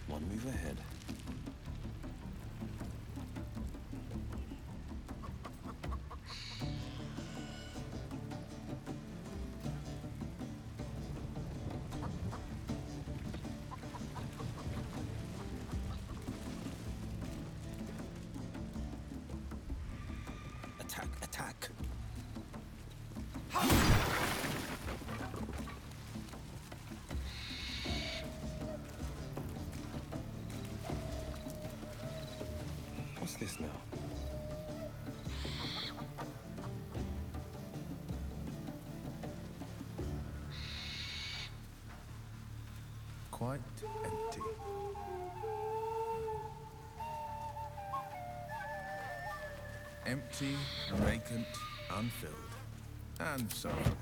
One move ahead. Attack, attack. What's this now? Quite empty. Empty, vacant, unfilled, and so forth.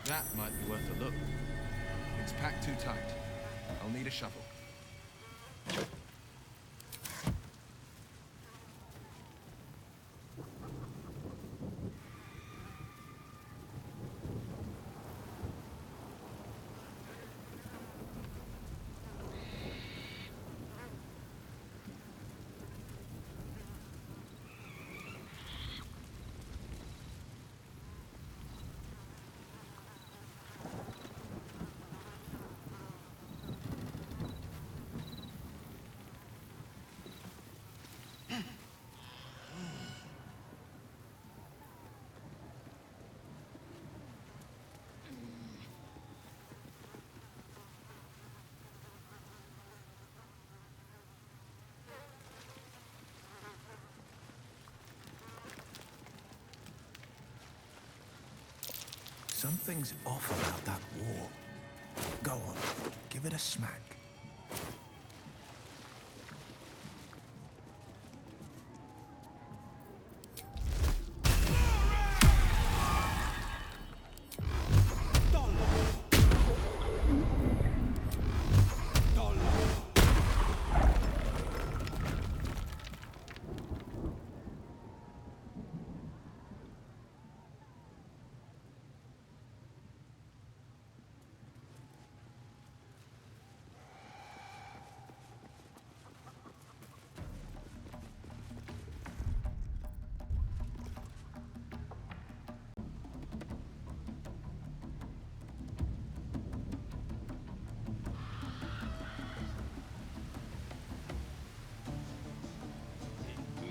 That might be worth a look. It's packed too tight. I'll need a shovel. Something's off about that wall. Go on, give it a smack.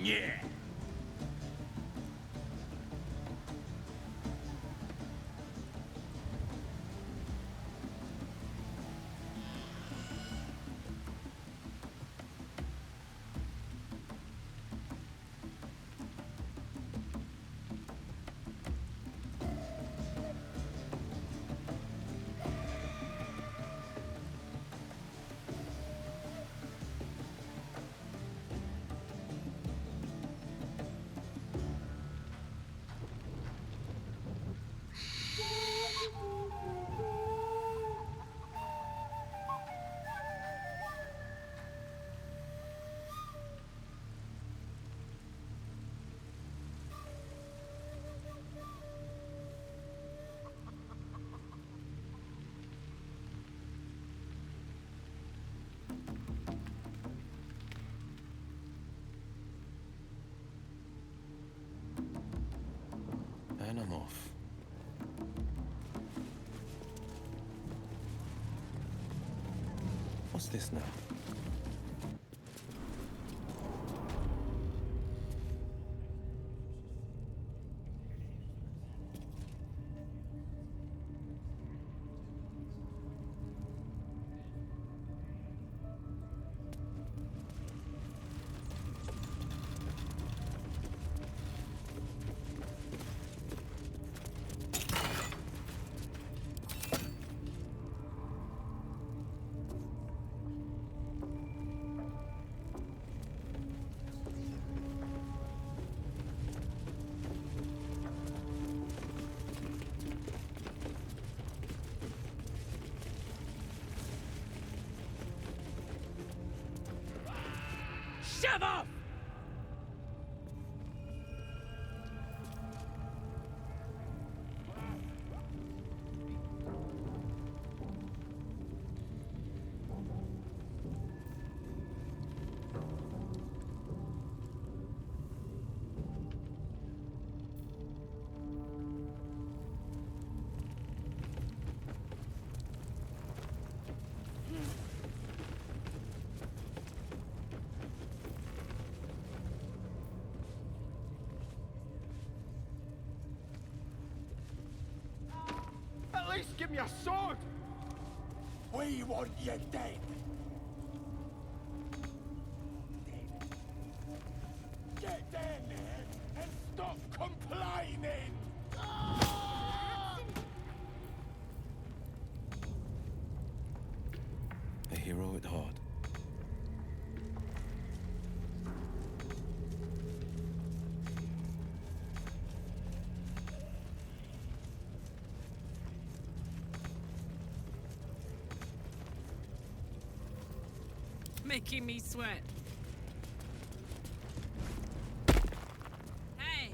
Yeah. And I'm off. What's this now? Shove off! At least give me a sword! We want you dead! Get down there and stop complaining! A hero at heart. Making me sweat. Hey!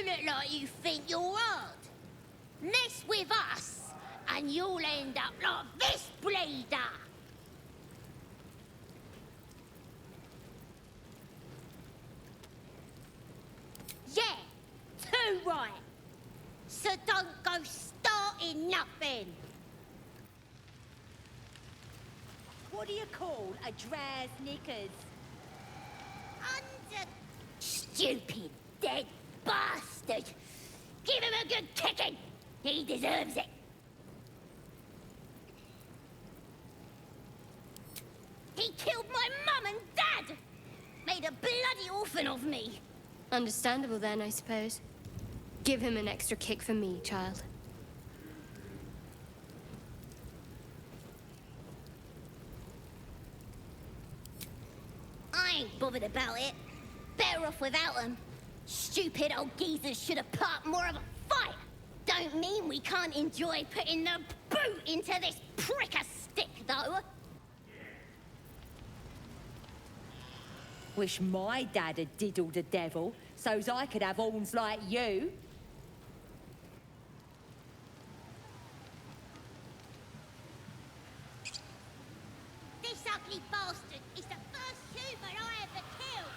look like you think you're hard. Mess with us, and you'll end up like this bleeder. Yeah, too right. So don't go starting nothing. What do you call a draz knickers? Stupid, dead bastard. Give him a good kicking. He deserves it. He killed my mum and dad. Made a bloody orphan of me. Understandable then, I suppose. Give him an extra kick for me, child. I ain't bothered about it. Better off without them. Stupid old geezers should have put up more of a fight. Don't mean we can't enjoy putting the boot into this prick a stick, though. Wish my dad had diddled the devil, so's I could have horns like you. This ugly bastard is the first human I ever killed.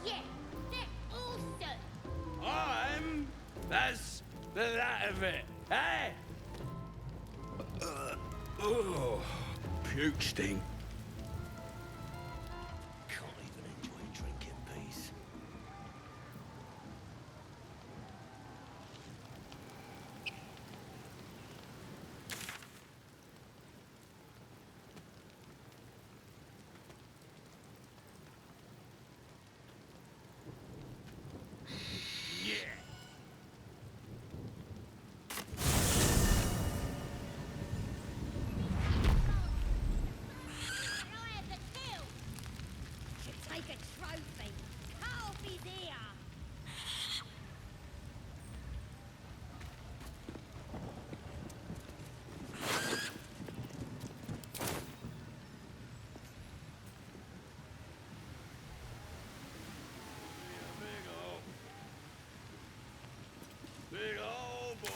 Yeah, they're awesome. That's the that of it, eh? Oh, puke stink. Can't even enjoy a drink in peace. Take a trophy. Cut off his ear. Big old boy.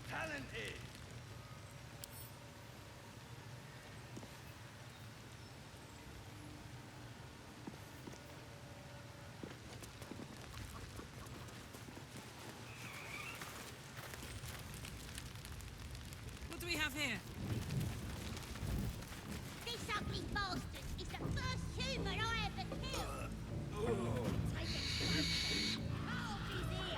Talented. What do we have here? This ugly bastard is the first human I ever killed. Take a trophy. Cut off his ear.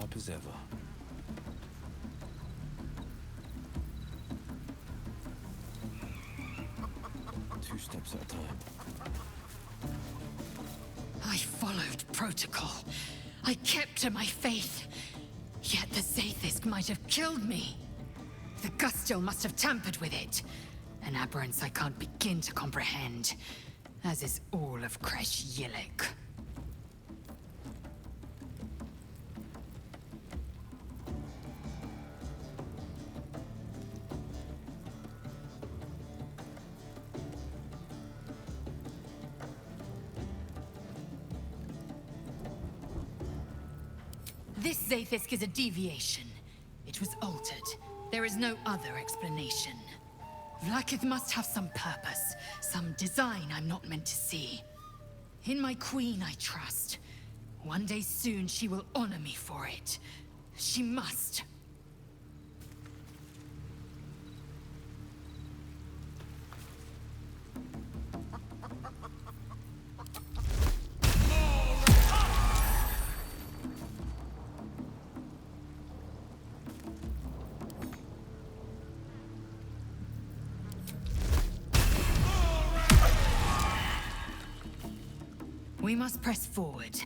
sharp as ever. Two steps at a time. I followed protocol. I kept to my faith. Yet the Zaithisk might have killed me. The Gustil must have tampered with it. An aberrance I can't begin to comprehend. As is all of Kresh Yillik. This Zaithisk is a deviation. It was altered. There is no other explanation. Vlaakith must have some purpose, some design I'm not meant to see. In my queen I trust. One day soon she will honor me for it. She must. We must press forward.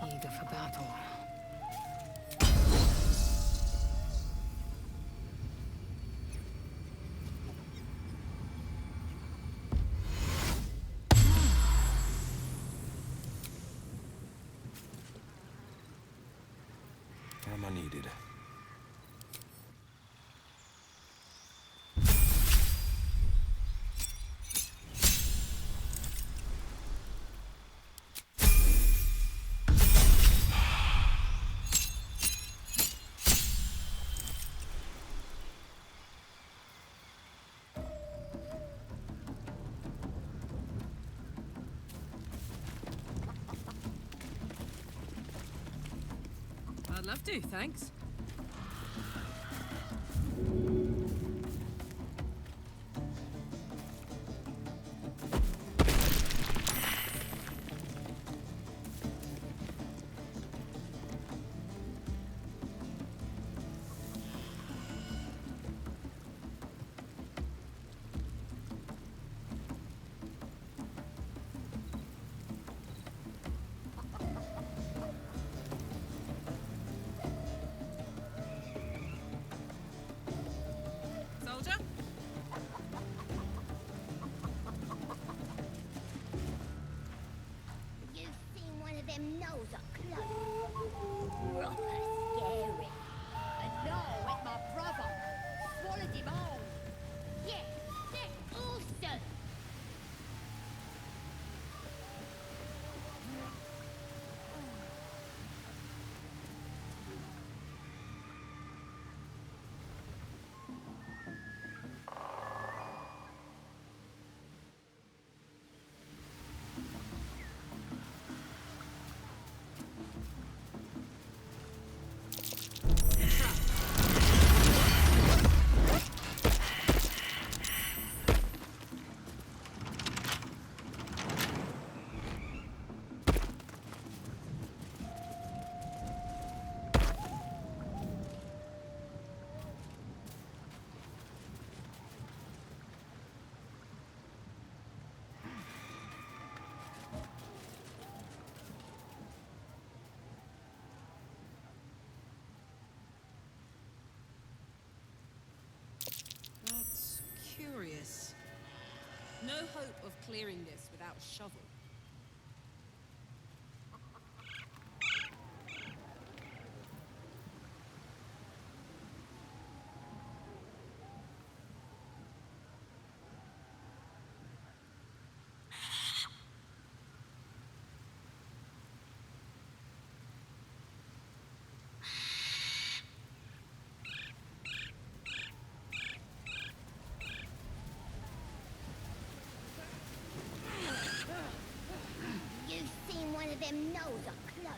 Eager for battle. Am I needed? I'd love to, thanks. Soldier? You've seen one of them nose up close. Proper scary. And now with my brother. Swallowed him all. Yeah, that's awesome. That's curious. No hope of clearing this without a shovel. You've seen one of them nose up close.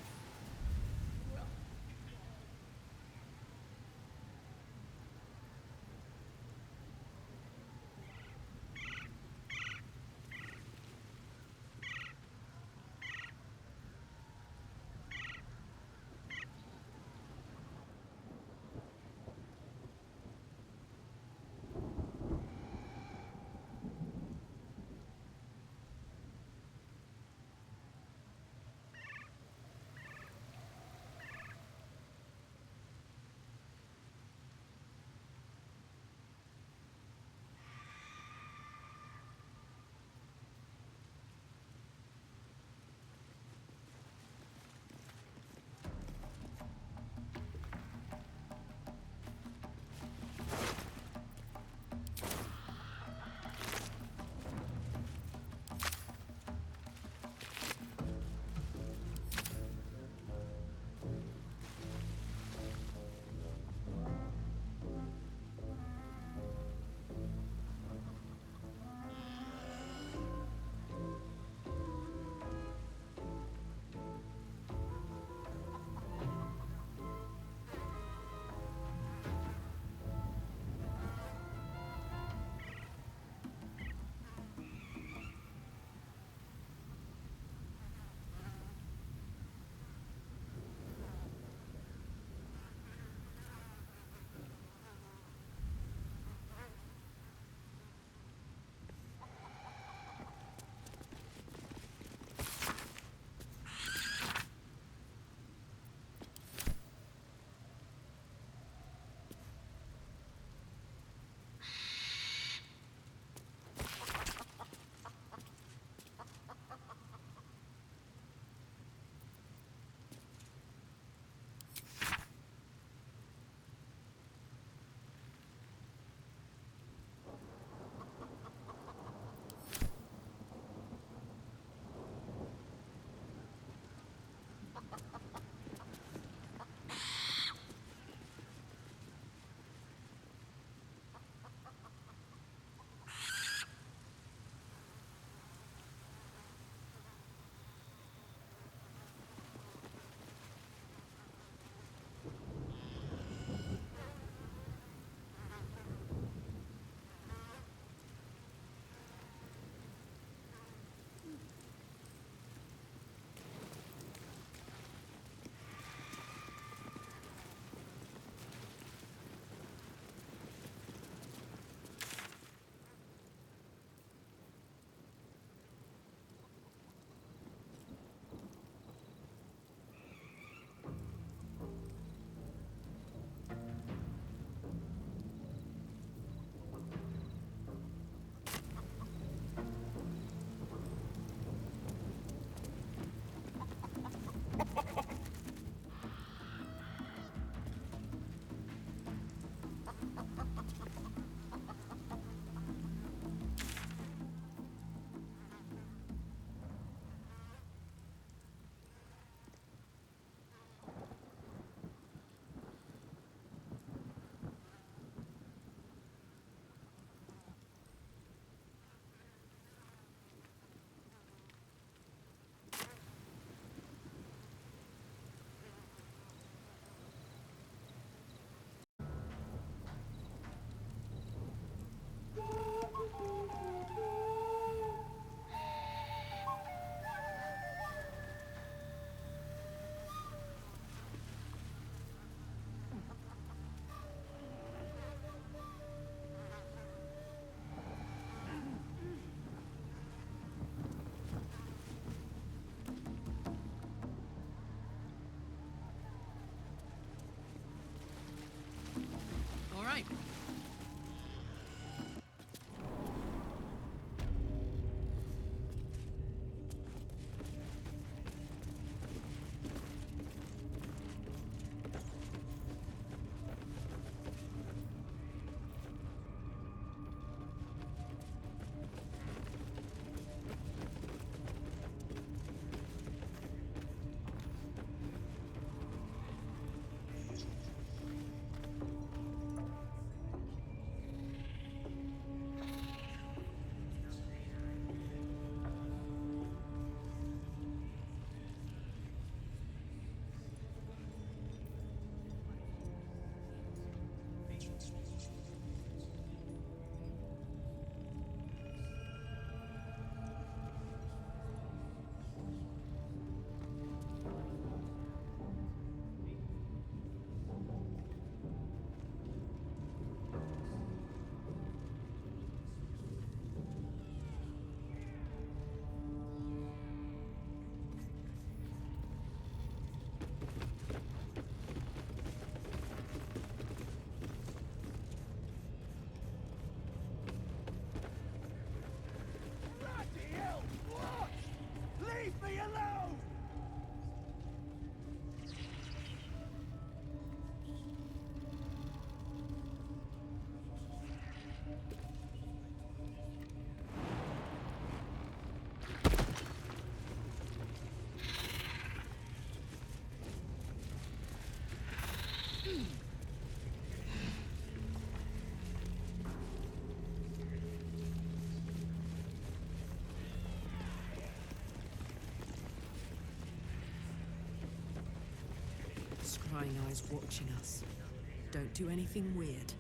right. Leave me alone! Scrying eyes watching us. Don't do anything weird.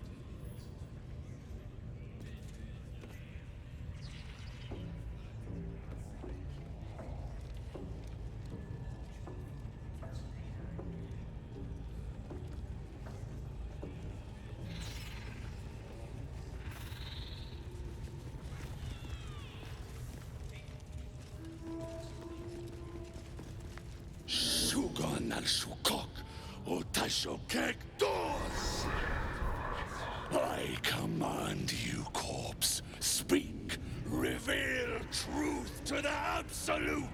Shugan al Shukok, Utashokek Dos! I command you, corpse. Speak. Reveal truth to the absolute!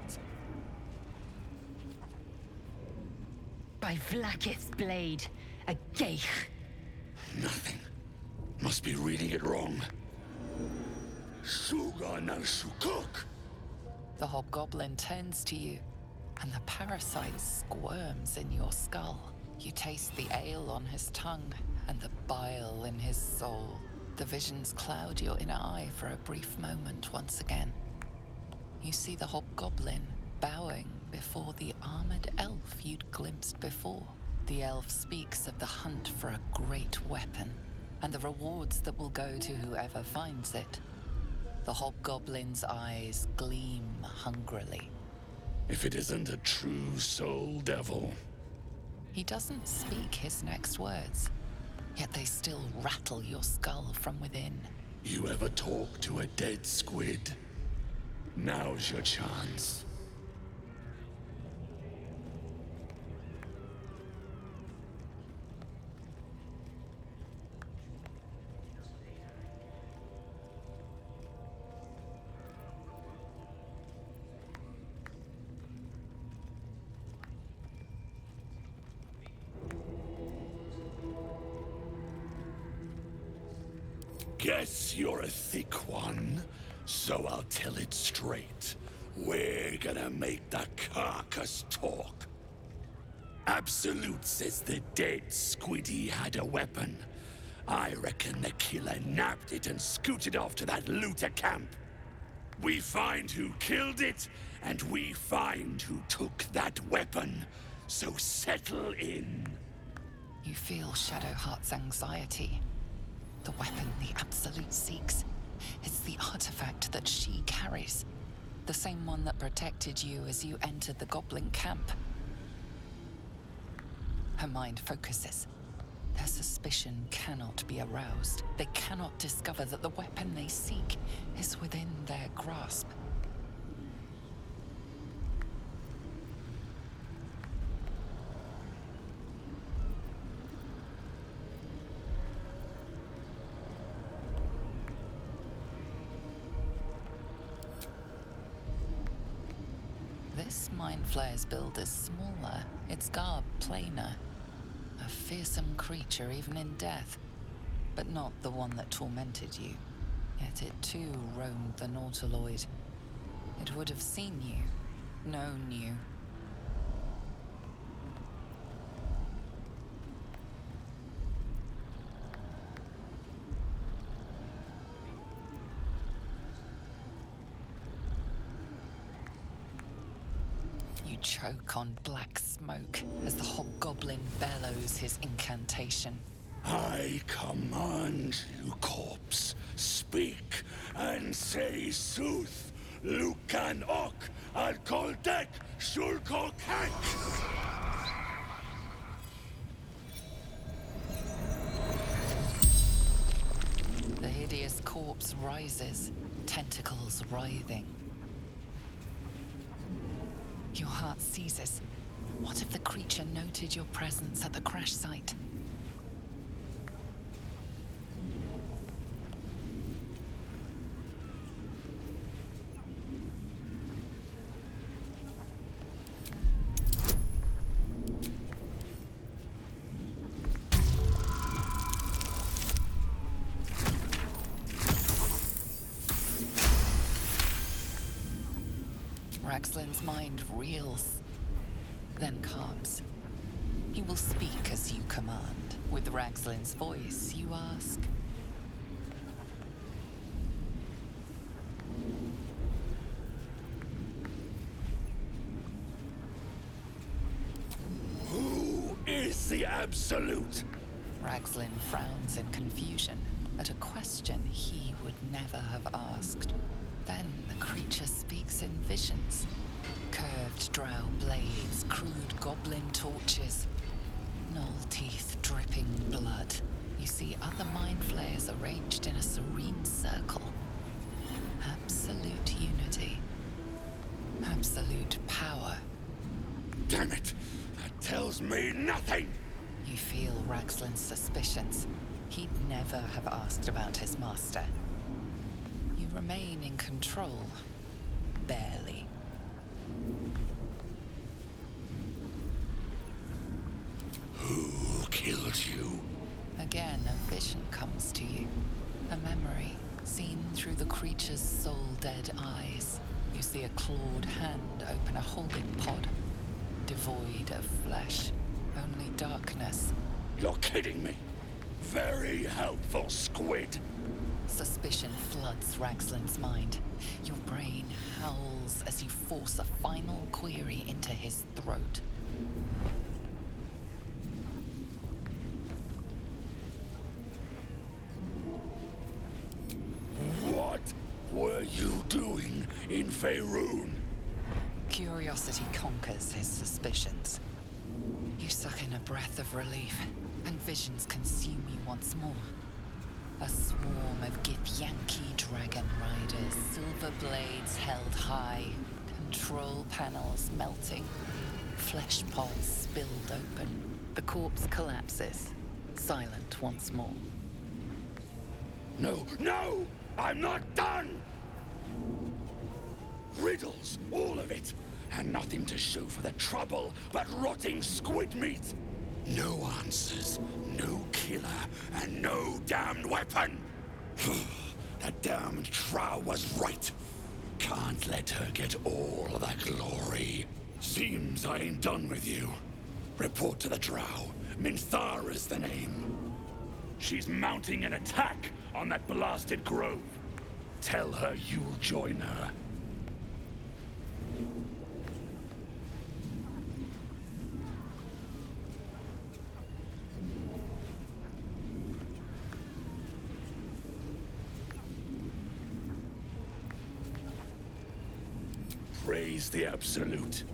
By Vlaakith's blade, a geich. Nothing. Must be reading it wrong. Shugan al Shukok! The hobgoblin turns to you, and the parasite squirms in your skull. You taste the ale on his tongue and the bile in his soul. The visions cloud your inner eye for a brief moment once again. You see the hobgoblin bowing before the armored elf you'd glimpsed before. The elf speaks of the hunt for a great weapon and the rewards that will go to whoever finds it. The hobgoblin's eyes gleam hungrily. If it isn't a true soul devil. He doesn't speak his next words, yet they still rattle your skull from within. You ever talk to a dead squid? Now's your chance. Guess you're a thick one, so I'll tell it straight. We're gonna make the carcass talk. Absolute says the dead squiddy had a weapon. I reckon the killer nabbed it and scooted off to that looter camp. We find who killed it, and we find who took that weapon. So settle in. You feel Shadowheart's anxiety. The weapon the Absolute seeks. It's the artifact that she carries. The same one that protected you as you entered the goblin camp. Her mind focuses. Their suspicion cannot be aroused. They cannot discover that the weapon they seek is within their grasp. This Mind Flayer's build is smaller, its garb plainer. A fearsome creature even in death, but not the one that tormented you. Yet it too roamed the Nautiloid. It would have seen you, known you. You choke on black smoke as the hobgoblin bellows his incantation. I command you, corpse, speak and say sooth. Lucan ok al koldek shulko kek. The hideous corpse rises, tentacles writhing. Your heart seizes. What if the creature noted your presence at the crash site? Raxlin's mind reels, then calms. He will speak as you command. With Raxlin's voice, you ask. Who is the Absolute? Raxlin frowns in confusion at a question he would never have asked. Then the creature speaks in visions. Curved drow blades, crude goblin torches, gnoll teeth dripping blood. You see other Mind Flayers arranged in a serene circle. Absolute unity. Absolute power. Damn it! That tells me nothing! You feel Raxlin's suspicions. He'd never have asked about his master. You remain in control. Barely. Who killed you? Again, a vision comes to you. A memory, seen through the creature's soul-dead eyes. You see a clawed hand open a holding pod. Devoid of flesh. Only darkness. You're kidding me! Very helpful, squid! Suspicion floods Raxlin's mind. Your brain howls as you force a final query into his throat. What were you doing in Faerun? Curiosity conquers his suspicions. You suck in a breath of relief, and visions consume you once more. A swarm of Githyanki dragon riders, silver blades held high, control panels melting, flesh pods spilled open. The corpse collapses, silent once more. No, no! I'm not done! Riddles, all of it, and nothing to show for the trouble but rotting squid meat. No answers, no killer, and no damned weapon! That damned Trow was right. Can't let her get all of that glory. Seems I ain't done with you. Report to the Drow. Minthara's the name. She's mounting an attack on that blasted grove. Tell her you'll join her. Praise the Absolute.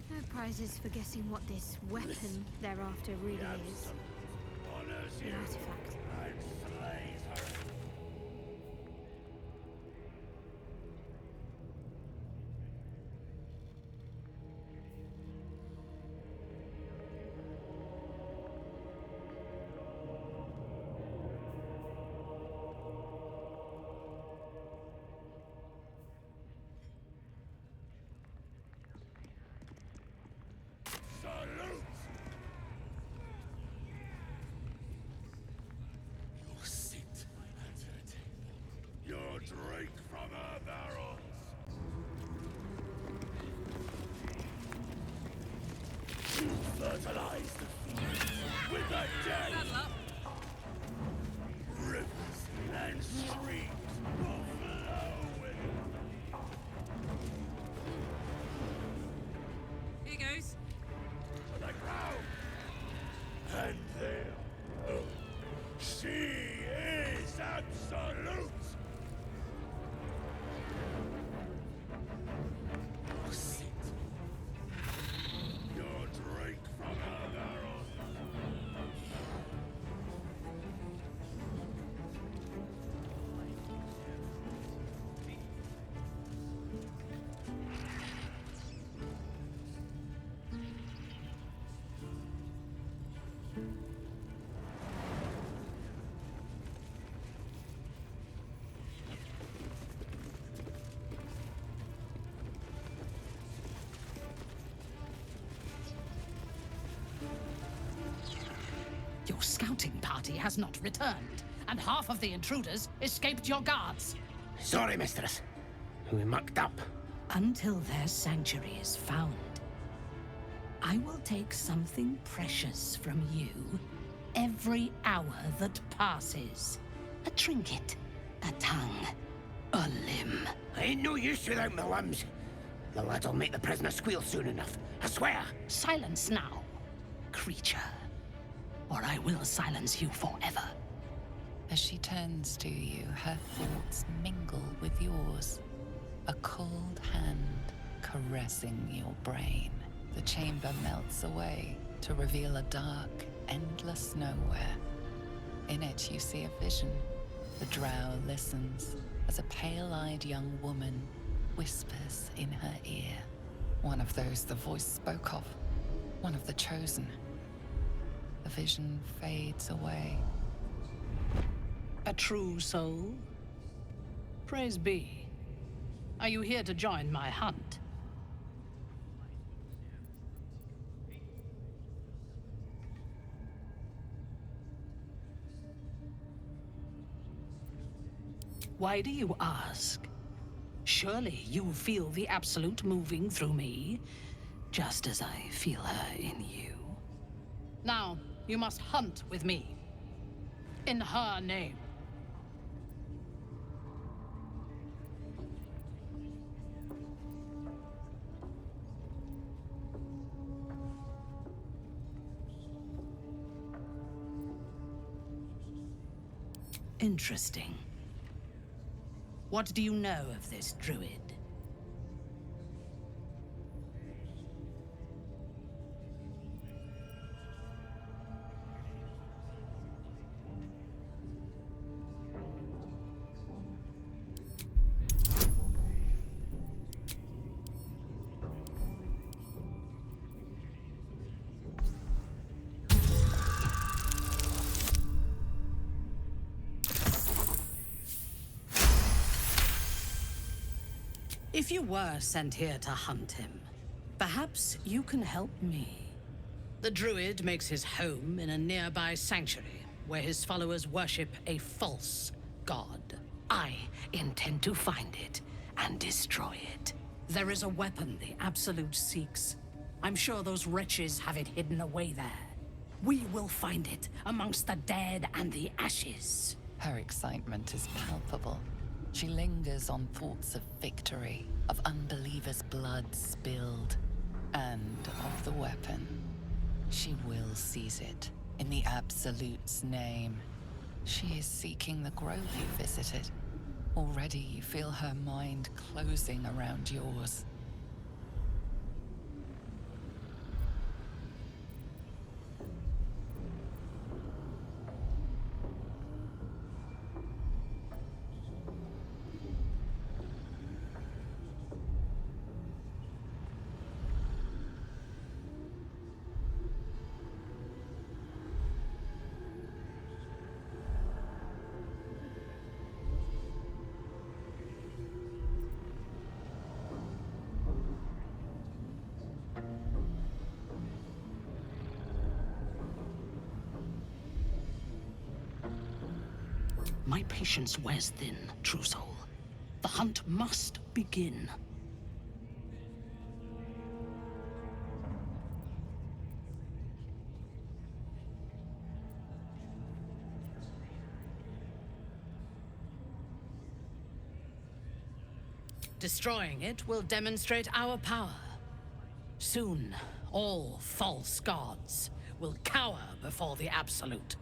No prizes for guessing what this weapon thereafter really is. An artifact. Saddle up. Rivers and streams will flow with Here goes. the ground. And there, oh, she is absolute. Oh, sit. Your drink from her barrel. Your scouting party has not returned, and half of the intruders escaped your guards. Sorry, mistress. We mucked up. Until their sanctuary is found, I will take something precious from you every hour that passes. A trinket, a tongue, a limb. I ain't no use without my limbs. The lad'll make the prisoner squeal soon enough. I swear. Silence now, creature, or I will silence you forever. As she turns to you, her thoughts mingle with yours. A cold hand caressing your brain. The chamber melts away to reveal a dark, endless nowhere. In it, you see a vision. The drow listens as a pale-eyed young woman whispers in her ear. One of those the voice spoke of. One of the chosen. The vision fades away. A true soul? Praise be. Are you here to join my hunt? Why do you ask? Surely you feel the Absolute moving through me, just as I feel her in you. Now, you must hunt with me. In her name. Interesting. What do you know of this druid? If you were sent here to hunt him, perhaps you can help me. The druid makes his home in a nearby sanctuary where his followers worship a false god. I intend to find it and destroy it. There is a weapon the Absolute seeks. I'm sure those wretches have it hidden away there. We will find it amongst the dead and the ashes. Her excitement is palpable. She lingers on thoughts of victory, of unbelievers' blood spilled, and of the weapon. She will seize it, in the Absolute's name. She is seeking the grove you visited. Already you feel her mind closing around yours. My patience wears thin, true soul. The hunt must begin. destroying it will demonstrate our power. Soon, all false gods will cower before the Absolute.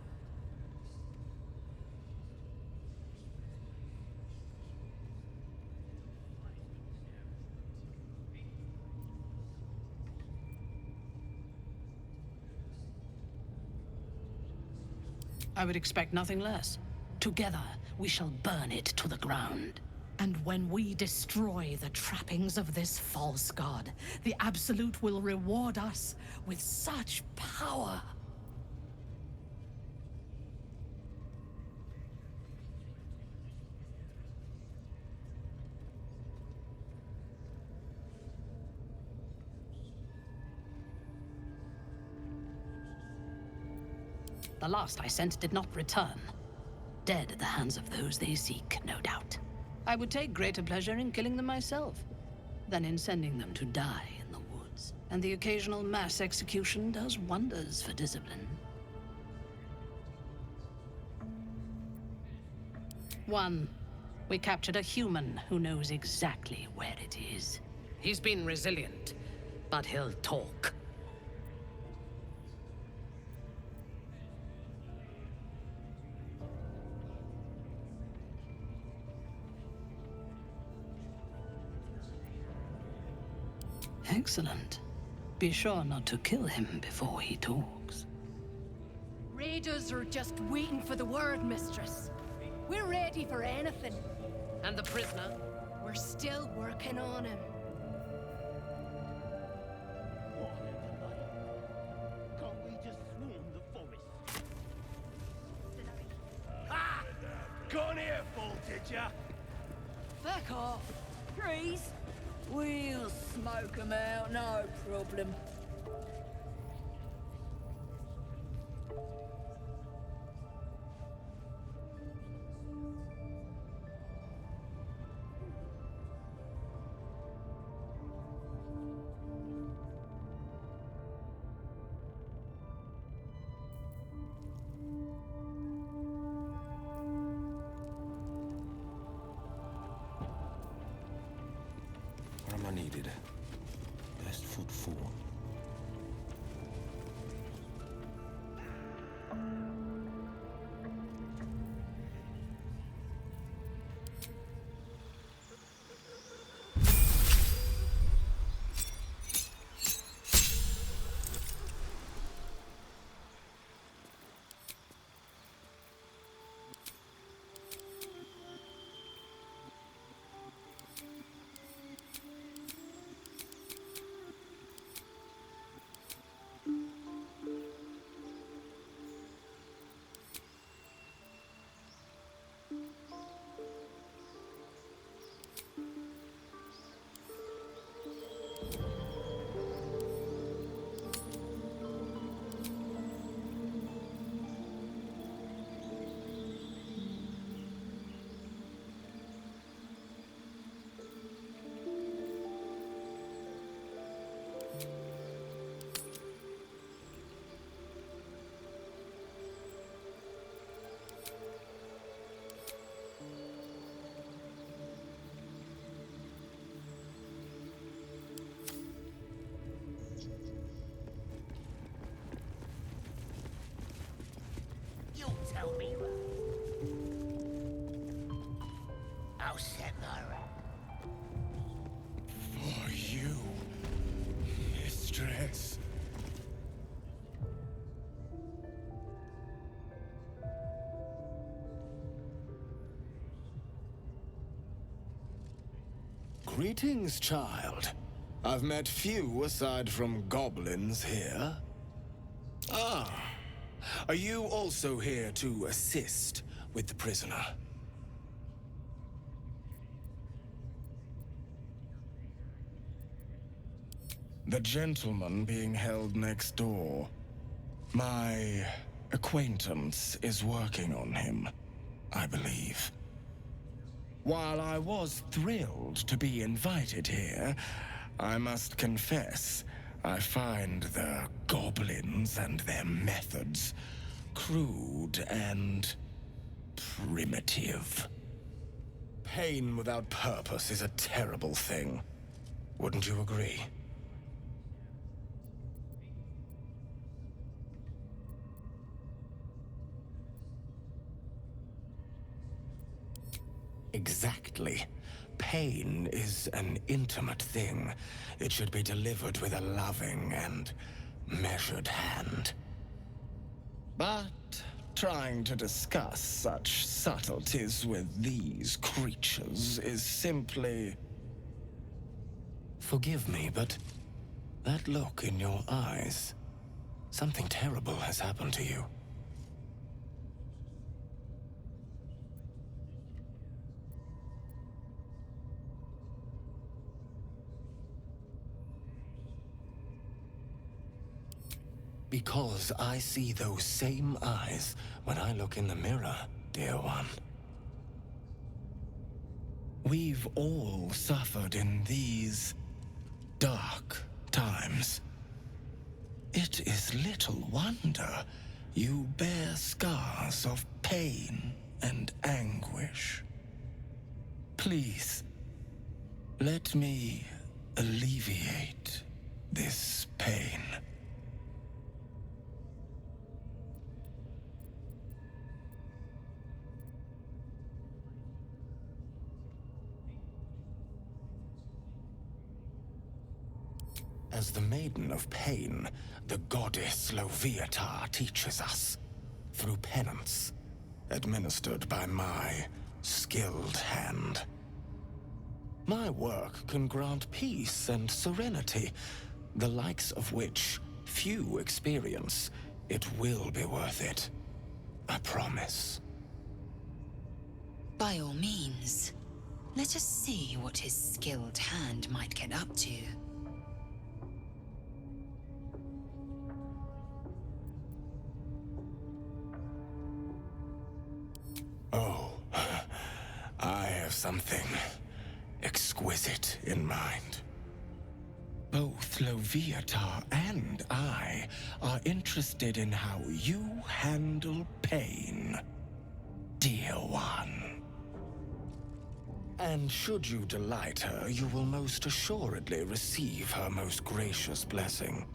I would expect nothing less. Together, we shall burn it to the ground. And when we destroy the trappings of this false god, the Absolute will reward us with such power. The last I sent did not return. Dead at the hands of those they seek, no doubt. I would take greater pleasure in killing them myself than in sending them to die in the woods. And the occasional mass execution does wonders for discipline. One, we captured a human who knows exactly where it is. He's been resilient, but he'll talk. Excellent. Be sure not to kill him before he talks. Raiders are just waiting for the word, mistress. We're ready for anything. And the prisoner? We're still working on him. Can't we just swarm the forest? Ha! Got here, fool, did ya? Back off. Freeze. We'll smoke 'em out, no problem. Where am I needed? Best foot forward. You'll tell me that. I'll set her up. For you, mistress. Greetings, child. I've met few aside from goblins here. Ah, are you also here to assist with the prisoner? The gentleman being held next door. My acquaintance is working on him, I believe. While I was thrilled to be invited here, I must confess, I find the goblins and their methods crude and primitive. Pain without purpose is a terrible thing. Wouldn't you agree? Exactly. Pain is an intimate thing. It should be delivered with a loving and measured hand. But trying to discuss such subtleties with these creatures is simply... Forgive me, but that look in your eyes, something terrible has happened to you. Because I see those same eyes when I look in the mirror, dear one. We've all suffered in these dark times. It is little wonder you bear scars of pain and anguish. Please, let me alleviate this pain. As the Maiden of Pain, the goddess Loviatar teaches us, through penance, administered by my skilled hand. My work can grant peace and serenity, the likes of which few experience. It will be worth it. I promise. By all means, let us see what his skilled hand might get up to. Oh, I have something exquisite in mind. Both Loviatar and I are interested in how you handle pain, dear one. And should you delight her, you will most assuredly receive her most gracious blessing.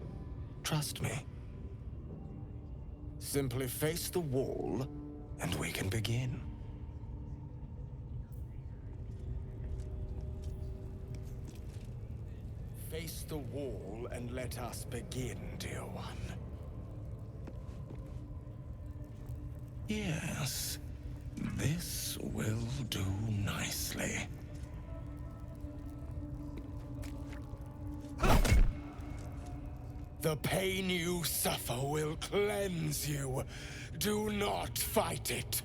Trust me. Simply face the wall, and we can begin. Face the wall and let us begin, dear one. Yes, this will do nicely. The pain you suffer will cleanse you. Do not fight it.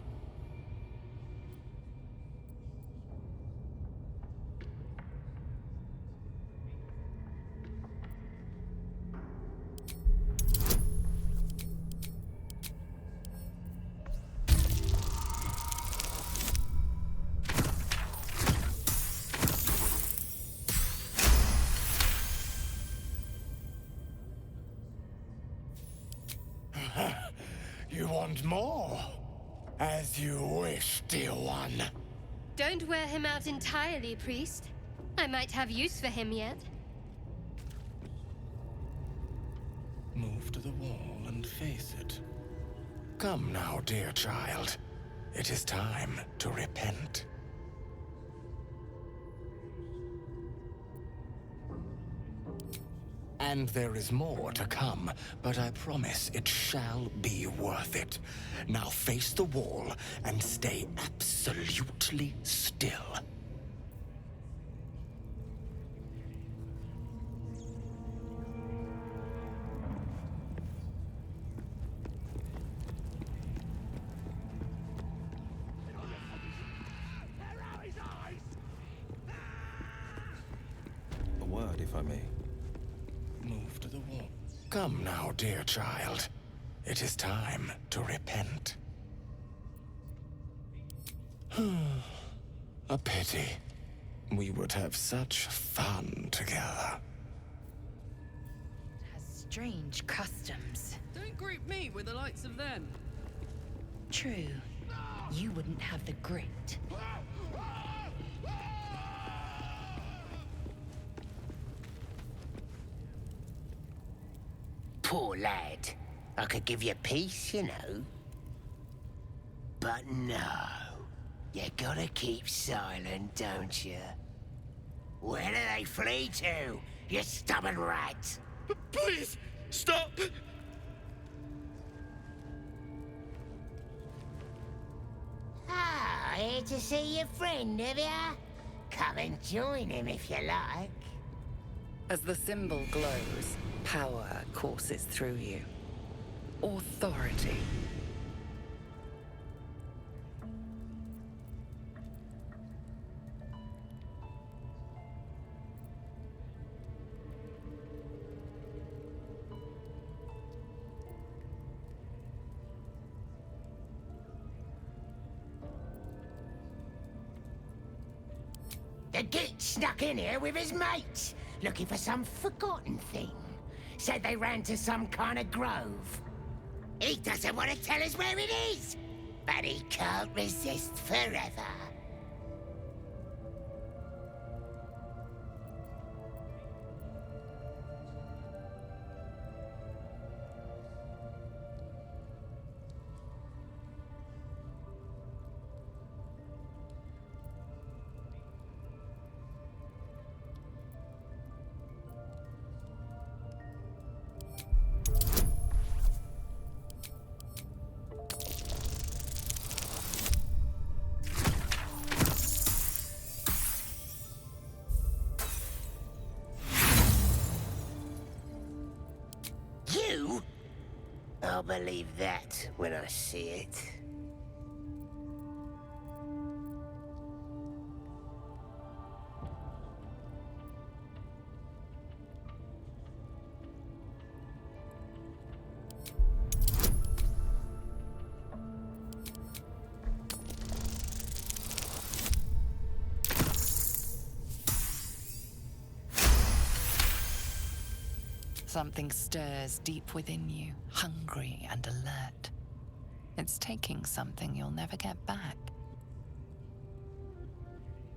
You want more? As you wish, dear one. Don't wear him out entirely, priest. I might have use for him yet. Move to the wall and face it. Come now, dear child. It is time to repent. And there is more to come, but I promise it shall be worth it. Now face the wall and stay absolutely still. A word, if I may. Move to the wall. Come now, dear child. It is time to repent. A pity. We would have such fun together. Has strange customs. Don't group me with the likes of them. True. You wouldn't have the grit. lad. I could give you peace, you know. But no. You gotta keep silent, don't you? Where do they flee to, you stubborn rat? Please, stop! Ah, here to see your friend, have ya? Come and join him if you like. As the symbol glows, power courses through you. Authority. The git snuck in here with his mates, looking for some forgotten thing. Said they ran to some kind of grove. He doesn't want to tell us where it is, but he can't resist forever. I'll believe that when I see it. Something stirs deep within you, hungry and alert. It's taking something you'll never get back.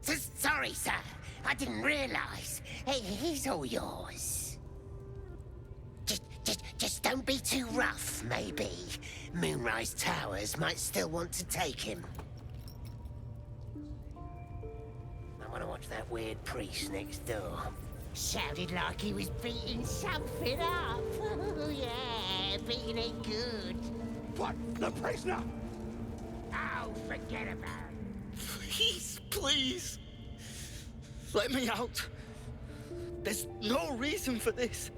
Sorry, sir. I didn't realize. He's all yours. Just don't be too rough, maybe. Moonrise Towers might still want to take him. I want to watch that weird priest next door. Sounded like he was beating something up. Oh, yeah, beating it good. What? The prisoner? Oh, forget about it. Please, please. Let me out. There's no reason for this.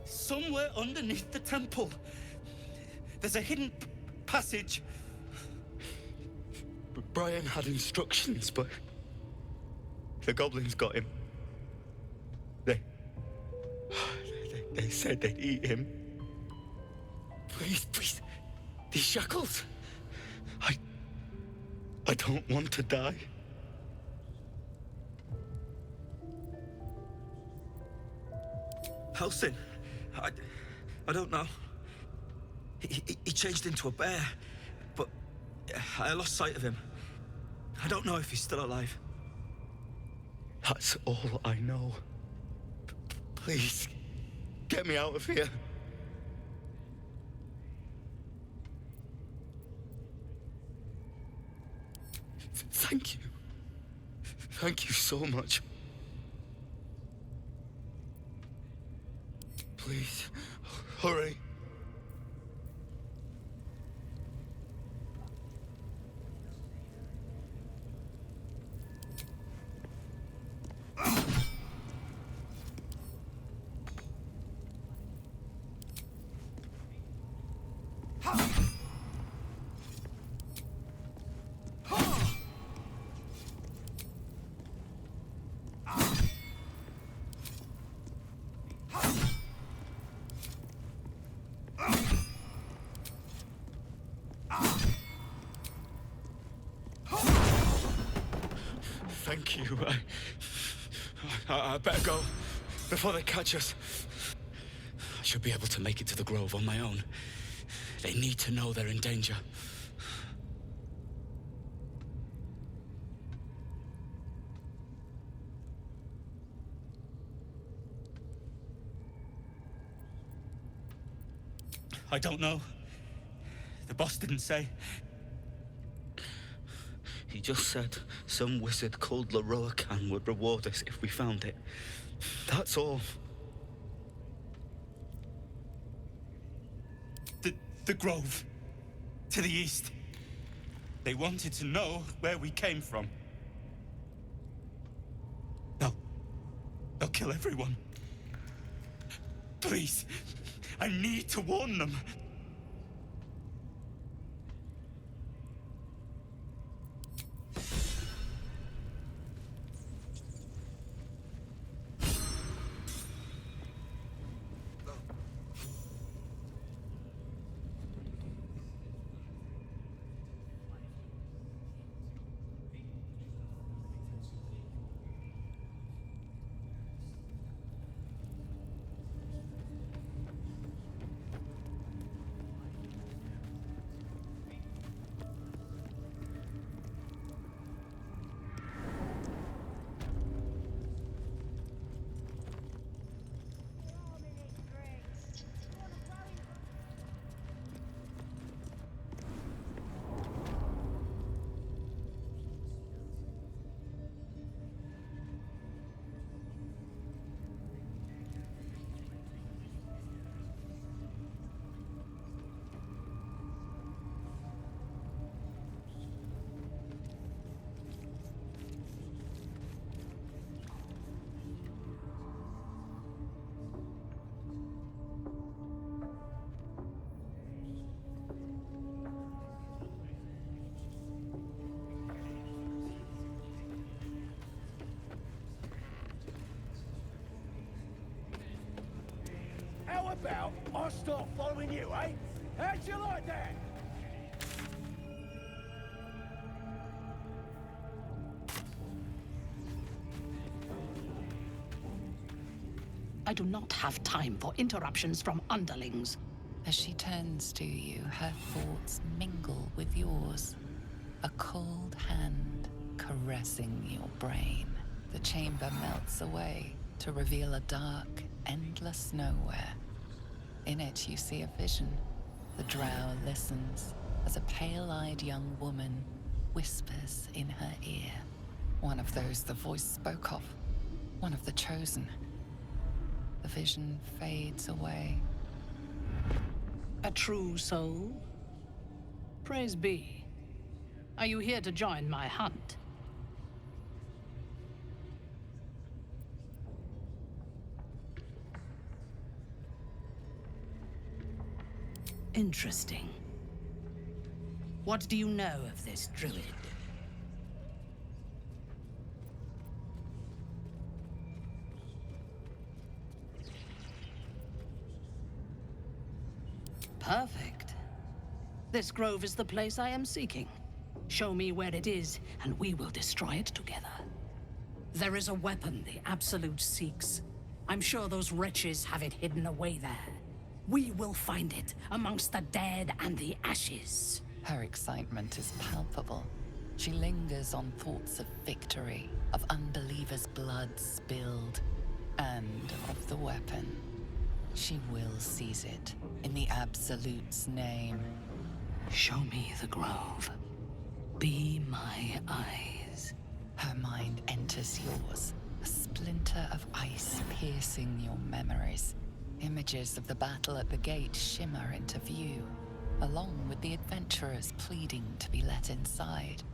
Somewhere underneath the temple, there's a hidden passage. Brian had instructions, but the goblins got him. They said they'd eat him. Please, please, these shackles. I don't want to die. Helsing, I don't know. He changed into a bear, but I lost sight of him. I don't know if he's still alive. That's all I know. Please, get me out of here. Thank you. Thank you so much. Please, hurry. Thank you. I better go before they catch us. I should be able to make it to the grove on my own. They need to know they're in danger. I don't know. The boss didn't say. He just said some wizard called Laroakan would reward us if we found it. That's all. The grove. To the east. They wanted to know where we came from. They'll kill everyone. Please, I need to warn them. How about I start following you, eh? How'd you like that? I do not have time for interruptions from underlings. As she turns to you, her thoughts mingle with yours. A cold hand caressing your brain. The chamber melts away to reveal a dark, endless nowhere. In it, you see a vision. The drow listens as a pale-eyed young woman whispers in her ear. One of those the voice spoke of. One of the chosen. The vision fades away. A true soul? Praise be. Are you here to join my hunt? Interesting. What do you know of this druid? Perfect. This grove is the place I am seeking. Show me where it is, and we will destroy it together. There is a weapon the Absolute seeks. I'm sure those wretches have it hidden away there. We will find it amongst the dead and the ashes. Her excitement is palpable. She lingers on thoughts of victory, of unbelievers' blood spilled, and of the weapon. She will seize it, in the Absolute's name. Show me the grove. Be my eyes. Her mind enters yours, a splinter of ice piercing your memories. Images of the battle at the gate shimmer into view, along with the adventurers pleading to be let inside.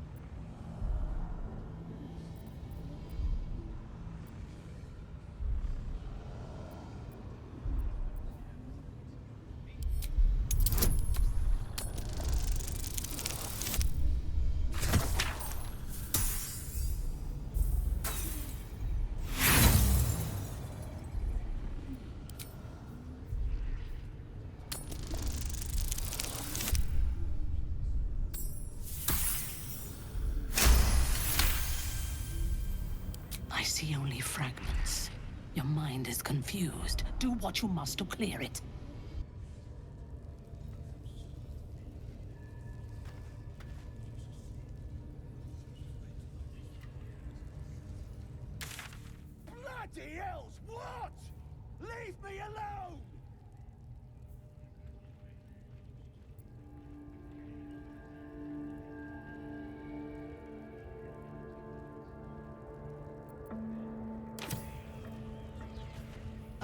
I see only fragments. Your mind is confused. Do what you must to clear it. Bloody hells, what? Leave me alone!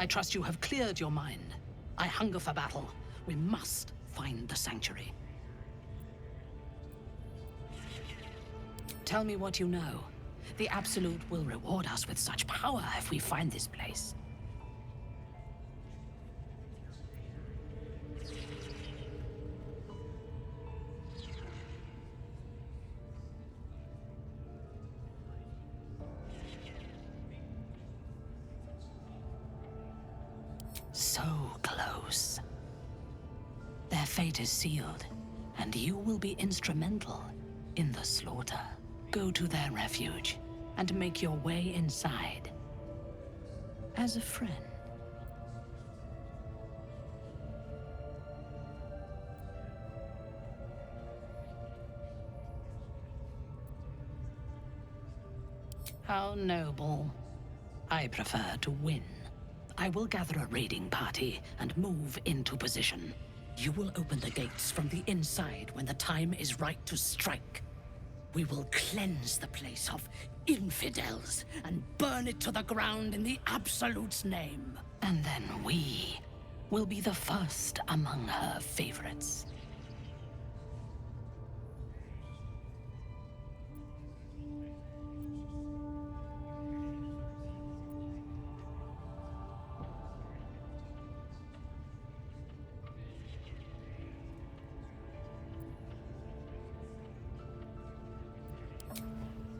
I trust you have cleared your mind. I hunger for battle. We must find the sanctuary. Tell me what you know. The Absolute will reward us with such power if we find this place. So close. Their fate is sealed, and you will be instrumental in the slaughter. Go to their refuge and make your way inside. As a friend. How noble. I prefer to win. I will gather a raiding party and move into position. You will open the gates from the inside when the time is right to strike. We will cleanse the place of infidels and burn it to the ground in the Absolute's name. And then we will be the first among her favorites.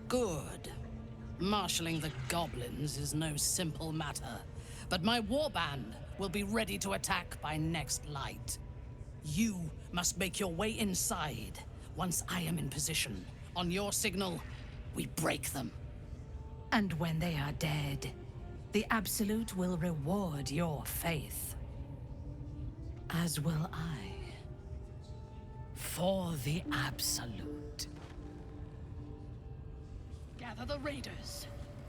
Good. Marshalling the goblins is no simple matter, but my warband will be ready to attack by next light. You must make your way inside. Once I am in position, on your signal, we break them. And when they are dead, the Absolute will reward your faith. As will I. For the Absolute. Gather the raiders.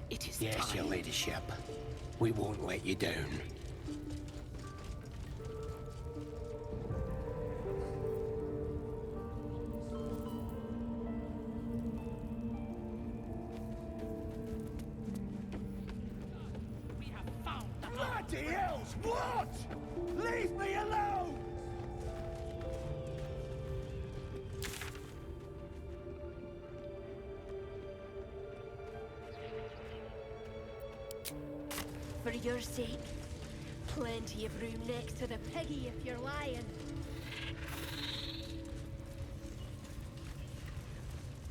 It is Yes, time. your ladyship. We won't let you down. We have found the Bloody hells! What? Leave me alone! For your sake. Plenty of room next to the piggy if you're lying.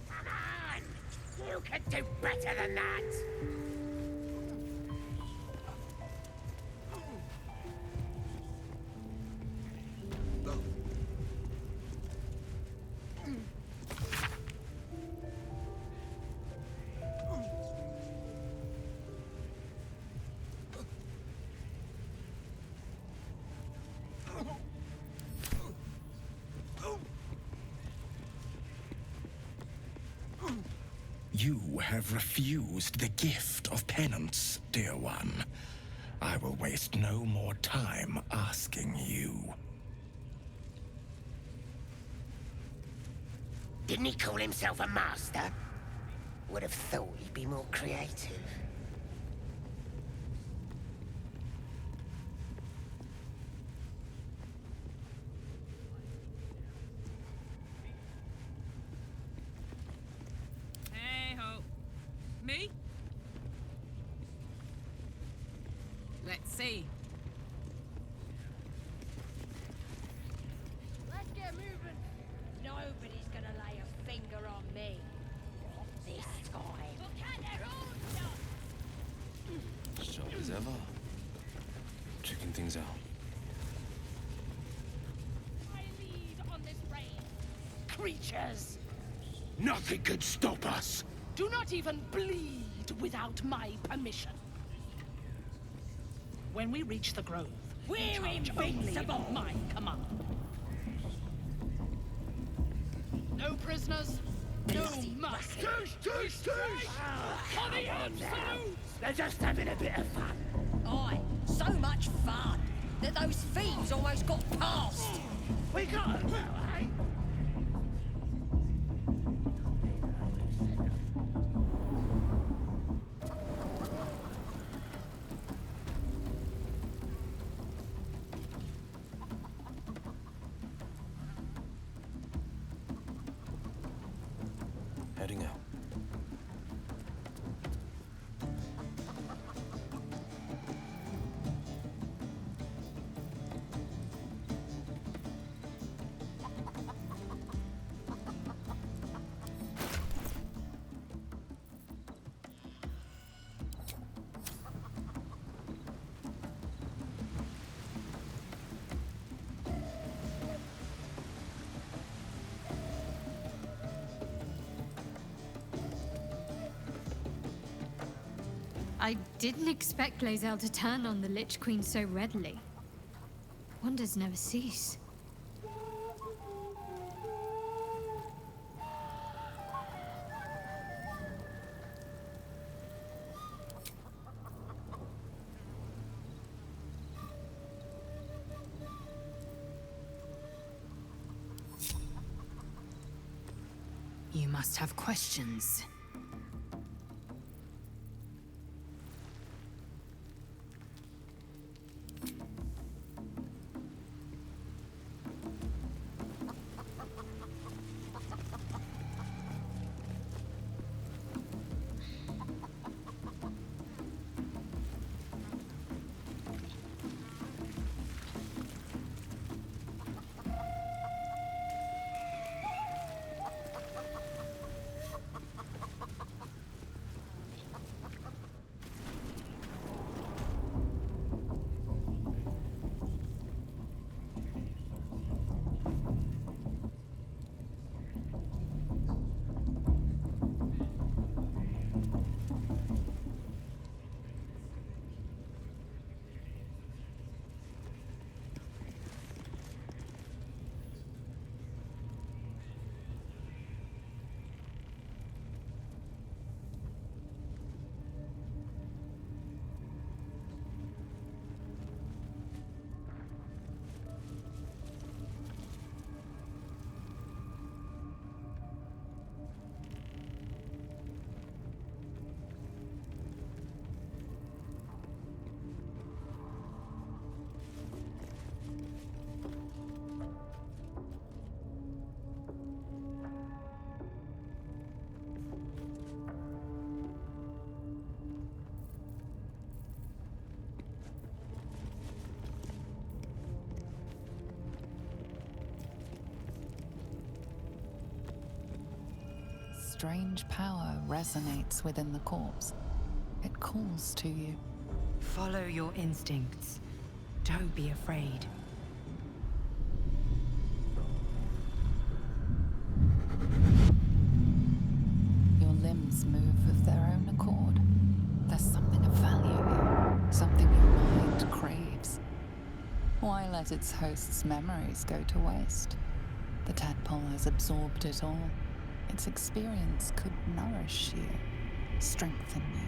Come on! You can do better than that! You have refused the gift of penance, dear one. I will waste no more time asking you. Didn't he call himself a master? Would have thought he'd be more creative. Hey ho. Me? Let's see. Let's get moving. Nobody's gonna lay a finger on me. This guy. Look at their own stuff. Sharp as ever. Checking things out. I lead on this raid. creatures. Nothing can stop us. Do not even bleed without my permission. When we reach the grove, we're invincible. Only my command. No prisoners. No mercy. For the Absolute! They're just having a bit of fun. Aye, so much fun that those thieves almost got past. We got them now, eh? didn't expect Lae'zel to turn on the Lich Queen so readily. Wonders never cease. You must have questions. Strange power resonates within the corpse. It calls to you. Follow your instincts. Don't be afraid. Your limbs move of their own accord. There's something of value here, something your mind craves. Why let its host's memories go to waste? The tadpole has absorbed it all. Its experience could nourish you, strengthen you.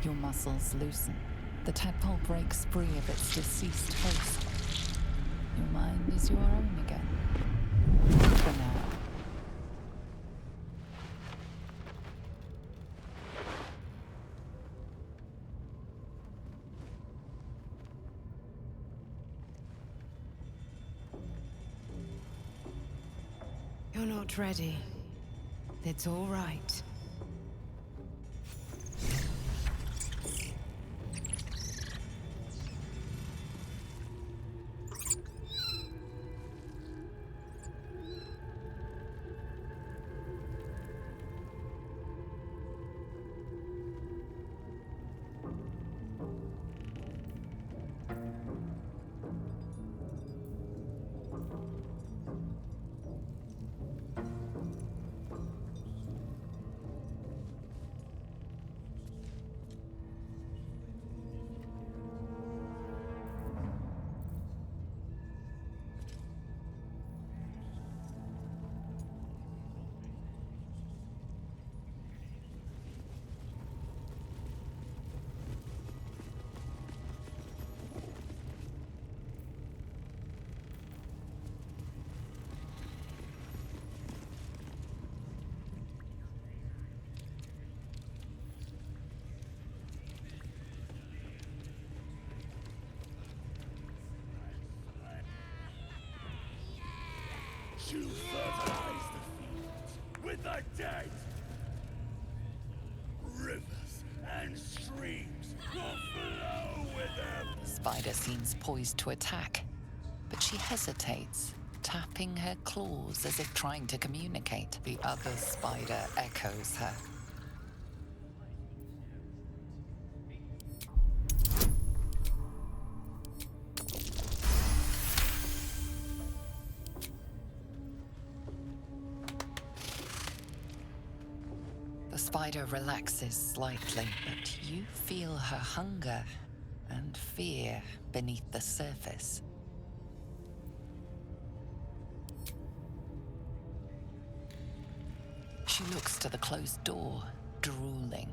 Your muscles loosen. The tadpole breaks free of its deceased host. Your mind is your own again. For now. You're not ready. It's all right. You fertilize the fields with the dead. Rivers and streams will flow with them. The spider seems poised to attack, but she hesitates, tapping her claws as if trying to communicate. The other spider echoes her. The spider relaxes slightly, but you feel her hunger and fear beneath the surface. She looks to the closed door, drooling.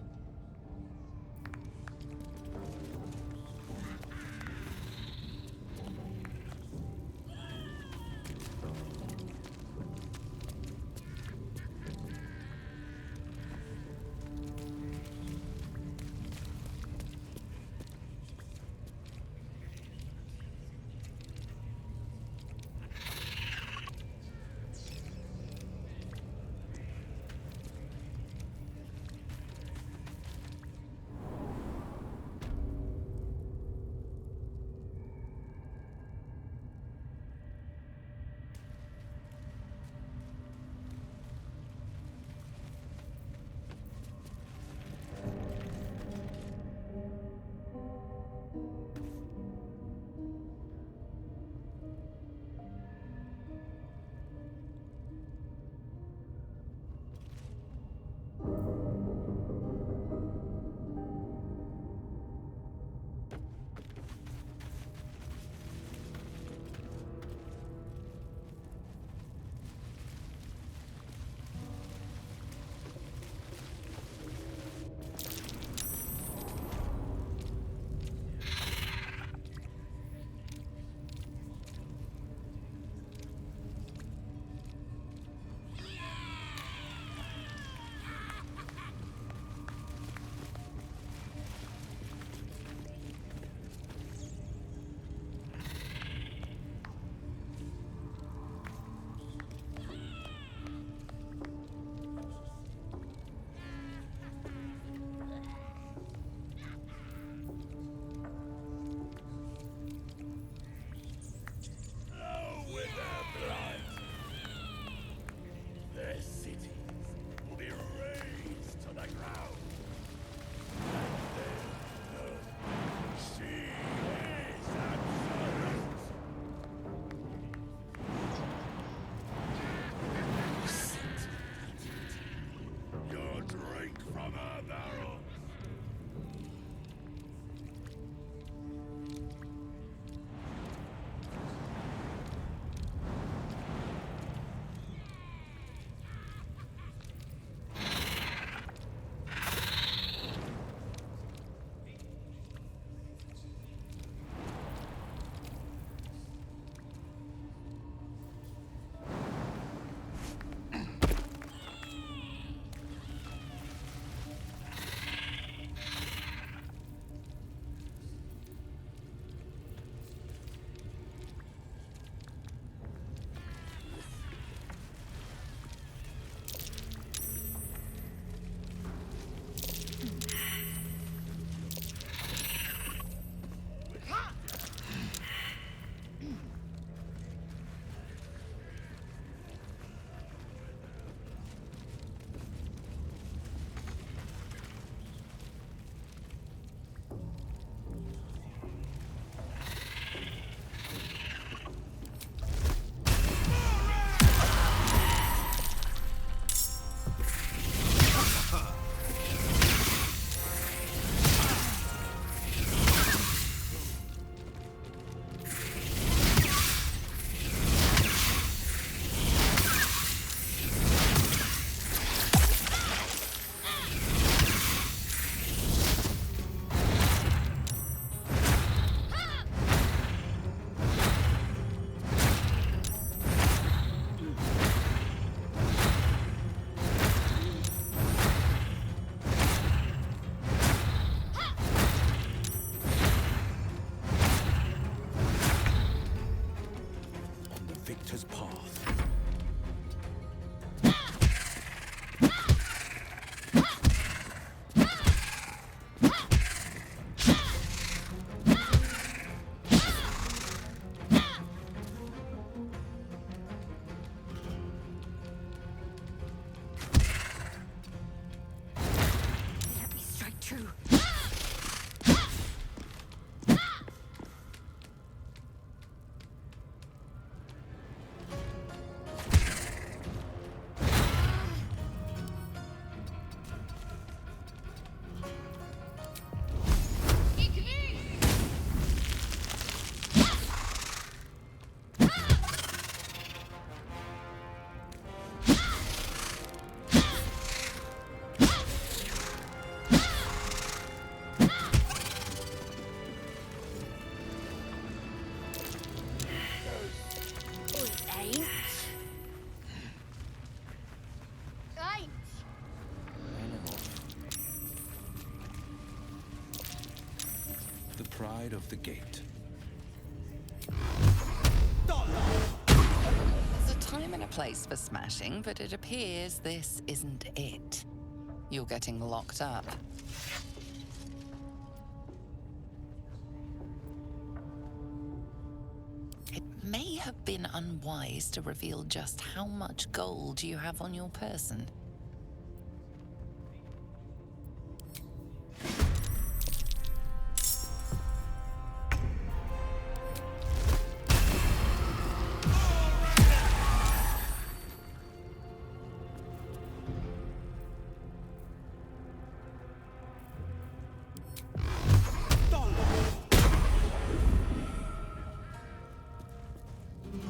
true. The pride of the gate. There's a time and a place for smashing, but it appears this isn't it. You're getting locked up. It may have been unwise to reveal just how much gold you have on your person.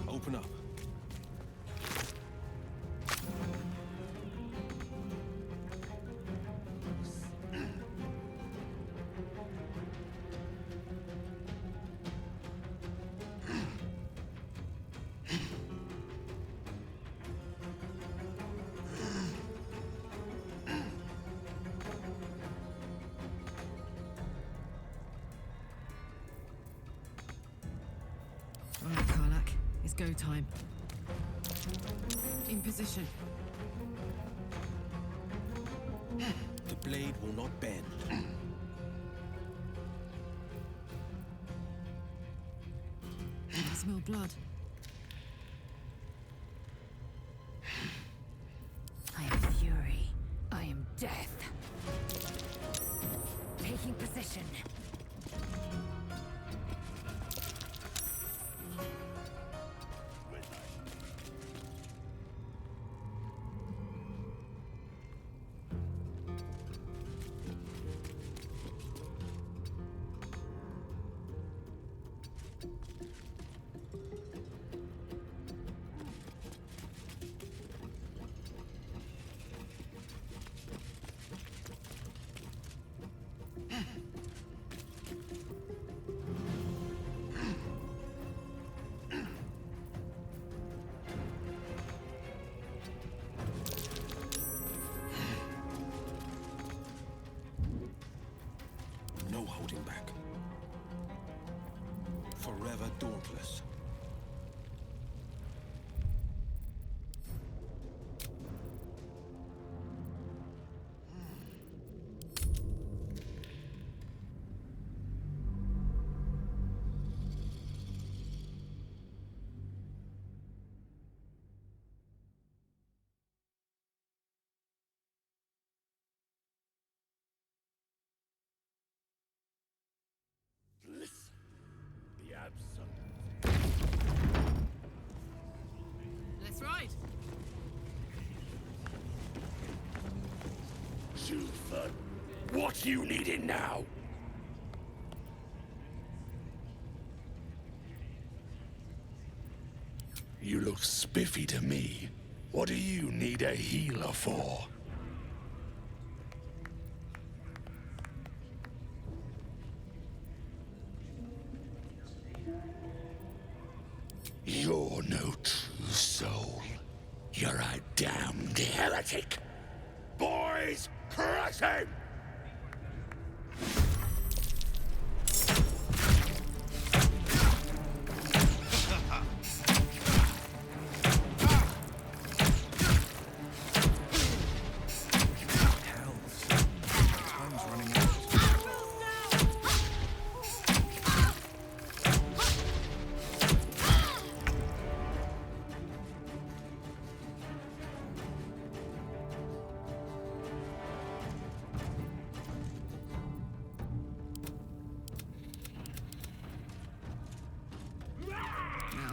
Open up. All right, Karlak. It's go time. In position. The blade will not bend. I smell blood. I am fury. I am death. Taking position. No holding back. Forever dauntless. The absolute. Let's ride. Zulfan, what you needing now? You look spiffy to me. What do you need a healer for? You're no true soul. You're a damned heretic. Boys, crush him!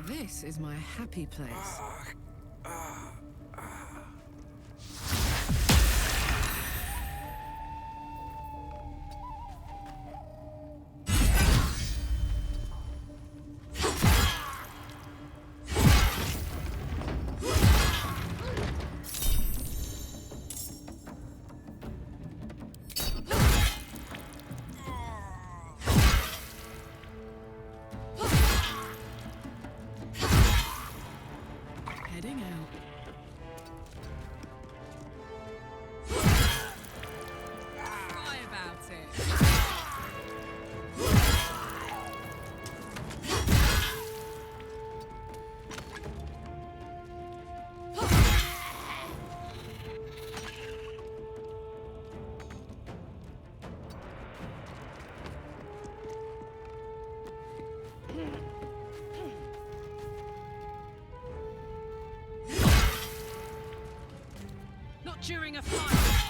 This is my happy place. Heading out. Cry about it. Not during a fight!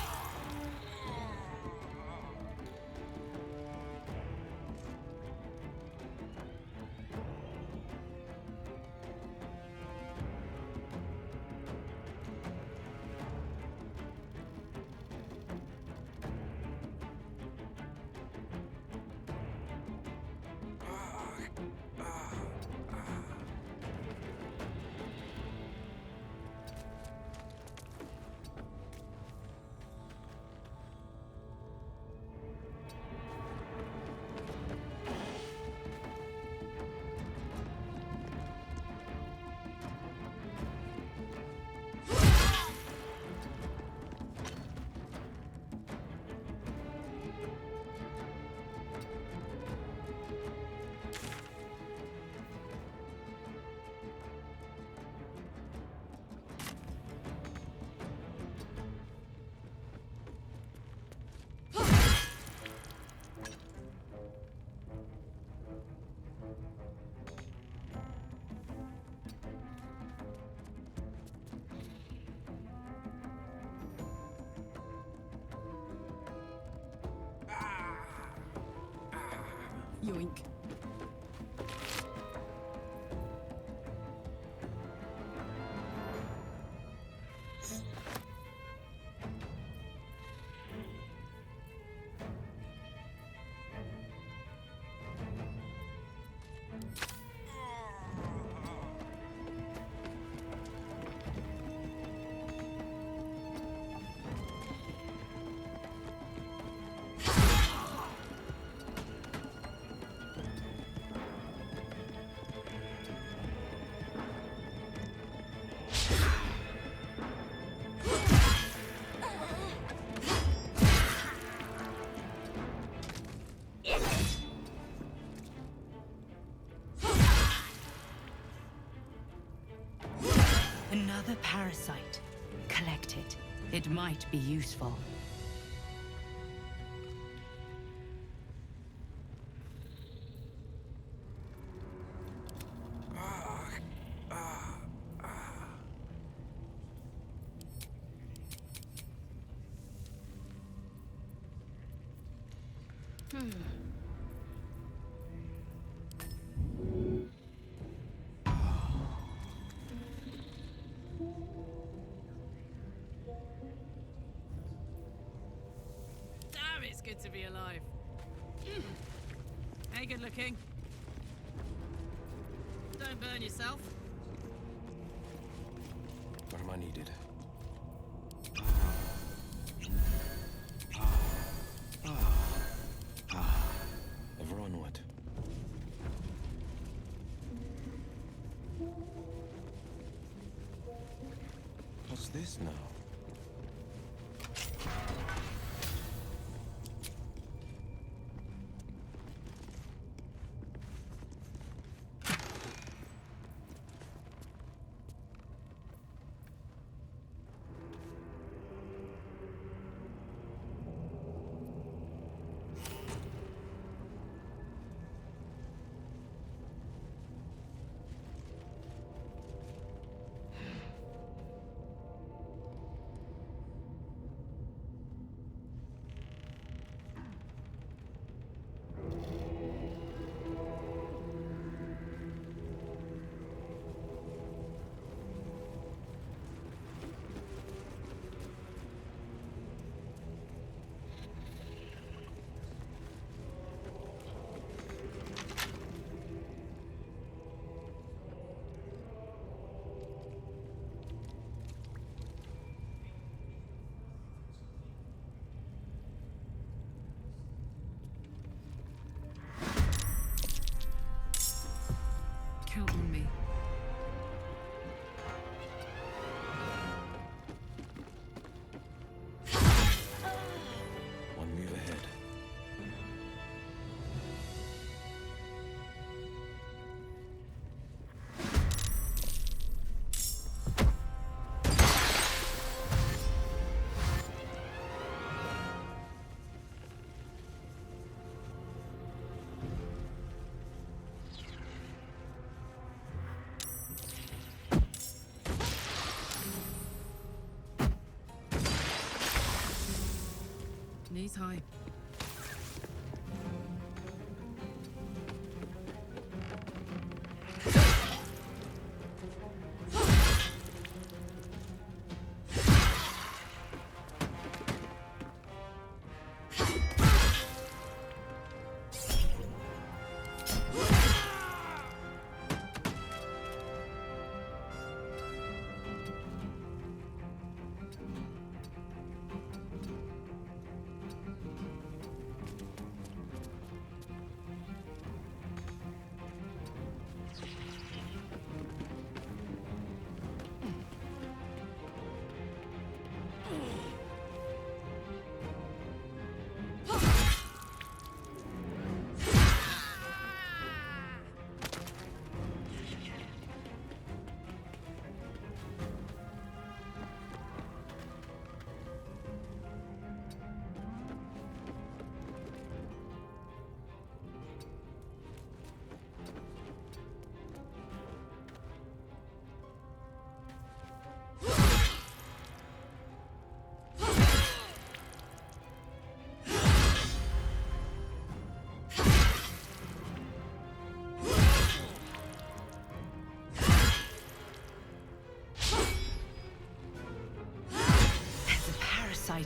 Yoink. Another parasite. Collect it. It might be useful. Damn, it's good to be alive. Hey, good looking. Don't burn yourself. Where am I needed? Ever onward. What's this now? Knees high.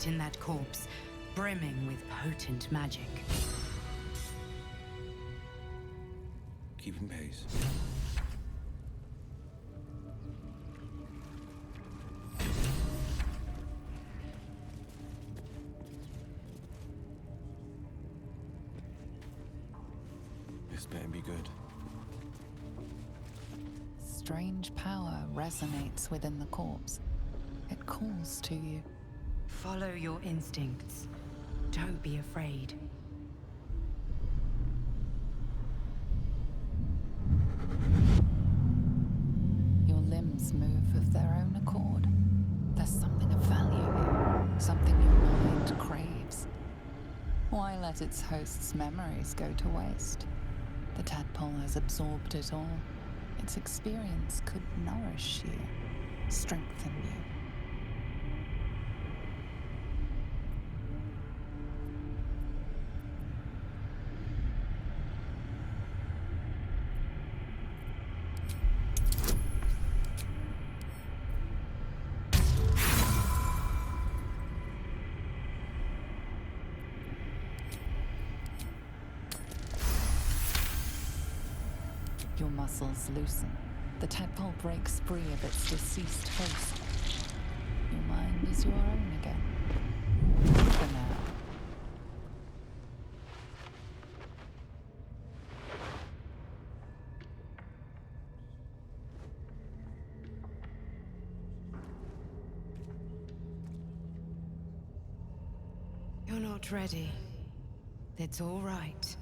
In that corpse, brimming with potent magic. Keeping pace. This better be good. Strange power resonates within the corpse. It calls to you. Follow your instincts. Don't be afraid. Your limbs move of their own accord. There's something of value here, something your mind craves. Why let its host's memories go to waste? The tadpole has absorbed it all. Its experience could nourish you, strengthen you. Your muscles loosen. The tadpole breaks free of its deceased host. Your mind is your own again. For now. You're not ready. It's all right.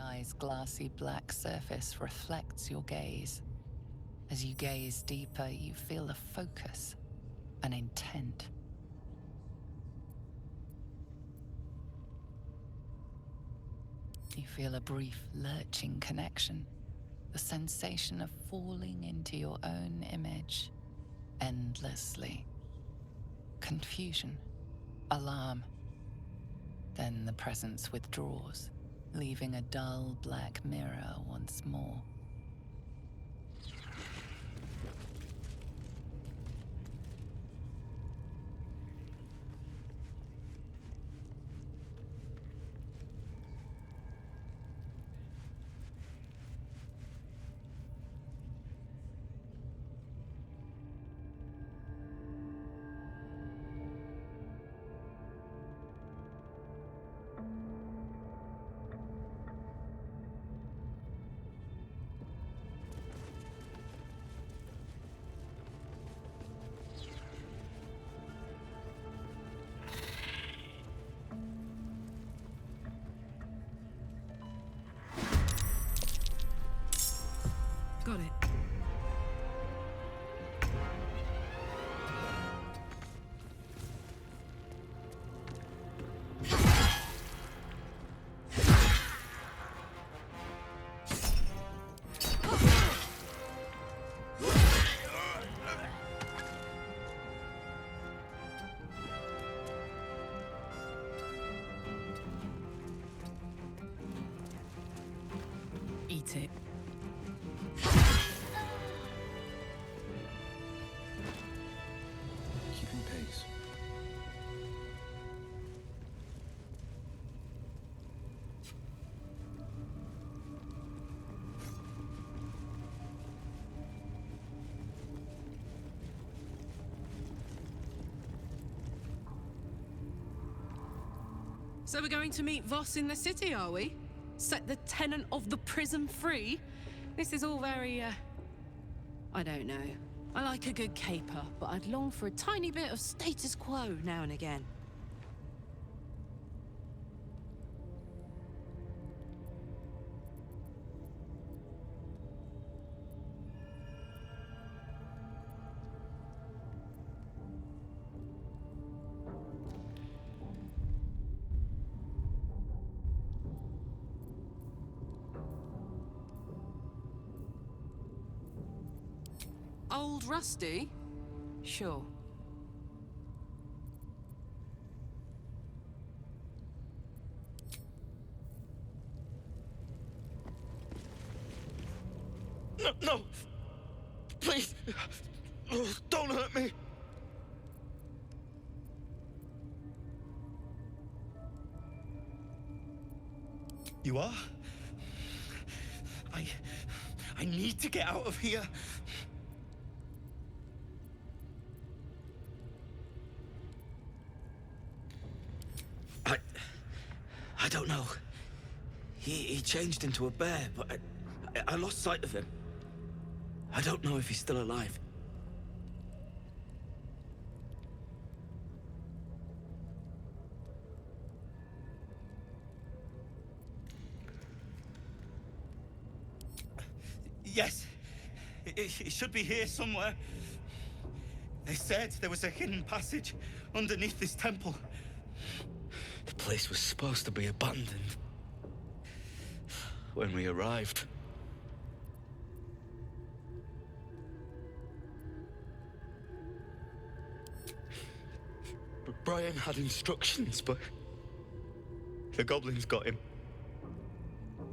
Eye's glassy black surface reflects your gaze. As you gaze deeper, you feel a focus, an intent. You feel a brief lurching connection, the sensation of falling into your own image endlessly. Confusion, alarm. Then the presence withdraws, leaving a dull black mirror once more. hate it. Keeping pace. So we're going to meet Voss in the city, are we? Set the tenant of the prison free? This is all very, I don't know. I like a good caper, but I'd long for a tiny bit of status quo now and again. Old Rusty? Sure. No, no! Please! Oh, don't hurt me! You are? I need to get out of here. I don't know. He changed into a bear, but I lost sight of him. I don't know if he's still alive. Yes, it should be here somewhere. They said there was a hidden passage underneath this temple. The place was supposed to be abandoned when we arrived. Brian had instructions, but the goblins got him.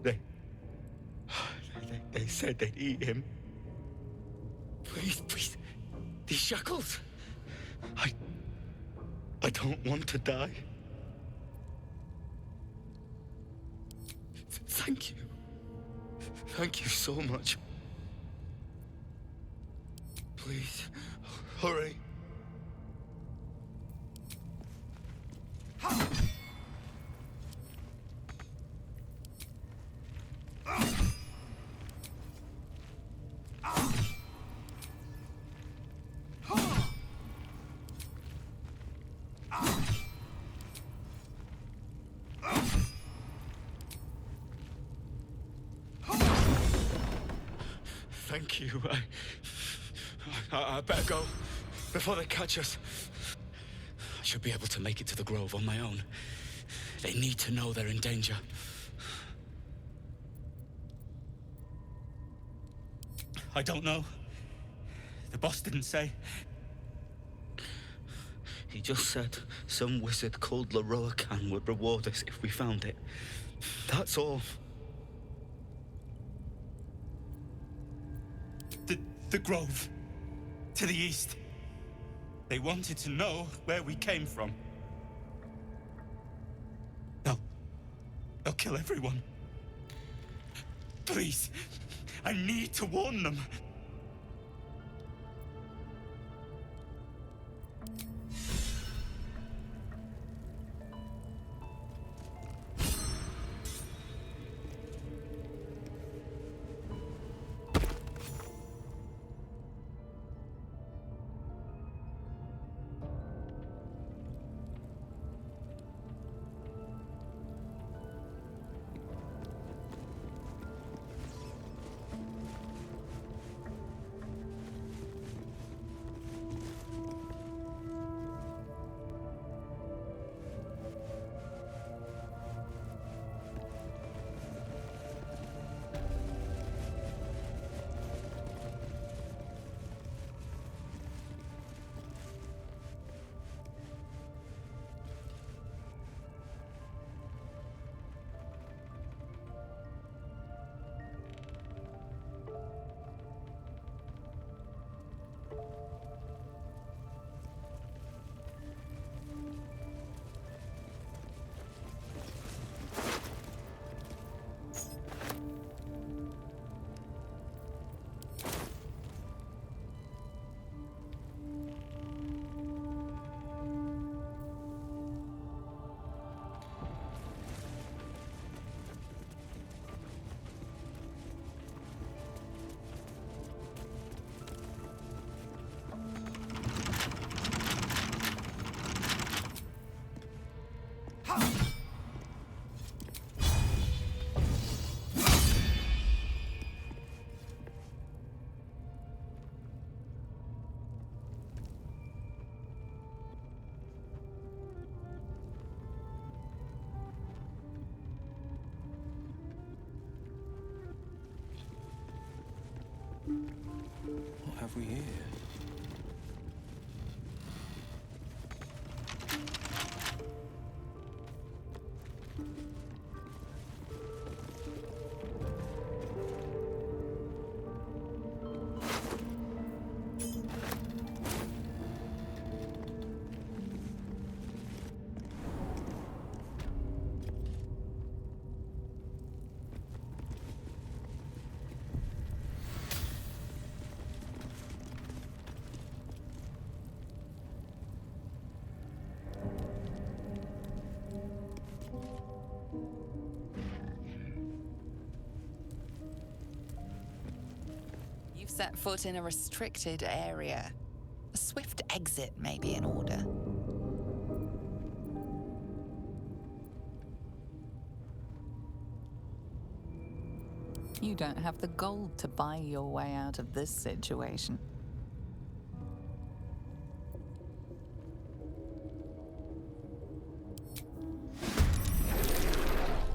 They said they'd eat him. Please, please, these shackles. I don't want to die. Thank you. Thank you so much. Please, hurry. Thank you. I better go before they catch us. I should be able to make it to the grove on my own. They need to know they're in danger. I don't know. The boss didn't say. He just said some wizard called Leroacan would reward us if we found it. That's all. The grove. To the east. They wanted to know where we came from. They'll kill everyone. Please, I need to warn them. What have we here? You've set foot in a restricted area. A swift exit may be in order. You don't have the gold to buy your way out of this situation.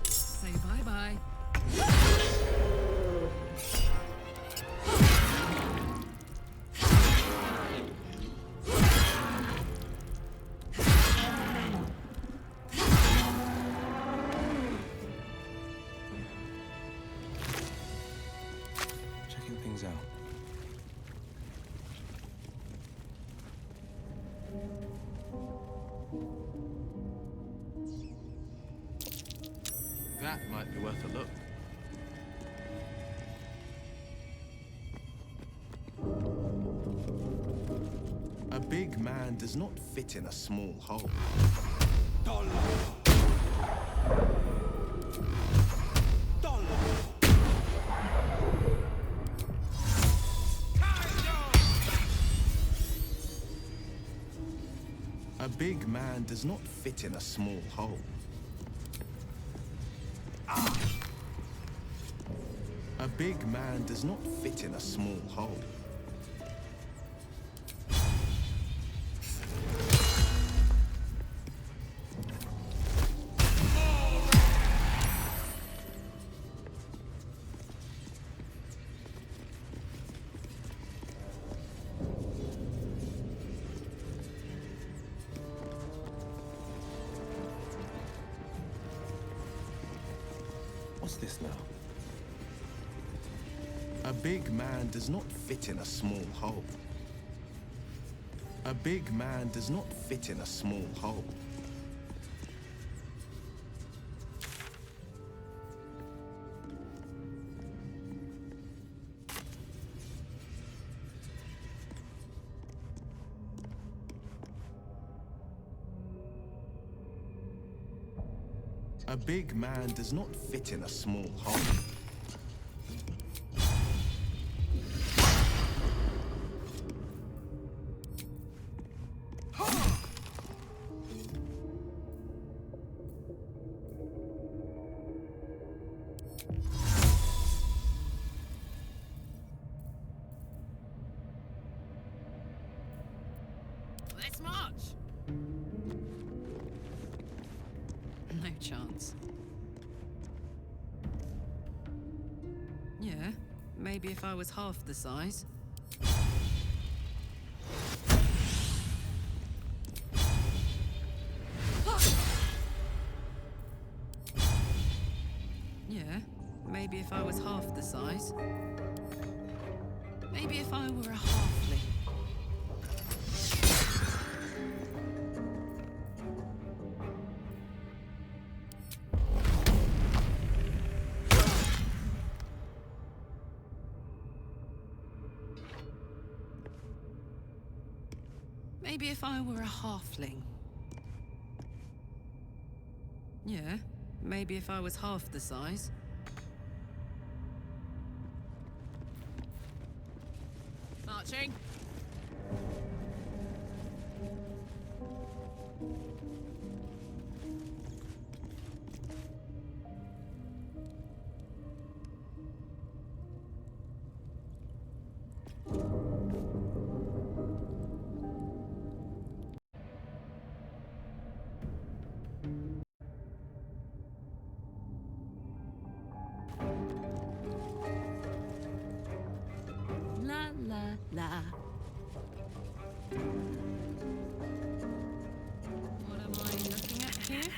Say bye-bye. Checking things out. That might be worth a look. A big man does not fit in a small hole. A big man does not fit in a small hole. A big man does not fit in a small hole. What's this now? A big man does not fit in a small hole. A big man does not fit in a small hole. A big man does not fit in a small hole. Let's march. No chance. Yeah, maybe if I was half the size. Yeah, maybe if I was half the size. Maybe if I were a halfling. Maybe if I were a halfling. Yeah, maybe if I was half the size. Marching. La la la. What am I looking at here?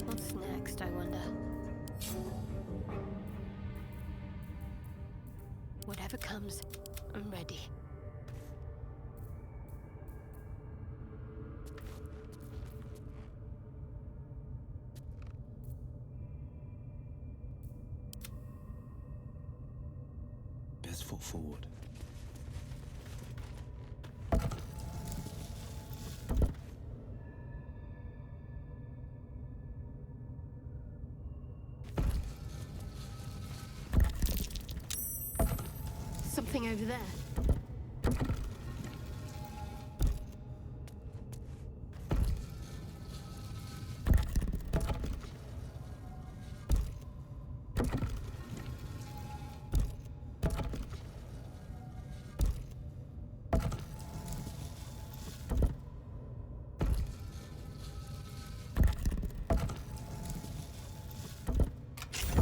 What's next, I wonder? Whatever comes, I'm ready. Best foot forward. Something over there.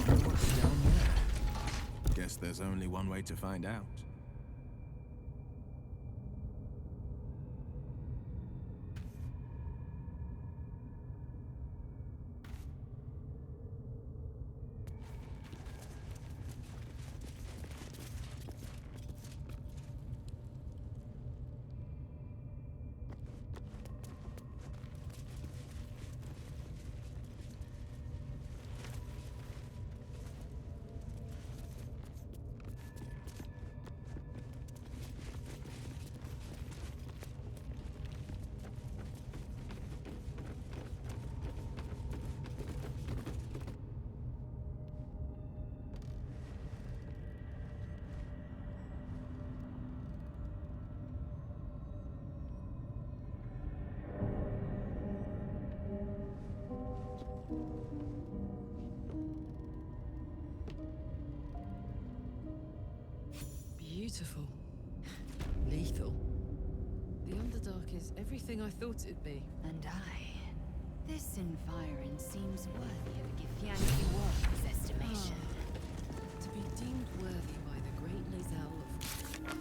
What's down there? Guess there's only one way to find out. beautiful. Lethal. The Underdark is everything I thought it'd be. And this environ seems worthy of Githyanki War's estimation. To be deemed worthy by the great Lae'zel of...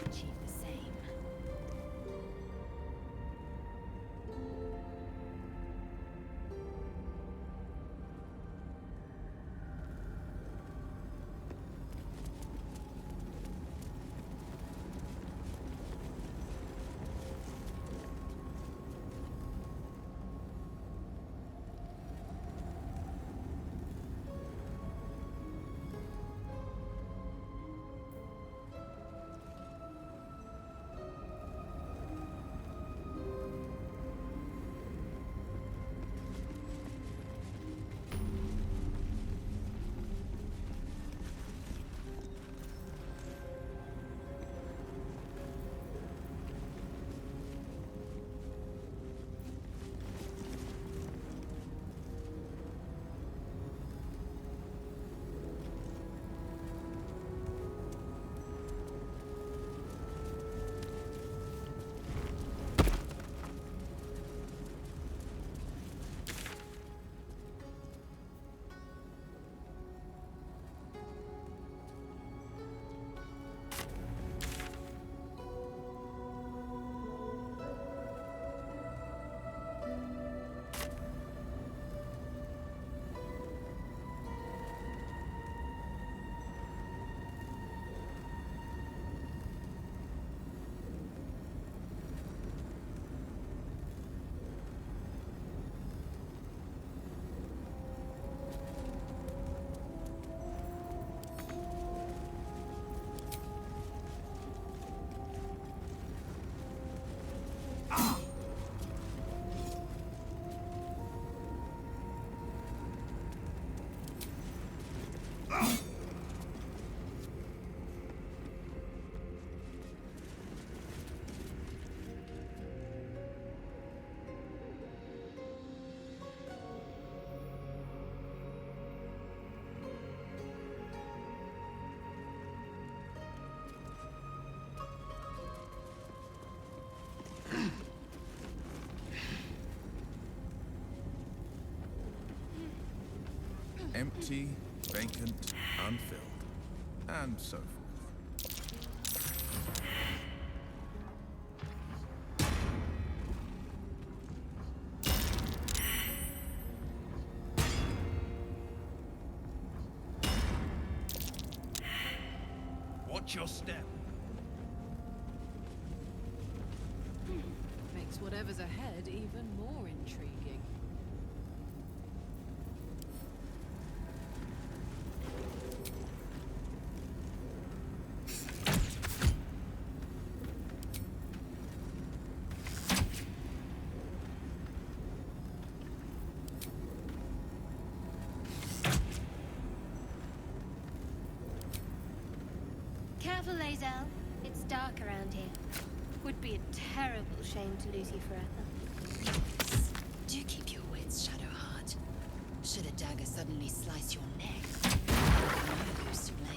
Achieve the same. Empty, vacant, unfilled, and so forth. Watch your step. Makes whatever's ahead even more intriguing. Careful, Lae'zel. It's dark around here. Would be a terrible shame to lose you forever. Do keep your wits, Shadowheart. Should a dagger suddenly slice your neck, you lose to blame.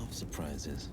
Surprises.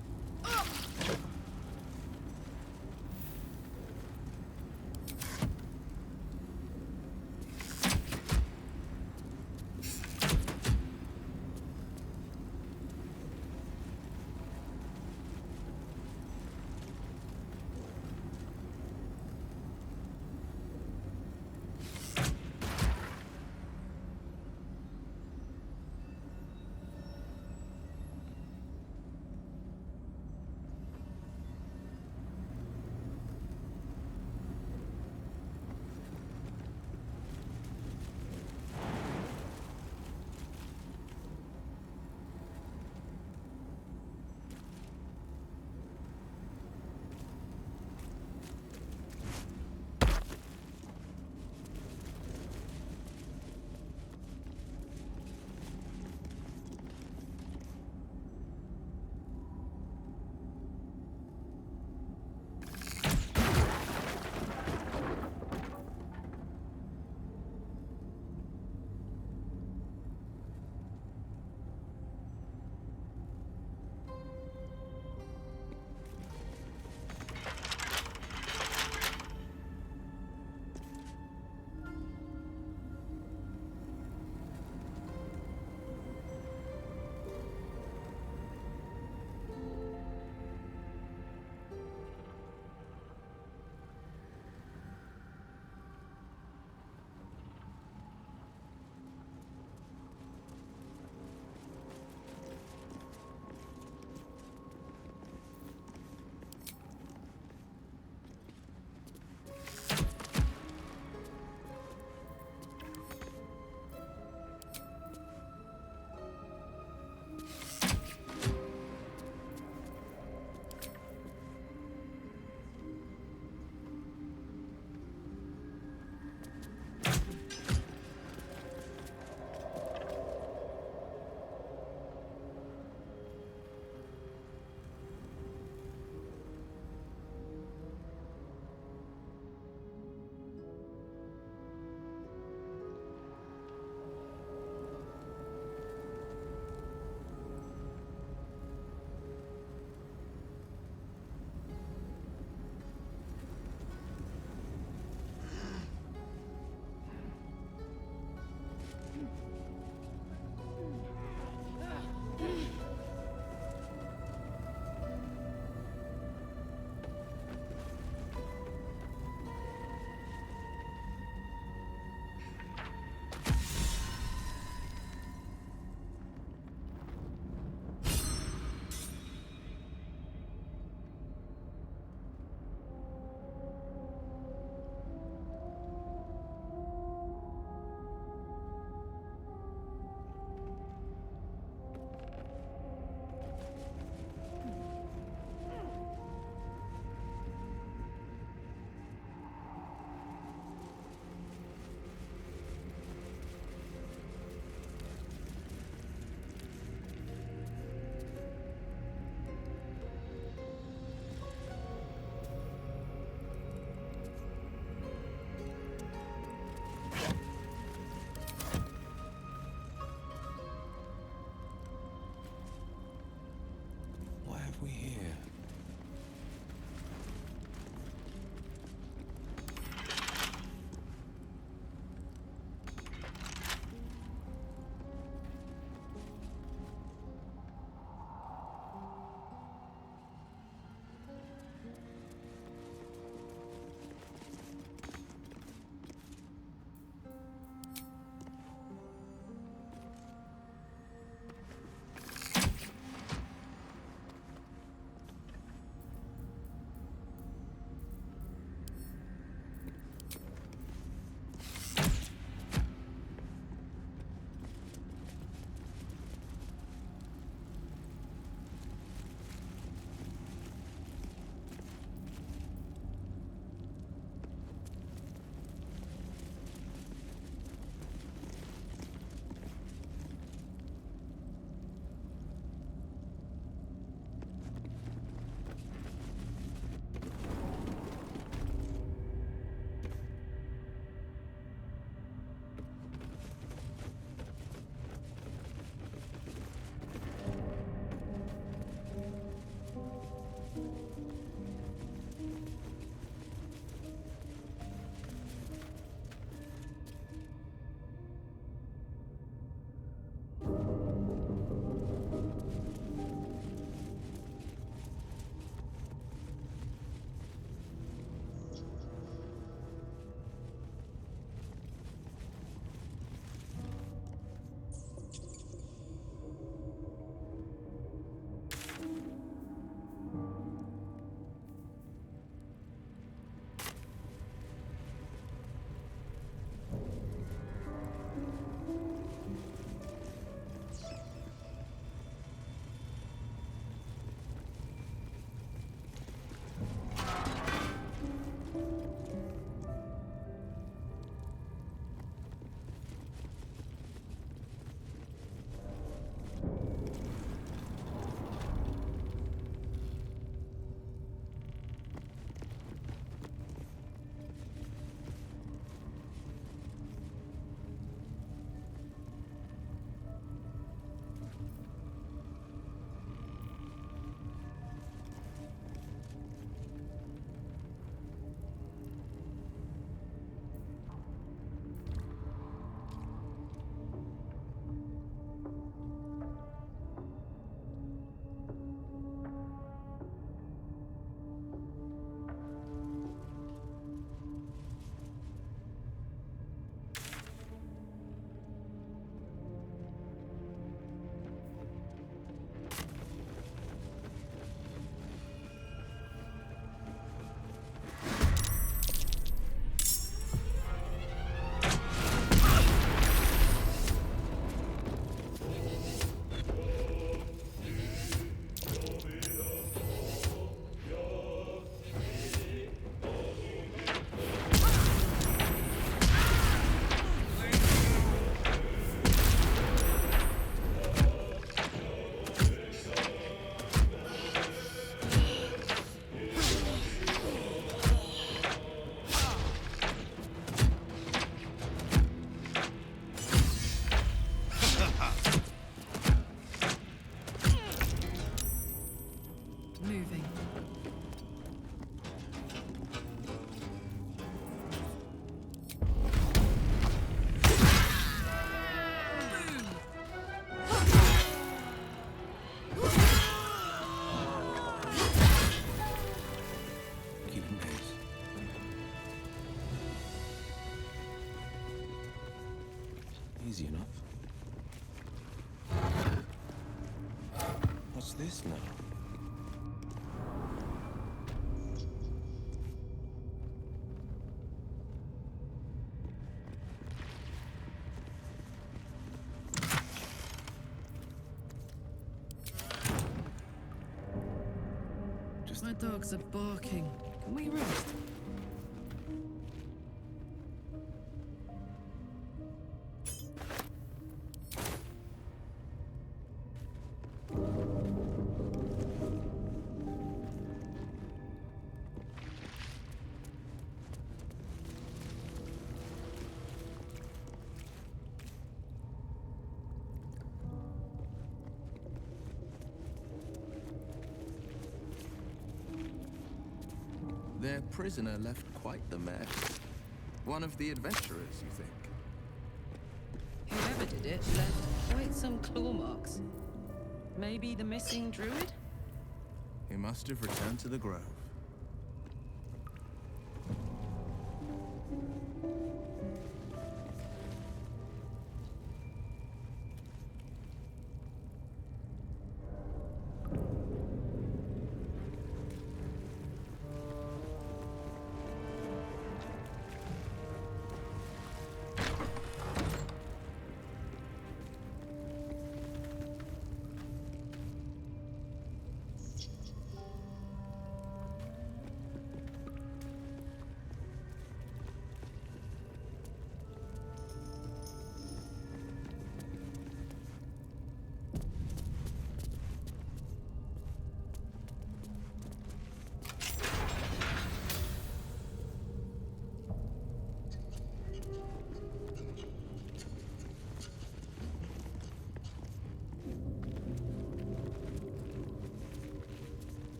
Easy enough. What's this now? My dogs are barking. Can we rest? Their prisoner left quite the mess. One of the adventurers, you think? Whoever did it left quite some claw marks. Maybe the missing druid? He must have returned to the grove.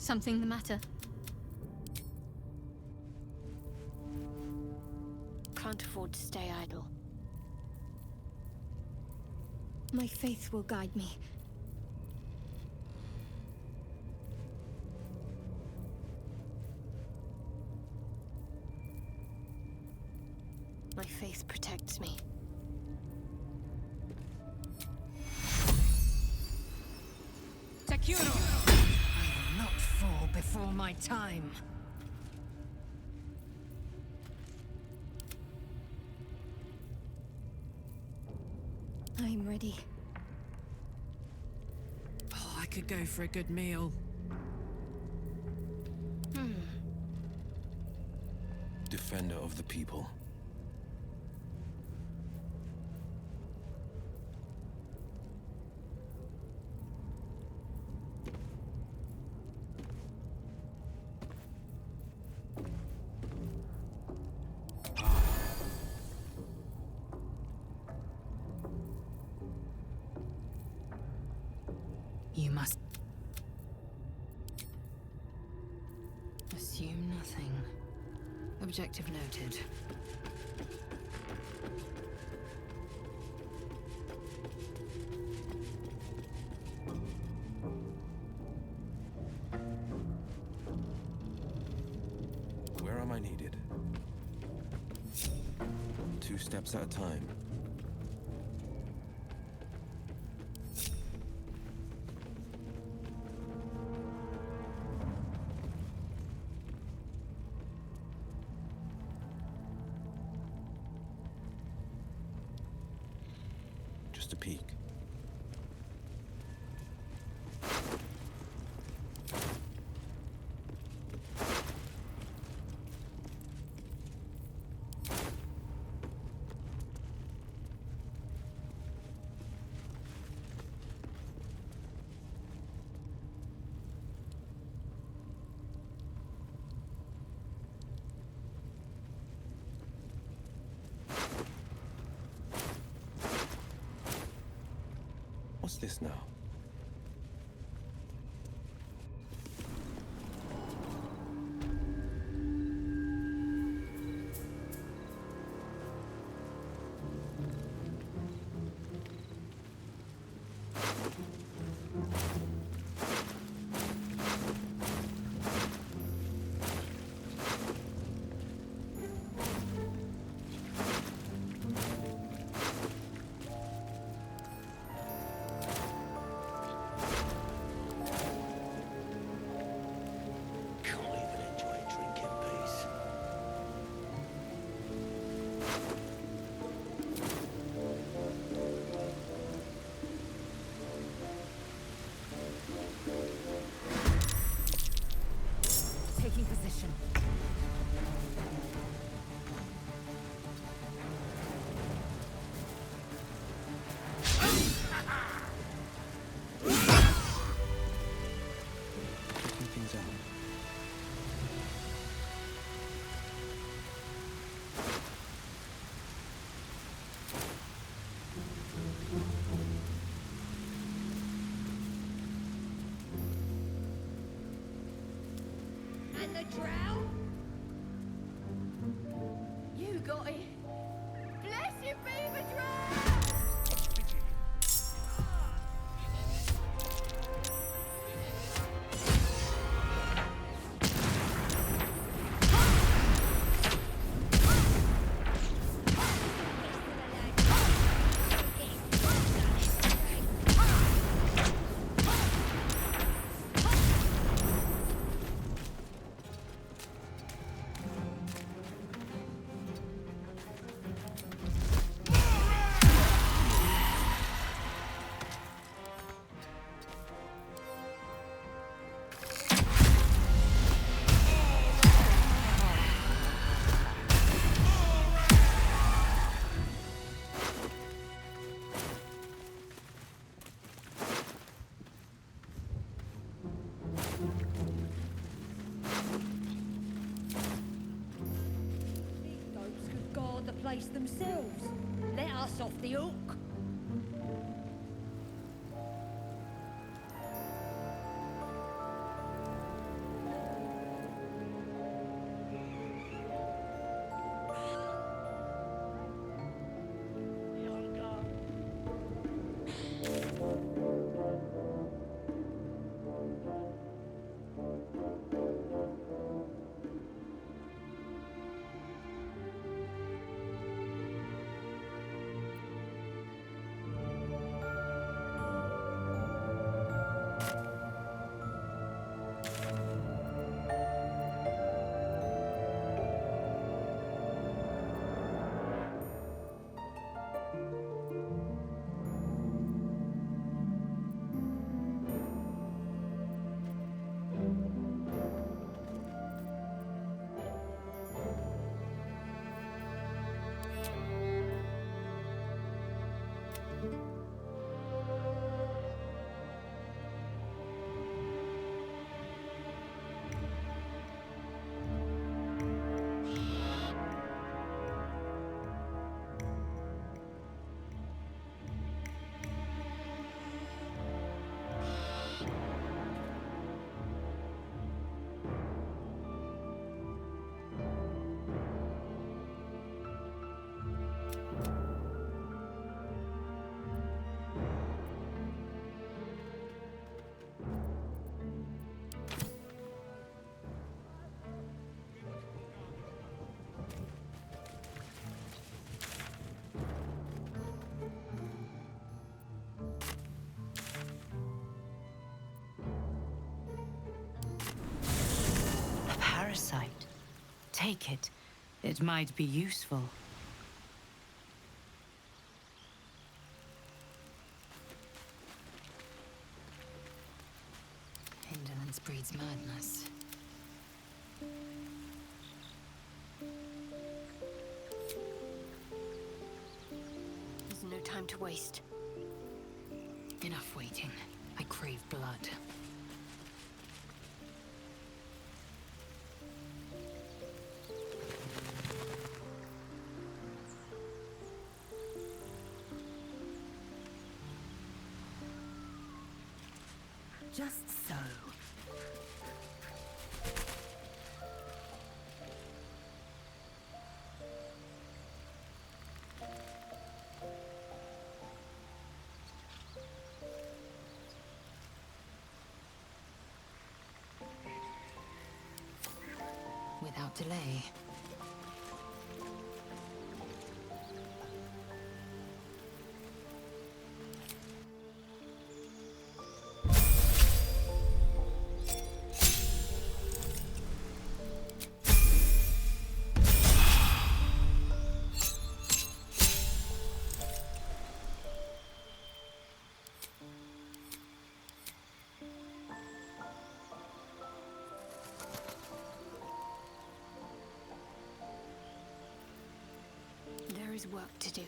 Something the matter? Can't afford to stay idle. My faith will guide me. My faith protects me. Securo! I will not fall before my time. I'm ready. Oh, I could go for a good meal. Defender of the people. You must assume nothing. Objective noted. Where am I needed? 2 steps at a time. Just a peek. What's this now? Taking position. Checking things out. And the drow? You got it. Bless you, beaver drow! Guard the place themselves. Let us off the hook. take it. It might be useful. Indolence breeds madness. There's no time to waste. Enough waiting. I crave blood. Just so. Without delay. There is work to do.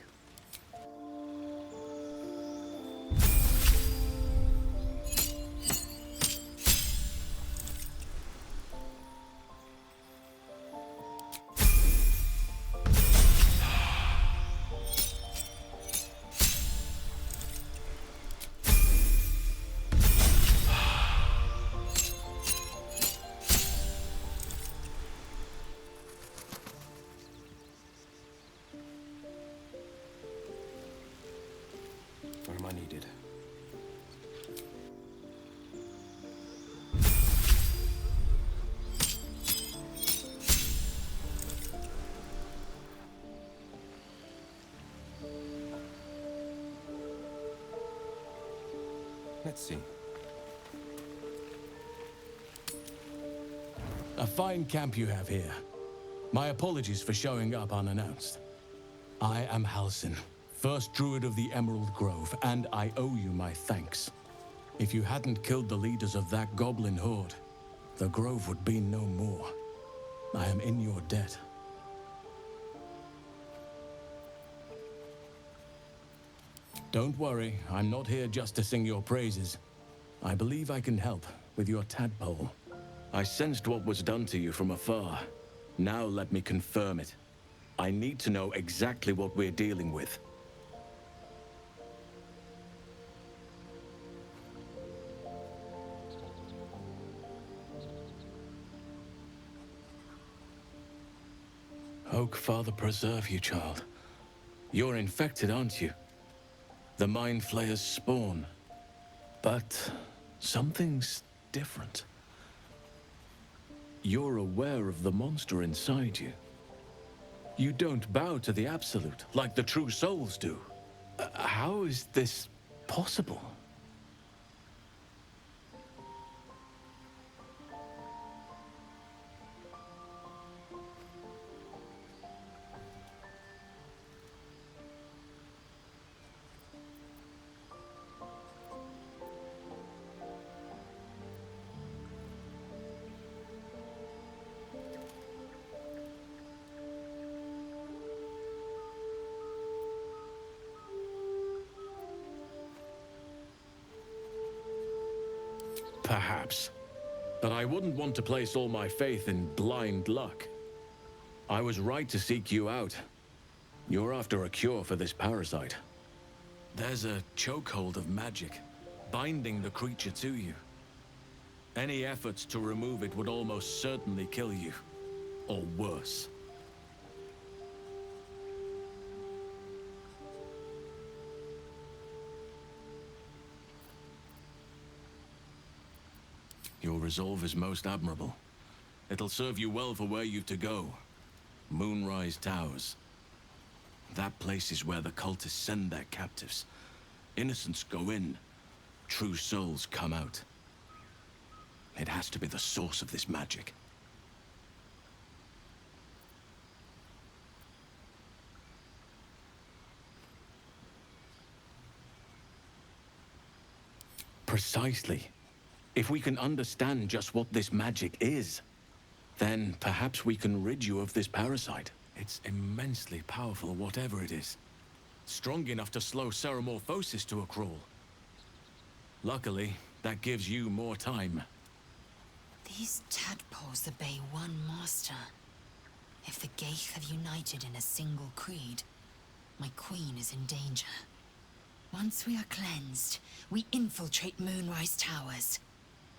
Where am I needed? Let's see. A fine camp you have here. My apologies for showing up unannounced. I am Halsin, first druid of the Emerald Grove, and I owe you my thanks. If you hadn't killed the leaders of that goblin horde, the grove would be no more. I am in your debt. Don't worry, I'm not here just to sing your praises. I believe I can help with your tadpole. I sensed what was done to you from afar. Now let me confirm it. I need to know exactly what we're dealing with. Oak, Father, preserve you, child. You're infected, aren't you? The Mind Flayers spawn. But something's different. You're aware of the monster inside you. You don't bow to the Absolute like the true souls do. How is this possible? Perhaps. But I wouldn't want to place all my faith in blind luck. I was right to seek you out. You're after a cure for this parasite. There's a chokehold of magic, binding the creature to you. Any efforts to remove it would almost certainly kill you. Or worse. Your resolve is most admirable. It'll serve you well for where you've to go. Moonrise Towers. That place is where the cultists send their captives. Innocents go in. True souls come out. It has to be the source of this magic. Precisely. If we can understand just what this magic is, then perhaps we can rid you of this parasite. It's immensely powerful, whatever it is. Strong enough to slow ceremorphosis to a crawl. Luckily, that gives you more time. These tadpoles obey one master. If the Gate have united in a single creed, my queen is in danger. Once we are cleansed, we infiltrate Moonrise Towers.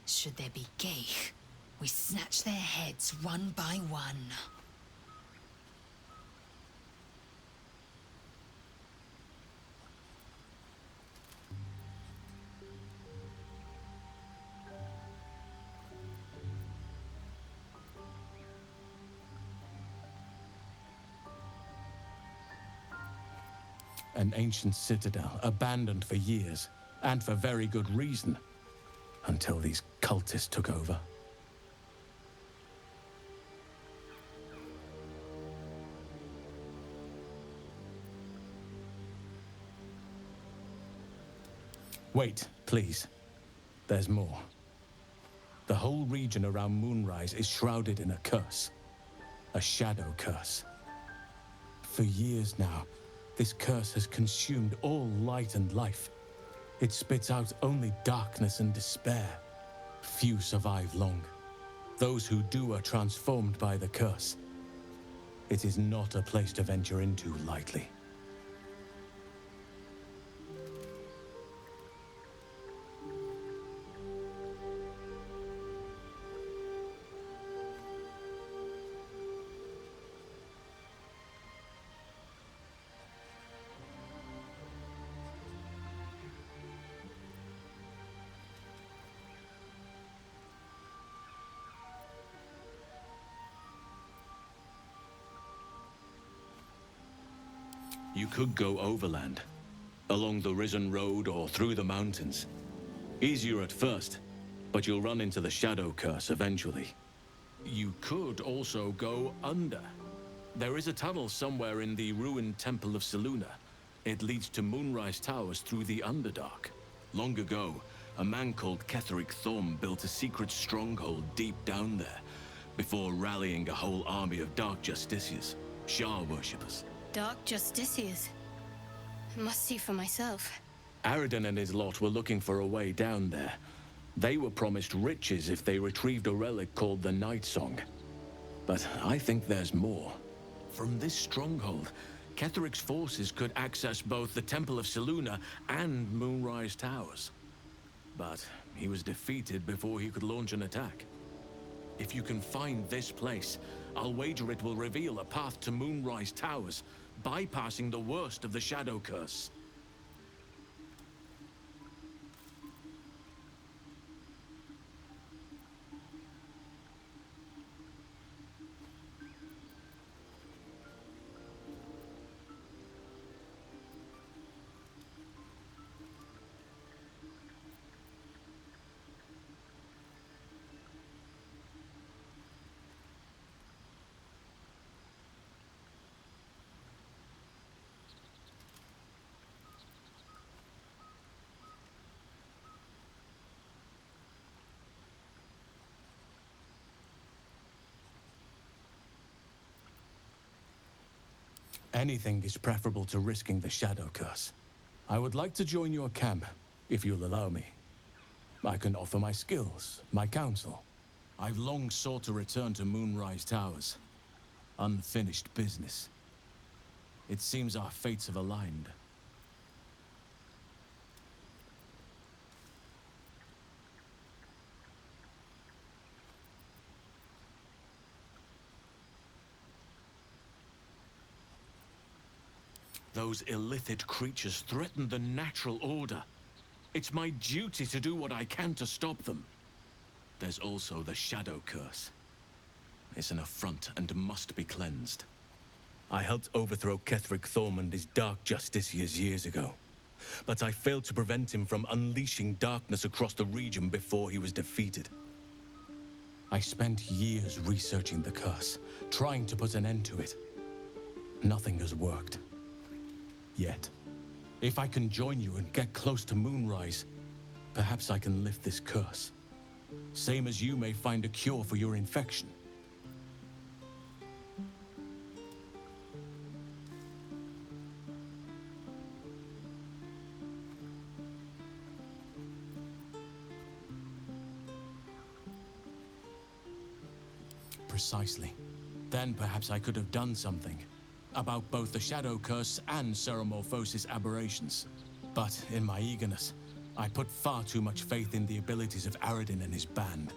Should there be Gate, we snatch their heads one by one. An ancient citadel, abandoned for years, and for very good reason, until these cultists took over. Wait, please. There's more. The whole region around Moonrise is shrouded in a curse. A shadow curse. For years now, this curse has consumed all light and life. It spits out only darkness and despair. Few survive long. Those who do are transformed by the curse. It is not a place to venture into lightly. You could go overland, along the Risen Road or through the mountains. Easier at first, but you'll run into the Shadow Curse eventually. You could also go under. There is a tunnel somewhere in the ruined Temple of Selûne. It leads to Moonrise Towers through the Underdark. Long ago, a man called Ketheric Thorm built a secret stronghold deep down there, before rallying a whole army of Dark Justiciars, Shah worshippers. Dark Justiciars. I must see for myself. Aradin and his lot were looking for a way down there. They were promised riches if they retrieved a relic called the Night Song. But I think there's more. From this stronghold, Ketheric's forces could access both the Temple of Selûne and Moonrise Towers. But he was defeated before he could launch an attack. If you can find this place, I'll wager it will reveal a path to Moonrise Towers, bypassing the worst of the Shadow Curse. Anything is preferable to risking the Shadow Curse. I would like to join your camp, if you'll allow me. I can offer my skills, my counsel. I've long sought to return to Moonrise Towers. Unfinished business. It seems our fates have aligned. Those illithid creatures threaten the natural order. It's my duty to do what I can to stop them. There's also the Shadow Curse. It's an affront and must be cleansed. I helped overthrow Ketheric Thorm and his Dark Justiciars years ago. But I failed to prevent him from unleashing darkness across the region before he was defeated. I spent years researching the curse, trying to put an end to it. Nothing has worked. Yet, if I can join you and get close to Moonrise, Perhaps I can lift this curse. Same as you may find a cure for your infection. Precisely. Then perhaps I could have done something about both the Shadow Curse and Ceremorphosis aberrations. But in my eagerness, I put far too much faith in the abilities of Aradin and his band.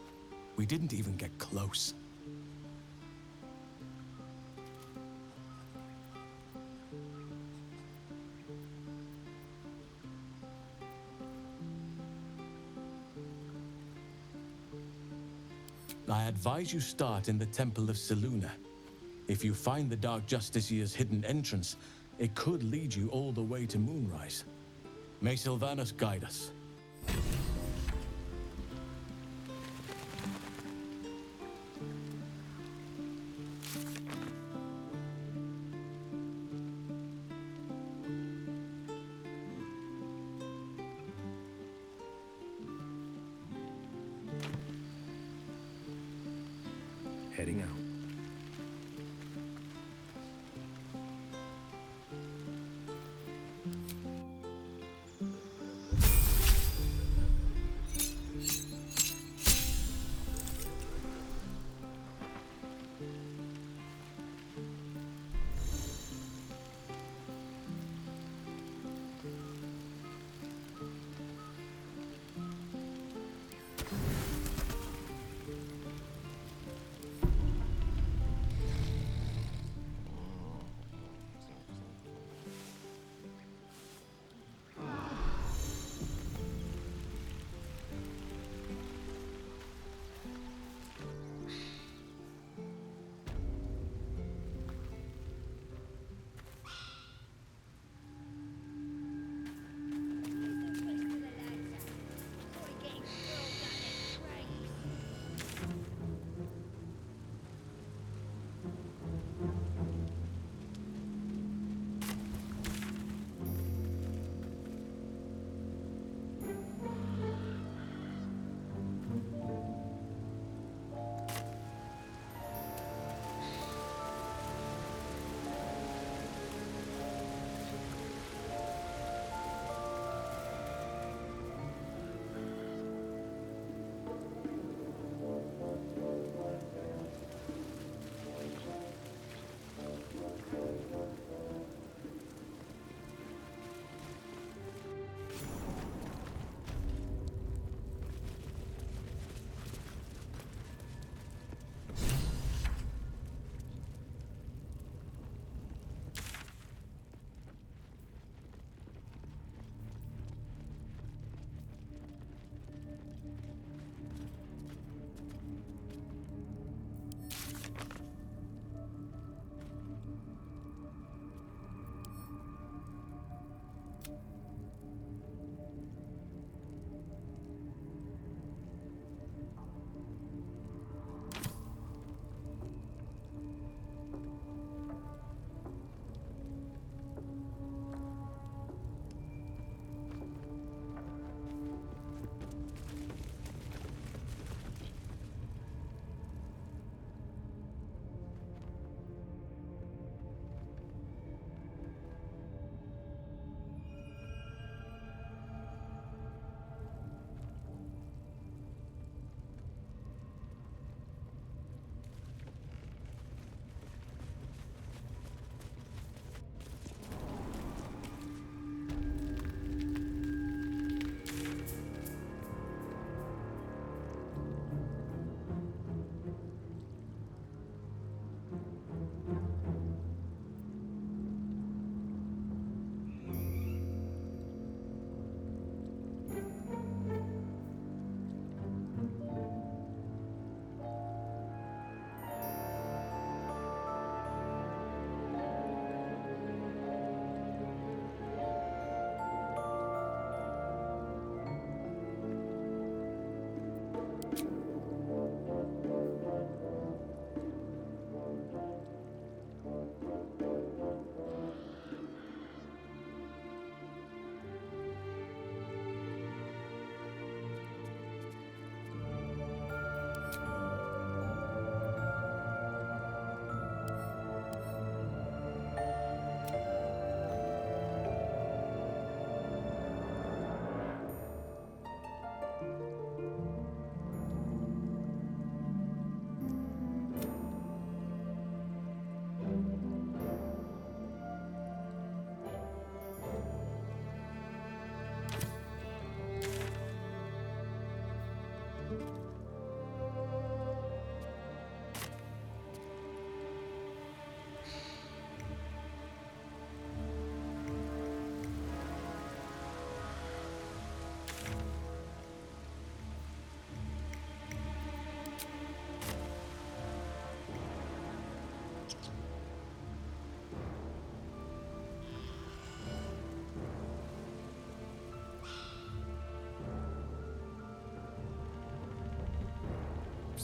We didn't even get close. I advise you start in the Temple of Selûne. If you find the Dark Justiciar's hidden entrance, it could lead you all the way to Moonrise. May Sylvanas guide us. Heading out.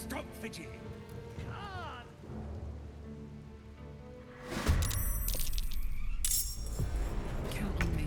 Stop fidgeting. Count on me.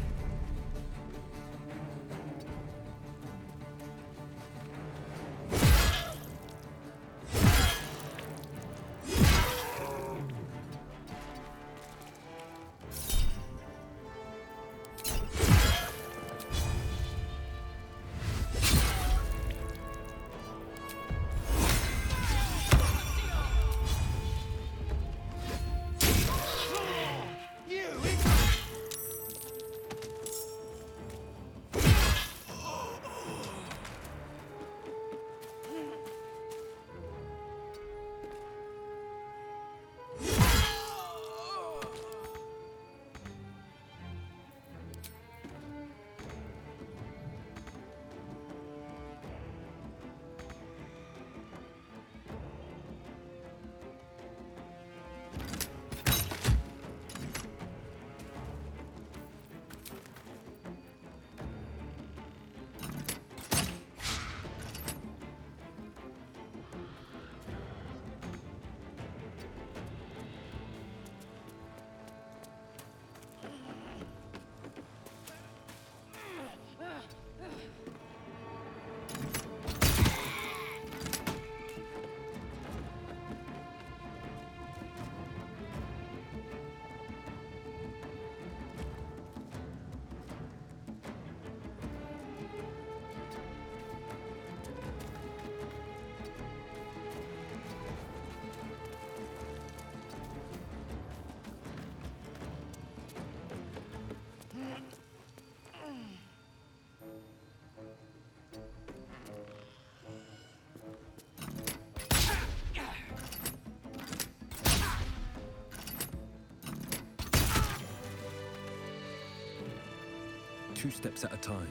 Two steps at a time.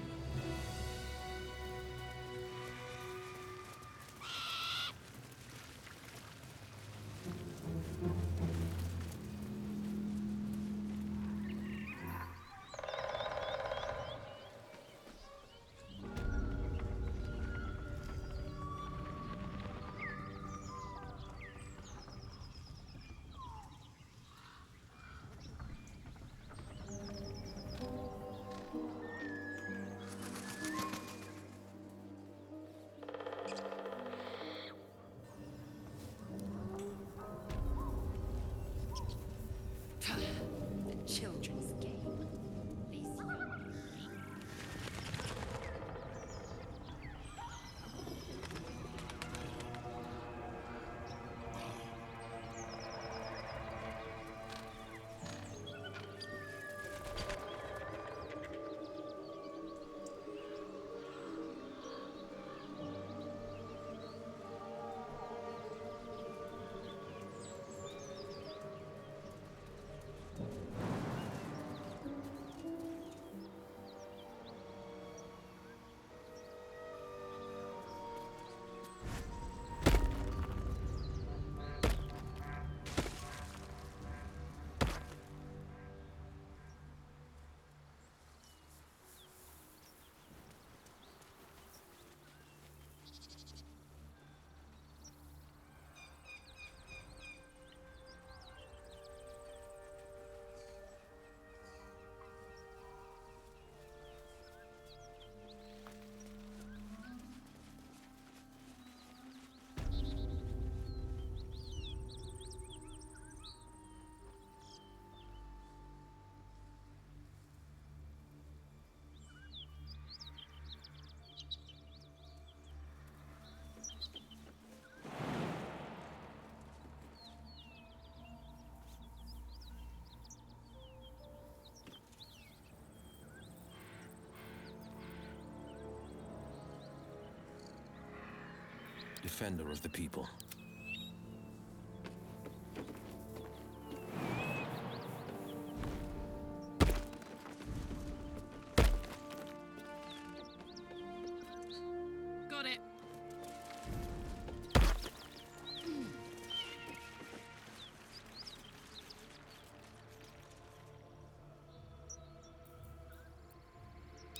The children's game. Defender of the people. Got it.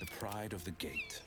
The pride of the gate.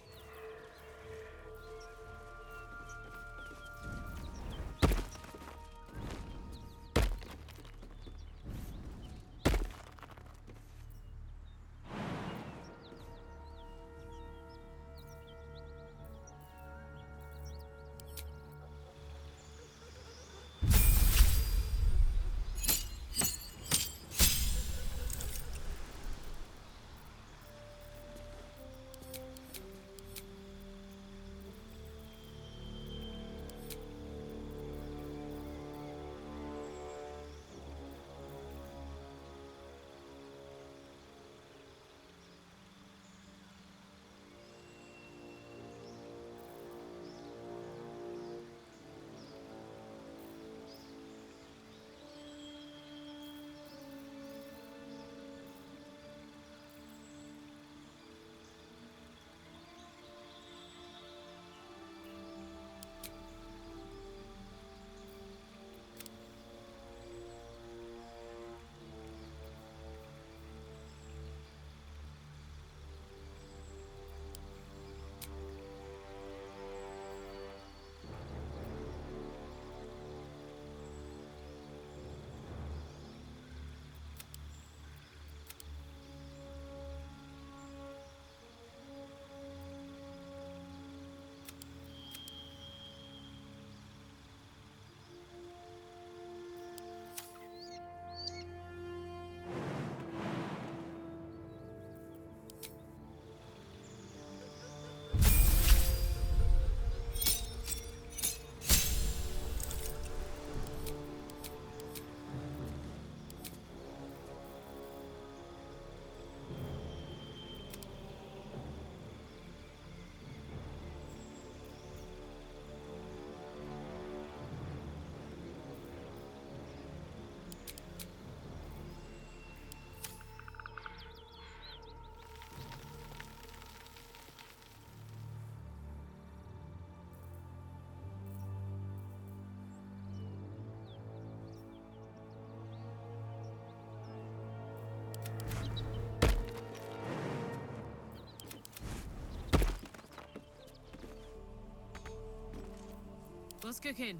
What's cooking?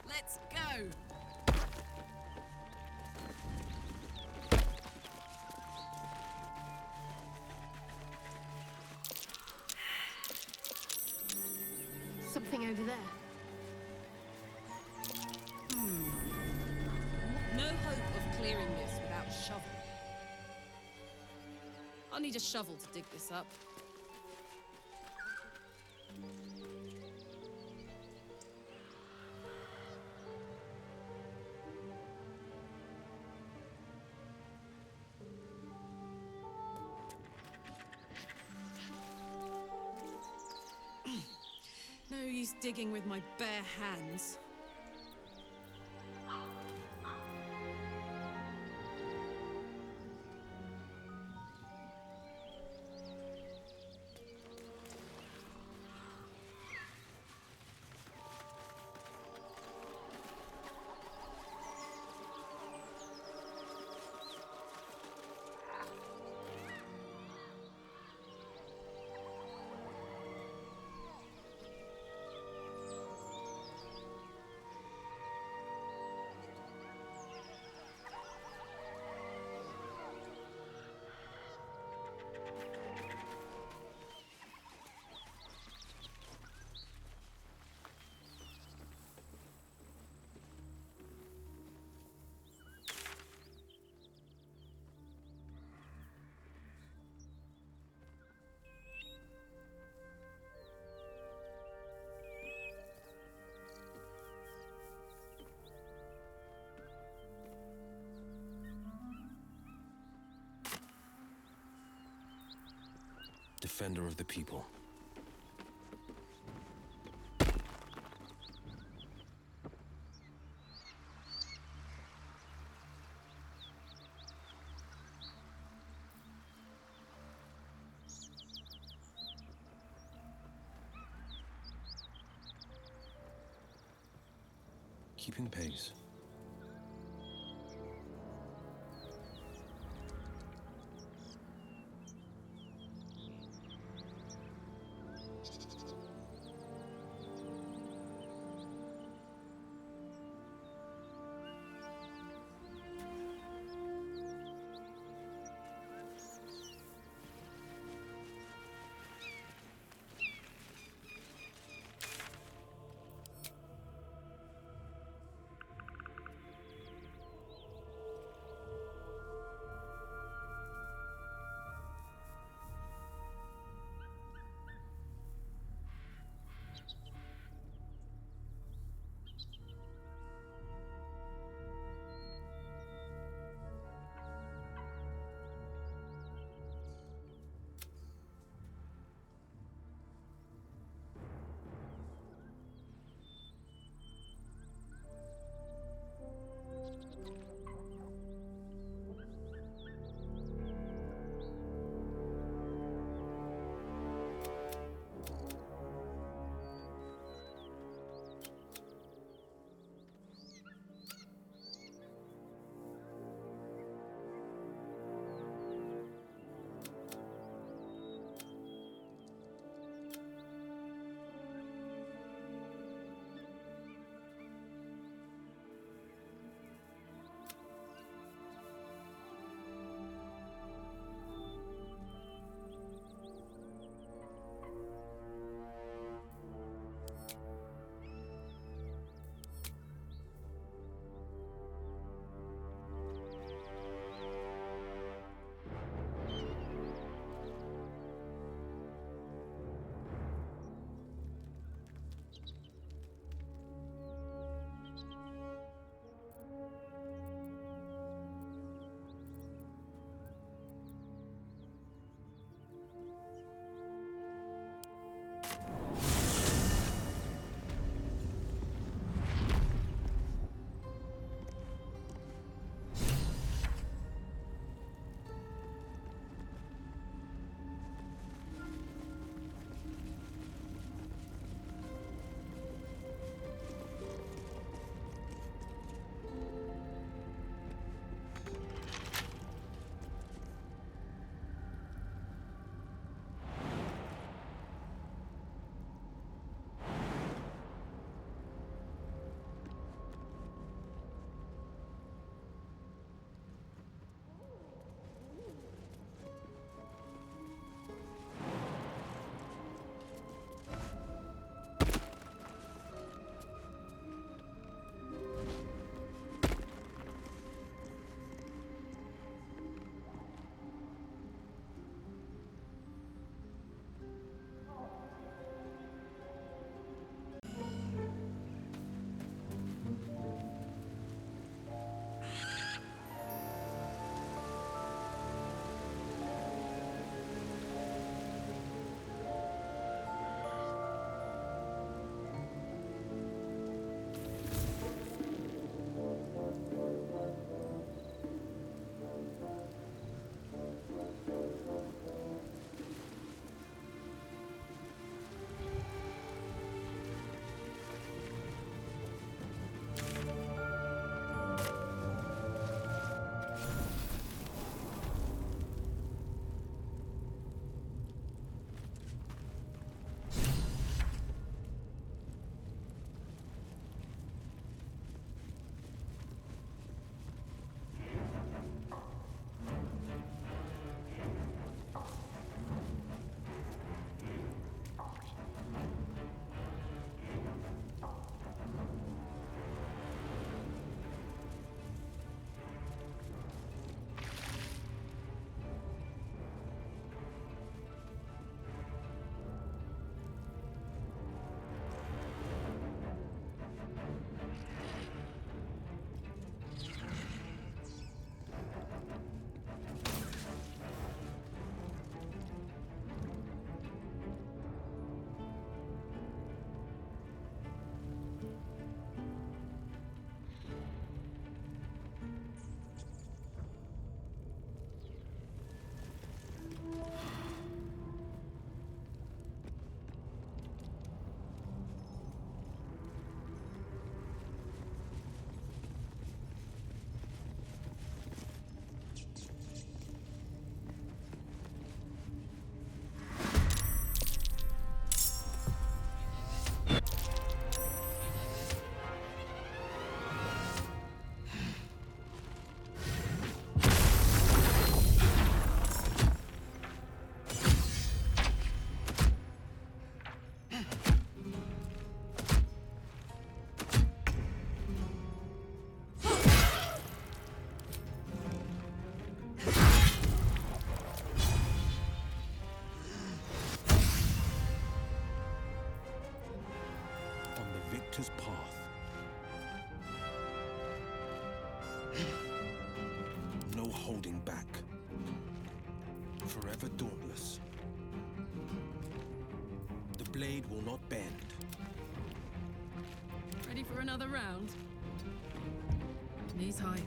Let's go! Something over there. No hope of clearing this without shovel. I'll need a shovel to dig this up. No use digging with my bare hands. Defender of the people. Keeping pace. victor's path. No holding back. Forever dauntless. The blade will not bend. Ready for another round? Knees high.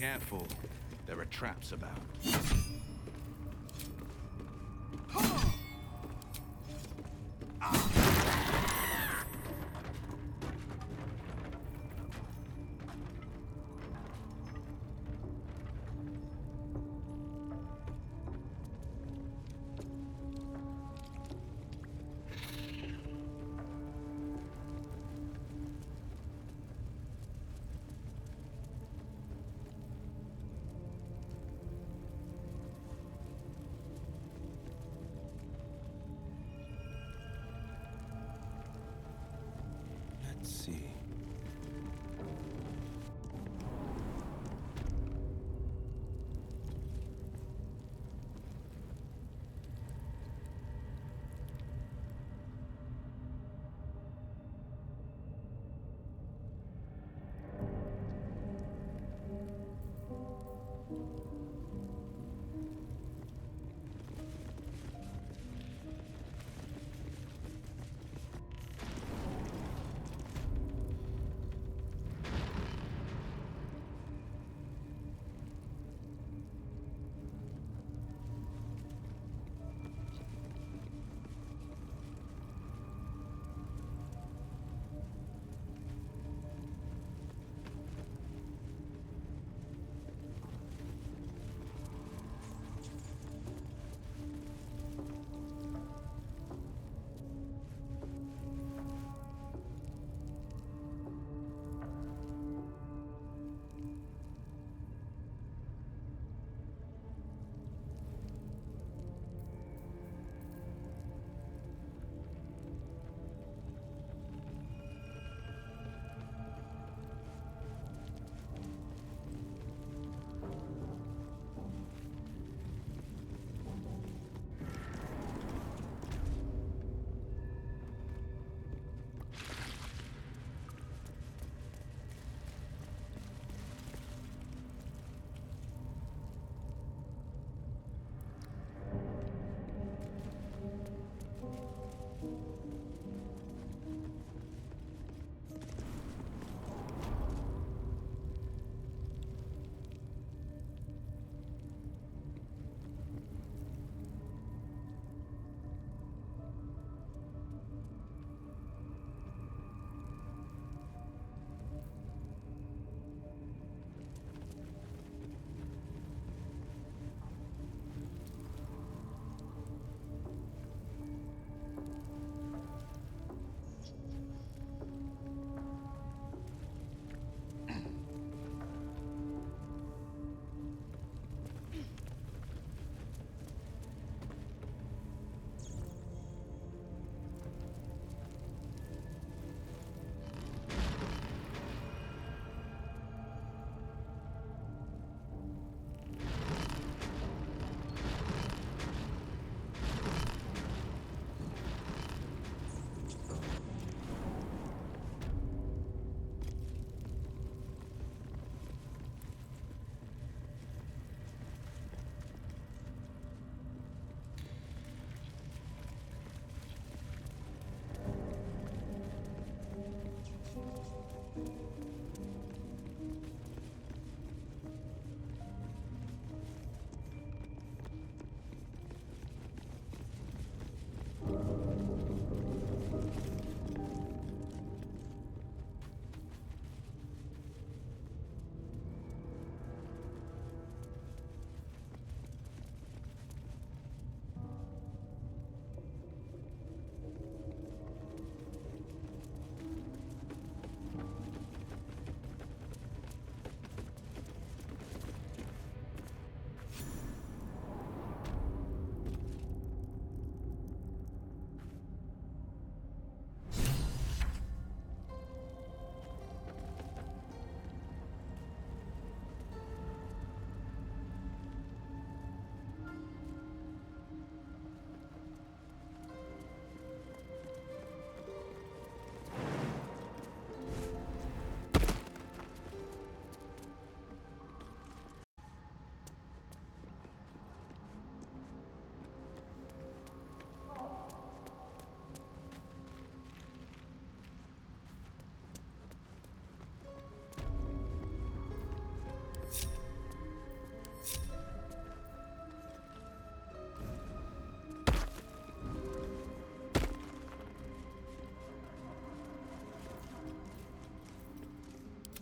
Careful. There are traps about.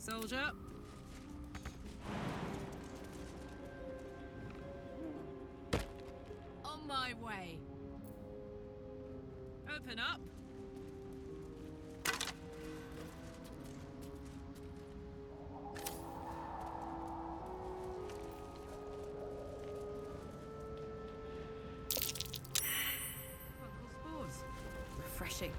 soldier. On my way. Open up. Spores. Refreshing.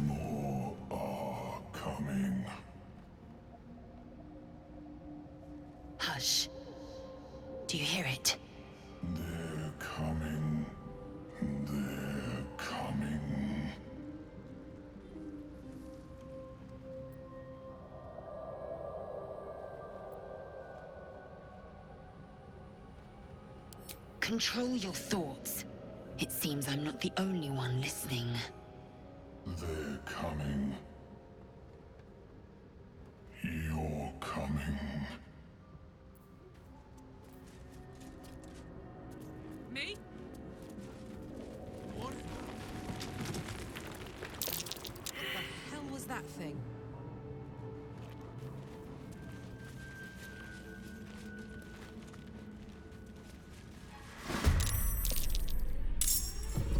More are coming. Hush. Do you hear it? They're coming. They're coming. Control your thoughts. It seems I'm not the only one listening. They're coming. You're coming. Me? What the hell was that thing?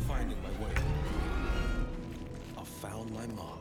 Finding my way. I found my mark.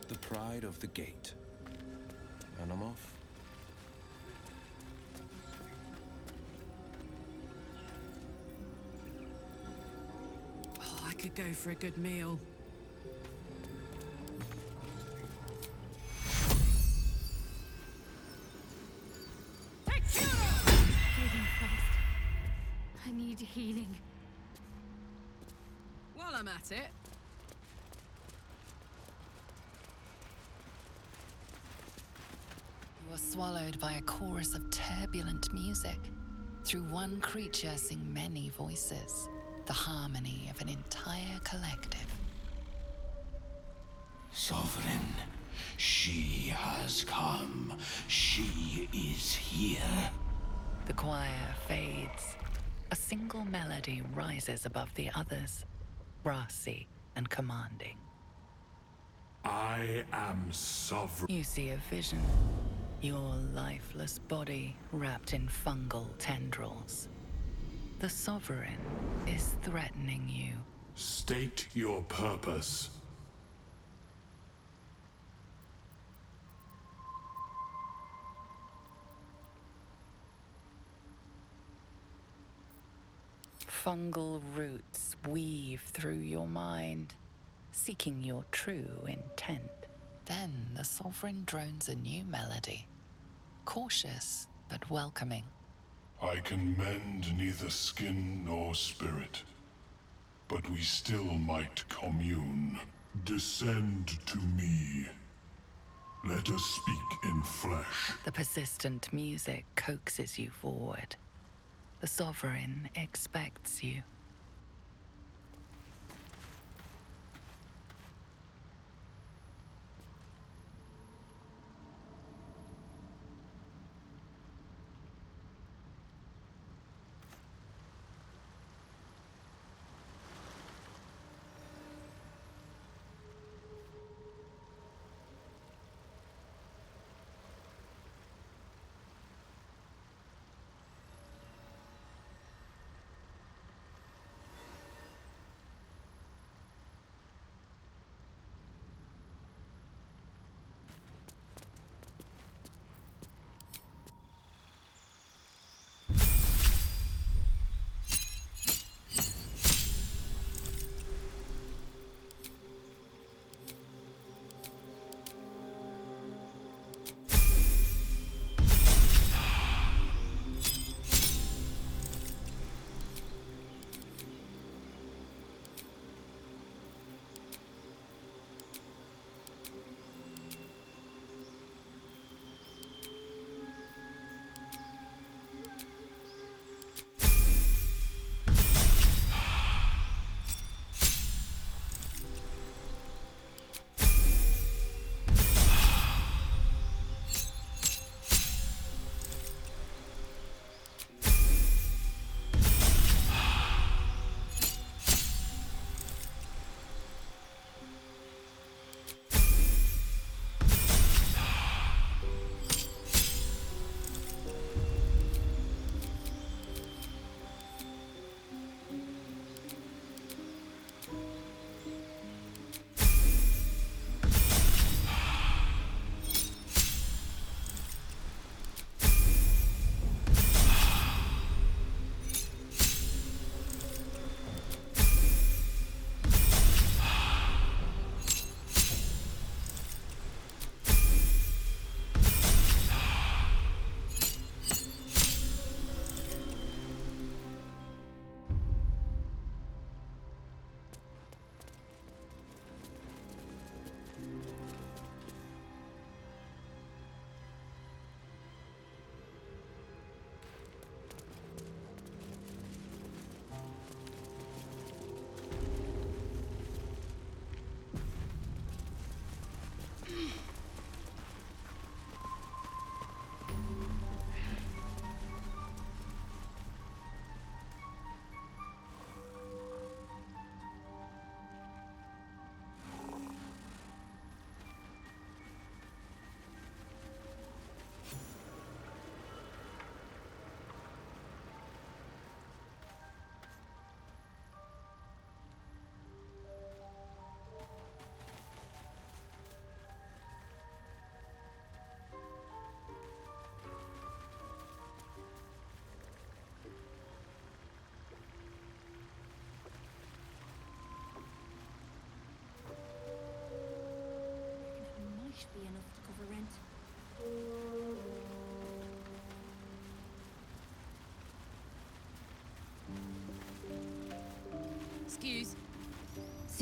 the pride of the gate. And I'm off. Oh, I could go for a good meal. Healing first. I need healing. While I'm at it. You are swallowed by a chorus of turbulent music. Through one creature sing many voices, the harmony of an entire collective. Sovereign, she has come. She is here. The choir fades. A single melody rises above the others, brassy and commanding. I am sovereign. You see a vision. Your lifeless body wrapped in fungal tendrils. The Sovereign is threatening you. State your purpose. Fungal roots weave through your mind, seeking your true intent. Then the Sovereign drones a new melody, cautious but welcoming. I can mend neither skin nor spirit, but we still might commune. Descend to me. Let us speak in flesh. The persistent music coaxes you forward. The Sovereign expects you.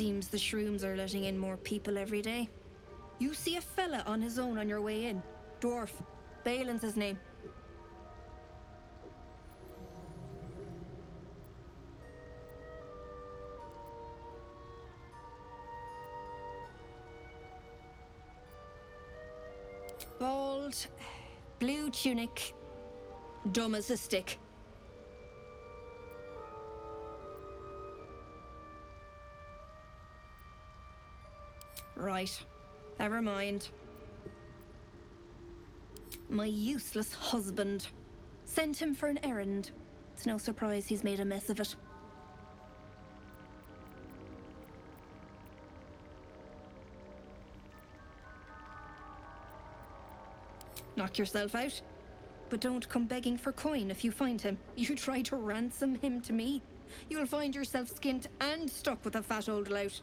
Seems the shrooms are letting in more people every day. You see a fella on his own on your way in. Dwarf. Balin's his name. Bald, blue tunic, dumb as a stick. Right, never mind. My useless husband. Sent him for an errand. It's no surprise he's made a mess of it. Knock yourself out. But don't come begging for coin if you find him. You try to ransom him to me, you'll find yourself skint and stuck with a fat old lout.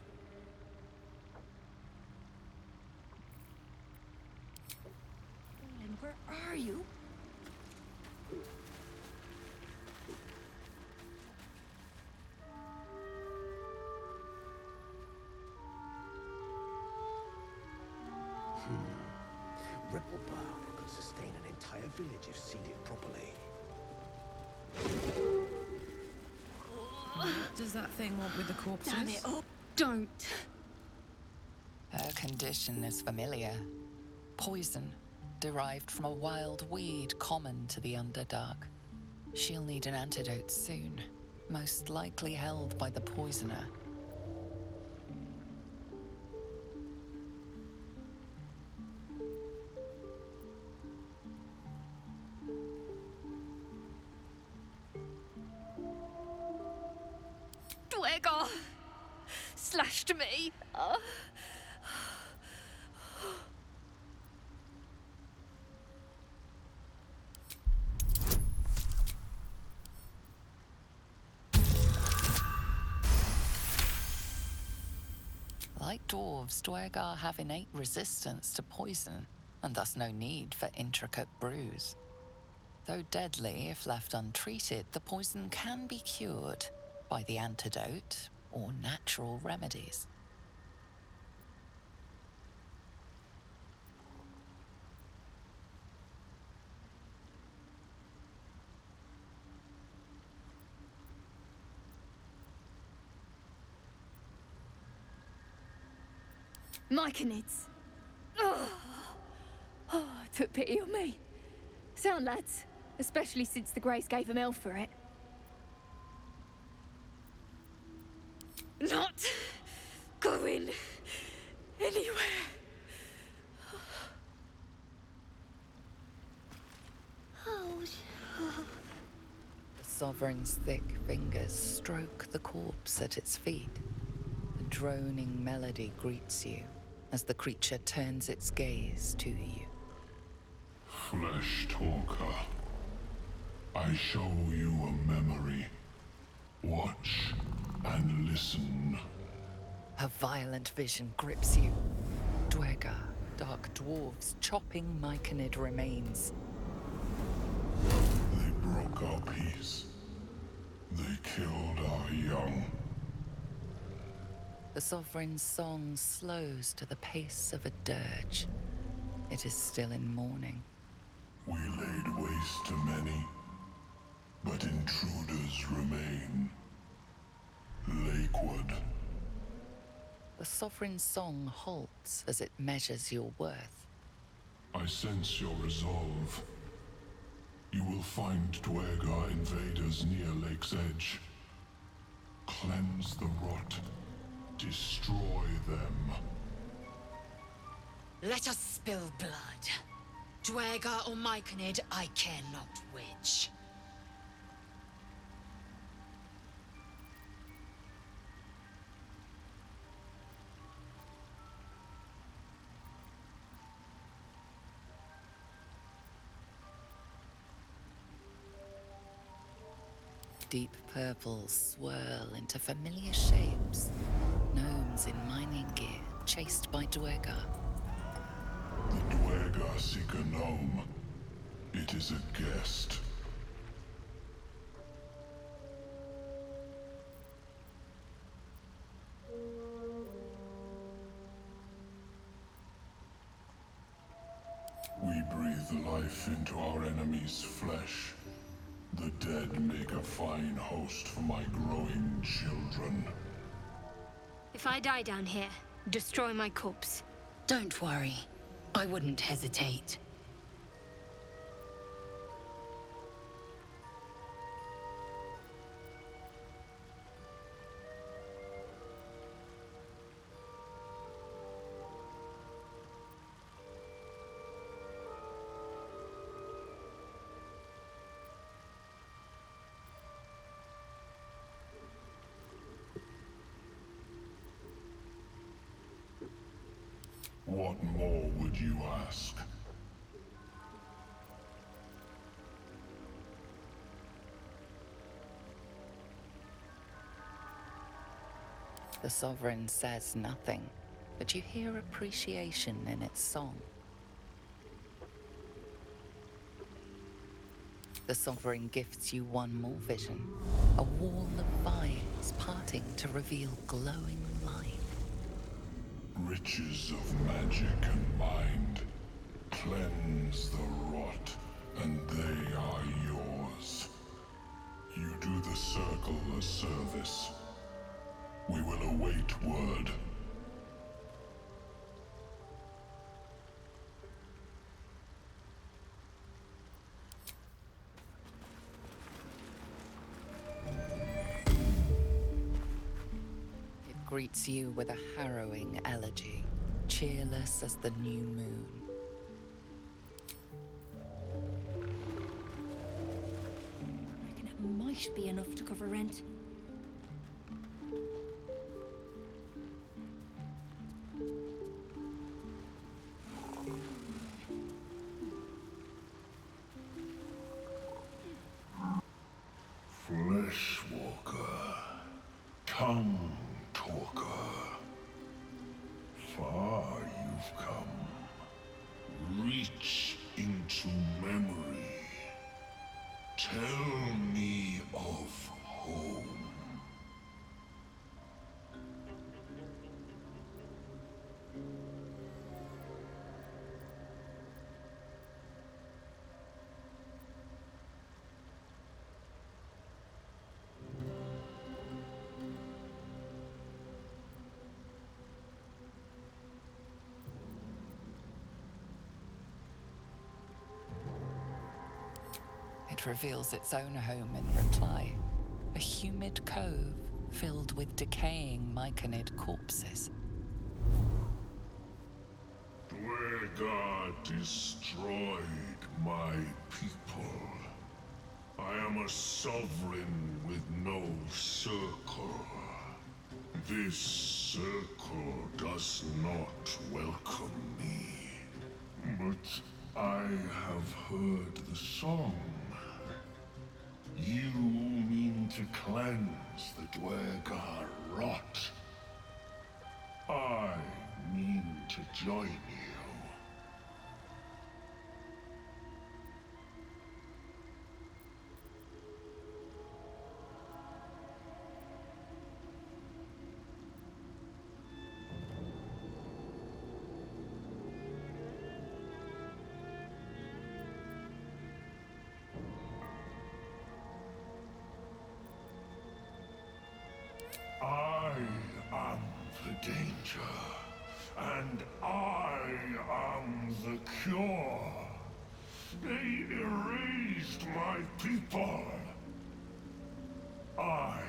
Where are you? Rebel bark could sustain an entire village if seeded properly. What does that thing want with the corpses? Damn it! Oh, don't! Her condition is familiar. Poison, derived from a wild weed common to the Underdark. She'll need an antidote soon, most likely held by the poisoner. Dwergar slashed me. Like dwarves, Dwergar have innate resistance to poison, and thus no need for intricate brews. Though deadly if left untreated, the poison can be cured by the antidote or natural remedies. Myconids. Oh, took pity on me. Sound lads, especially since the Greys gave him hell for it. Not going anywhere. The Sovereign's thick fingers stroke the corpse at its feet. A droning melody greets you as the creature turns its gaze to you. Flesh talker, I show you a memory. Watch and listen. A violent vision grips you. Dwergar, dark dwarves chopping myconid remains. They broke our peace. They killed our young. The Sovereign's song slows to the pace of a dirge. It is still in mourning. We laid waste to many, but intruders remain. Lakewood. The Sovereign's song halts as it measures your worth. I sense your resolve. You will find Dwergar invaders near Lake's Edge. Cleanse the rot. Destroy them. Let us spill blood. Dwergar or Myconid, I care not which. Deep purples swirl into familiar shapes. Gnomes in mining gear, chased by Dwergar. The Dwergar seek a gnome. It is a guest. We breathe life into our enemy's flesh. The dead make a fine host for my growing children. If I die down here, destroy my corpse. Don't worry. I wouldn't hesitate. What more would you ask? The Sovereign says nothing, but you hear appreciation in its song. The Sovereign gifts you one more vision, a wall of vines parting to reveal glowing light. Riches of magic and mind. Cleanse the rot, and they are yours. You do the Circle a service. We will await word. It greets you with a harrowing elegy, cheerless as the new moon. Reckon it might be enough to cover rent. Fleshwalker, tongue talker. Far you've come. Reach into memory. Tell me of home. It reveals its own home in reply. A humid cove filled with decaying myconid corpses. Dwegar destroyed my people. I am a sovereign with no circle. This circle does not welcome me. But I have heard the song. You mean to cleanse the Dwegar rot. I mean to join you. I am the danger, and I am the cure. They erased my people. I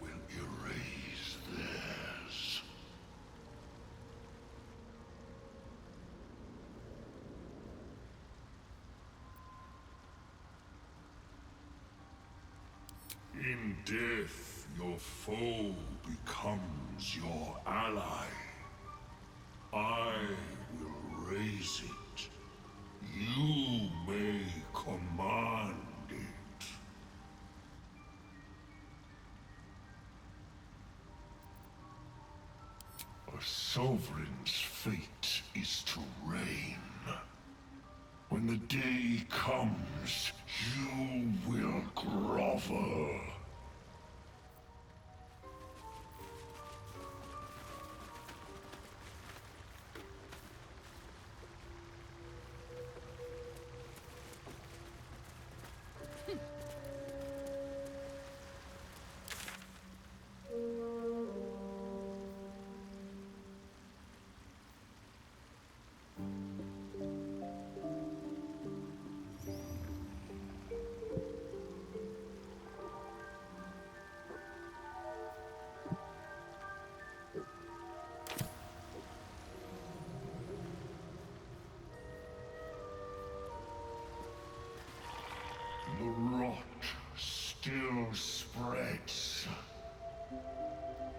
will erase theirs. In death, your foe becomes your ally. I will raise it. You may command it. A sovereign's fate is to reign. When the day comes, you will grovel.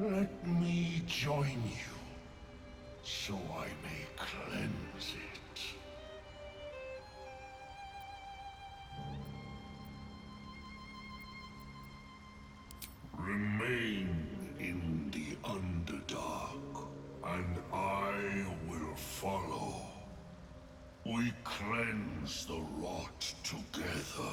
Let me join you, so I may cleanse it. Remain in the Underdark, and I will follow. We cleanse the rot together.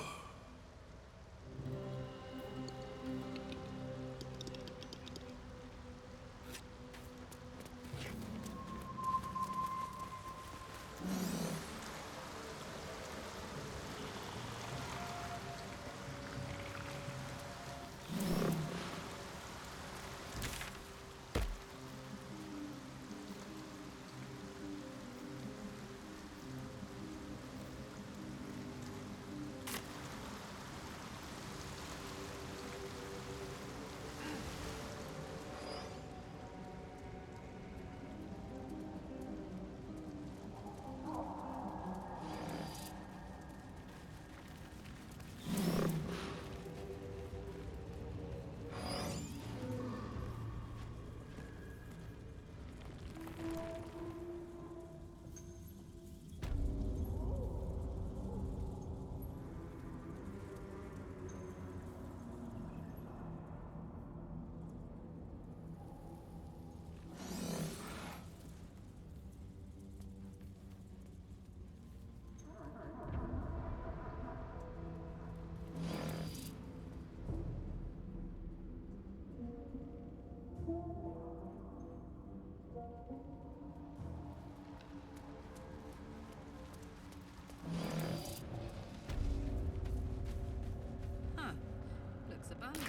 Looks abandoned.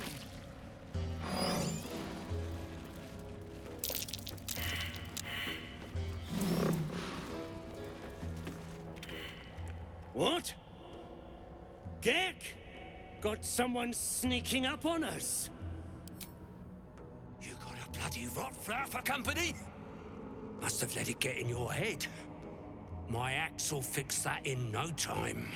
What? Gek? Got someone sneaking up on us? You got a bloody rot flower for company? Must have let it get in your head. My axe will fix that in no time.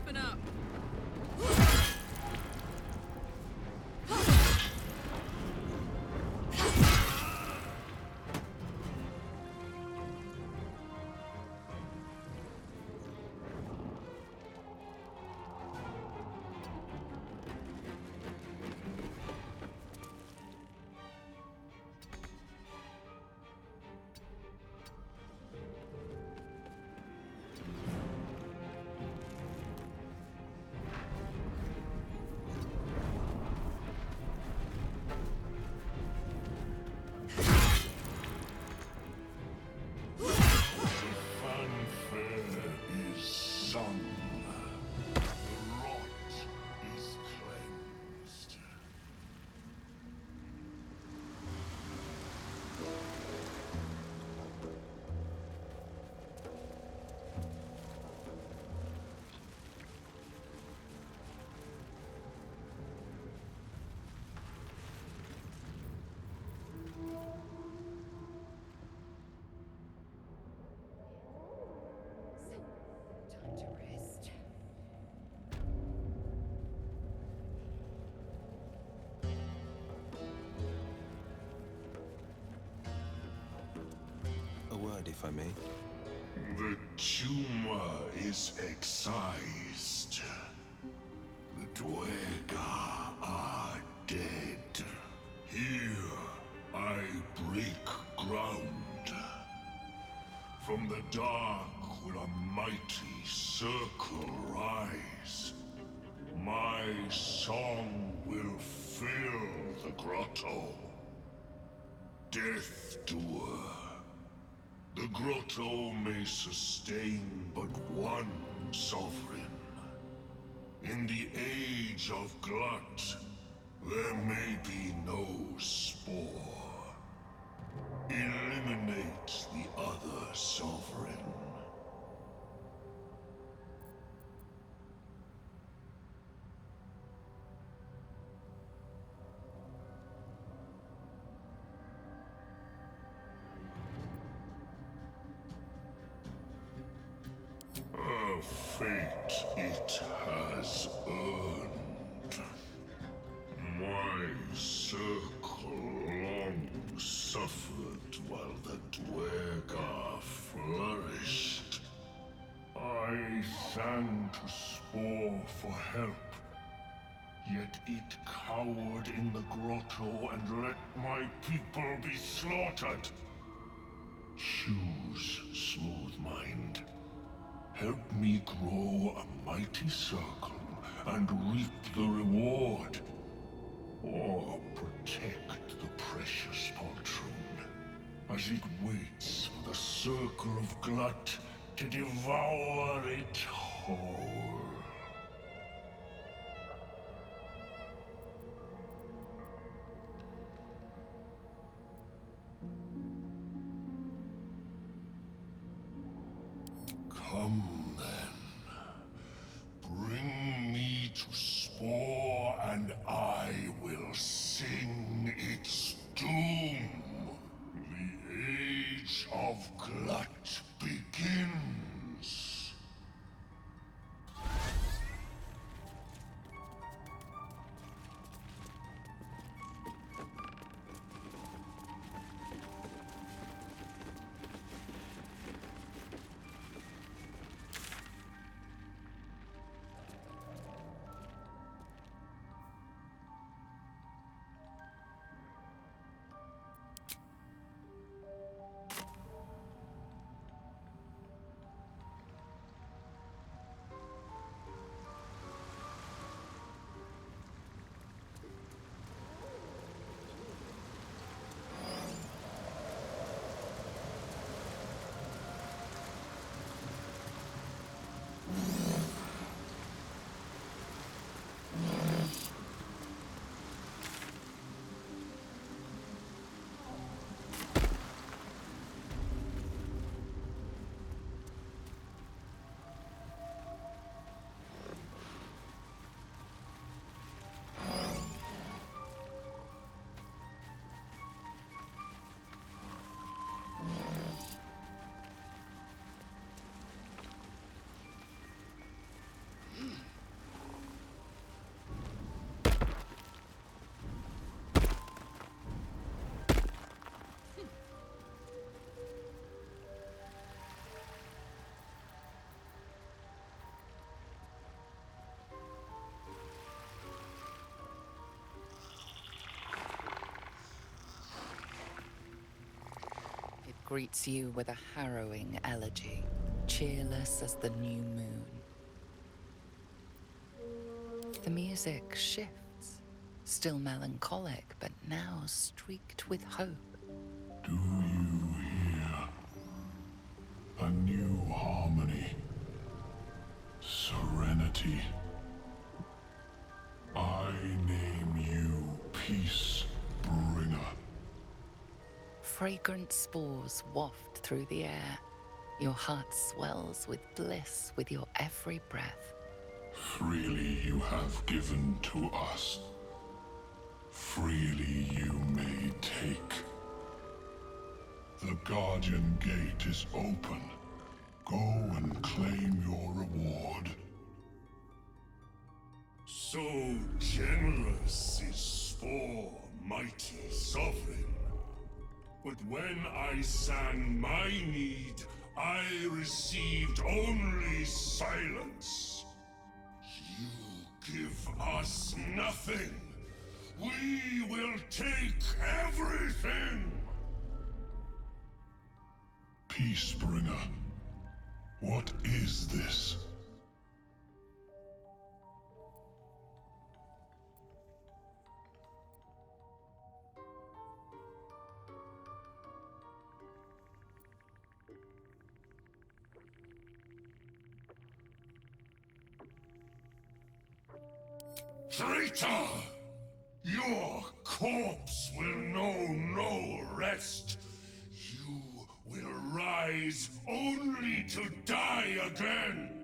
Open up. A word, if I may. The tumor is excised. The Dwerga are dead. Here, I break ground. From the dark will a mighty circle rise. My song will fill the grotto. Death Doer. The grotto may sustain but one sovereign. In the age of glut, there may be no spore. Eliminate the other sovereign. A fate it has earned. My circle long suffered while the Dwerga flourished. I sang to Spore for help, yet it cowered in the grotto and let my people be slaughtered. Choose, Smooth Mind. Help me grow a mighty circle and reap the reward. Or protect the precious poltroon as it waits for the circle of glut to devour it whole. Come then. Bring me to Spore and I will sing its doom. The age of glut begins. Greets you with a harrowing elegy, cheerless as the new moon. The music shifts, still melancholic, but now streaked with hope. Do you hear? A new harmony. Serenity. I name you Peace Bringer. Fragrant spores waft through the air. Your heart swells with bliss with your every breath. Freely you have given to us. Freely you may take. The Guardian Gate is open. Go and claim your reward. So generous is Spore, mighty sovereign. But when I sang my need I received only silence. You give us nothing. We will take everything! Peacebringer, what is this? Traitor! Your corpse will know no rest. You will rise only to die again.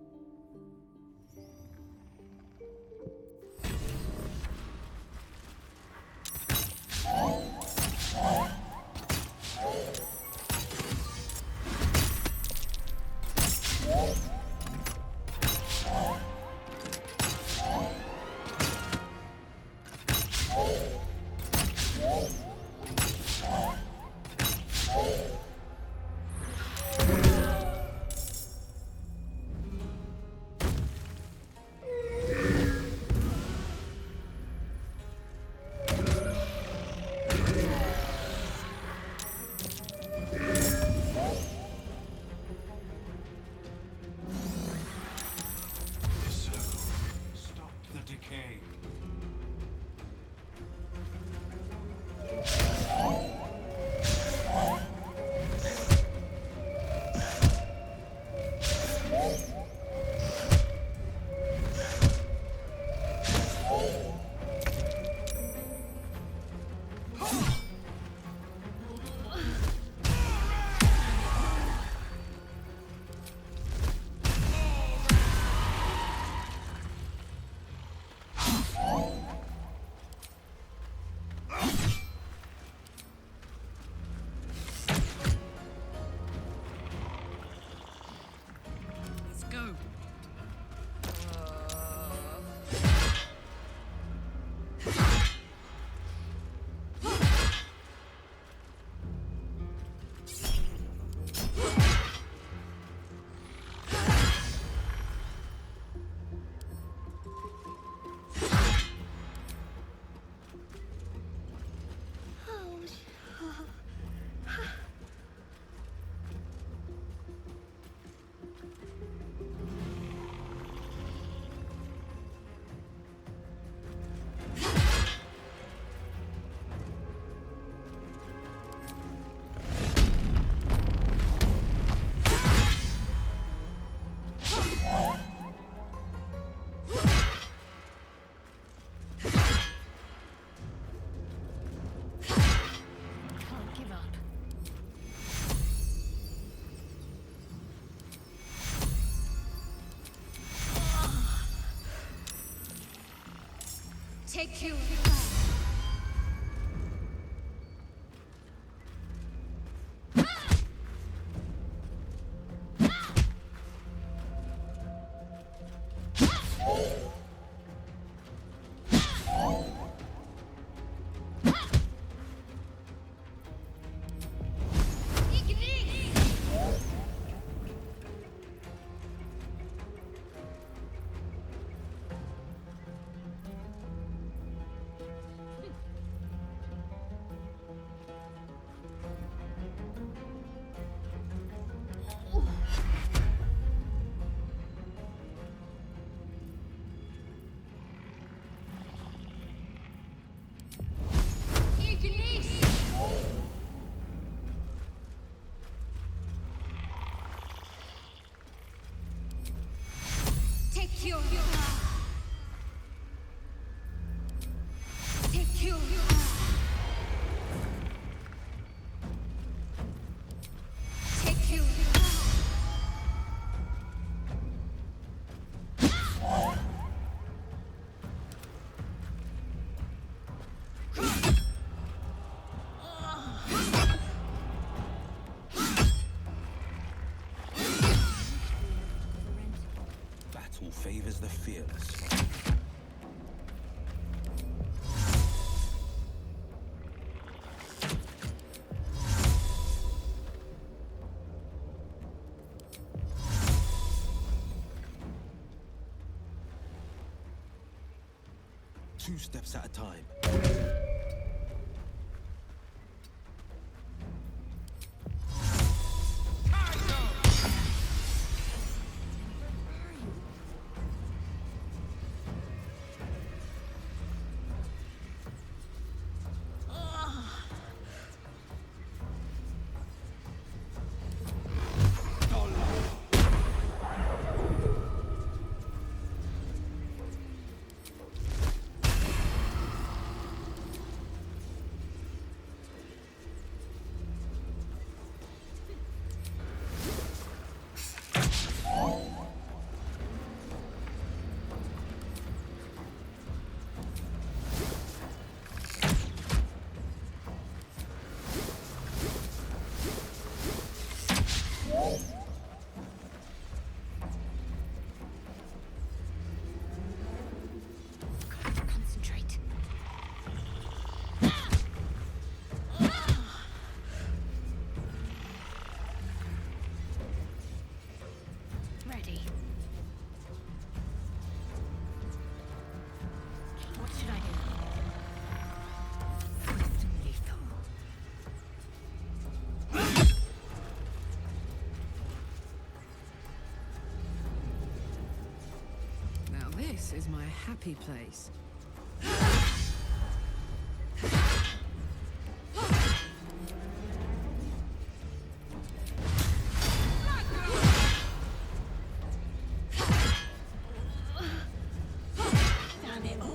Take you. Battle favors the fearless. 2 steps at a time. Concentrate. Ready. What should I do? Swift and lethal. Now this is my happy place. Damn it all.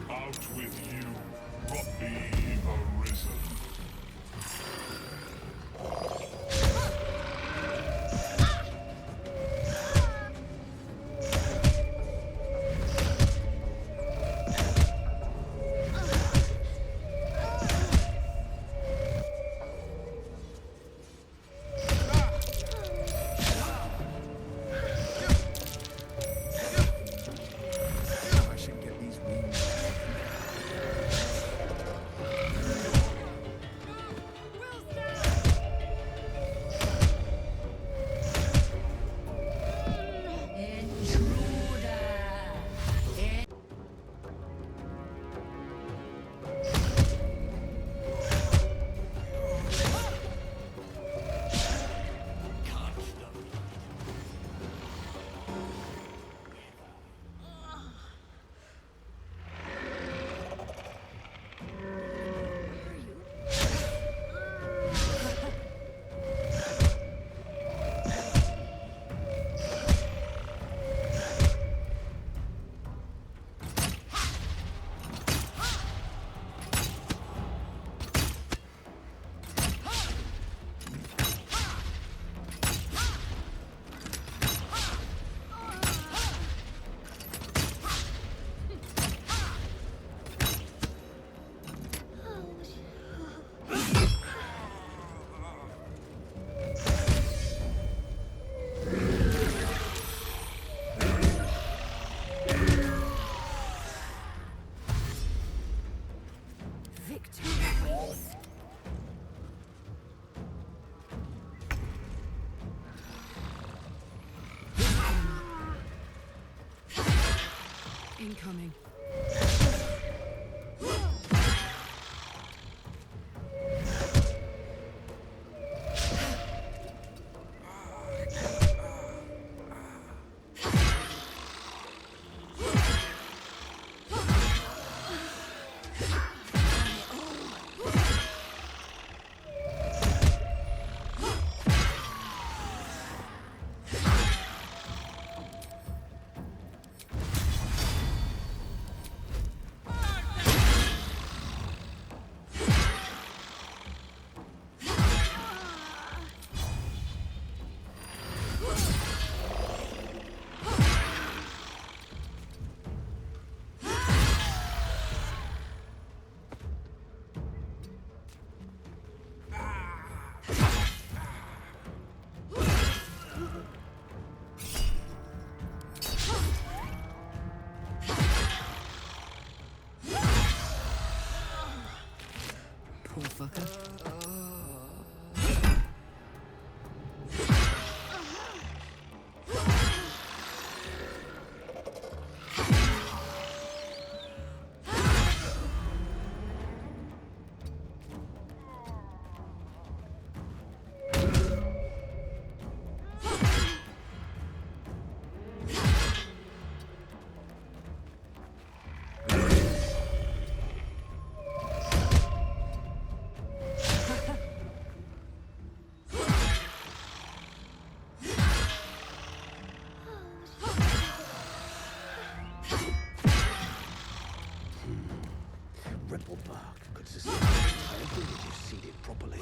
Out with you, but be arisen. I should get these wings. stick to your wings. Incoming. Poor fucker. Ripple bark could sustain the entire village if seeded properly.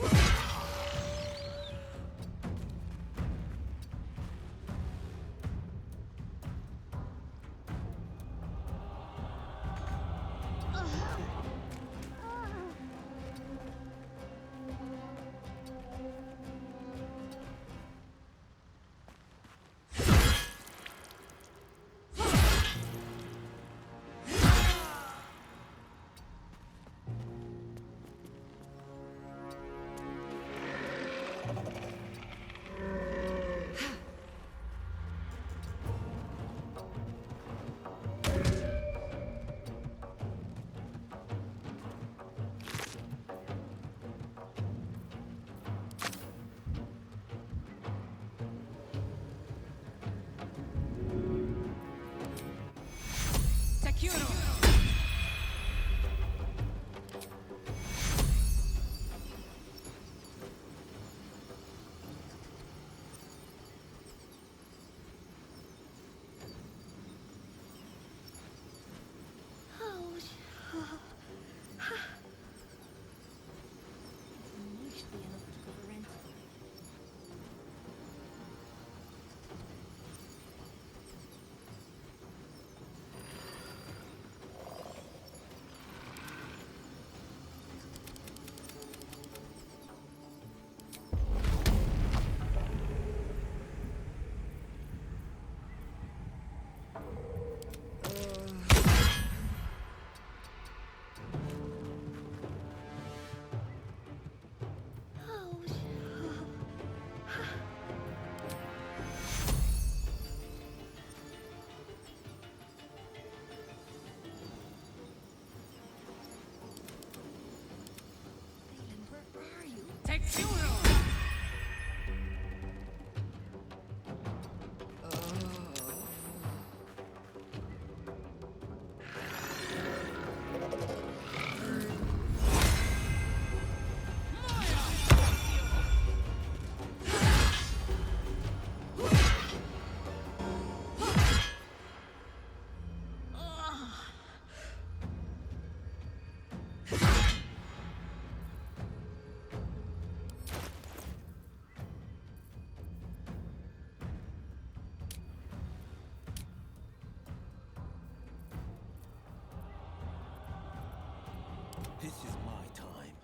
This is my time.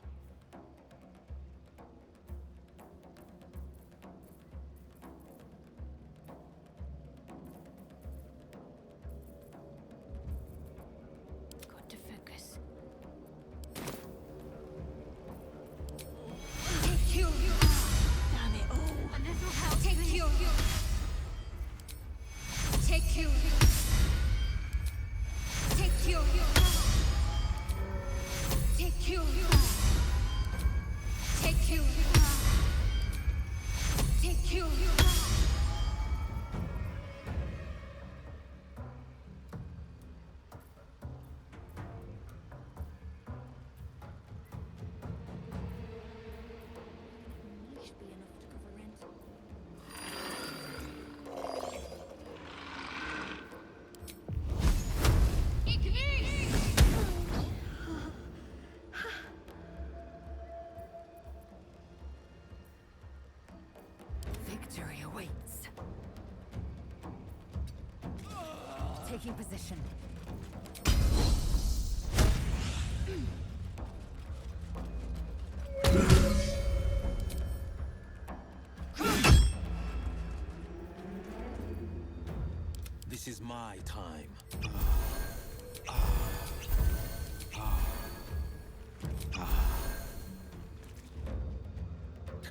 Got to focus. position. This is my time.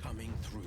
Coming through.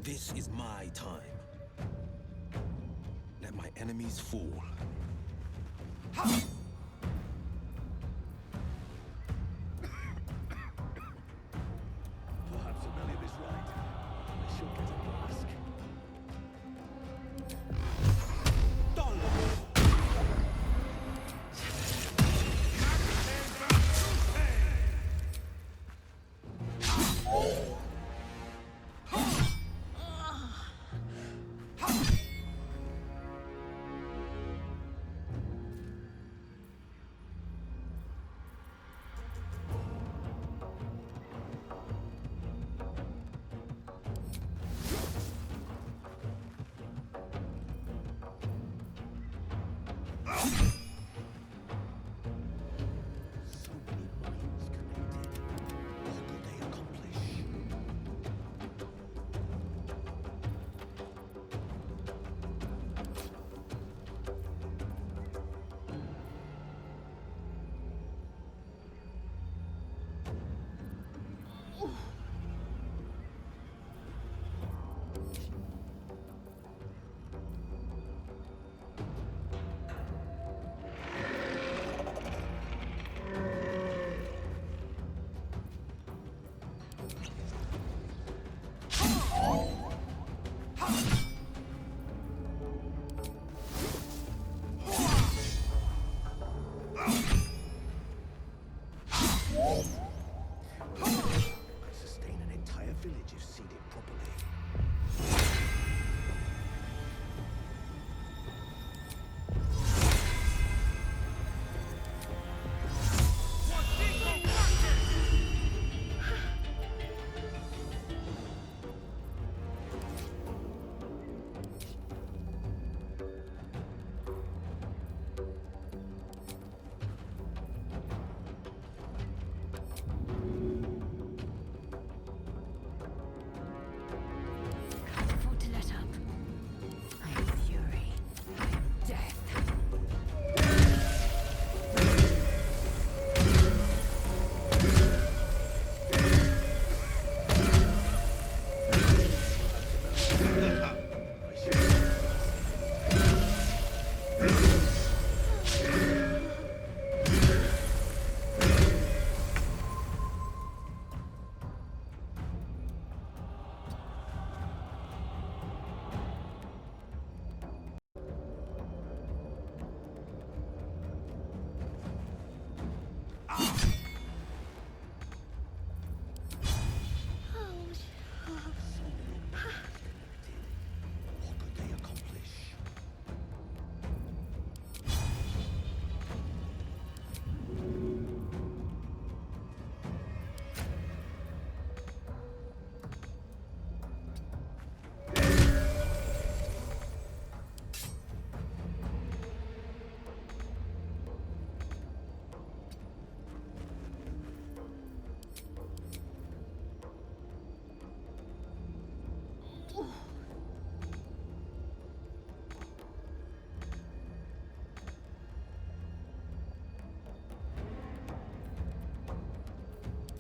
This is my time. Let my enemies fall. Perhaps Amelia is right. I shall get a mask.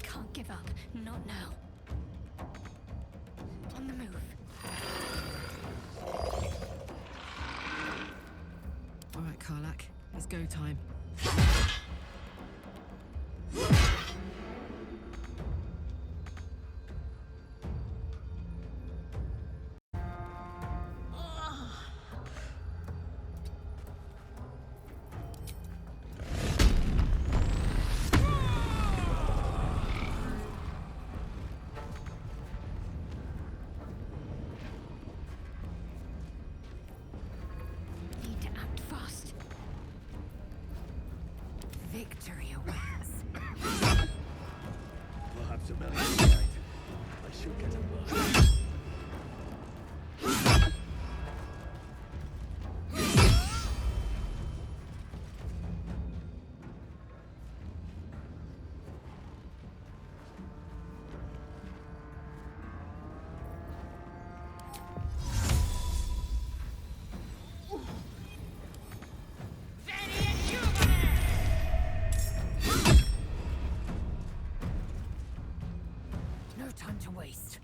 Can't give up. Not now. On the move. All right, Karlak, it's go time. Need to act fast. Victory awaits. Perhaps a melody tonight. I should get a blood. No time to waste.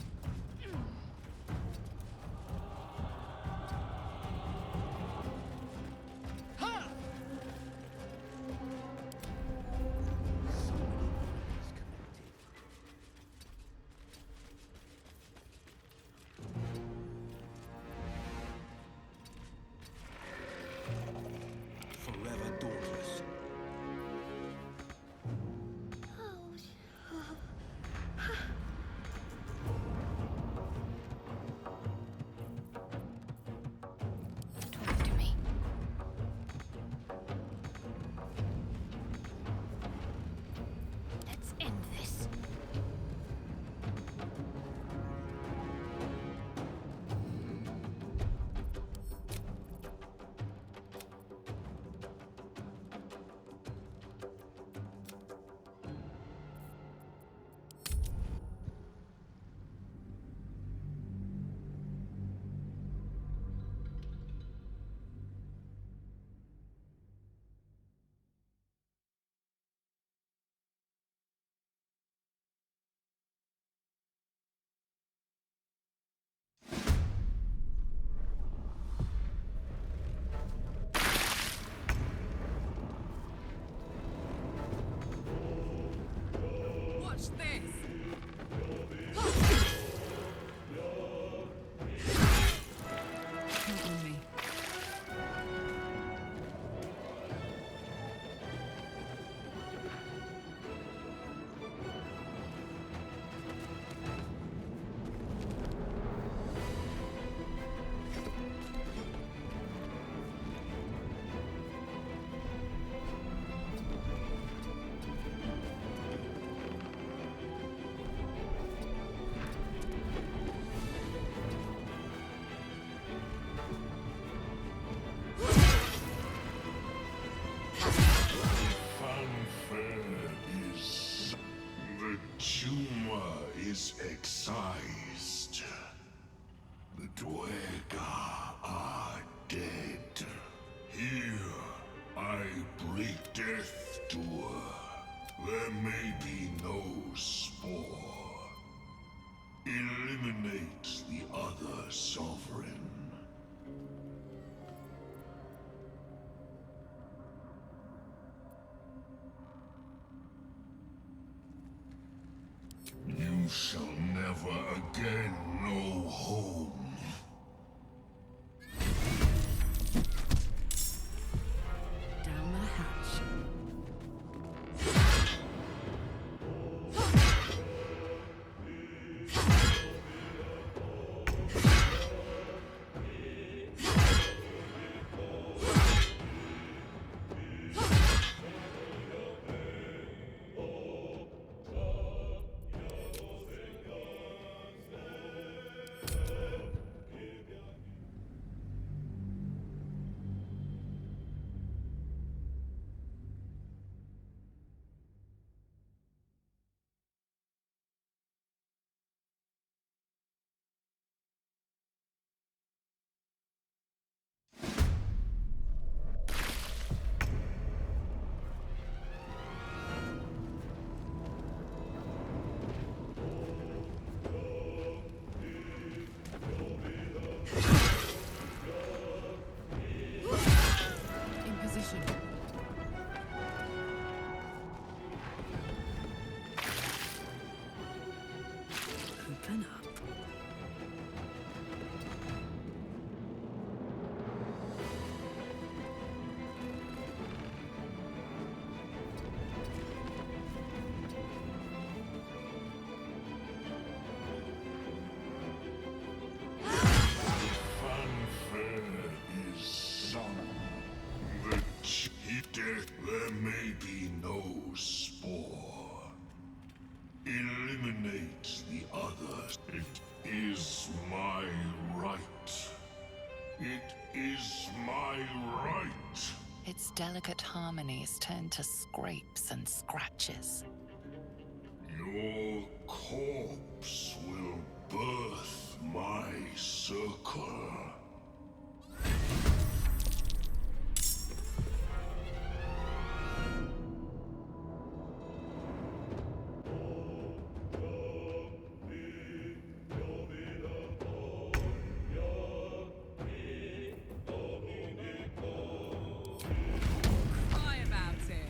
Forever dauntless. Talk to me. Let's end this. Watch this! Count on me. Fanfare is... The tumor is excised. The Dwega are dead. Here, I break death to her. There may be no spore. Eliminate the other sovereign. You shall never again know home. Down the hatch. It is my right. Its delicate harmonies turn to scrapes and scratches. Your corpse will birth my circle. Cry about it.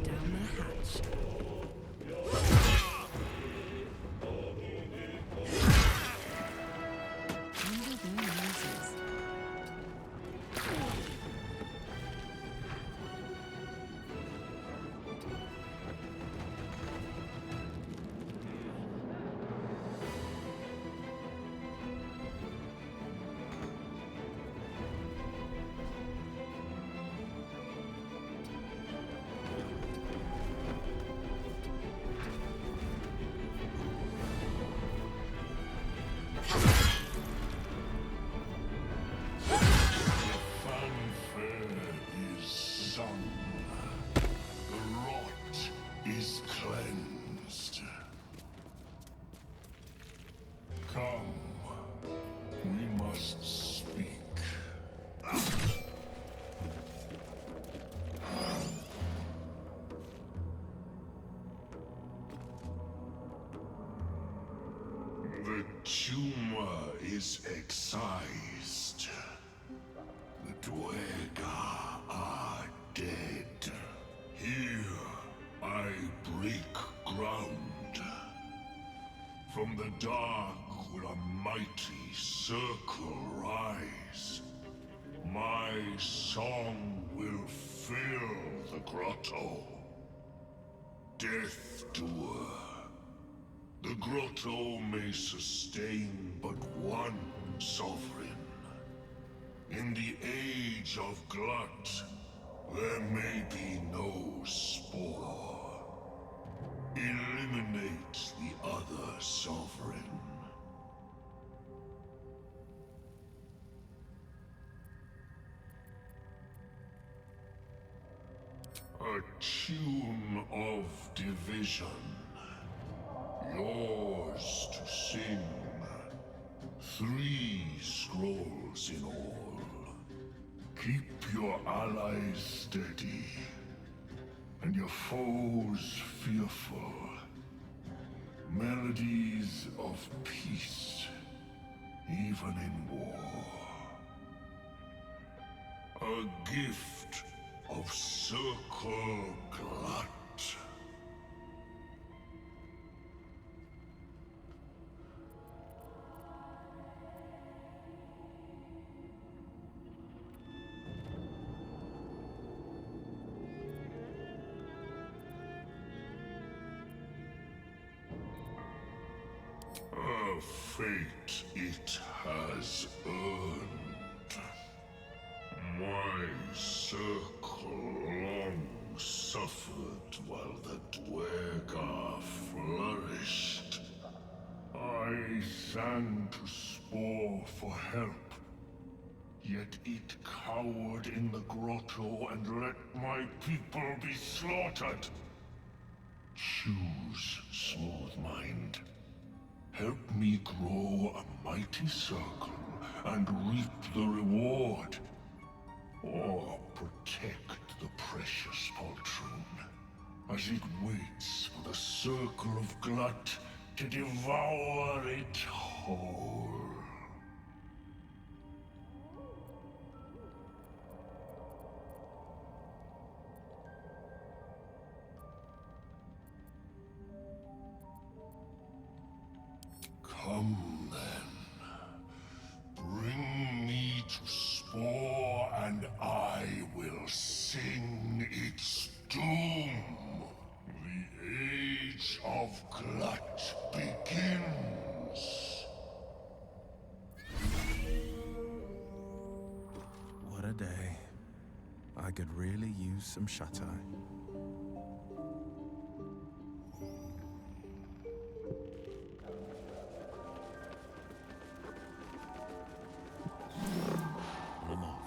Down the hatch. Under their noses. Fanfare is sung. The rot is cleansed. Come, we must speak. The tumor is excised. The Dwerga are dead. Here I break ground. From the dark will a mighty circle rise. My song will fill the grotto. Death Doer. The grotto may sustain but one sovereign. In the age of glut, there may be no spore. Eliminate the other sovereign. A tune of division. Yours to sing. 3 scrolls in all. Keep your allies steady, and your foes fearful. Melodies of peace, even in war. A gift of circle glut. A fate it has earned. My circle long suffered while the Dwerga flourished. I sang to Spore for help, yet it cowered in the grotto and let my people be slaughtered. Choose, Smooth Mind. Help me grow a mighty circle and reap the reward. Or protect the precious poltroon as it waits for the circle of glut to devour it whole. and I will sing its doom. The Age of Glut begins. What a day. I could really use some shut-eye. I'm off.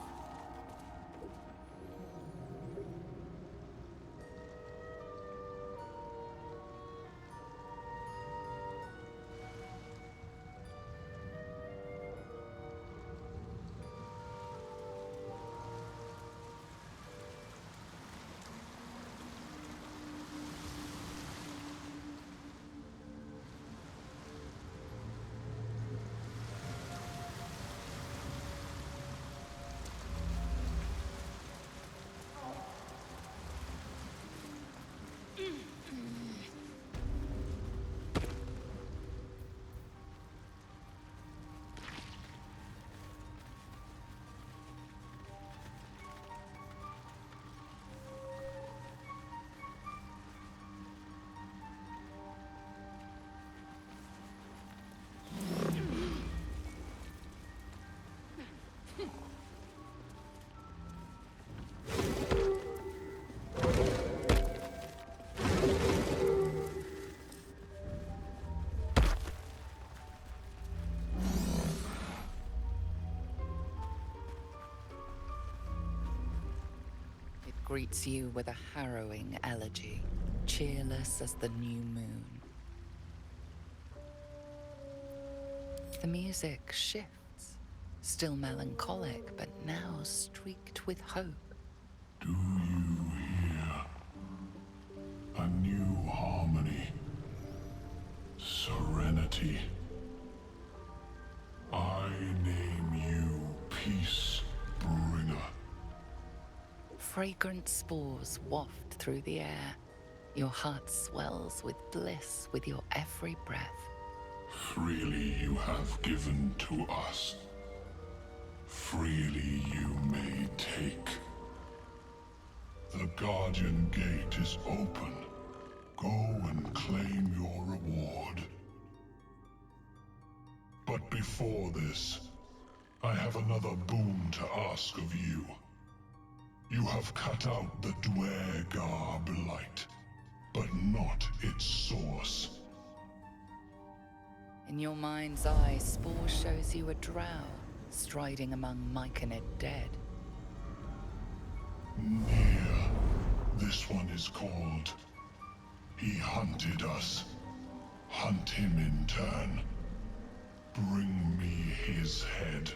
Greets you with a harrowing elegy, cheerless as the new moon. The music shifts, still melancholic, but now streaked with hope. Do you hear? A new harmony. Serenity. I name you Peace Bringer. Fragrant spores waft through the air. Your heart swells with bliss with your every breath. Freely you have given to us. Freely you may take. The Guardian Gate is open. Go and claim your reward. But before this, I have another boon to ask of you. You have cut out the Dwegar blight, but not its source. In your mind's eye, Spore shows you a drow, striding among Myconid dead. Near. This one is called. He hunted us. Hunt him in turn. Bring me his head,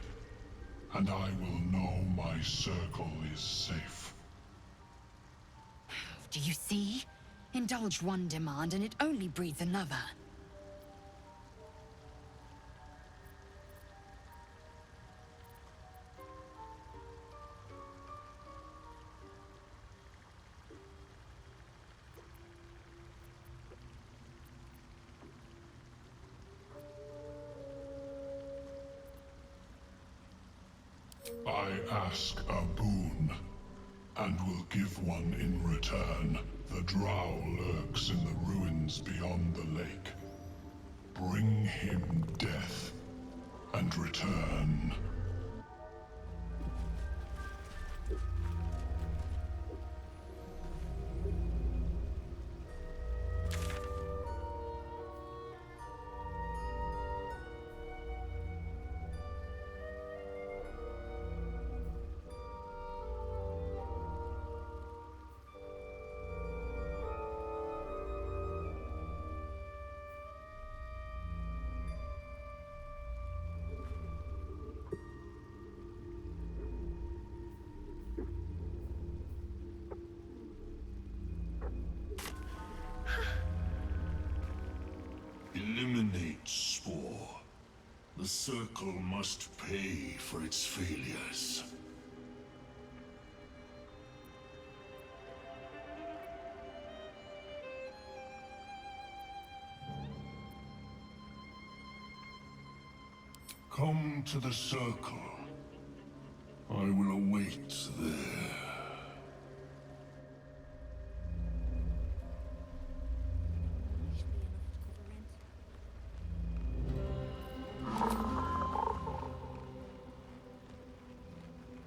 and I will know my circle is safe. Do you see? Indulge one demand and it only breeds another. I ask a boon, and will give one in return. The drow lurks in the ruins beyond the lake. Bring him death, and return. Eliminate Spore. The Circle must pay for its failures. Come to the Circle. I will await Wait there.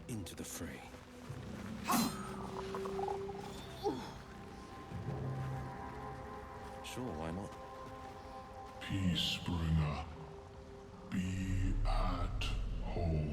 Into the fray. Sure, why not? Peacebringer, be at home.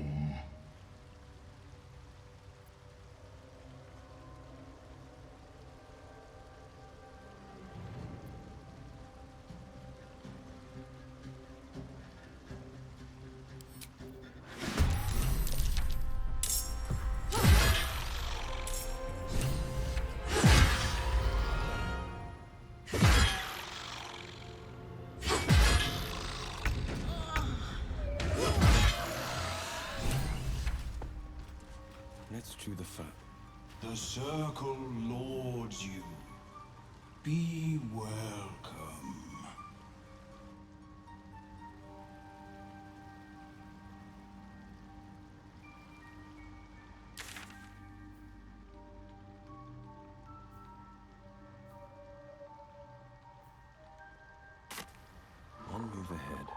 Let's chew the fat. The circle lords you. Be welcome. One move ahead.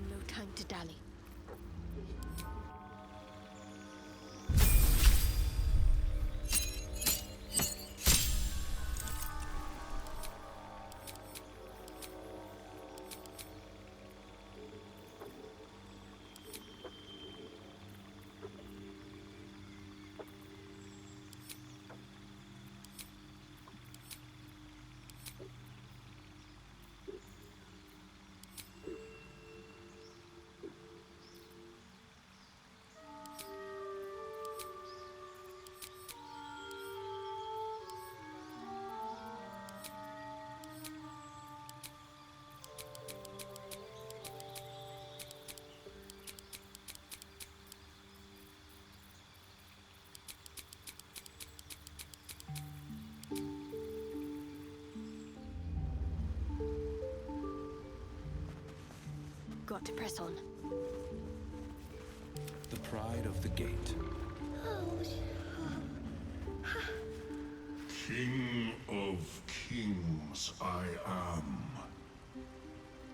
No time to dally. Got to press on. The pride of the gate. King of kings I am.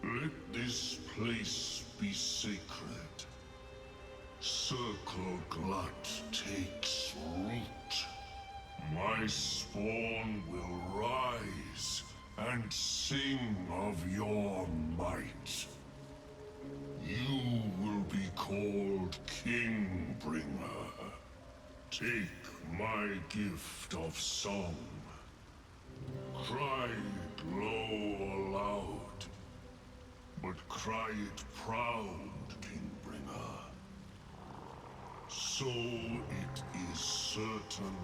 Let this place be sacred. Circle glut takes root. My spawn will rise and sing of your might. You will be called King Bringer. Take my gift of song. Cry it low or loud, but cry it proud, King Bringer. So it is certain,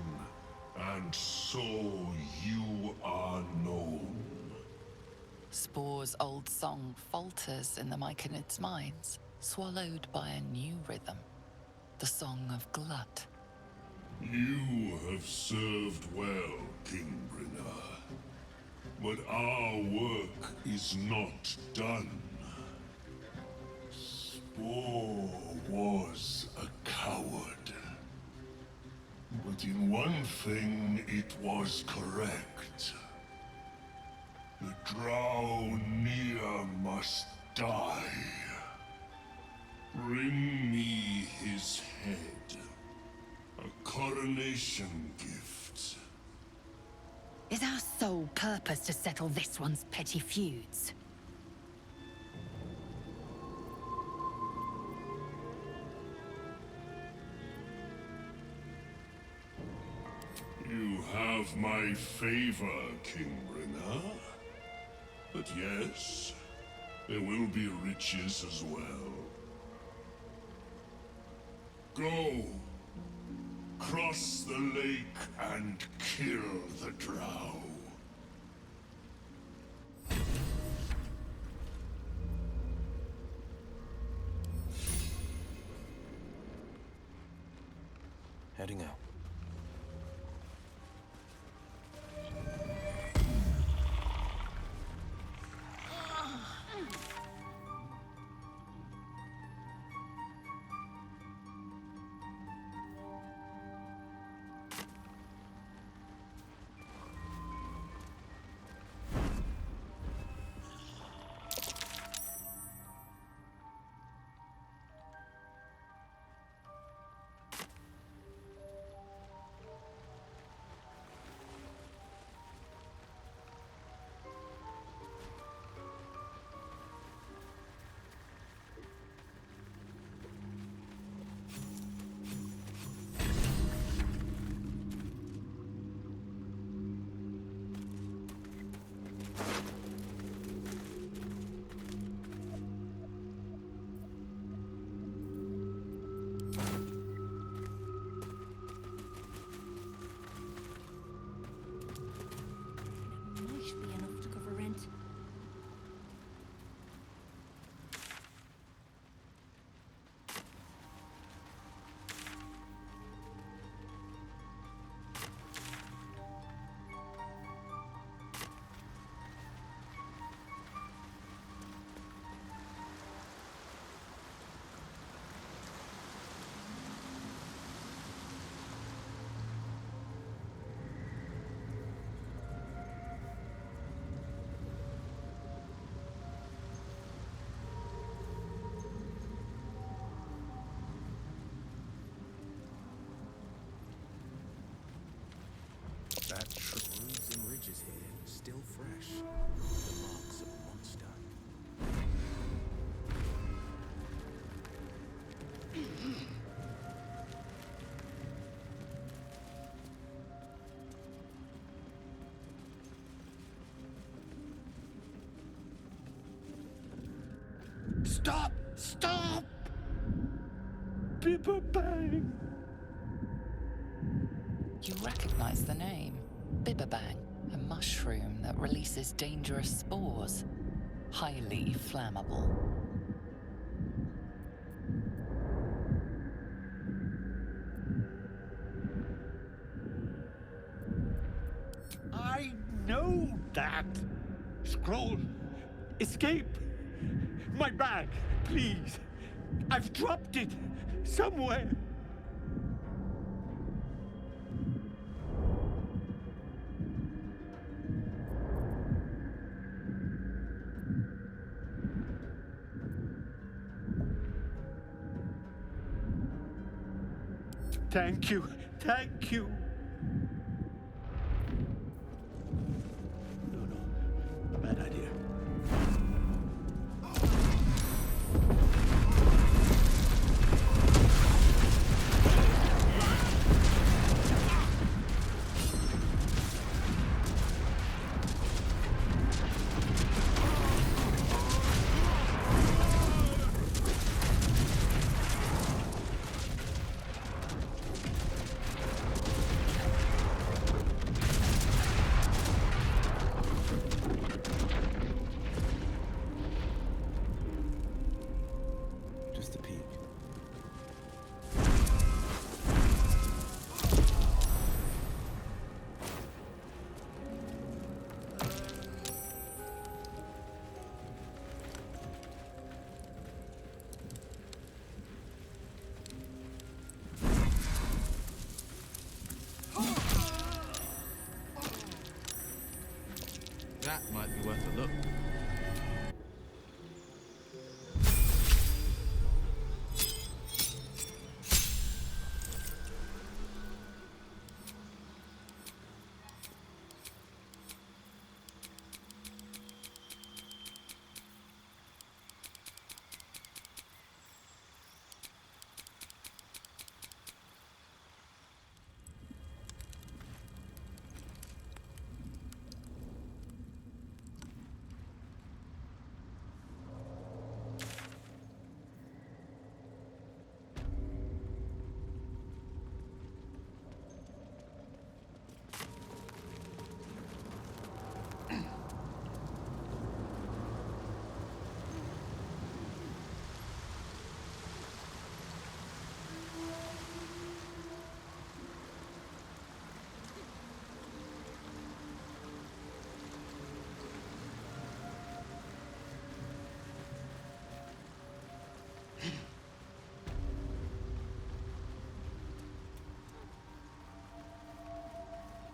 and so you are known. Spore's old song falters in the Myconids' minds, swallowed by a new rhythm. The song of Glut. You have served well, Kingbringer. But our work is not done. Spore was a coward. But in one thing it was correct. must die. Bring me his head. A coronation gift. Is our sole purpose to settle this one's petty feuds? You have my favor, Kingbringer. But yes, there will be riches as well. Go. Cross the lake and kill the drow. Heading out. Might be enough to cover rent. That roofs and ridges here, still fresh. The marks of a monster. Stop! Stop! Bibberbang! You recognize the name. Bibberbang, a mushroom that releases dangerous spores. Highly flammable. I know that! Scroll! Escape! My bag, please! I've dropped it somewhere! Thank you. Thank you. No. Bad idea. Just a peek. That might be worth a look.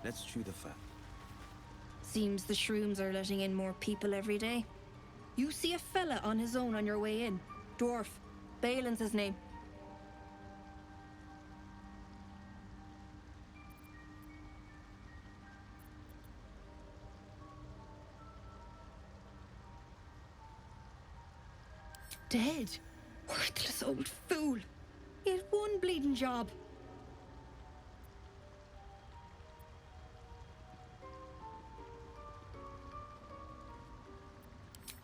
Let's chew the fat. Seems the shrooms are letting in more people every day. You see a fella on his own on your way in. Dwarf. Balin's his name. Dead. Worthless old fool. He had one bleeding job.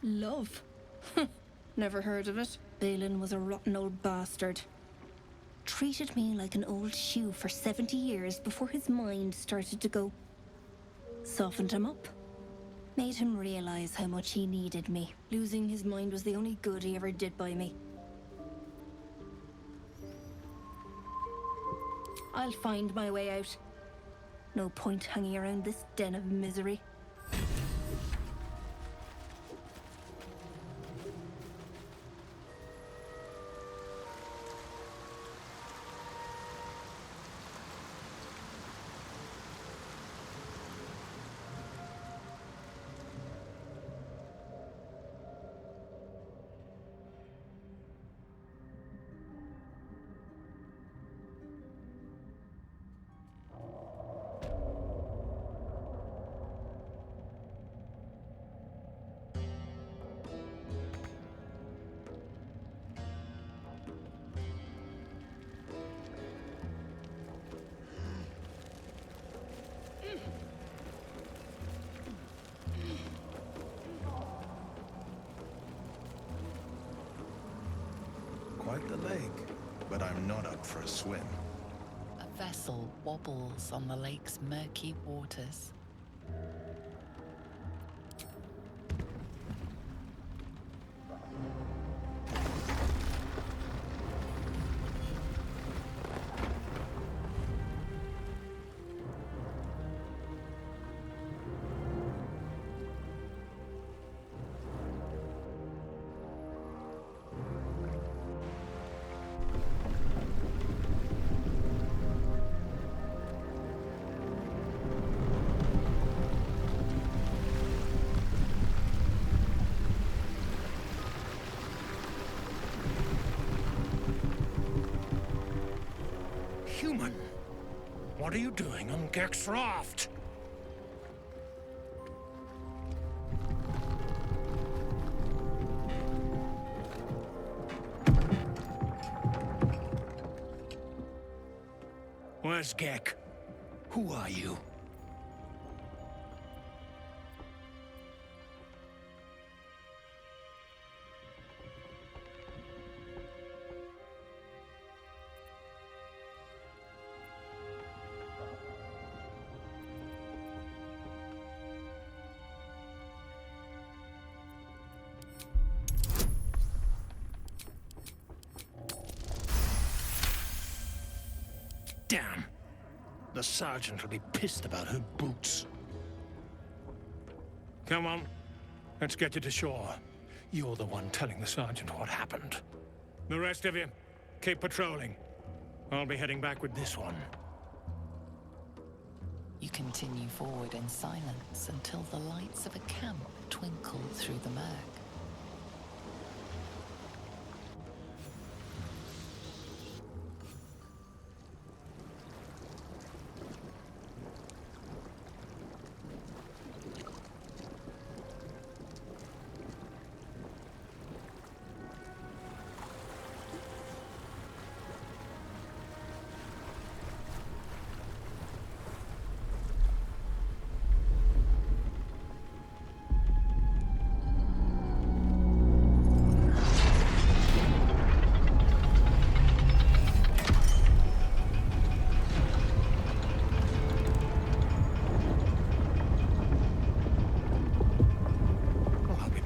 Love? Never heard of it. Balin was a rotten old bastard. Treated me like an old shoe for 70 years before his mind started to go. Softened him up. Made him realize how much he needed me. Losing his mind was the only good he ever did by me. I'll find my way out. No point hanging around this den of misery. Quite the lake, but I'm not up for a swim. A vessel wobbles on the lake's murky waters. Human, what are you doing on Gek's raft? Where's Gek? Who are you? Damn. The sergeant will be pissed about her boots. Come on. Let's get you to shore. You're the one telling the sergeant what happened. The rest of you, keep patrolling. I'll be heading back with this one. You continue forward in silence until the lights of a camp twinkle through the murk.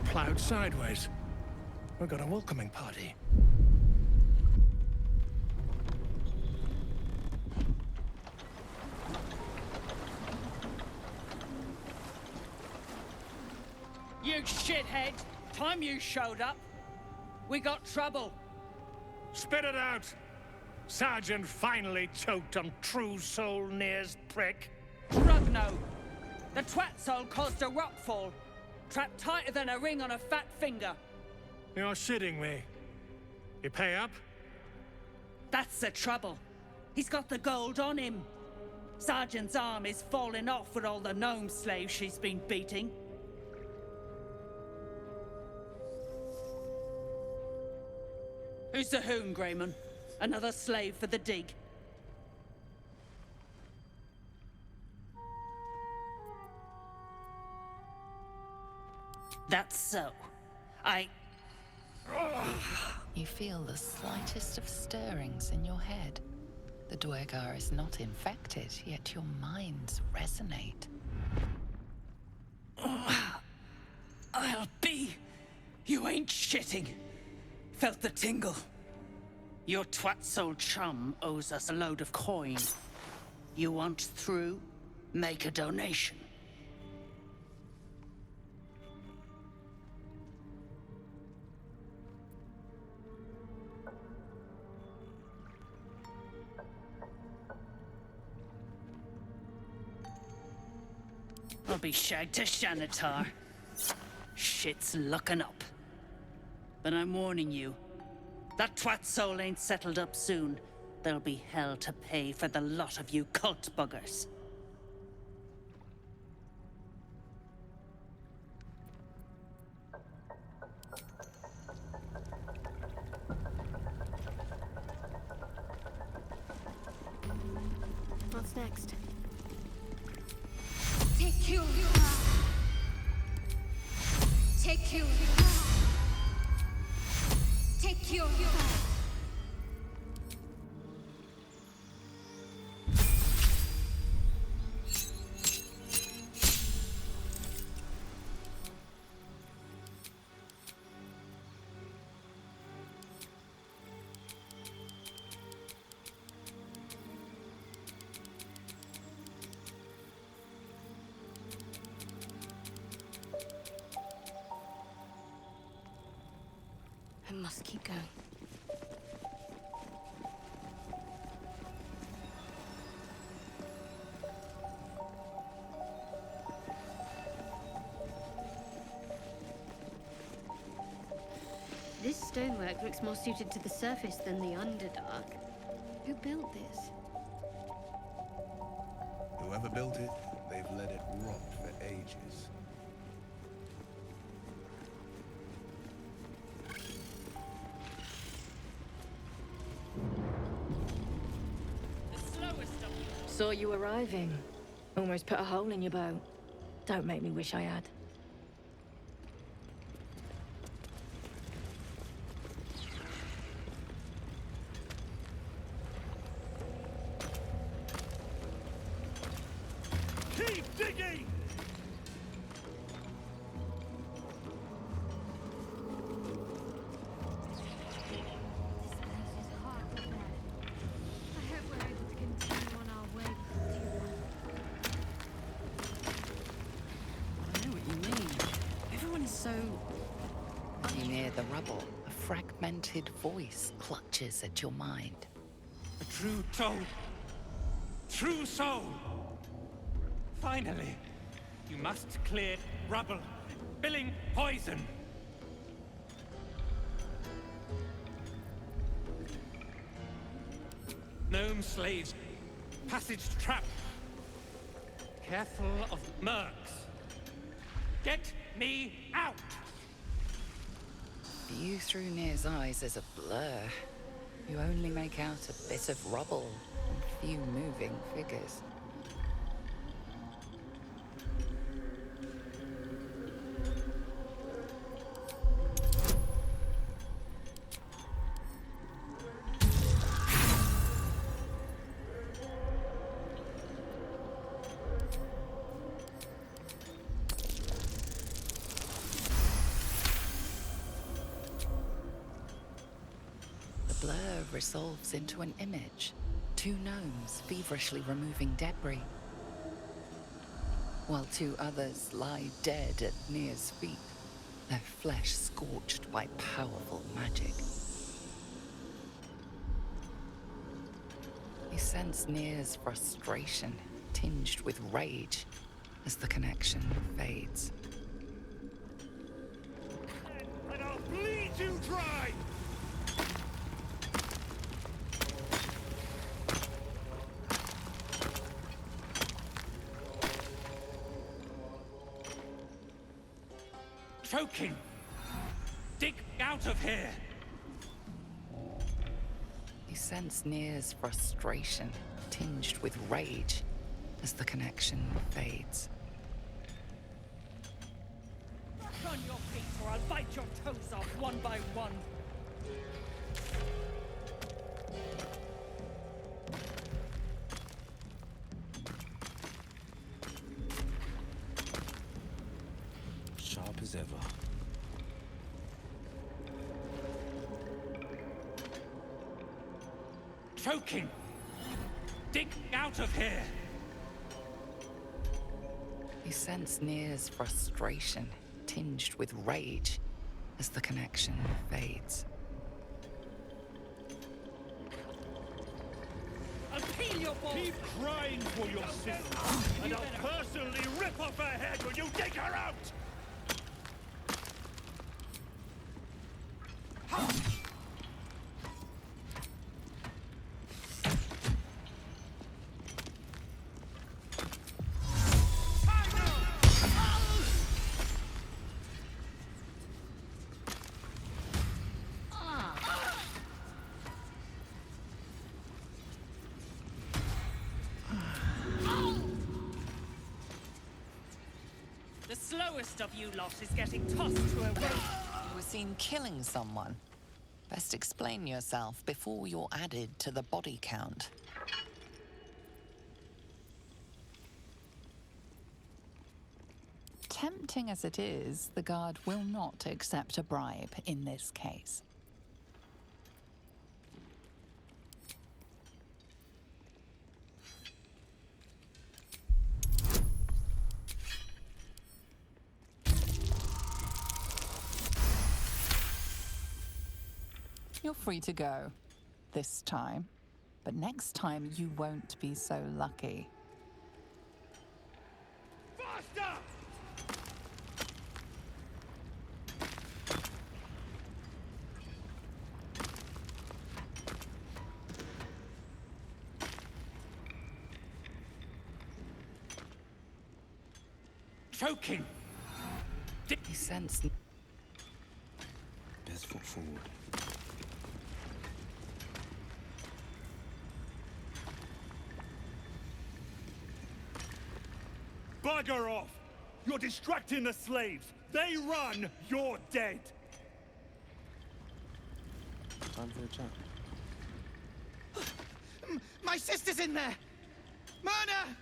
Plowed sideways. We've got a welcoming party. You shithead! Time you showed up, we got trouble. Spit it out! Sergeant finally choked on True Soul Near's prick. Rugno! The twat soul caused a rockfall. Trapped tighter than a ring on a fat finger. You're shitting me. You pay up? That's the trouble. He's got the gold on him. Sergeant's arm is falling off with all the gnome slaves she's been beating. Who's the hoon, Greyman? Another slave for the dig? That's so. You feel the slightest of stirrings in your head. The Dwergar is not infected, yet your minds resonate. I'll be... You ain't shitting. Felt the tingle. Your twat-soul chum owes us a load of coin. You want through? Make a donation. I'll be shagged to Shanatar. Shit's looking up. But I'm warning you, that twat soul ain't settled up soon. There'll be hell to pay for the lot of you cult buggers. What's next? Take you. Take you. Take you. I must keep going. This stonework looks more suited to the surface than the Underdark. Who built this? Whoever built it, they've let it rot for ages. Saw you arriving. Almost put a hole in your bow. Don't make me wish I had. Keep digging! You near the rubble, a fragmented voice clutches at your mind. A true soul. True soul. Finally, you must clear rubble, spilling poison. Gnome slaves, passage trap. Careful of mercs. Get me out! View through Nir's eyes is a blur. You only make out a bit of rubble and few moving figures. The blur resolves into an image. Two gnomes feverishly removing debris, while two others lie dead at Nir's feet, their flesh scorched by powerful magic. You sense Nir's frustration. tinged with rage as the connection fades. And I'll bleed you dry! Choking! Dig out of here! You sense Nir's frustration, tinged with rage, as the connection fades. Back on your feet or I'll bite your toes off one by one! Sharp as ever. Choking! Dig out of here! You sense Nir's frustration, tinged with rage, as the connection fades. I'll peel your balls! Keep crying for your sister, and I'll personally rip off her head when you dig her out! The slowest of you lot is getting tossed to a rope. You were seen killing someone. Best explain yourself before you're added to the body count. Tempting as it is, the guard will not accept a bribe in this case. You're free to go. This time. But next time you won't be so lucky. Faster! Choking! You sense... Best foot forward. Bugger off! You're distracting the slaves! They run, you're dead! Time for a chat. My sister's in there! Myrna!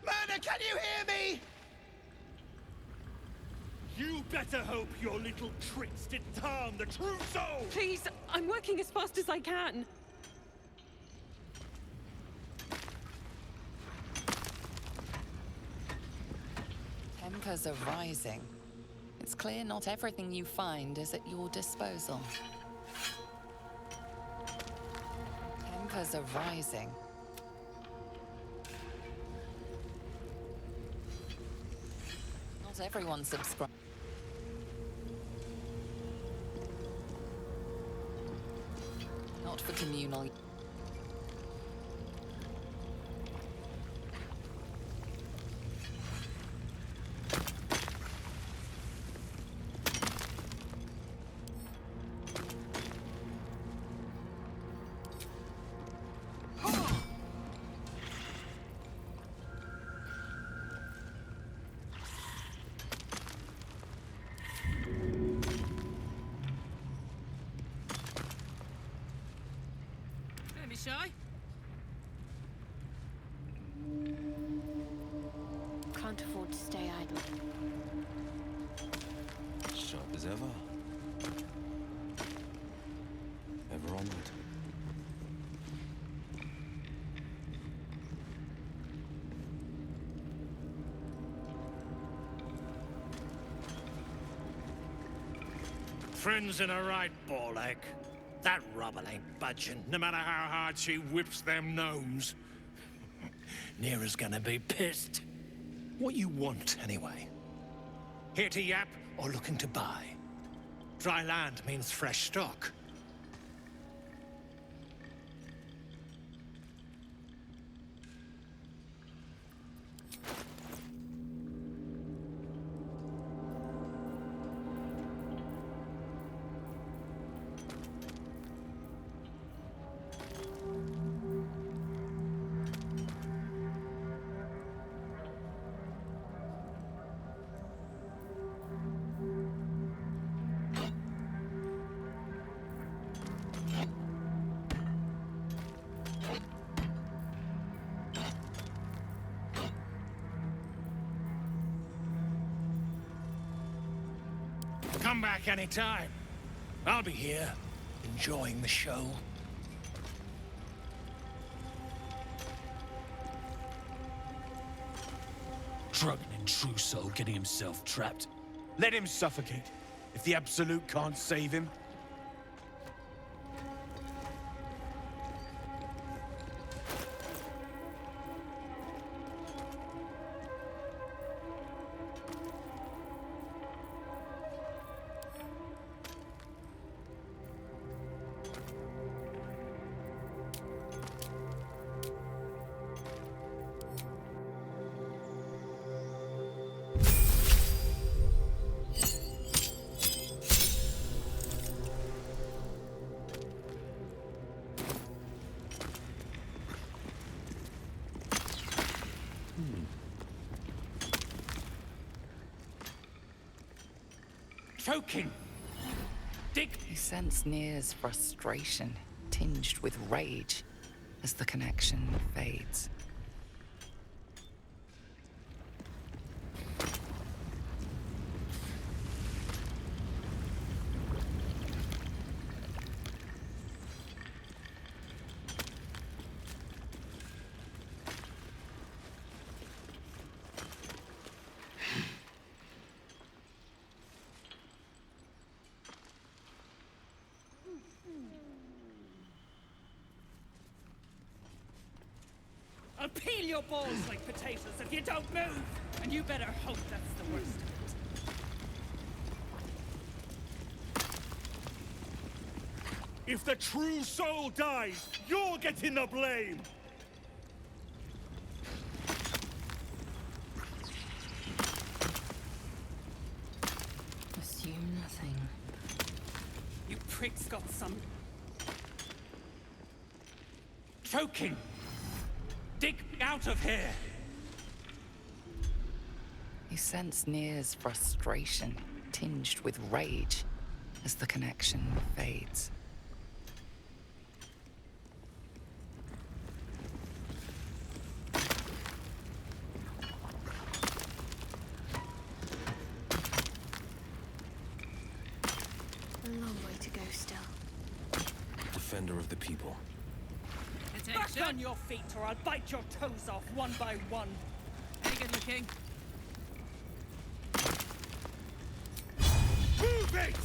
Myrna, can you hear me? You better hope your little tricks didn't harm the true soul! Please, I'm working as fast as I can. Tempers are rising. It's clear not everything you find is at your disposal. Tempers are rising. Not everyone subscribes. Not for communal. Don't be shy. Can't afford to stay idle. Sharp as ever. Ever onward. Friends in a right ball egg. That rubble ain't budging, no matter how hard she whips them gnomes. Neera's gonna be pissed. What you want, anyway? Here to yap or looking to buy? Dry land means fresh stock. Come back anytime. I'll be here, enjoying the show. Drug and true soul getting himself trapped. Let him suffocate. If the Absolute can't save him. Choking! Dig! You sense Near's frustration, tinged with rage, as the connection fades. I'll peel your balls like potatoes if you don't move! And you better hope that's the worst of it. If the true soul dies, you're getting the blame! Assume nothing. You pricks got some... Choking! Dig out of here! You sense Near's frustration, tinged with rage, as the connection fades. A long way to go still. Defender of the people. Back on your feet or I'll bite your toes off one by one. Hey, good looking. Move it!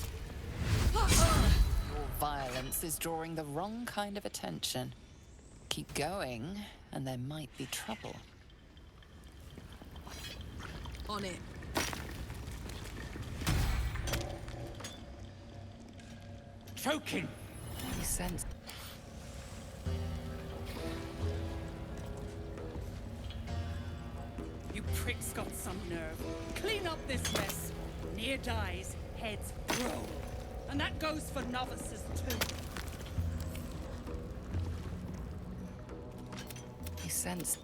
Your violence is drawing the wrong kind of attention. Keep going, and there might be trouble. On it. Choking! You sense... You pricks got some nerve. Clean up this mess. Near dies, heads roll. And that goes for novices too. You sense...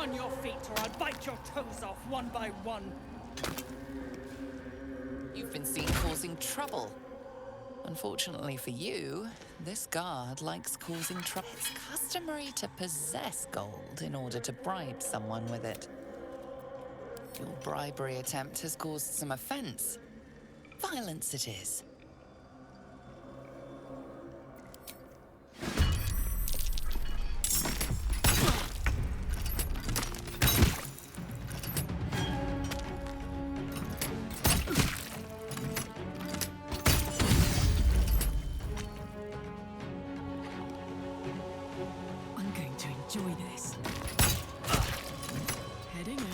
on your feet or I'll bite your toes off one by one. You've been seen causing trouble. Unfortunately for you, this guard likes causing trouble. It's customary to possess gold in order to bribe someone with it. Your bribery attempt has caused some offense. Violence it is. I'm going to enjoy this. Heading out.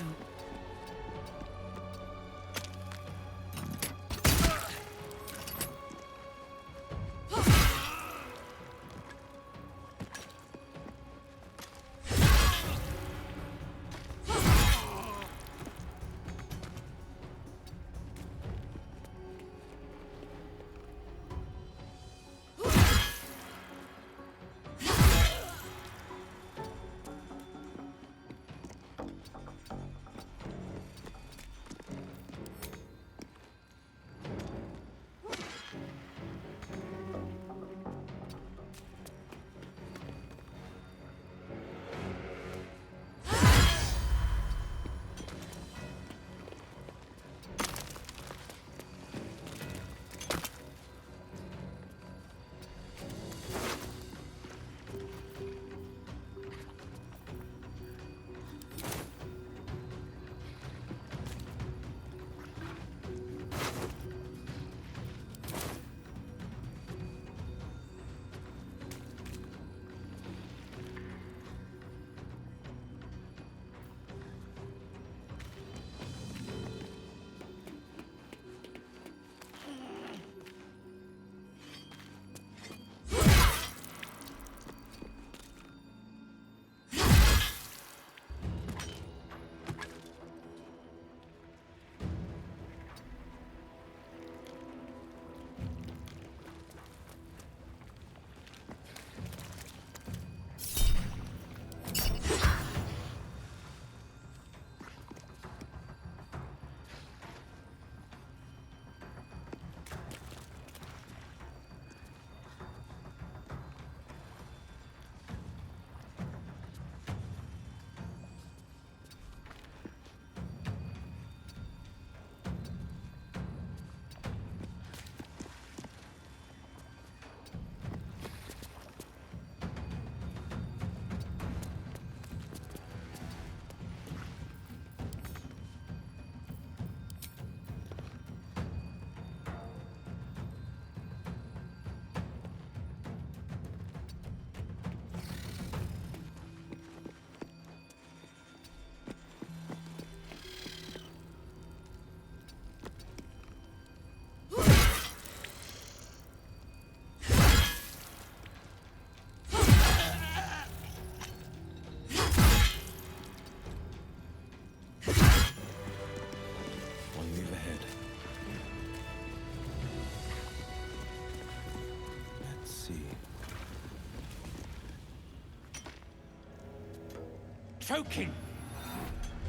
Choking!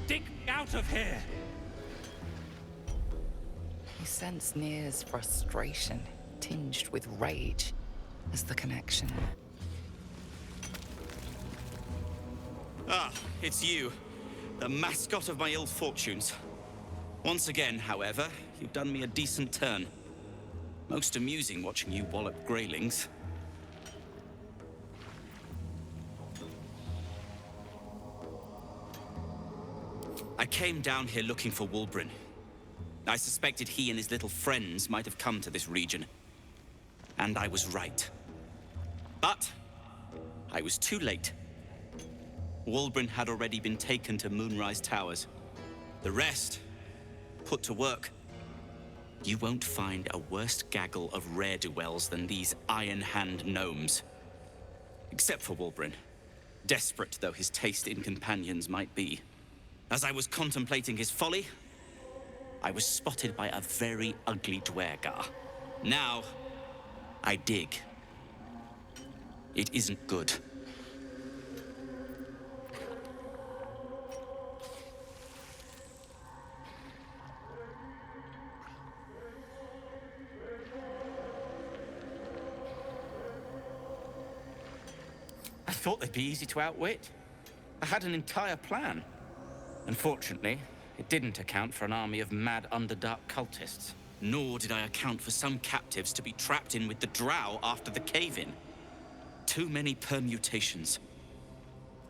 Dig me out of here! You sense Nir's frustration, tinged with rage, as the connection. Ah, it's you. The mascot of my ill fortunes. Once again, however, you've done me a decent turn. Most amusing watching you wallop greylings. I came down here looking for Wulbren. I suspected he and his little friends might have come to this region. And I was right. But I was too late. Wulbren had already been taken to Moonrise Towers. The rest, put to work. You won't find a worse gaggle of ne'er-do-wells than these Iron Hand gnomes. Except for Wulbren, desperate though his taste in companions might be. As I was contemplating his folly, I was spotted by a very ugly Dwergar. Now, I dig. It isn't good. thought they'd be easy to outwit. I had an entire plan. Unfortunately, it didn't account for an army of mad Underdark cultists. Nor did I account for some captives to be trapped in with the drow after the cave-in. Too many permutations.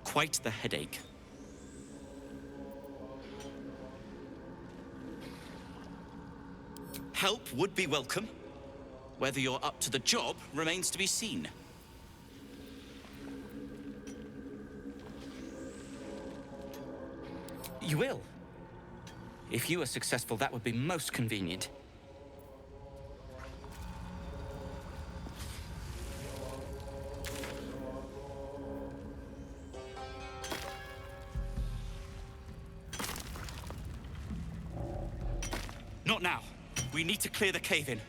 Quite the headache. Help would be welcome. Whether you're up to the job remains to be seen. You will. If you are successful, that would be most convenient. Not now. We need to clear the cave-in.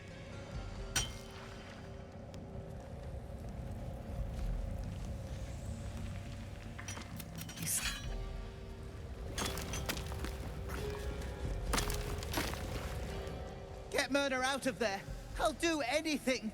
Get Myrna out of there. I'll do anything.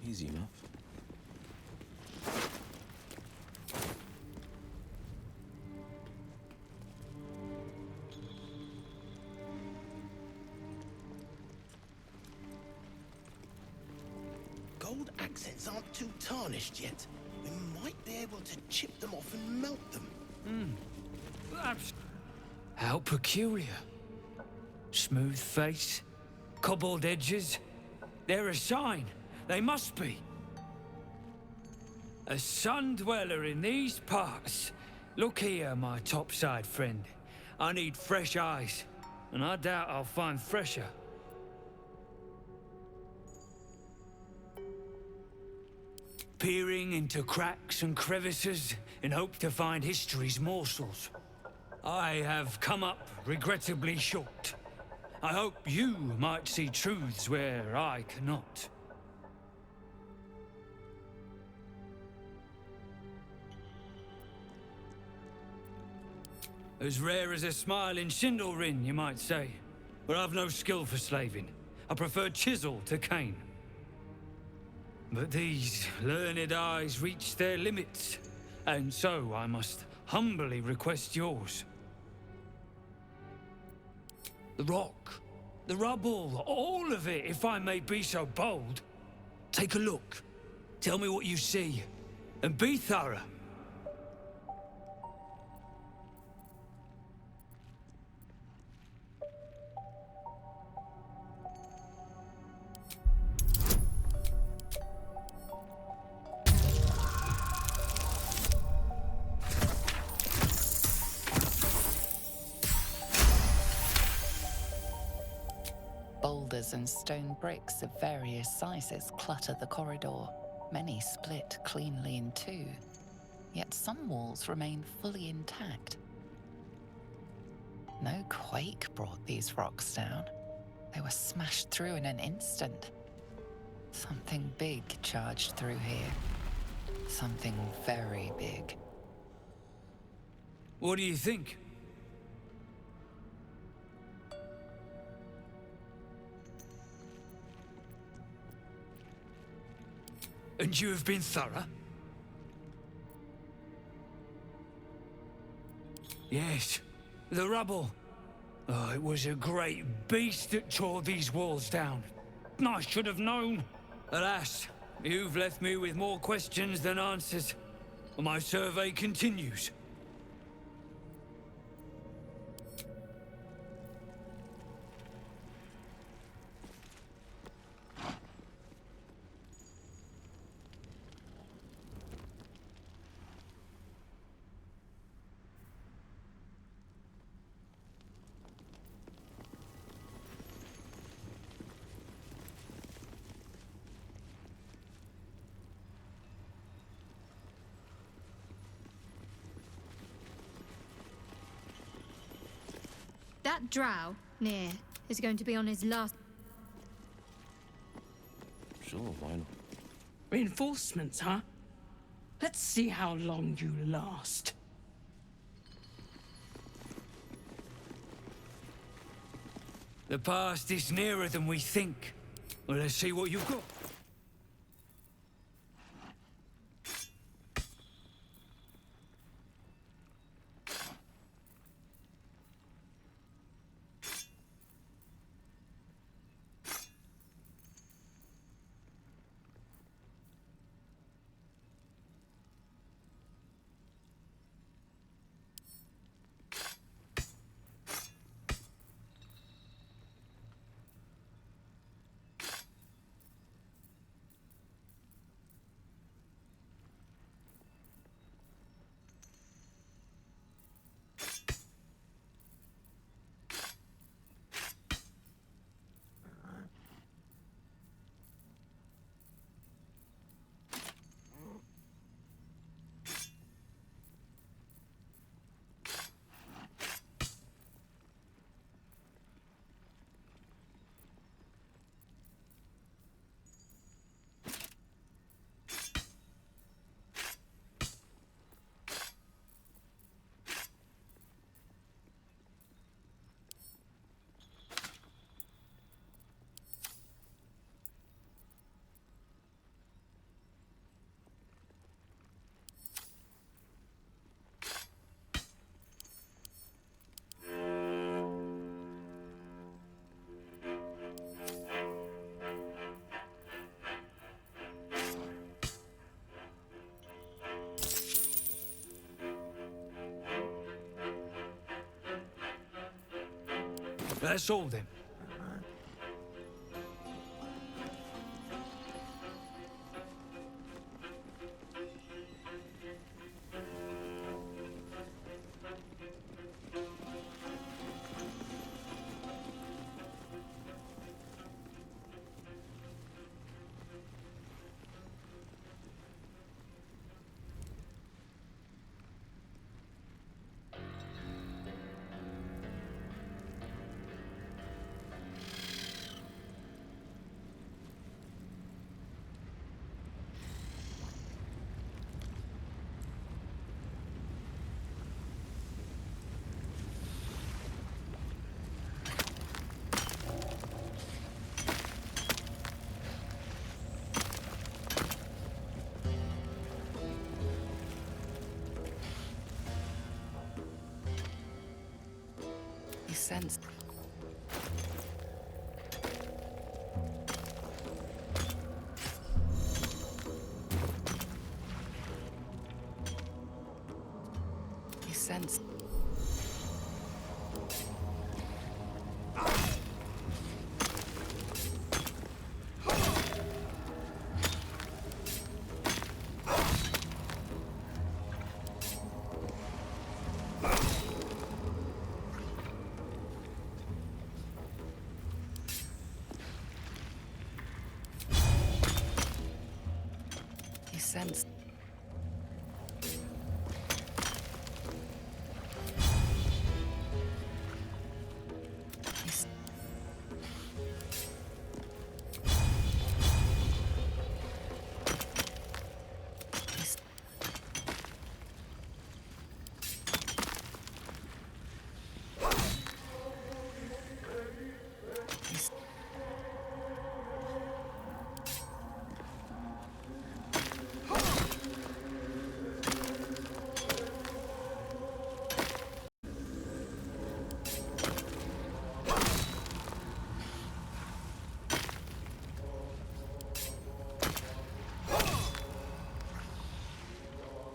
Easy enough. Gold accents aren't too tarnished yet. We might be able to chip them off and melt them. How peculiar. Smooth face, cobbled edges. They're a sign. They must be. A sun dweller in these parts. Look here, my topside friend. I need fresh eyes, and I doubt I'll find fresher. Peering into cracks and crevices in hope to find history's morsels. I have come up regrettably short. I hope you might see truths where I cannot. As rare as a smile in Sindelrin, you might say. But I've no skill for slaving. I prefer chisel to cane. But these learned eyes reach their limits, and so I must humbly request yours. The rock, the rubble, all of it, if I may be so bold. Take a look. Tell me what you see, and be thorough. Boulders and stone bricks of various sizes clutter the corridor. Many split cleanly in two, yet some walls remain fully intact. No quake brought these rocks down. They were smashed through in an instant. Something big charged through here. Something very big. What do you think? And you have been thorough? Yes, the rubble. Oh, it was a great beast that tore these walls down. I should have known. Alas, you've left me with more questions than answers. My survey continues. That drow near is going to be on his last. Sure, why not? Reinforcements, huh? Let's see how long you last. The past is nearer than we think. Well, let's see what you've got. That's all then. Sense. He sensed. Sense.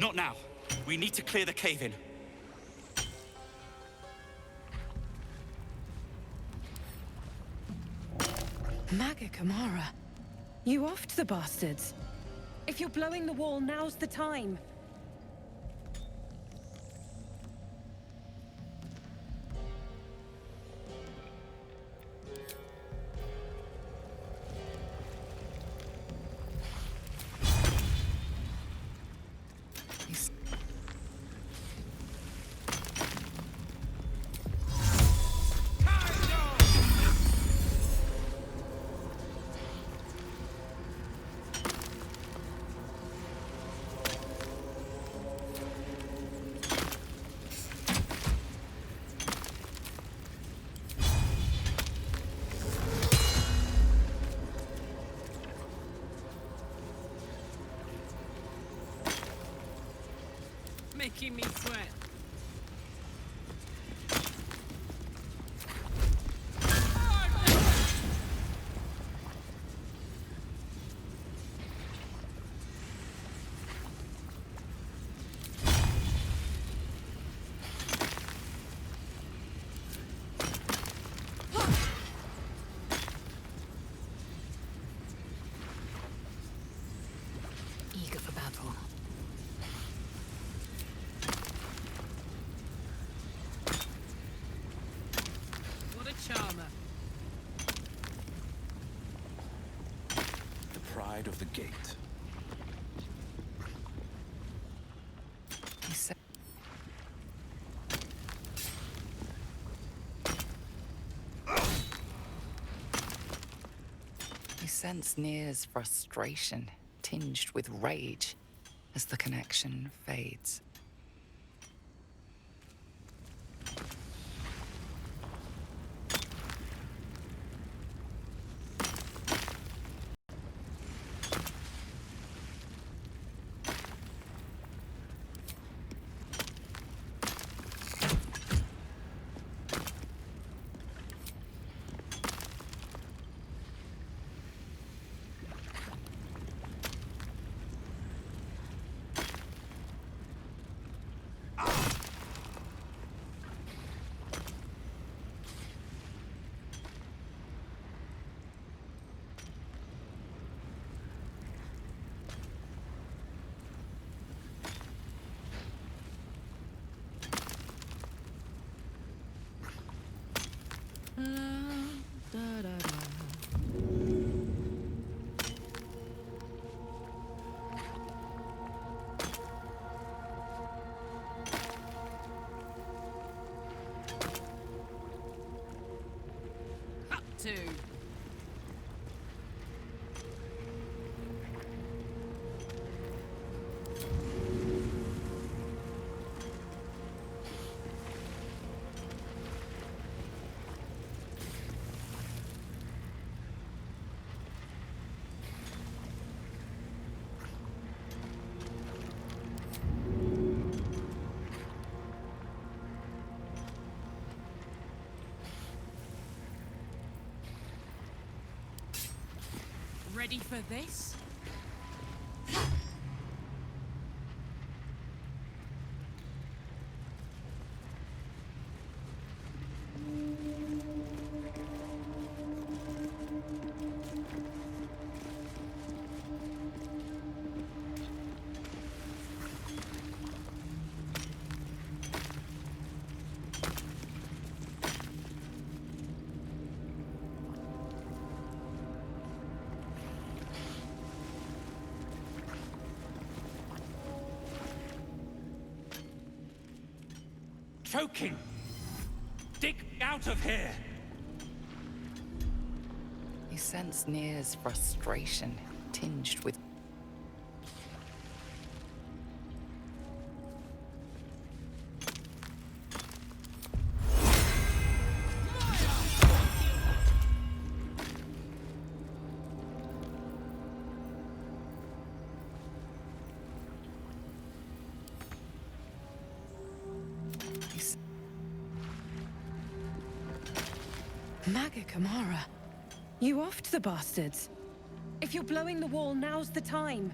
Not now. We need to clear the cave-in. Maga Kamara, you offed the bastards. If you're blowing the wall, now's the time. Making me sweat. Eager for battle. Charmer. The pride of the gate. You sense Nir's frustration, tinged with rage, as the connection fades. Two. Ready for this? Choking! Dig me out of here! You sense Nir's frustration, tinged with... Maga Kamara, you offed the bastards. If you're blowing the wall, now's the time.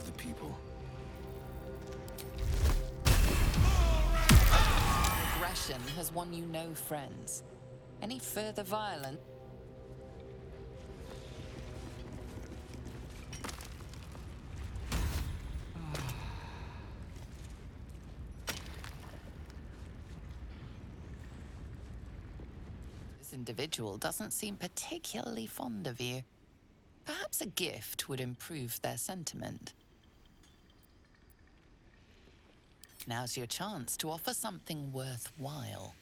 of the people. Aggression has won you no friends. Any further violence? This individual doesn't seem particularly fond of you. Perhaps a gift would improve their sentiment. Now's your chance to offer something worthwhile.